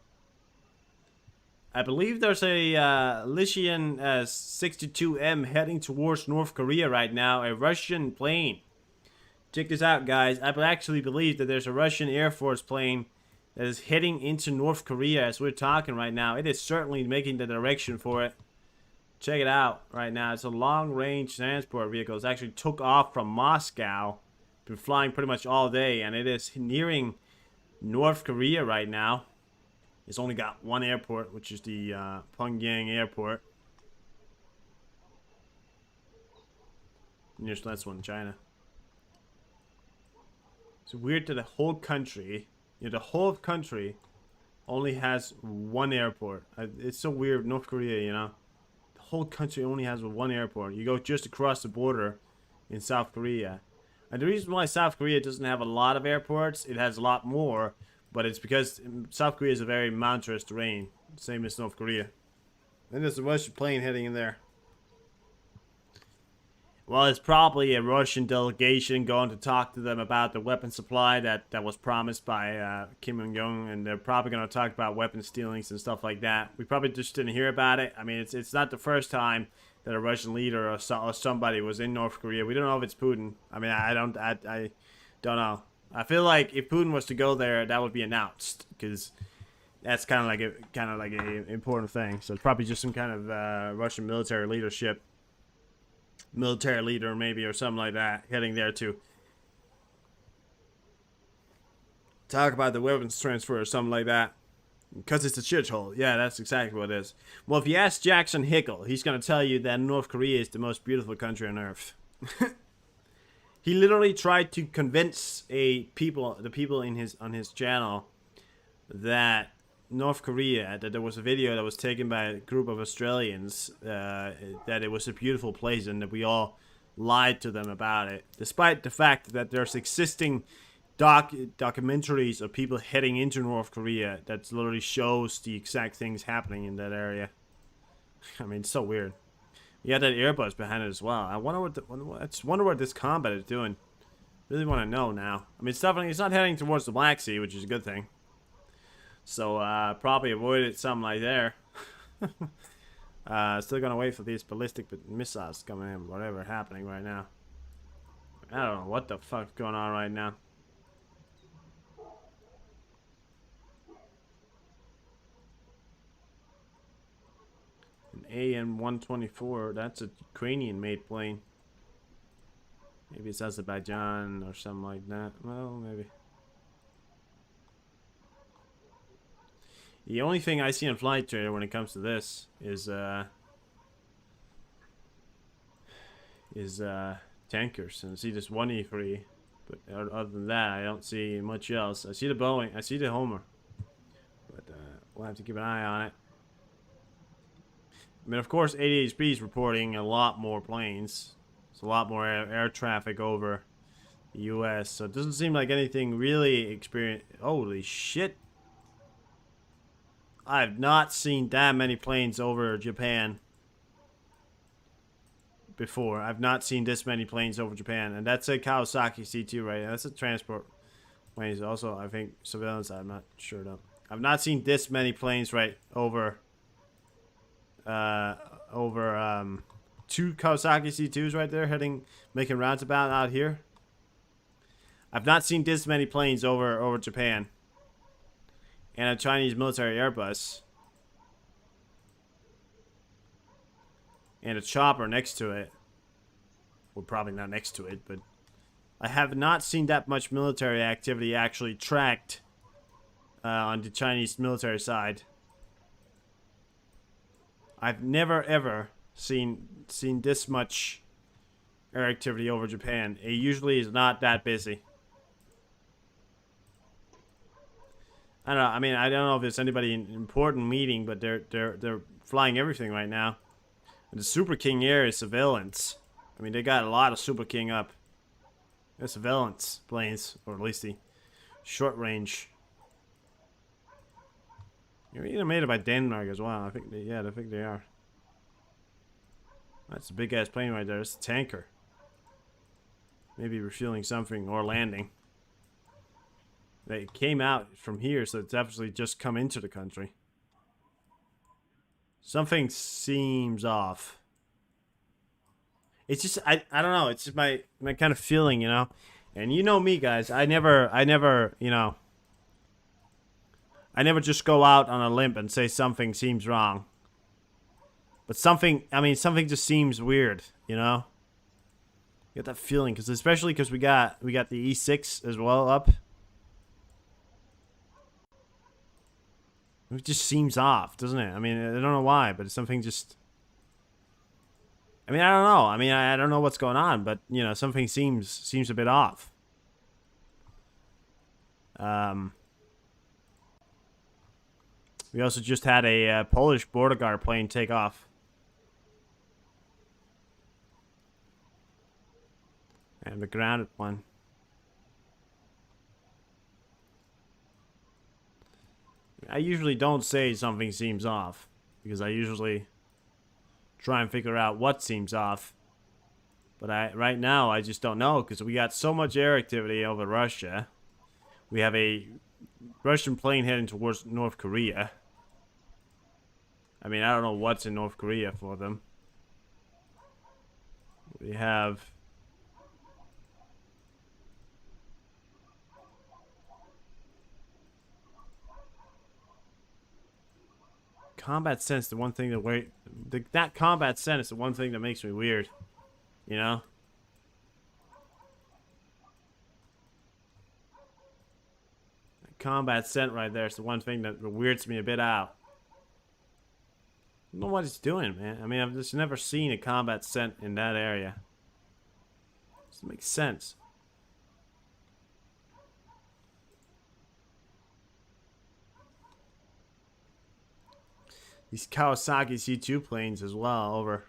I believe there's a Lycian 62M heading towards North Korea right now. A Russian plane. Check this out, guys. I actually believe that there's a Russian Air Force plane that is heading into North Korea as we're talking right now. It is certainly making the direction for it. Check it out right now. It's a long-range transport vehicle. It actually took off from Moscow. Been flying pretty much all day, and it is nearing North Korea right now. It's only got one airport, which is the Pyongyang airport. And there's less one in China. It's weird that the whole country, you know, the whole country only has one airport. It's so weird, North Korea, you know. The whole country only has one airport. You go just across the border in South Korea. And the reason why South Korea doesn't have a lot of airports, it has a lot more, but it's because South Korea is a very mountainous terrain, same as North Korea. And there's a Russian plane heading in there. Well, it's probably a Russian delegation going to talk to them about the weapon supply that was promised by Kim Jong-un, and they're probably going to talk about weapon stealings and stuff like that. We probably just didn't hear about it. I mean, it's not the first time that a Russian leader or somebody was in North Korea. We don't know if it's Putin. I mean, I don't know. I feel like if Putin was to go there, that would be announced because that's kind of like a important thing. So it's probably just some kind of Russian military leadership, military leader maybe or something like that heading there to talk about the weapons transfer or something like that. Because it's a shithole. Yeah, that's exactly what it is. Well, if you ask Jackson Hickle, he's going to tell you that North Korea is the most beautiful country on earth. He literally tried to convince the people on his channel that North Korea, that there was a video that was taken by a group of Australians, that it was a beautiful place and that we all lied to them about it. Despite the fact that there's existing documentaries of people heading into North Korea that literally shows the exact things happening in that area. I mean, it's so weird. You got that Airbus behind it as well. I wonder what this combat is doing. Really want to know now. I mean, it's not heading towards the Black Sea, which is a good thing. So probably avoided something like there. Still gonna wait for these ballistic missiles coming in. Whatever happening right now. I don't know what the fuck's going on right now. An AN-124, that's a Ukrainian-made plane. Maybe it's Azerbaijan or something like that. Well, maybe. The only thing I see on Flight Trader when it comes to this is tankers, and I see this one E3, but other than that, I don't see much else. I see the Boeing, I see the Homer, but we'll have to keep an eye on it. I mean, of course, 80HP is reporting a lot more planes. It's a lot more air traffic over the U.S., so it doesn't seem like anything really experienced. Holy shit. I have not seen that many planes over Japan before. I've not seen this many planes over Japan, and that's a Kawasaki C2, right? That's a transport plane. Also, I think surveillance. I'm not sure though. I've not seen this many planes right over two Kawasaki C2s right there making roundabout out here. I've not seen this many planes over Japan. And a Chinese military Airbus. And a chopper next to it. Well, probably not next to it, but I have not seen that much military activity actually tracked on the Chinese military side. I've never ever seen this much air activity over Japan. It usually is not that busy. I don't know. I mean, I don't know if it's anybody in important meeting, but they're flying everything right now. And the Super King Air is surveillance. I mean, they got a lot of Super King up. They're surveillance planes, or at least the short range. You're either made it by Denmark as well. I think they are. That's a big ass plane right there. It's a tanker. Maybe refueling something or landing. They came out from here, so it's obviously just come into the country. Something seems off. It's just I don't know. It's just my kind of feeling, you know. And you know me, guys. I never you know. I never just go out on a limb and say something seems wrong. But something just seems weird, you know. You get that feeling, especially because we got the E6 as well up. It just seems off, doesn't it? I mean, I don't know why, but something just... I mean, I don't know. I mean, I don't know what's going on, but, you know, something seems a bit off. We also just had a Polish border guard plane take off. And the grounded one. I usually don't say something seems off, because I usually try and figure out what seems off. But right now I just don't know, because we got so much air activity over Russia. We have a Russian plane heading towards North Korea. I mean, I don't know what's in North Korea for them. We have... Combat sense, the one thing that combat sense is the one thing that makes me weird, you know. That combat scent right there is the one thing that weirds me a bit out. I don't know what it's doing, man. I mean, I've just never seen a combat scent in that area. Doesn't make sense. These Kawasaki C2 planes as well over.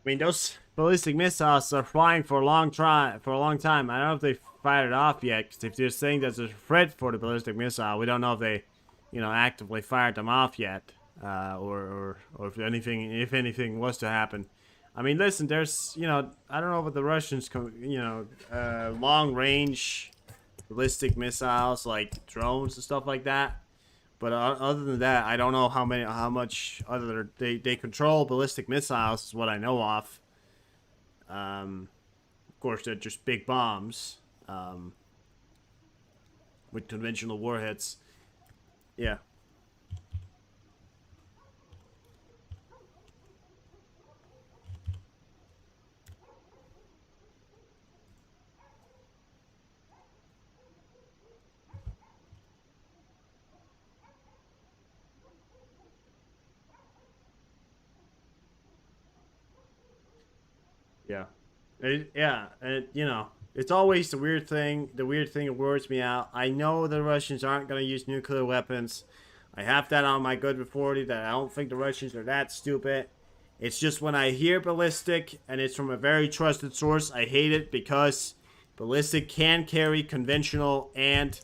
I mean, those ballistic missiles are flying for a long time. I don't know if they fired it off yet. Because if they're saying there's a threat for the ballistic missile, we don't know if they, you know, actively fired them off yet, or if anything was to happen. I mean, listen, there's, you know, I don't know what the Russians, you know, long range ballistic missiles like drones and stuff like that. But other than that, I don't know how much other they control ballistic missiles is what I know of. Of course, they're just big bombs with conventional warheads. Yeah. Yeah. And you know, it's always the weird thing. The weird thing that worries me out. I know the Russians aren't going to use nuclear weapons. I have that on my good authority that I don't think the Russians are that stupid. It's just when I hear ballistic and it's from a very trusted source, I hate it because ballistic can carry conventional and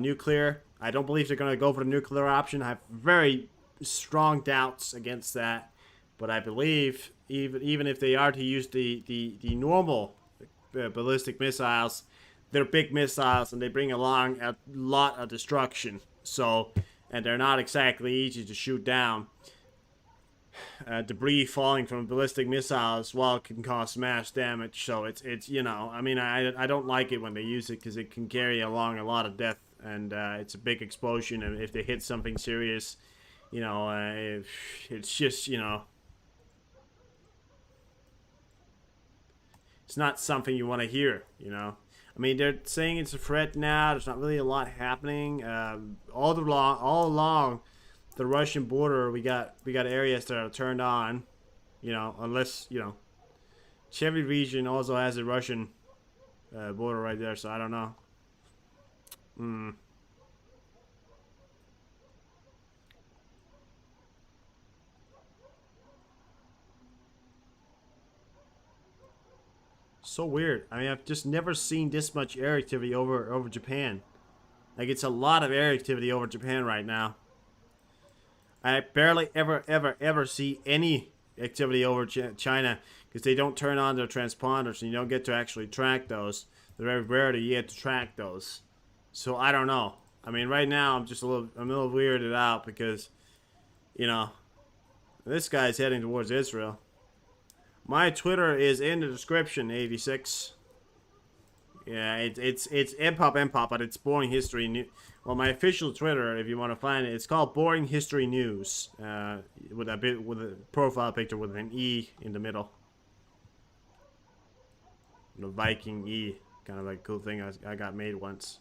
nuclear. I don't believe they're going to go for the nuclear option. I have very strong doubts against that. But I believe even if they are to use the normal ballistic missiles, they're big missiles and they bring along a lot of destruction. So, and they're not exactly easy to shoot down. Debris falling from a ballistic missile as well can cause mass damage. So it's you know, I mean, I don't like it when they use it because it can carry along a lot of death, and it's a big explosion. And if they hit something serious, you know, it's just, you know, it's not something you want to hear, you know. I mean, they're saying it's a threat now. There's not really a lot happening. All along the Russian border, we got areas that are turned on, you know, unless, you know, Chevy region also has a Russian border right there, so I don't know. So weird. I mean, I've just never seen this much air activity over Japan. Like, it's a lot of air activity over Japan right now. I barely ever see any activity over China because they don't turn on their transponders and you don't get to actually track those. They're very rare that you get to track those. So I don't know. I mean, right now I'm a little weirded out because, you know, this guy's heading towards Israel. My Twitter is in the description, 86. Yeah, it's Mpop, but it's Boring History News. Well, my official Twitter, if you want to find it, it's called Boring History News, with a profile picture with an E in the middle. The Viking E, kind of like a cool thing I got made once.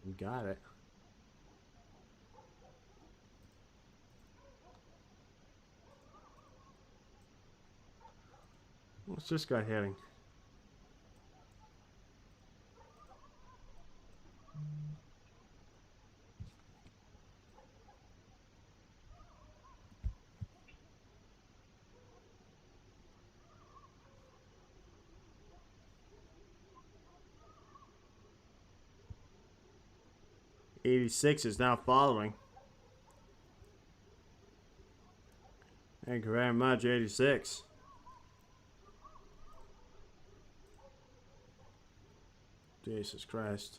You got it. What's this guy hitting? '86 is now following. Thank you very much, 86. Jesus Christ.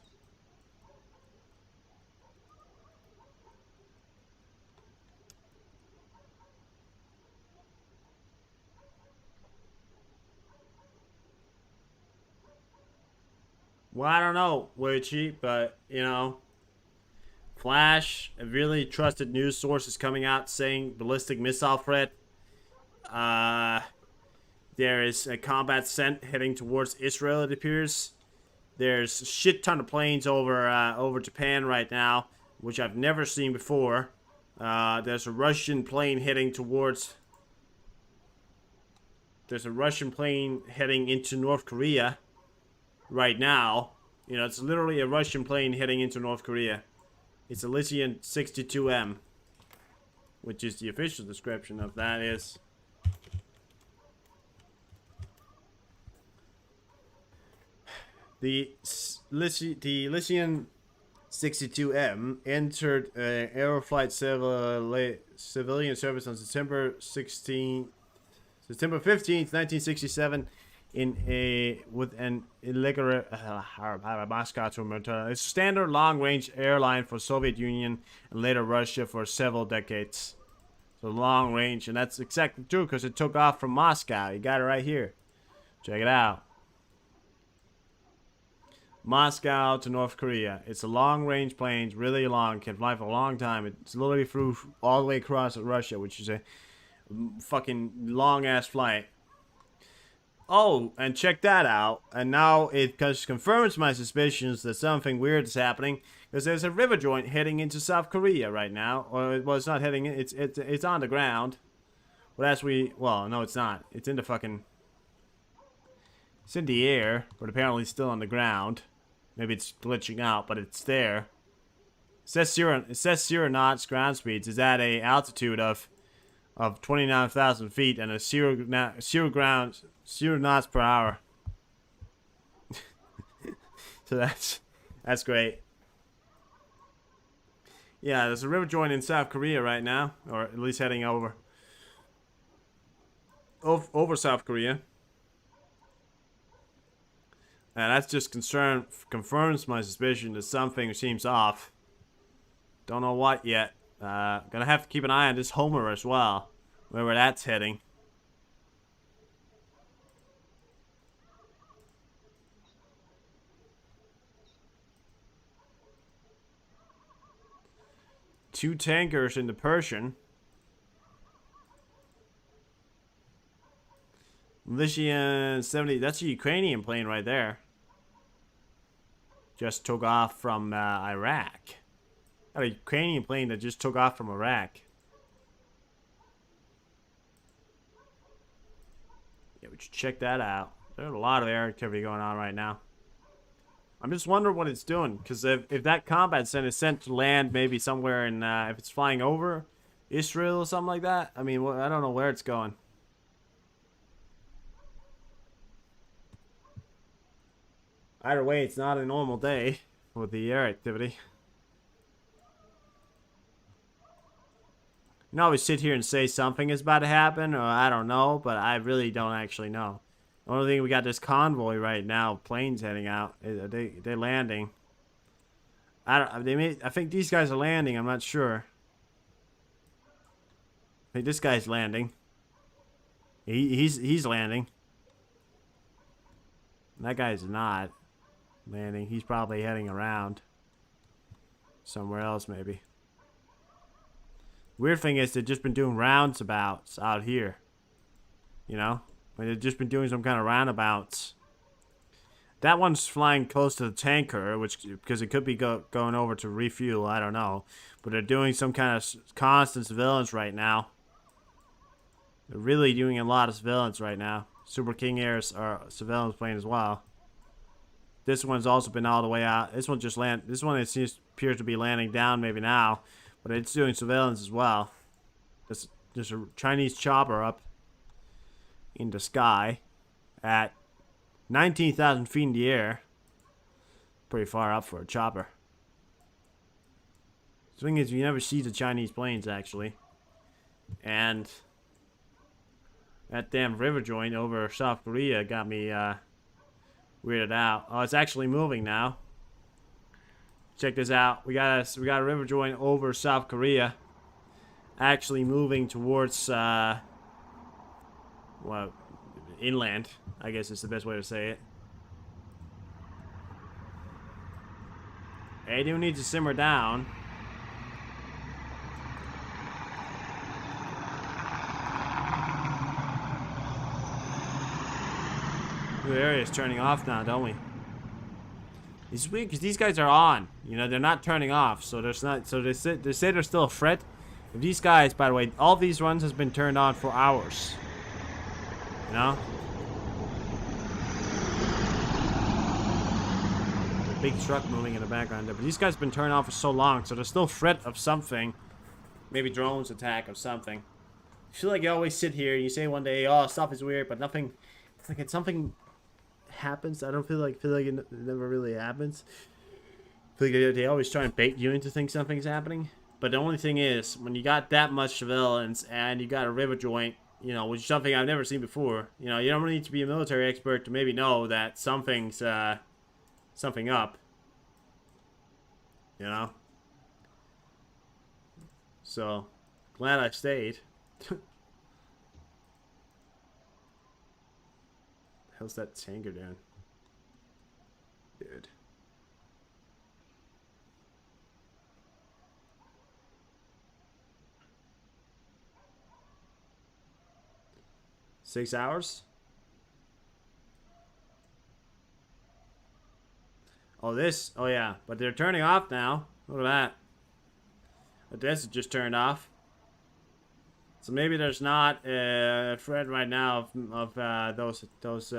Well, I don't know, Witchy, but, you know, Flash, a really trusted news source, is coming out saying ballistic missile threat. There is a combat sent heading towards Israel, it appears. There's a shit ton of planes over Japan right now, which I've never seen before. There's a Russian plane heading towards... There's a Russian plane heading into North Korea right now. You know, it's literally a Russian plane heading into North Korea. It's a Lithium 62M, which is the official description of that is... The Lithium 62M entered Aeroflight civilian service on September 15th, 1967 with an irregular Moscow to it's a standard long-range airline for Soviet Union and later Russia for several decades. So long range, and that's exactly true because it took off from Moscow. You got it right here. Check it out. Moscow to North Korea. It's a long-range plane, really long, can fly for a long time. It's literally flew all the way across Russia, which is a fucking long-ass flight. Oh, and check that out. And now it confirms my suspicions that something weird is happening, because there's a river joint heading into South Korea right now. Or, well, it's not heading in, it's on the ground. Well, well, no, it's not. It's in the fucking... It's in the air, but apparently still on the ground. Maybe it's glitching out, but it's there. It says 0 knots ground speeds. Is at a altitude of 29,000 feet and a 0 knots per hour. So that's great. Yeah, there's a river joint in South Korea right now, or at least heading over South Korea. And that's just confirms my suspicion that something seems off. Don't know what yet. Gonna have to keep an eye on this Homer as well, wherever that's heading. Two tankers in the Persian. Militian 70, that's a Ukrainian plane right there. Just took off from Iraq. Got a Ukrainian plane that just took off from Iraq. Yeah, we should check that out. There's a lot of air activity going on right now. I'm just wondering what it's doing, because if that combat center is sent to land maybe somewhere in, if it's flying over Israel or something like that, I mean, I don't know where it's going. Either way, it's not a normal day with the air activity. You know, we sit here and say something is about to happen, or I don't know, but I really don't actually know. The only thing, we got this convoy right now, planes heading out. They're landing. I think these guys are landing. I'm not sure. I think this guy's landing. He's landing. That guy's not landing. He's probably heading around somewhere else, maybe. Weird thing is they've just been doing roundabouts out here. You know? They've just been doing some kind of roundabouts. That one's flying close to the tanker, because it could be going over to refuel. I don't know. But they're doing some kind of constant surveillance right now. They're really doing a lot of surveillance right now. Super King Air's surveillance plane as well. This one's also been all the way out. This one just land. This one appears to be landing down maybe now, but it's doing surveillance as well. There's a Chinese chopper up in the sky at 19,000 feet in the air. Pretty far up for a chopper. The thing is, you never see the Chinese planes actually, and that damn river joint over South Korea got me weirded out. Oh, it's actually moving now. Check this out. We got a river joint over South Korea, actually moving towards well, inland, I guess is the best way to say it. Hey, do need to simmer down. The area is turning off now, don't we? It's weird because these guys are on. You know, they're not turning off, so there's not. So they say there's still a threat. If these guys, by the way, all these runs has been turned on for hours. You know? The big truck moving in the background there. But these guys have been turned on for so long, so there's still threat of something. Maybe drones attack or something. I feel like you always sit here and you say one day, oh, stuff is weird, but nothing. It's like something happens. I don't feel like it never really happens. I feel like they always try and bait you into think something's happening. But the only thing is, when you got that much surveillance and you got a river joint, you know, which is something I've never seen before, you know, you don't really need to be a military expert to maybe know that something's something up. You know? So, glad I stayed. How's that tanker doing? Dude. Six hours? Oh, this? Oh, yeah. But they're turning off now. Look at that. But this is just turned off. So maybe there's not a threat right now of those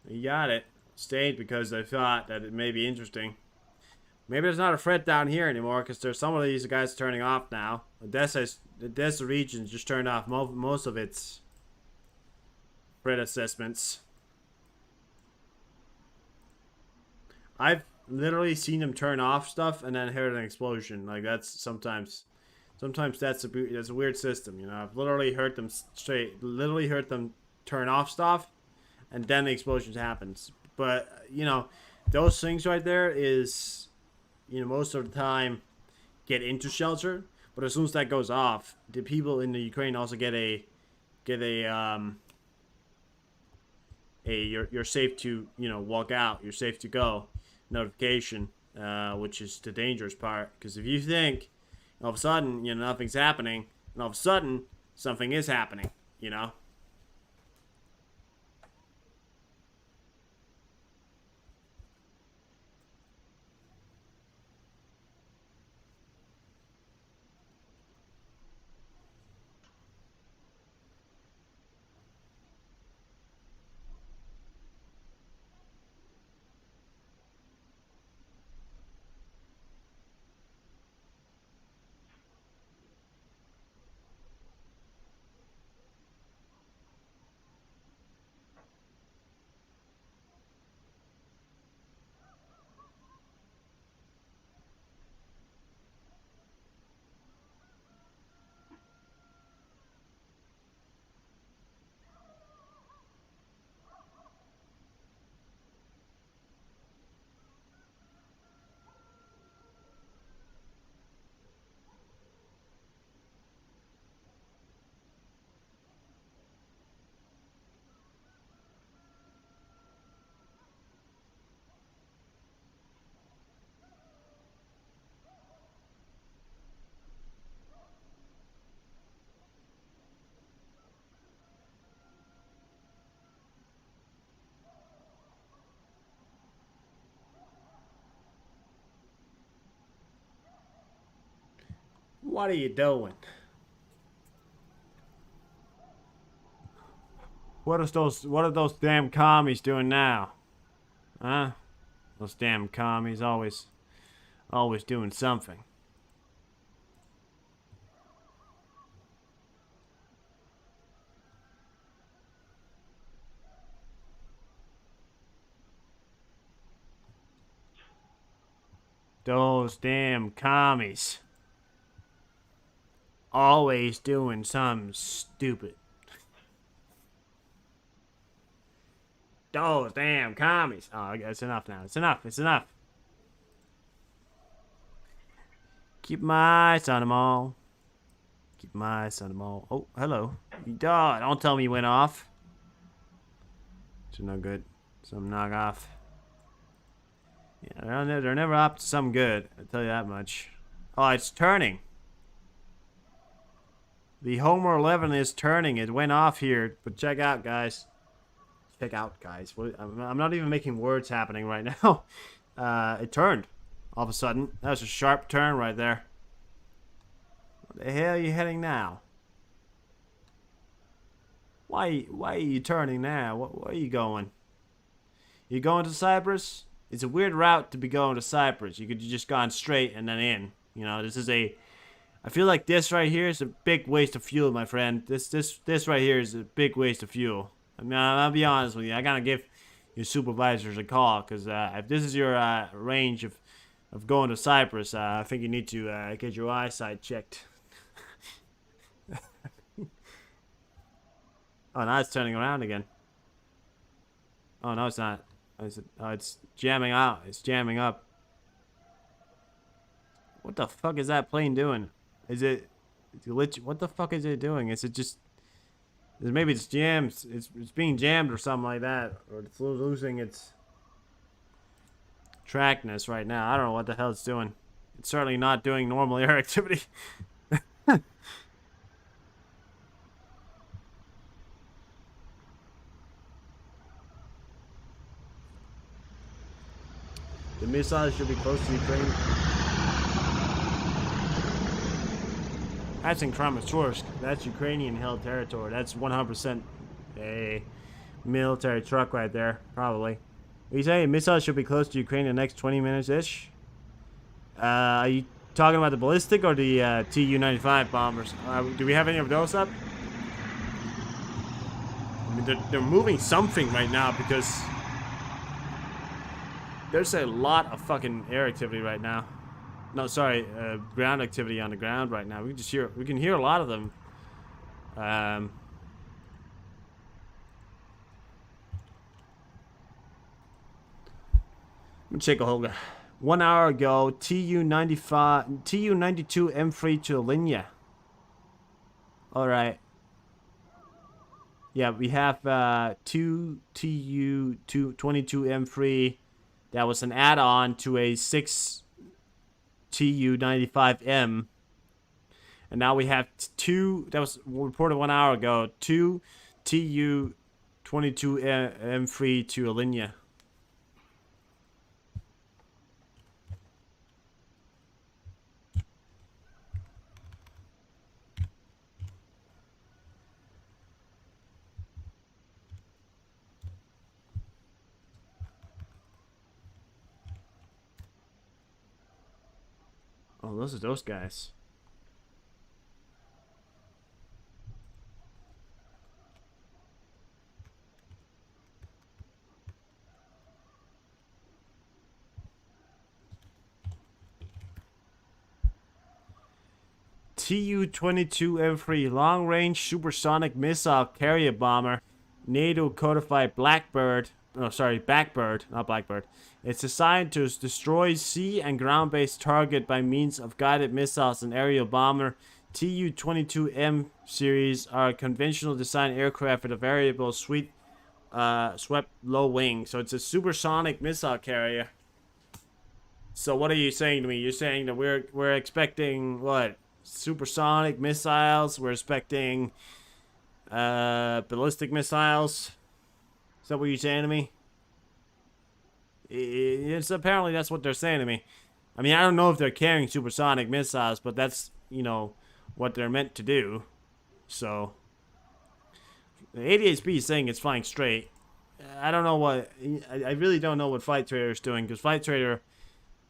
He got it. Stayed because they thought that it may be interesting. Maybe there's not a threat down here anymore because there's some of these guys turning off now. Odessa region just turned off most of its threat assessments. I've literally seen them turn off stuff and then heard an explosion. Like that's sometimes that's a weird system, you know. I've literally heard them turn off stuff and then the explosions happens. But you know, those things right there is, you know, most of the time get into shelter. But as soon as that goes off, the people in the Ukraine also get a you're safe to, you know, walk out, you're safe to go notification, which is the dangerous part. Because if you think all of a sudden, you know, nothing's happening, and all of a sudden something is happening, you know. What are you doing? What are those damn commies doing now? Huh? Those damn commies always doing something. Those damn commies. Always doing something stupid. Those damn commies. Oh, it's enough now. It's enough. It's enough. Keep my eyes on them all. Keep my eyes on them all. Oh, hello. Don't tell me you went off. It's no good. Some knock off. Yeah, they're never up to something good. I'll tell you that much. Oh, it's turning. The Homer 11 is turning. It went off here, but check out, guys. Check out, guys. I'm not even making words happening right now. It turned all of a sudden. That was a sharp turn right there. Where the hell are you heading now? Why are you turning now? Where are you going? You going to Cyprus? It's a weird route to be going to Cyprus. You could just gone straight and then in. You know, this is a... I feel like this right here is a big waste of fuel, my friend. This right here is a big waste of fuel. I mean, I'll be honest with you. I gotta give your supervisors a call, because if this is your range of going to Cyprus, I think you need to get your eyesight checked. Oh, now it's turning around again. Oh, no, it's not. It's jamming out. It's jamming up. What the fuck is that plane doing? Is it glitch? What the fuck is it doing? Is it just... Maybe it's jammed. It's being jammed or something like that. Or it's losing its trackness right now. I don't know what the hell it's doing. It's certainly not doing normal air activity. The missiles should be close to Ukraine. That's in Kramatorsk. That's Ukrainian-held territory. That's 100% military truck right there, probably. You say missiles should be close to Ukraine in the next 20 minutes-ish? Are you talking about the ballistic or the Tu-95 bombers? Do we have any of those up? I mean, they're moving something right now because there's a lot of fucking air activity right now. No, sorry, ground activity on the ground right now. We can hear a lot of them. Let me check a hold. 1 hour ago, Tu-92 M3 to Armenia. All right. Yeah, we have 2 Tu-22 M3. That was an add-on to a 6 Tu-95M. And now we have 2, that was reported 1 hour ago, 2 Tu-22 M3 to Armenia. Oh, those are those guys. Tu-22M3 long-range supersonic missile carrier bomber, NATO codified Blackbird. Oh, sorry, Backbird, not Blackbird. It's designed to destroy sea and ground-based target by means of guided missiles and aerial bomber. Tu-22M series are conventional design aircraft with a variable swept low wing. So it's a supersonic missile carrier. So what are you saying to me? You're saying that we're expecting what? Supersonic missiles? We're expecting ballistic missiles? Is that what you're saying to me? It's apparently that's what they're saying to me. I mean, I don't know if they're carrying supersonic missiles, but that's, you know, what they're meant to do. So the 88B is saying it's flying straight. I don't know what I really don't know what Flight Trader is doing, because Flight Trader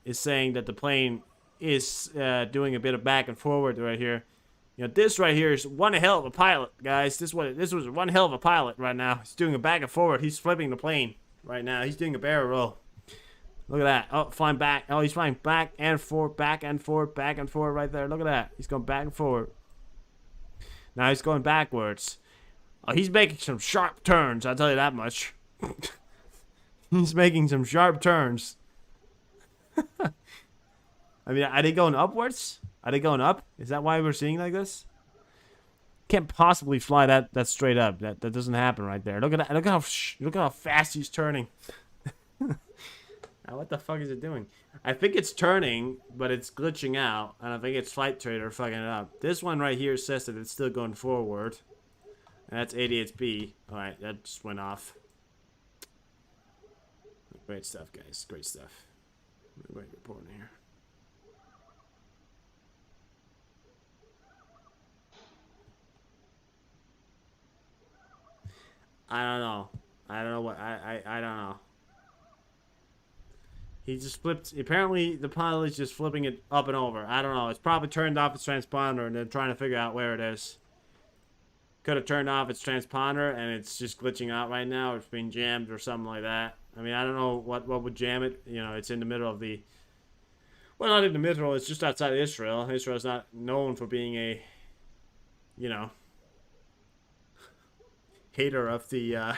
is saying that the plane is doing a bit of back and forward right here. You know, this right here is one hell of a pilot, guys. This was one hell of a pilot right now. He's doing a back and forward. He's flipping the plane right now. He's doing a barrel roll. Look at that. Oh, flying back. Oh, he's flying back and forth, back and forth, back and forth right there. Look at that. He's going back and forward. Now he's going backwards. Oh, he's making some sharp turns, I'll tell you that much. He's making some sharp turns. I mean, are they going upwards? Are they going up? Is that why we're seeing like this? Can't possibly fly that straight up. That doesn't happen right there. Look at that. Look how fast he's turning. Now, what the fuck is it doing? I think it's turning, but it's glitching out, and I think it's Flight Trader fucking it up. This one right here says that it's still going forward, and that's 88B. All right, that just went off. Great stuff, guys. Great stuff. Great reporting here. I don't know. I don't know what I don't know. He just flipped. Apparently, the pilot is just flipping it up and over. I don't know. It's probably turned off its transponder and then trying to figure out where it is. Could have turned off its transponder and it's just glitching out right now. It's being jammed or something like that. I mean, I don't know what would jam it. You know, it's in the middle of the... Well, not in the middle. It's just outside of Israel. Israel's not known for being a, you know, hater of the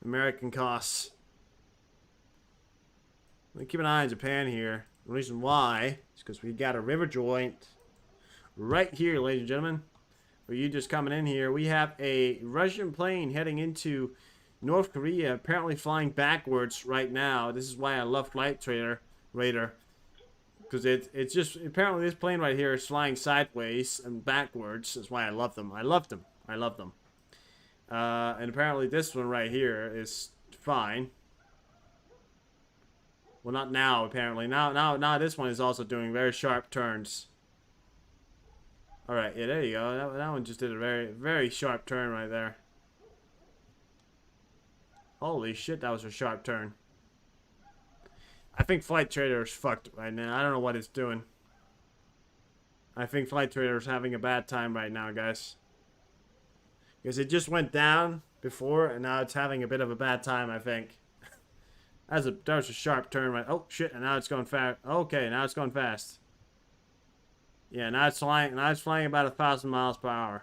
American costs. Keep an eye on Japan here. The reason why is because we got a river joint right here, ladies and gentlemen. For you just coming in here, we have a Russian plane heading into North Korea, apparently flying backwards right now. This is why I love Flight Radar, because it's just apparently this plane right here is flying sideways and backwards. That's why I love them. I love them. I love them. And apparently this one right here is fine. Well, not now, apparently. Now this one is also doing very sharp turns. Alright, yeah, there you go. That one just did a very, very sharp turn right there. Holy shit, that was a sharp turn. I think Flight Trader is fucked right now. I don't know what it's doing. I think Flight Trader is having a bad time right now, guys. Because it just went down before, and now it's having a bit of a bad time, I think. That was a sharp turn right. Oh shit! And now it's going fast. Okay, now it's going fast. Yeah, now it's flying. Now it's flying about 1,000 miles per hour.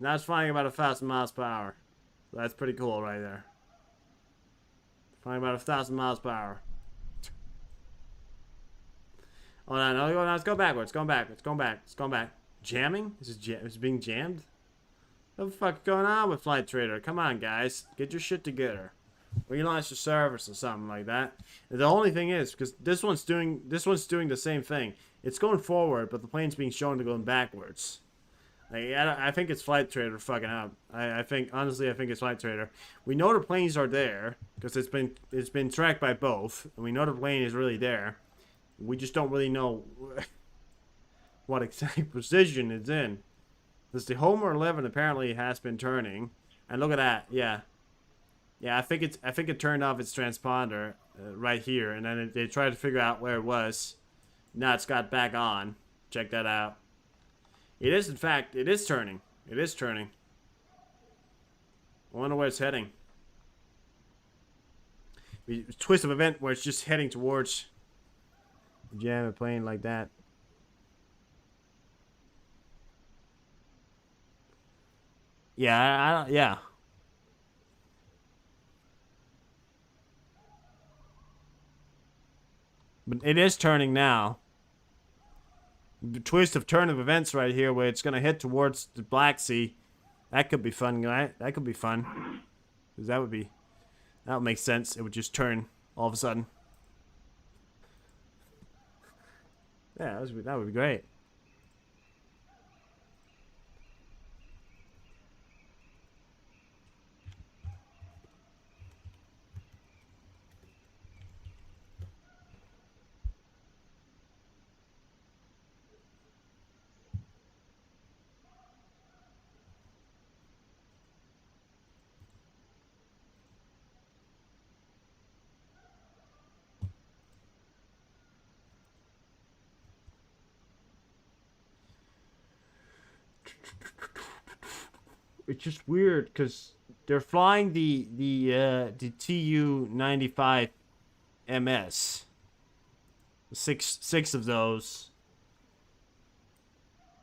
Now it's flying about 1,000 miles per hour. So that's pretty cool right there. Flying about 1,000 miles per hour. Oh no! No! Let's go backwards. Going back. It's going back. It's going back. Jamming? Is it being jammed? What the fuck is going on with Flight Trader? Come on, guys. Get your shit together. Relaunch the service or something like that. And the only thing is, because this one's doing the same thing. It's going forward, but the plane's being shown to go backwards. Like, I think it's Flight Trader fucking up. Honestly, I think it's Flight Trader. We know the planes are there because it's been tracked by both, and we know the plane is really there. We just don't really know what exact position it's in. Because the Homer 11 apparently has been turning, and look at that, yeah. I think it turned off its transponder right here, and then they tried to figure out where it was. Now it's got back on. Check that out. It is, in fact, it is turning. It is turning. I wonder where it's heading. Twist of event where it's just heading towards jam a plane like that. Yeah, yeah. But it is turning now. The twist of turn of events right here where it's going to head towards the Black Sea. That could be fun, right? That could be fun. Because that would make sense. It would just turn all of a sudden. Yeah, that would be great. It's just weird because they're flying the Tu-95 MS. Six of those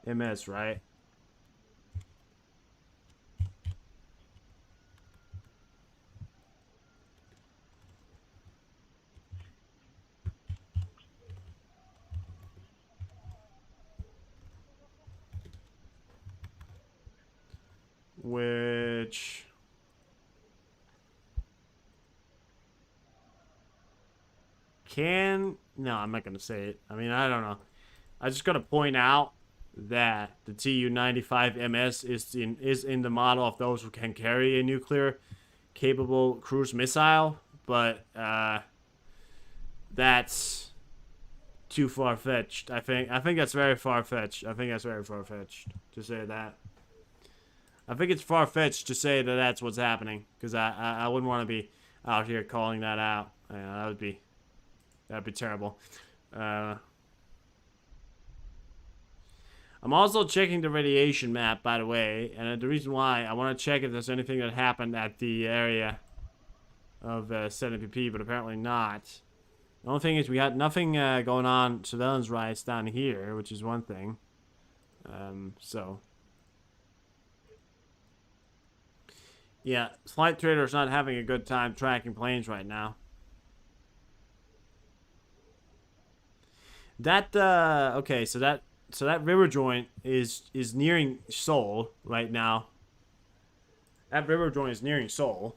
MS, right? Which no, I'm not gonna say it. I mean, I don't know. I just gotta point out that the Tu-95 MS is in the model of those who can carry a nuclear capable cruise missile, but that's too far-fetched. I think that's very far-fetched. I think that's very far-fetched to say that. I think it's far-fetched to say that that's what's happening, because I wouldn't want to be out here calling that out. That'd be terrible. I'm also checking the radiation map, by the way, and the reason why I want to check if there's anything that happened at the area of 7PP, but apparently not. The only thing is we got nothing going on surveillance riots down here, which is one thing. So. Yeah, Flight Trader's not having a good time tracking planes right now. That okay, so that river joint is nearing Seoul right now. That river joint is nearing Seoul.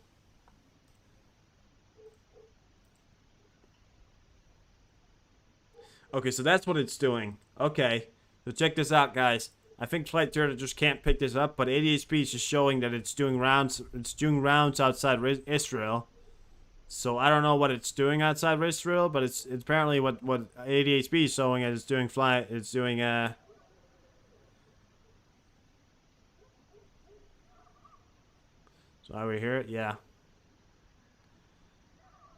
Okay, so that's what it's doing. Okay, so check this out, guys. I think Flight Trader just can't pick this up, but ADHP is just showing that it's doing rounds. It's doing rounds outside Israel. So I don't know what it's doing outside Israel, but it's apparently what ADHP is showing as it's doing flight. It's doing So are we here? Yeah.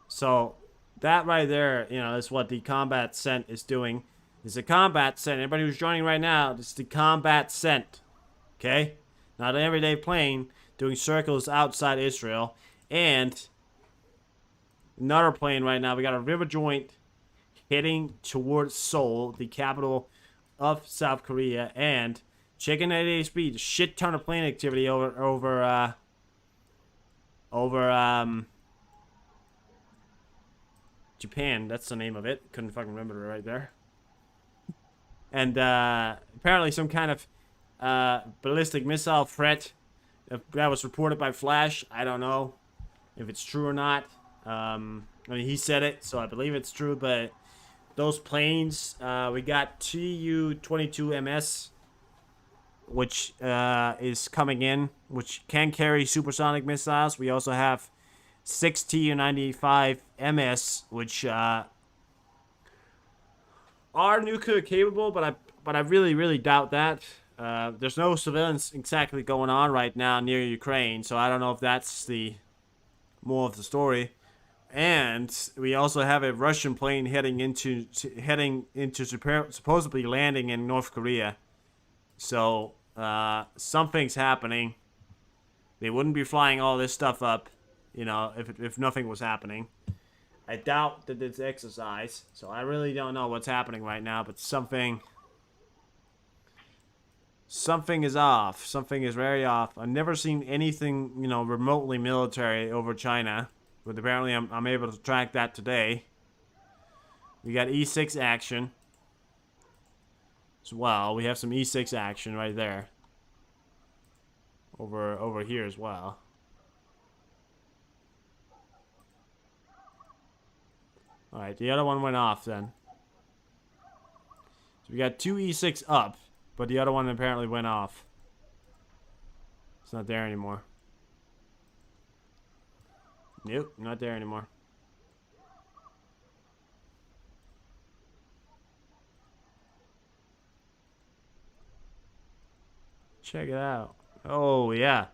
So that right there, you know, is what the combat scent is doing. It's a combat scent. Anybody who's joining right now, this is the combat scent. Okay? Not an everyday plane doing circles outside Israel. And another plane right now. We got a river joint heading towards Seoul, the capital of South Korea, and checking at 80 speed. Shit ton of plane activity over Japan. That's the name of it. Couldn't fucking remember it right there. And apparently some kind of ballistic missile threat that was reported by Flash. I don't know if it's true or not. I mean, he said it, so I believe it's true. But those planes, we got Tu-22MS, which is coming in, which can carry supersonic missiles. We also have 6 Tu-95MS, which are nuclear capable, but I really doubt that. There's no surveillance exactly going on right now near Ukraine, so I don't know if that's the more of the story. And we also have a Russian plane heading into supposedly landing in North Korea. So something's happening. They wouldn't be flying all this stuff up, you know, if nothing was happening. I doubt that it's exercise, so I really don't know what's happening right now, but something is off. Something is very off. I've never seen anything, you know, remotely military over China, but apparently I'm able to track that today. We got E6 action as well. We have some E6 action right there. Over here as well. Alright, the other one went off then. So we got 2 E6 up, but the other one apparently went off. It's not there anymore. Nope, not there anymore. Check it out. Oh, yeah.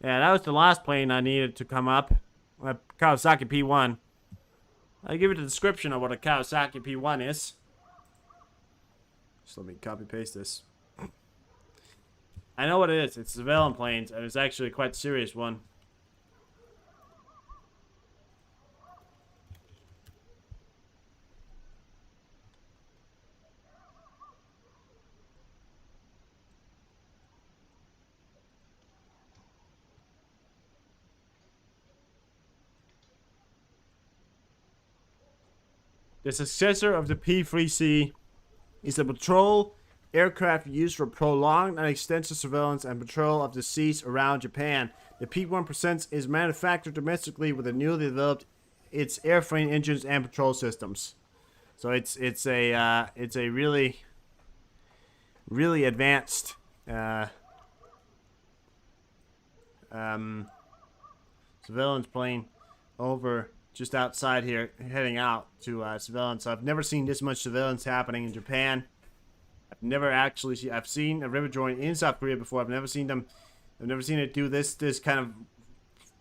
Yeah, that was the last plane I needed to come up. Kawasaki P1. I'll give you the description of what a Kawasaki P1 is. Just let me copy paste this. I know what it is. It's civilian planes, and it's actually a quite serious one. The successor of the P-3C is a patrol aircraft used for prolonged and extensive surveillance and patrol of the seas around Japan. The P-1% is manufactured domestically with a newly developed its airframe engines and patrol systems. So it's a really advanced surveillance plane over just outside here, heading out to surveillance. So I've never seen this much surveillance happening in Japan. I've seen a river joint in South Korea before. I've never seen it do this kind of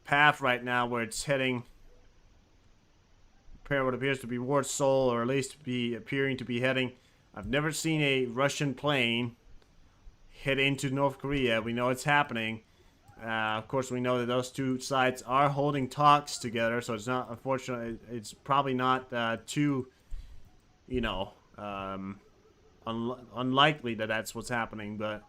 path right now where it's heading what appears to be towards Seoul, or at least appearing to be heading. I've never seen a Russian plane head into North Korea. We know it's happening. Of course, we know that those two sides are holding talks together, so it's not, unfortunately, it's probably not too, you know, unlikely that that's what's happening, but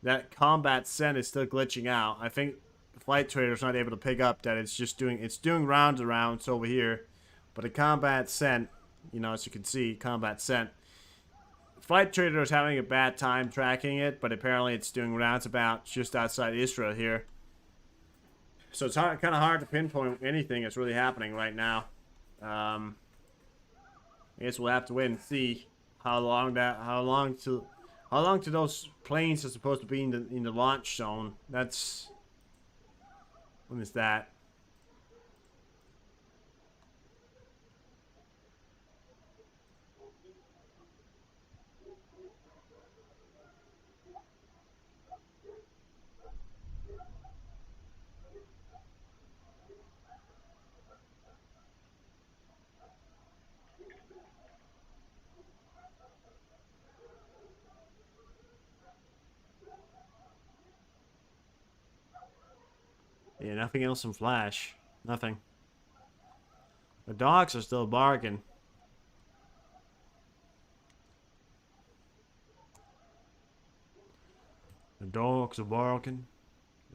that combat scent is still glitching out. I think the flight trader's not able to pick up that it's doing rounds around over here, but the combat scent, you know, as you can see, combat scent. Flight trader is having a bad time tracking it, but apparently it's doing rounds about just outside Israel here. So it's kind of hard to pinpoint anything that's really happening right now. I guess we'll have to wait and see how long to those planes are supposed to be in the launch zone. That's, when is that? Yeah, nothing else in Flash. Nothing. The dogs are still barking. The dogs are barking.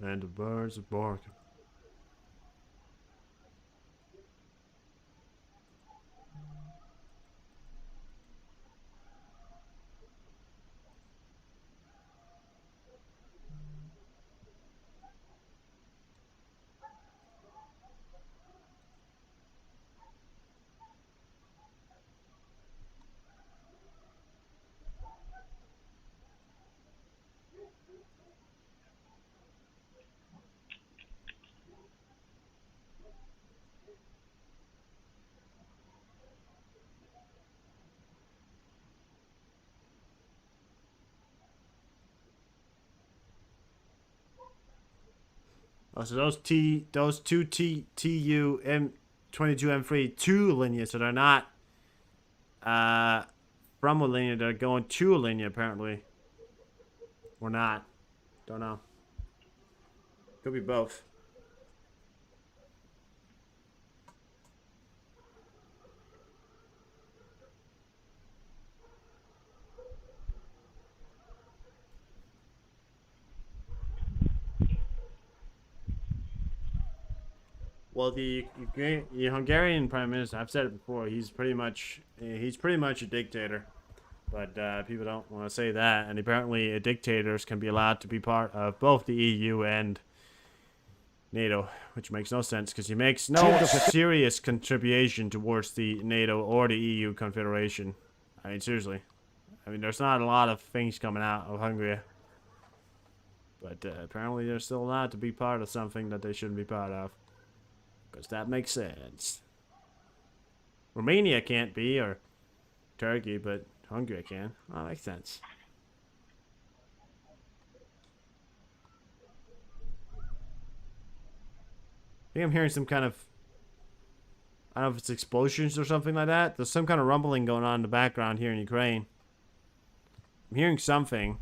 And the birds are barking. Oh, so those two TU M22 M3 two linear, so they're not from a linear, they're going to a linear apparently. Or not. Don't know. Could be both. Well, the Hungarian prime minister, I've said it before, he's pretty much a dictator, but people don't want to say that. And apparently, dictators can be allowed to be part of both the EU and NATO, which makes no sense because he makes no serious contribution towards the NATO or the EU confederation. I mean, seriously. I mean, there's not a lot of things coming out of Hungary, but apparently they're still allowed to be part of something that they shouldn't be part of. Because that makes sense. Romania can't be, or Turkey, but Hungary can. Oh, that makes sense. I think I'm hearing some kind of... I don't know if it's explosions or something like that. There's some kind of rumbling going on in the background here in Ukraine. I'm hearing something.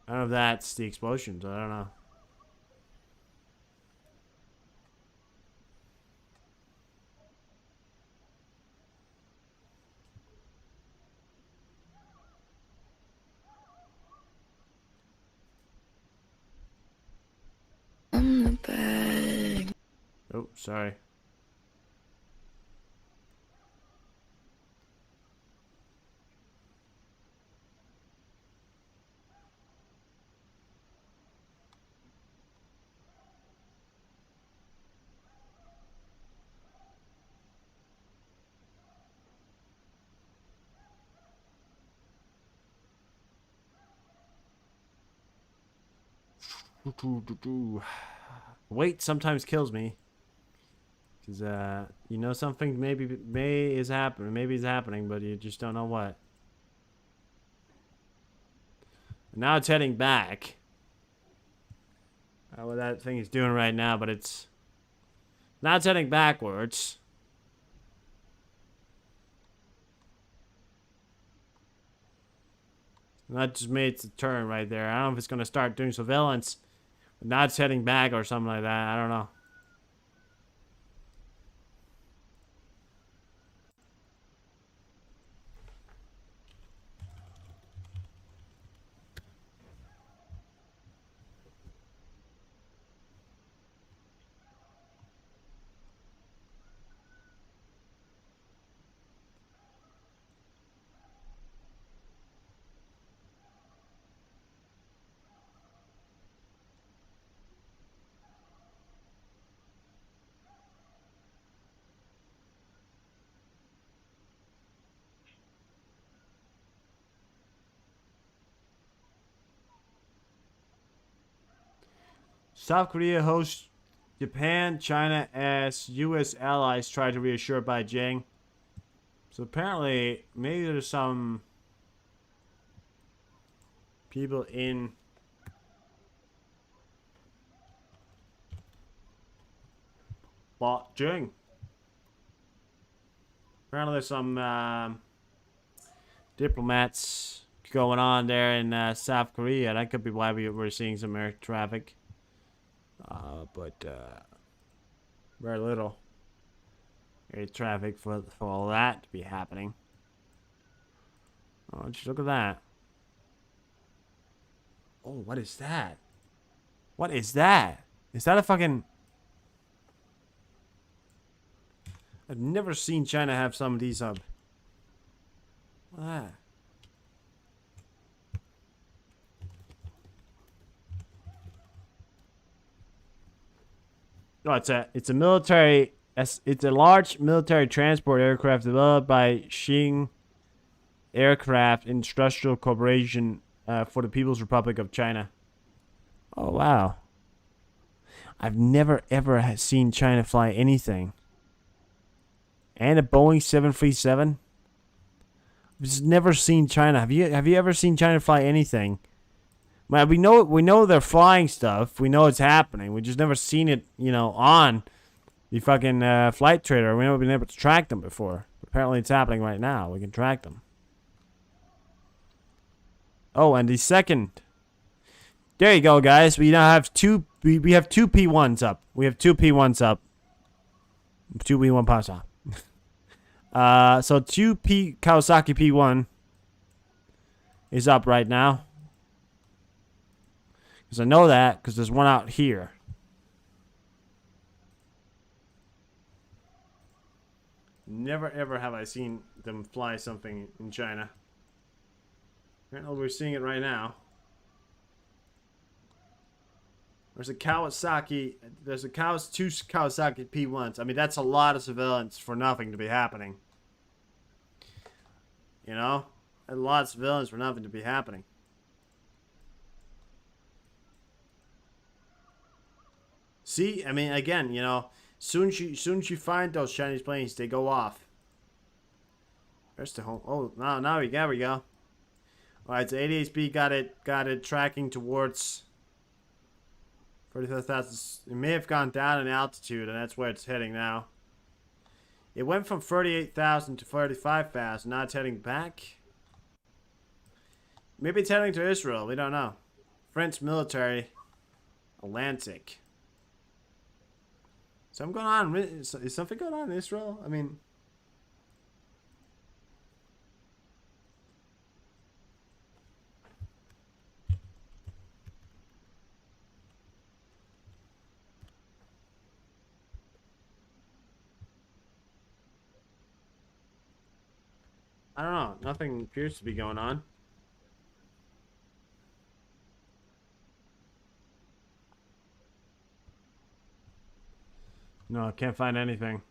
I don't know if that's the explosions. I don't know. I'm the bag. Oh, sorry. Wait sometimes kills me. Because, you know something maybe is happening, but you just don't know what. Now it's heading back. I don't know what that thing is doing right now, but it's... Now it's heading backwards. And that just made its turn right there. I don't know if it's going to start doing surveillance. But now it's heading back or something like that. I don't know. South Korea hosts Japan, China as U.S. allies try to reassure Beijing. So apparently, maybe there's some people in Beijing. Apparently, there's some diplomats going on there in South Korea. That could be why we're seeing some air traffic. But very little air traffic for all that to be happening. Oh, just look at that. Oh, what is that? What is that? Is that a fucking... I've never seen China have some of these up. What's that? No, it's a military. It's a large military transport aircraft developed by Xing Aircraft Industrial Corporation for the People's Republic of China. Oh wow! I've never ever seen China fly anything. And a Boeing 737. I've just never seen China. Have you ever seen China fly anything? Well, we know they're flying stuff. We know it's happening. We just never seen it, on the fucking flight trader. We never been able to track them before. Apparently, it's happening right now. We can track them. Oh, and the second. There you go, guys. We now have two. We have two P1s up. We have two P1s up. Two P1 pops up. So 2P Kawasaki P1 is up right now. Because I know that, because there's one out here. Never ever have I seen them fly something in China. Apparently we're seeing it right now. There's a two Kawasaki P1s. I mean, that's a lot of surveillance for nothing to be happening. You know? A lot of surveillance for nothing to be happening. See? I mean, again, soon as you find those Chinese planes, they go off. Where's the home? Oh, now we go. Alright, so 88B got it tracking towards 35,000. It may have gone down in altitude, and that's where it's heading now. It went from 38,000 to 35,000. Now it's heading back. Maybe it's heading to Israel. We don't know. French military. Atlantic. Something going on. Is something going on in Israel? I mean... I don't know. Nothing appears to be going on. No, I can't find anything.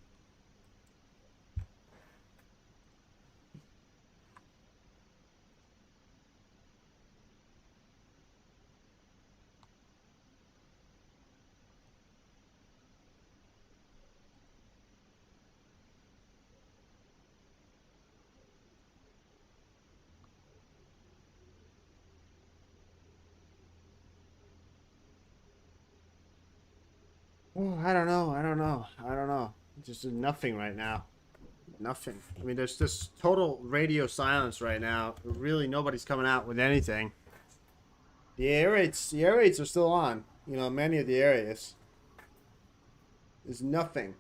Oh, I don't know. Just nothing right now. Nothing. I mean, there's just total radio silence right now. Really, nobody's coming out with anything. The air raids are still on. Many of the areas. There's nothing,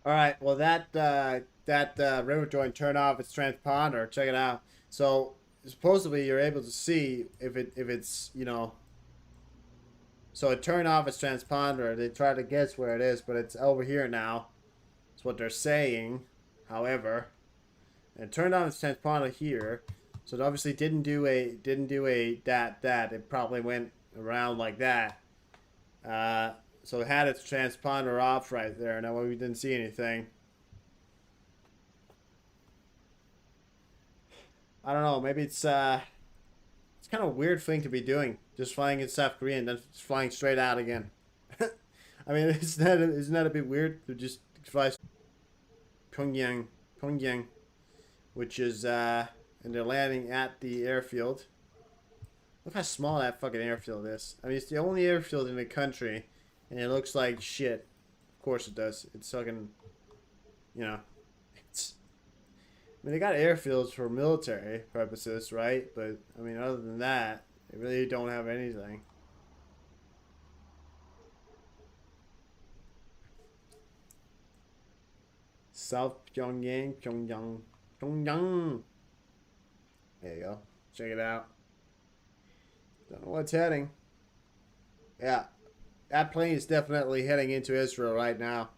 All right. Well, that river joint turned off its transponder. Check it out. So supposedly you're able to see if it's So it turned off its transponder. They tried to guess where it is, but it's over here now. That's what they're saying. However, it turned on its transponder here. So it obviously didn't do a that. It probably went around like that. So it had its transponder off right there. Now we didn't see anything. I don't know. Maybe it's kind of a weird thing to be doing. Just flying in South Korea and then flying straight out again. I mean, isn't that a bit weird to just fly Pyongyang, which is and they're landing at the airfield. Look how small that fucking airfield is. I mean, it's the only airfield in the country, and it looks like shit. Of course it does. It's fucking, you know, it's. I mean, they got airfields for military purposes, right? But I mean, other than that, they really don't have anything. South Pyongyang. There you go. Check it out. Don't know what's heading. Yeah. That plane is definitely heading into Israel right now.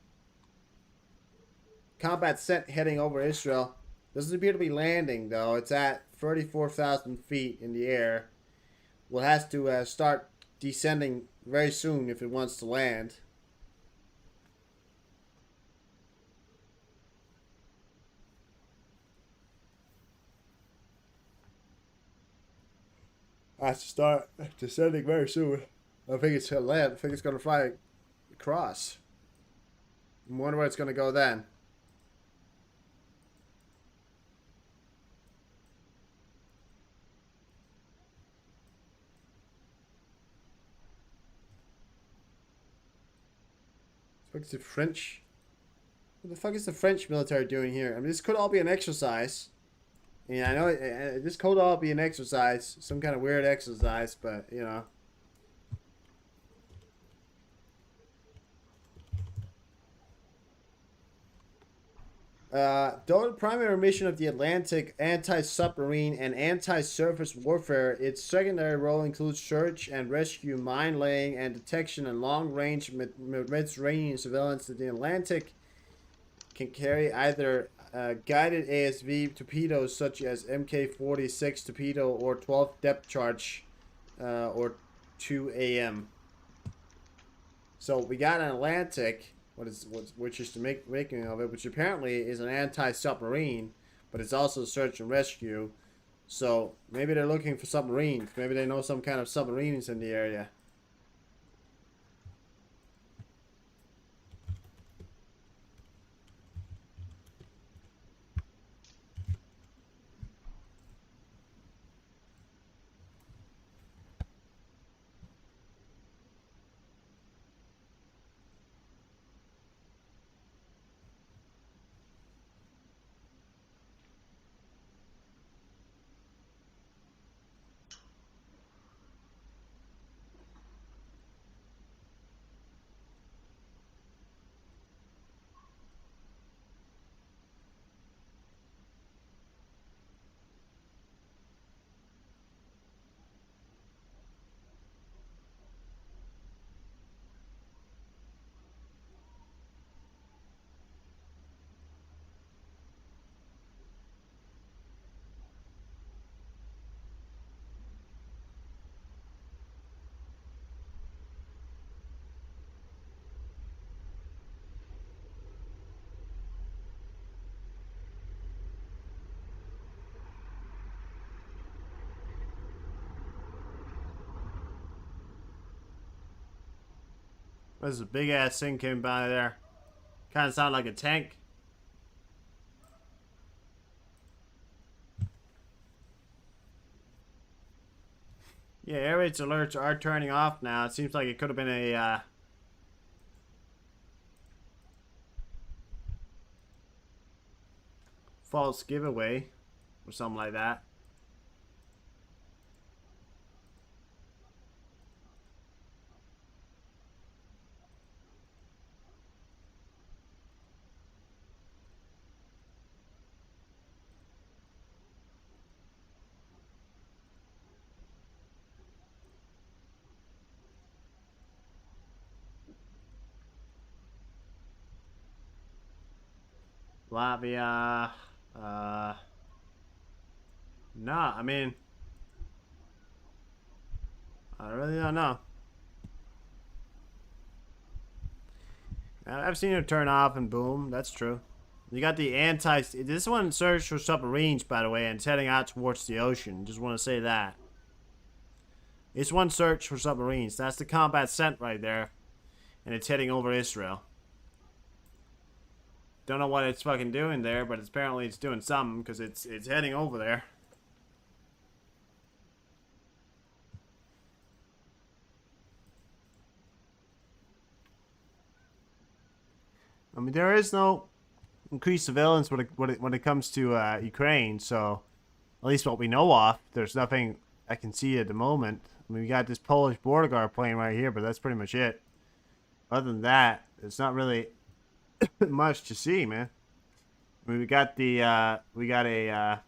Combat set heading over Israel. Doesn't appear to be landing, though. It's at 34,000 feet in the air. Well, it has to start descending very soon if it wants to land. Has to start descending very soon. I think it's going to land. I think it's going to fly across. I wonder where it's going to go then. What's the French? What the fuck is the French military doing here? I mean, this could all be an exercise. Yeah, I know this could all be an exercise, some kind of weird exercise, but you know. Though the primary mission of the Atlantic anti-submarine and anti-surface warfare, its secondary role includes search and rescue, mine laying, and detection and long-range Mediterranean surveillance. The Atlantic can carry either guided ASV torpedoes such as Mk-46 torpedo or 12 depth charge or 2 AM. So we got an Atlantic, which is the making of it, which apparently is an anti-submarine, but it's also search and rescue. So maybe they're looking for submarines. Maybe they know some kind of submarines in the area. There's a big ass thing came by there. Kind of sound like a tank. Yeah, air raids alerts are turning off now. It seems like it could have been a false giveaway or something like that. Latvia. Nah, I mean, I really don't know. I've seen it turn off and boom. That's true. You got the anti. This one searched for submarines, by the way, and it's heading out towards the ocean. Just want to say that. This one search for submarines. That's the combat scent right there, and it's heading over Israel. Don't know what it's fucking doing there, but apparently it's doing something because it's heading over there. I mean, there is no increased surveillance when it comes to Ukraine, so at least what we know of, there's nothing I can see at the moment. I mean, we got this Polish border guard plane right here, but that's pretty much it. Other than that, it's not really much to see, man. I mean, we got a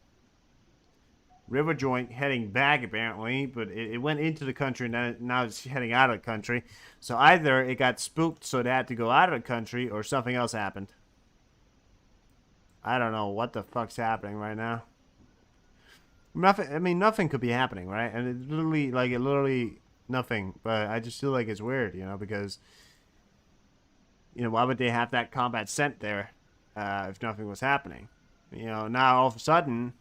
river joint heading back apparently, but it went into the country and now it's heading out of the country. So either it got spooked so it had to go out of the country, or something else happened. I don't know what the fuck's happening right now. Nothing. I mean, nothing could be happening, right? And it's literally nothing. But I just feel like it's weird, you know, because why would they have that combat scent there if nothing was happening? Now all of a sudden,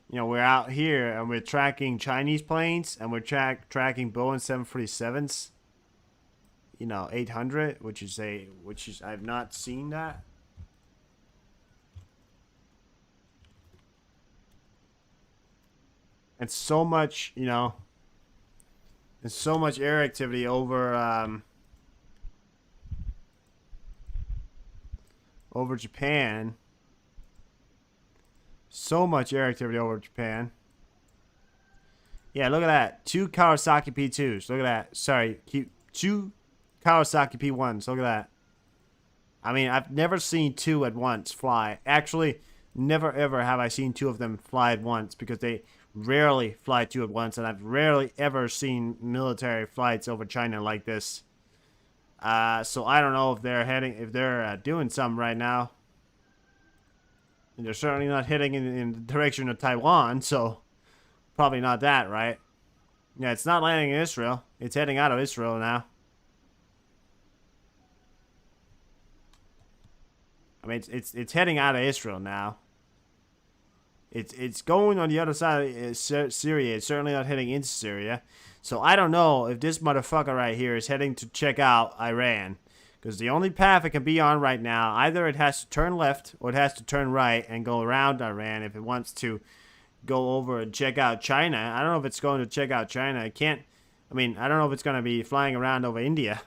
we're out here and we're tracking Chinese planes and we're tracking Boeing 747s. 800, which is I've not seen that. And so much, there's so much air activity over Japan. So much air activity over Japan. Yeah, look at that. 2 Kawasaki P2s. Look at that. Sorry, 2 Kawasaki P1s. Look at that. I mean, I've never seen 2 at once fly. Actually, never ever have I seen 2 of them fly at once, because they rarely fly 2 at once, and I've rarely ever seen military flights over China like this. So I don't know if they're doing something right now. And they're certainly not heading in the direction of Taiwan, so probably not that, right? Yeah, it's not landing in Israel. It's heading out of Israel now. I mean, it's heading out of Israel now. It's going on the other side of Syria. It's certainly not heading into Syria. So I don't know if this motherfucker right here is heading to check out Iran. Because the only path it can be on right now, either it has to turn left or it has to turn right and go around Iran if it wants to go over and check out China. I don't know if it's going to check out China. I don't know if it's going to be flying around over India.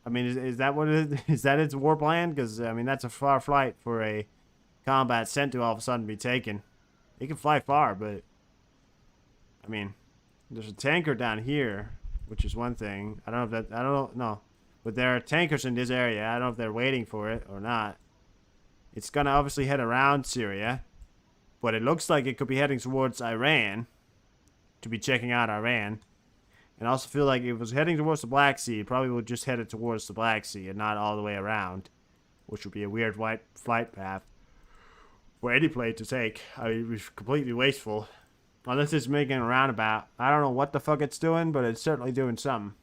I mean, is that what it is? Is that its war plan? Because, I mean, that's a far flight for a combat sent to all of a sudden be taken. It can fly far, but I mean, there's a tanker down here, which is one thing. I don't know. But there are tankers in this area. I don't know if they're waiting for it or not. It's gonna obviously head around Syria, but it looks like it could be heading towards Iran to be checking out Iran. And I also feel like if it was heading towards the Black Sea, it probably would just head towards the Black Sea and not all the way around, which would be a weird flight path for any plane to take. I mean, it was completely wasteful. Unless it's making a roundabout. I don't know what the fuck it's doing, but it's certainly doing something.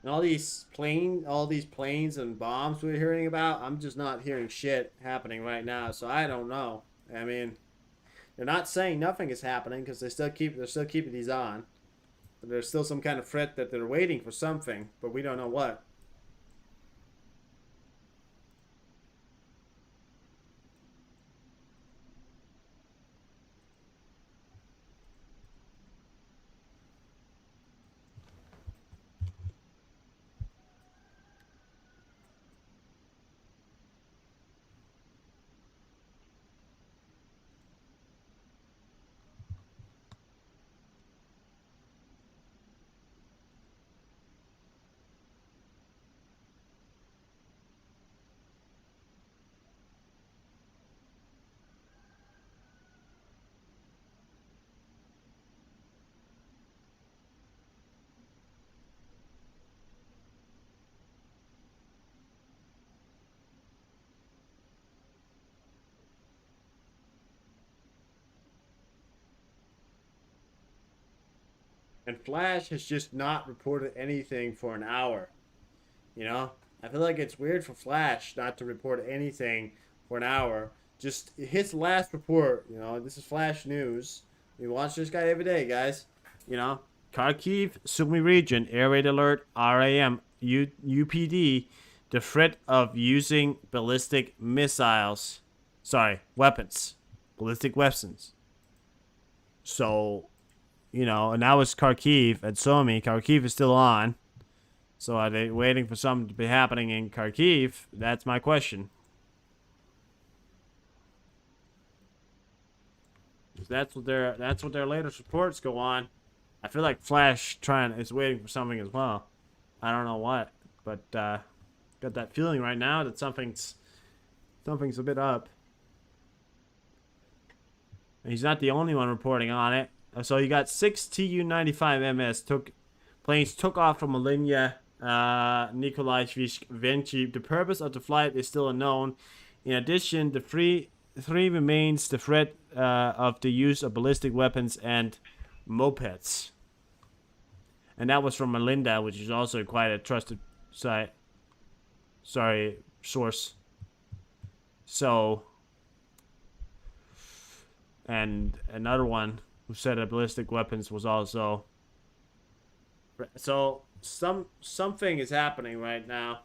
And all these planes and bombs we're hearing about, I'm just not hearing shit happening right now, so I don't know. I mean, they're not saying nothing is happening because they're still keeping these on. But there's still some kind of threat that they're waiting for something, but we don't know what. And Flash has just not reported anything for an hour. You know? I feel like it's weird for Flash not to report anything for an hour. Just his last report, you know, this is Flash News. We watch this guy every day, guys. You know, Kharkiv, Sumy region, air raid alert, RAM, UPD, the threat of using ballistic missiles. Sorry, weapons. Ballistic weapons. So, you know, and now it's Kharkiv and Sumy. Kharkiv is still on. So are they waiting for something to be happening in Kharkiv? That's my question. That's what their latest reports go on. I feel like Flash is waiting for something as well. I don't know what, but got that feeling right now that something's a bit up. And he's not the only one reporting on it. So you got 6 Tu-95MS planes took off from Armenia, Nikolaevich, Venchi. The purpose of the flight is still unknown. In addition, the three remains the threat of the use of ballistic weapons and mopeds. And that was from Melinda, which is also quite a trusted source. So, and another one who said that ballistic weapons was also. So something is happening right now.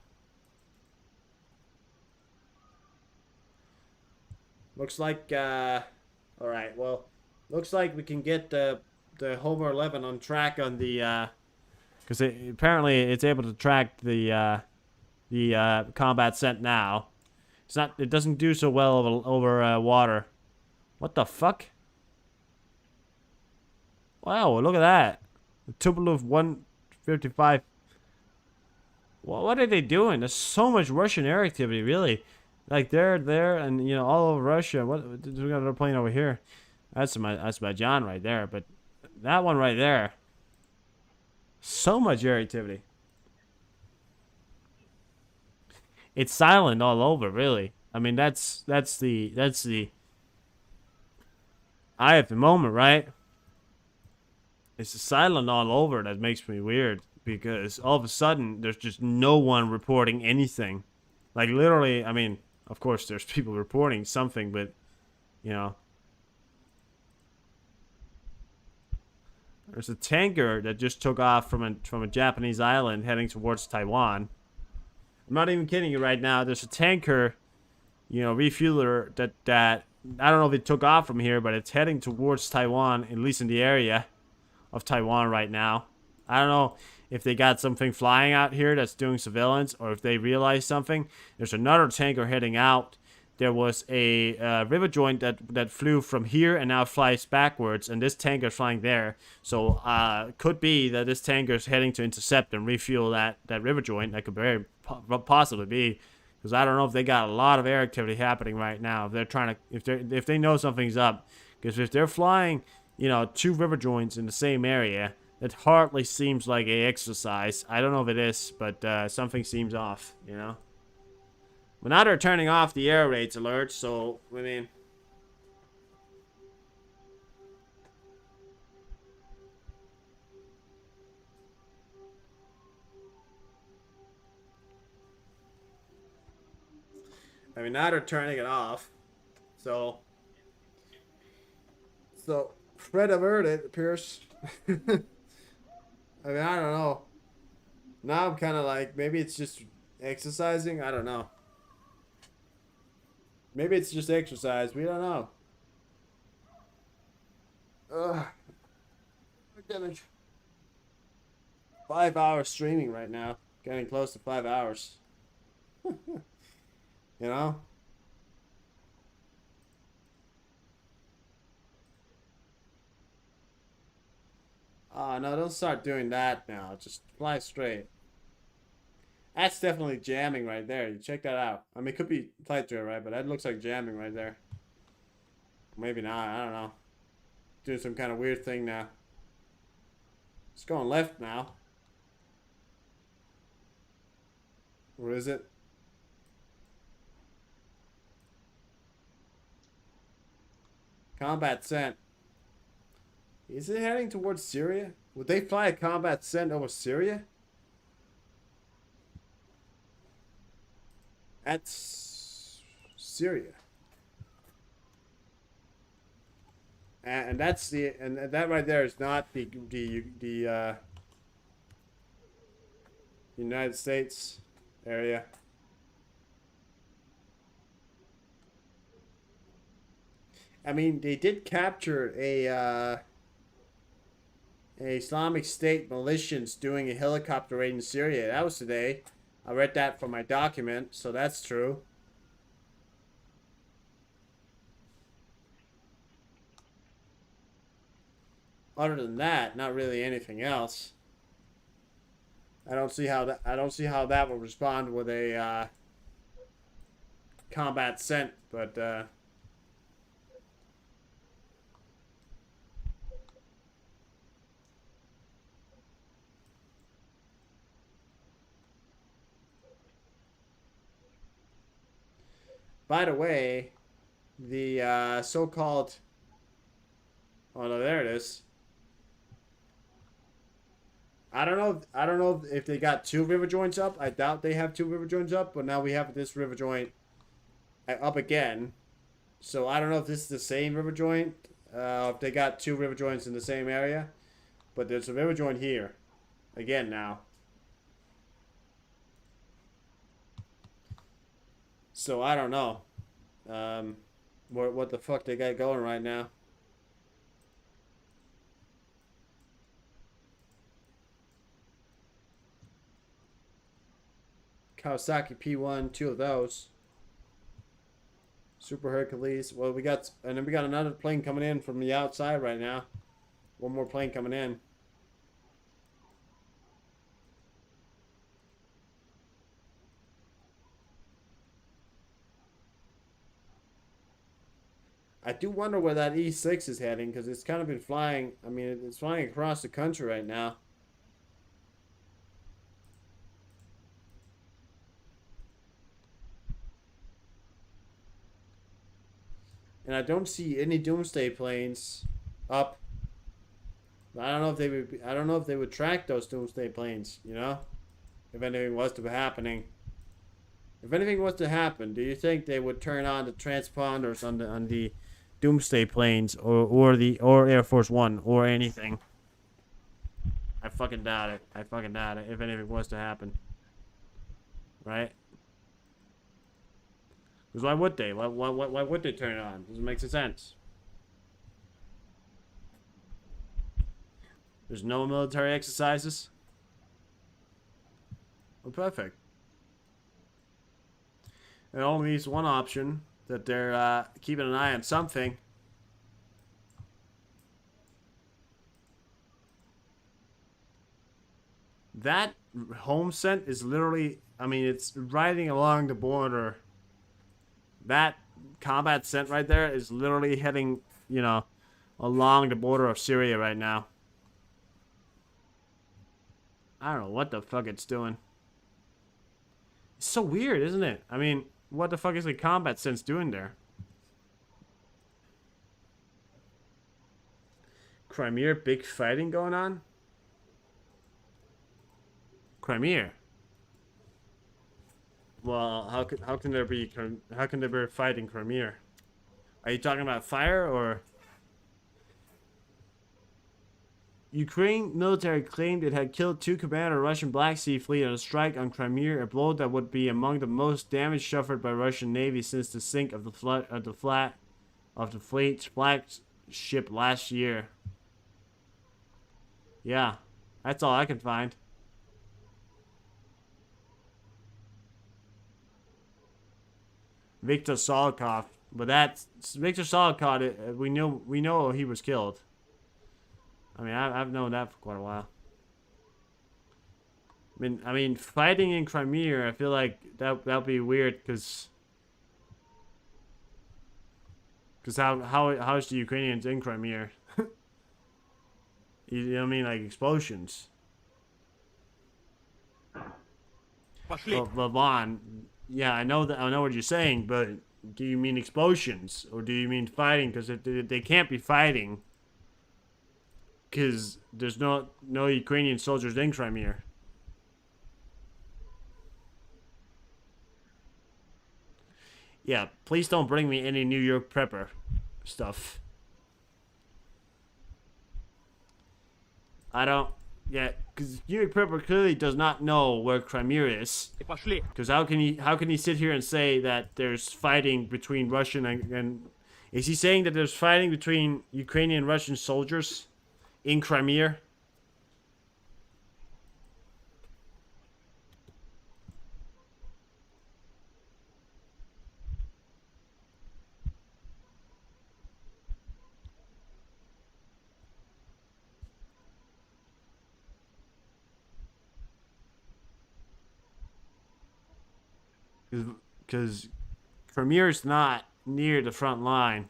Looks like, alright, well, looks like we can get the Homer 11 on track on the, because apparently it's able to track the combat scent now. It doesn't do so well over water. What the fuck? Wow, look at that. A Tupolev 155. What are they doing? There's so much Russian air activity, really. Like they're there, and you know, all over Russia. We got another plane over here. That's my John right there. But that one right there. So much air activity. It's silent all over, really. I mean, that's the eye of the moment, right? It's the silent all over that makes me weird, because all of a sudden there's just no one reporting anything. Like literally, I mean, of course there's people reporting something, but you know, there's a tanker that just took off from a Japanese island heading towards Taiwan. I'm not even kidding you right now. There's a tanker, you know, refueler that I don't know if it took off from here, but it's heading towards Taiwan, at least in the area of Taiwan right now. I don't know if they got something flying out here that's doing surveillance, or if they realized something. There's another tanker heading out. There was a river joint that flew from here and now flies backwards, and this tanker is flying there. So could be that this tanker is heading to intercept and refuel that river joint. That could very possibly be, because I don't know if they got a lot of air activity happening right now. If they're trying to, if they know something's up, because if they're flying, you know, 2 river joints in the same area, it hardly seems like a exercise. I don't know if it is, but something seems off, you know. But now they're turning off the air raids alert, so I mean, now they're turning it off. So threat averted, it appears. I mean, I don't know. Now I'm kind of like, maybe it's just exercising. I don't know. Maybe it's just exercise. We don't know. We're getting 5 hours streaming right now. Getting close to 5 hours. You know? Oh, no, don't start doing that now. Just fly straight. That's definitely jamming right there. You check that out. I mean, it could be flight through, right? But that looks like jamming right there. Maybe not. I don't know. Doing some kind of weird thing now. It's going left now. Or is it? Combat sent. Is it heading towards Syria? Would they fly a combat cent over Syria? That's Syria. And that's and that right there is not the United States area. I mean, they did capture a Islamic State militias doing a helicopter raid in Syria. That was today. I read that from my document, so that's true. Other than that, not really anything else. I don't see how that will respond with a combat cent, but by the way, the so-called, oh no, there it is. I don't know if they got 2 river joints up. I doubt they have 2 river joints up, but now we have this river joint up again. So I don't know if this is the same river joint, if they got 2 river joints in the same area, but there's a river joint here again now. So I don't know what the fuck they got going right now. Kawasaki P1, 2 of those. Super Hercules. Well, we got another plane coming in from the outside right now. One more plane coming in. I do wonder where that E6 is heading, because it's kind of been flying. I mean, it's flying across the country right now. And I don't see any Doomsday planes up. I don't know if they would track those Doomsday planes, you know? If anything was to be happening. If anything was to happen, do you think they would turn on the transponders on the Doomsday planes or Air Force One or anything? I fucking doubt it. I fucking doubt it if anything was to happen. Right? Because why would they? Why would they turn it on? Doesn't make sense. There's no military exercises? Well, perfect. It only needs one option, that they're keeping an eye on something. That home scent is literally, I mean, it's riding along the border. That combat scent right there is literally heading, you know, along the border of Syria right now. I don't know what the fuck it's doing. It's so weird, isn't it? I mean, what the fuck is the combat sense doing there? Crimea, big fighting going on? Crimea. Well, how can there be fighting Crimea? Are you talking about fire or? Ukraine military claimed it had killed 2 commander of Russian Black Sea Fleet on a strike on Crimea, a blow that would be among the most damage suffered by Russian Navy since the sink of the fleet's flagship last year. Yeah, that's all I can find. Viktor Solokov, but that's Viktor Solokov. We know he was killed. I mean, I've known that for quite a while. I mean, fighting in Crimea, I feel like that'll be weird, because how is the Ukrainians in Crimea? You know what I mean, like explosions. Well, Vaughn, yeah, I know what you're saying, but do you mean explosions or do you mean fighting? Because they can't be fighting. because there's no Ukrainian soldiers in Crimea. Yeah, please don't bring me any New York prepper stuff. I don't. Yeah, because New York prepper clearly does not know where Crimea is. Because how can he sit here and say that there's fighting between Russian and is he saying that there's fighting between Ukrainian and Russian soldiers in Crimea? Because Crimea is not near the front line.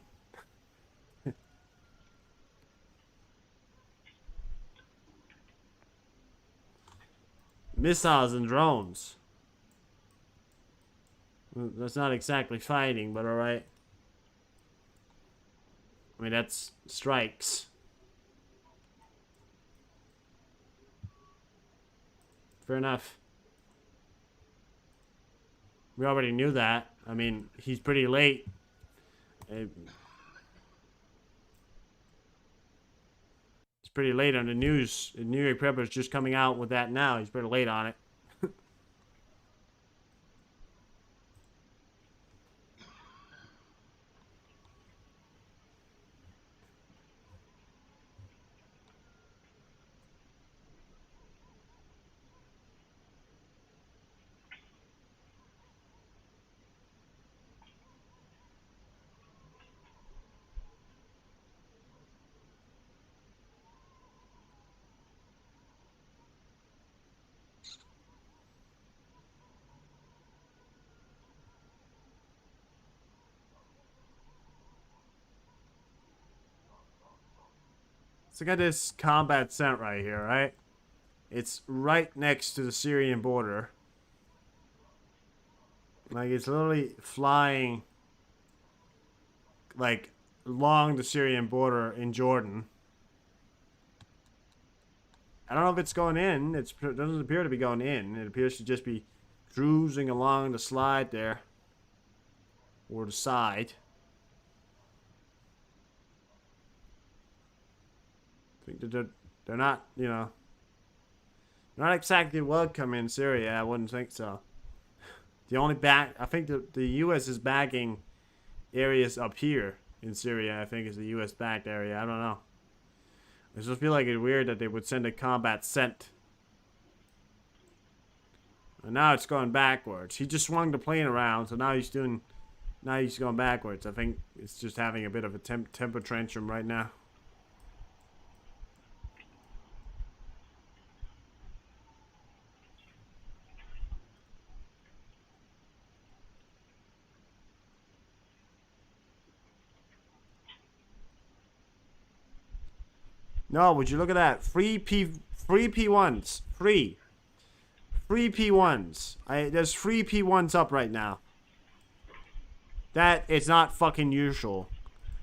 Missiles and drones. That's not exactly fighting, but alright. I mean, that's strikes. Fair enough. We already knew that. I mean, he's pretty late. It's pretty late on the news. The New York Prepper's just coming out with that now. He's pretty late on it. So I got this combat center right here, right? It's right next to the Syrian border. Like, it's literally flying, like, along the Syrian border in Jordan. I don't know if it's going in. It doesn't appear to be going in. It appears to just be cruising along the slide there. Or the side. I think that they're not, you know, not exactly welcome in Syria. I wouldn't think so. The only I think the U.S. is backing areas up here in Syria. I think is the U.S. backed area. I don't know. I just feel like it's weird that they would send a combat cent. And now it's going backwards. He just swung the plane around, so now he's going backwards. I think it's just having a bit of a temper tantrum right now. No, would you look at that? Free P1s. Free P1s. There's free P1s up right now. That is not fucking usual.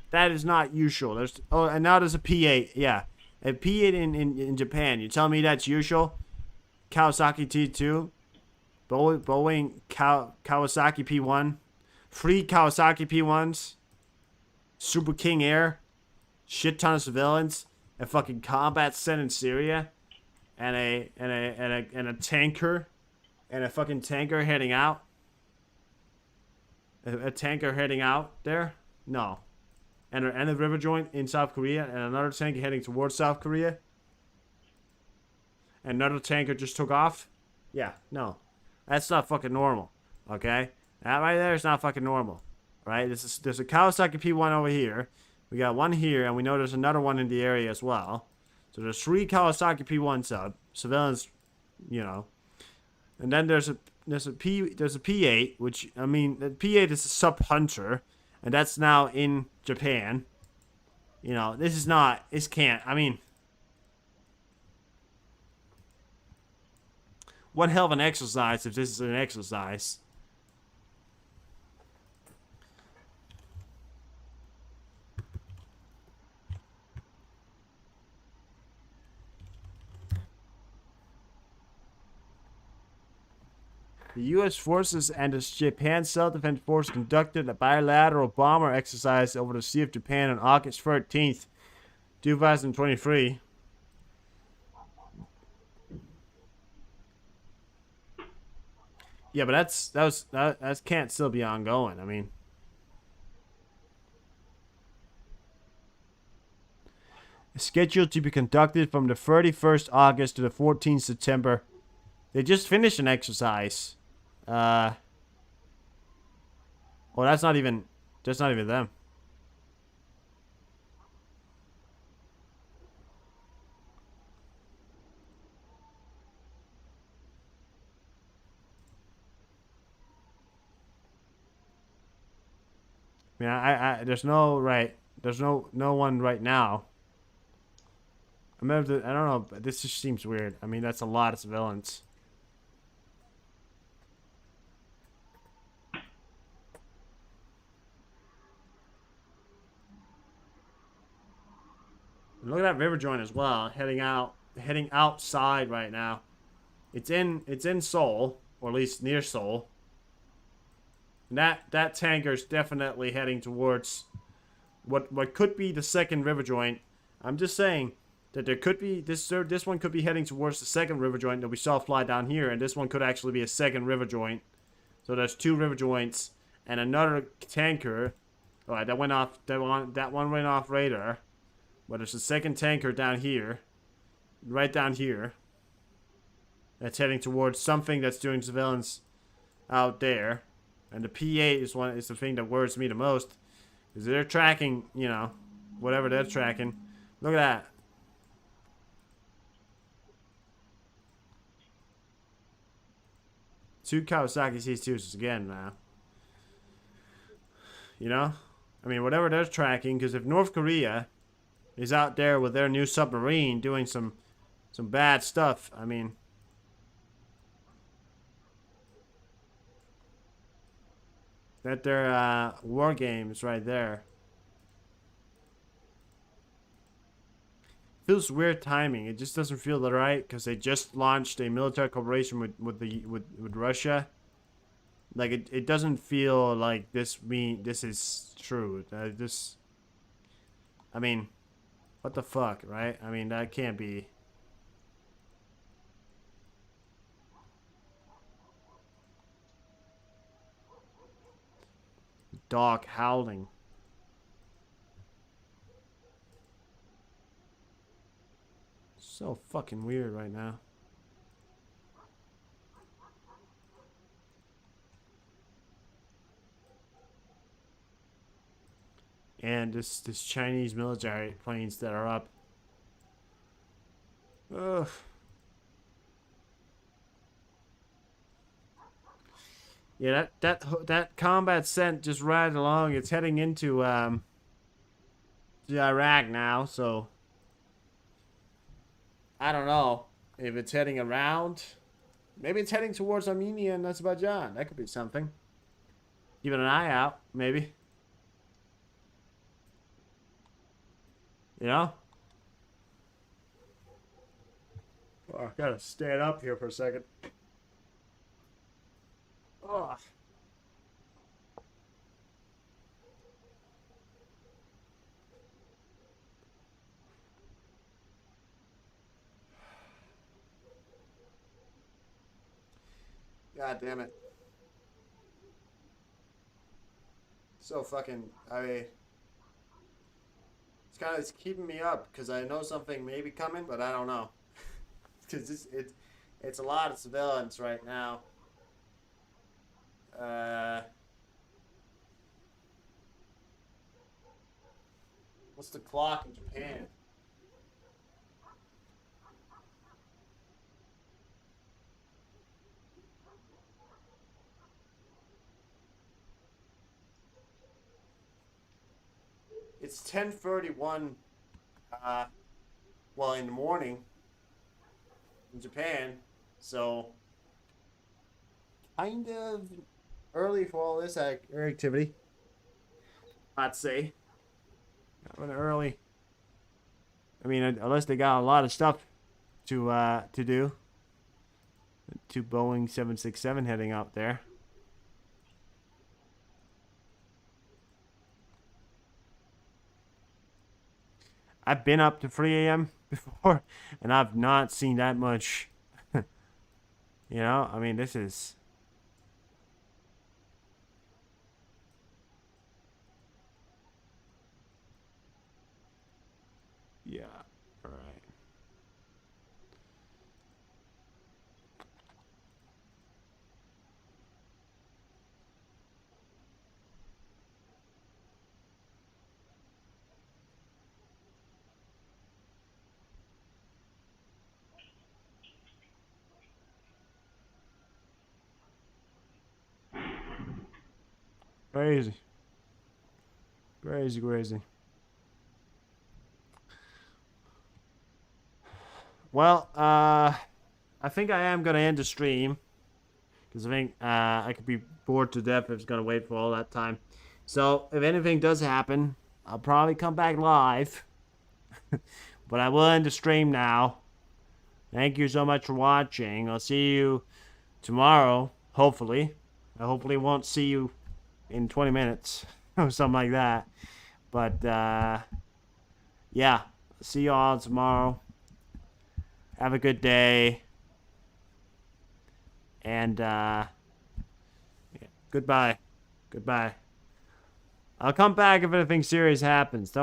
That is not usual. And now there's a P8. Yeah. A P8 in Japan. You tell me that's usual? Kawasaki T2. Boeing Kawasaki P1. Free Kawasaki P1s. Super King Air. Shit ton of civilians. A fucking combat center in Syria, and a tanker, and a fucking tanker heading out. A tanker heading out there? No. And a river joint in South Korea, and another tanker heading towards South Korea. And another tanker just took off. Yeah, no, that's not fucking normal. Okay, that right there is not fucking normal. Right? There's a Kawasaki P1 over here. We got one here, and we know there's another one in the area as well. So there's 3 Kawasaki P1 civilians, you know. And then there's a P8, which, I mean, the P8 is a sub Hunter, and that's now in Japan. You know, this can't, I mean, one hell of an exercise if this is an exercise. The U.S. forces and the Japan Self-Defense Force conducted a bilateral bomber exercise over the Sea of Japan on August 13th, 2023. Yeah, but that can't still be ongoing. I mean, scheduled to be conducted from the 31st August to the 14th September. They just finished an exercise. Well, that's not even them. I mean, there's no one right now. I don't know, but this just seems weird. I mean, that's a lot of civilians. And look at that river joint as well, heading outside right now. It's in Seoul, or at least near Seoul. And that tanker's definitely heading towards what could be the second river joint. I'm just saying that there could be this one could be heading towards the second river joint that we saw fly down here, and this one could actually be a second river joint. So there's two river joints and another tanker. All right, that one went off radar. But there's a second tanker down here, right down here, that's heading towards something that's doing surveillance out there. And the P8 is the thing that worries me the most, because they're tracking, you know, whatever they're tracking. Look at that. Two Kawasaki C2s again now. You know, I mean, whatever they're tracking, because if North Korea is out there with their new submarine doing some bad stuff, I mean, that they're war games right there. Feels weird timing. It just doesn't feel right because they just launched a military cooperation with Russia. Like it doesn't feel like this is true. I mean, what the fuck, right? I mean, that can't be. Dog howling. So fucking weird right now. And this Chinese military planes that are up. Ugh. Yeah, that combat sent just right along. It's heading into Iraq now, so I don't know if it's heading around. Maybe it's heading towards Armenia and Azerbaijan. That could be something. Keeping an eye out, maybe. You know? Oh, I gotta stand up here for a second. Oh. God damn it. So fucking, it's keeping me up because I know something may be coming, but I don't know. Because it's a lot of civilians right now. What's the clock in Japan? It's 10:31. Well, in the morning in Japan, so kind of early for all this activity. I'd say. Not really early. I mean, unless they got a lot of stuff to do. two Boeing 767 heading out there. I've been up to 3 a.m. before, and I've not seen that much. You know, I mean, this is... Yeah, all right. Crazy. Crazy, crazy. Well, I think I am going to end the stream. Because I think I could be bored to death if it's going to wait for all that time. So, if anything does happen, I'll probably come back live. But I will end the stream now. Thank you so much for watching. I'll see you tomorrow, hopefully. I hopefully won't see you in 20 minutes or something like that. But, yeah. See you all tomorrow. Have a good day. And, yeah, goodbye. Goodbye. I'll come back if anything serious happens. Don't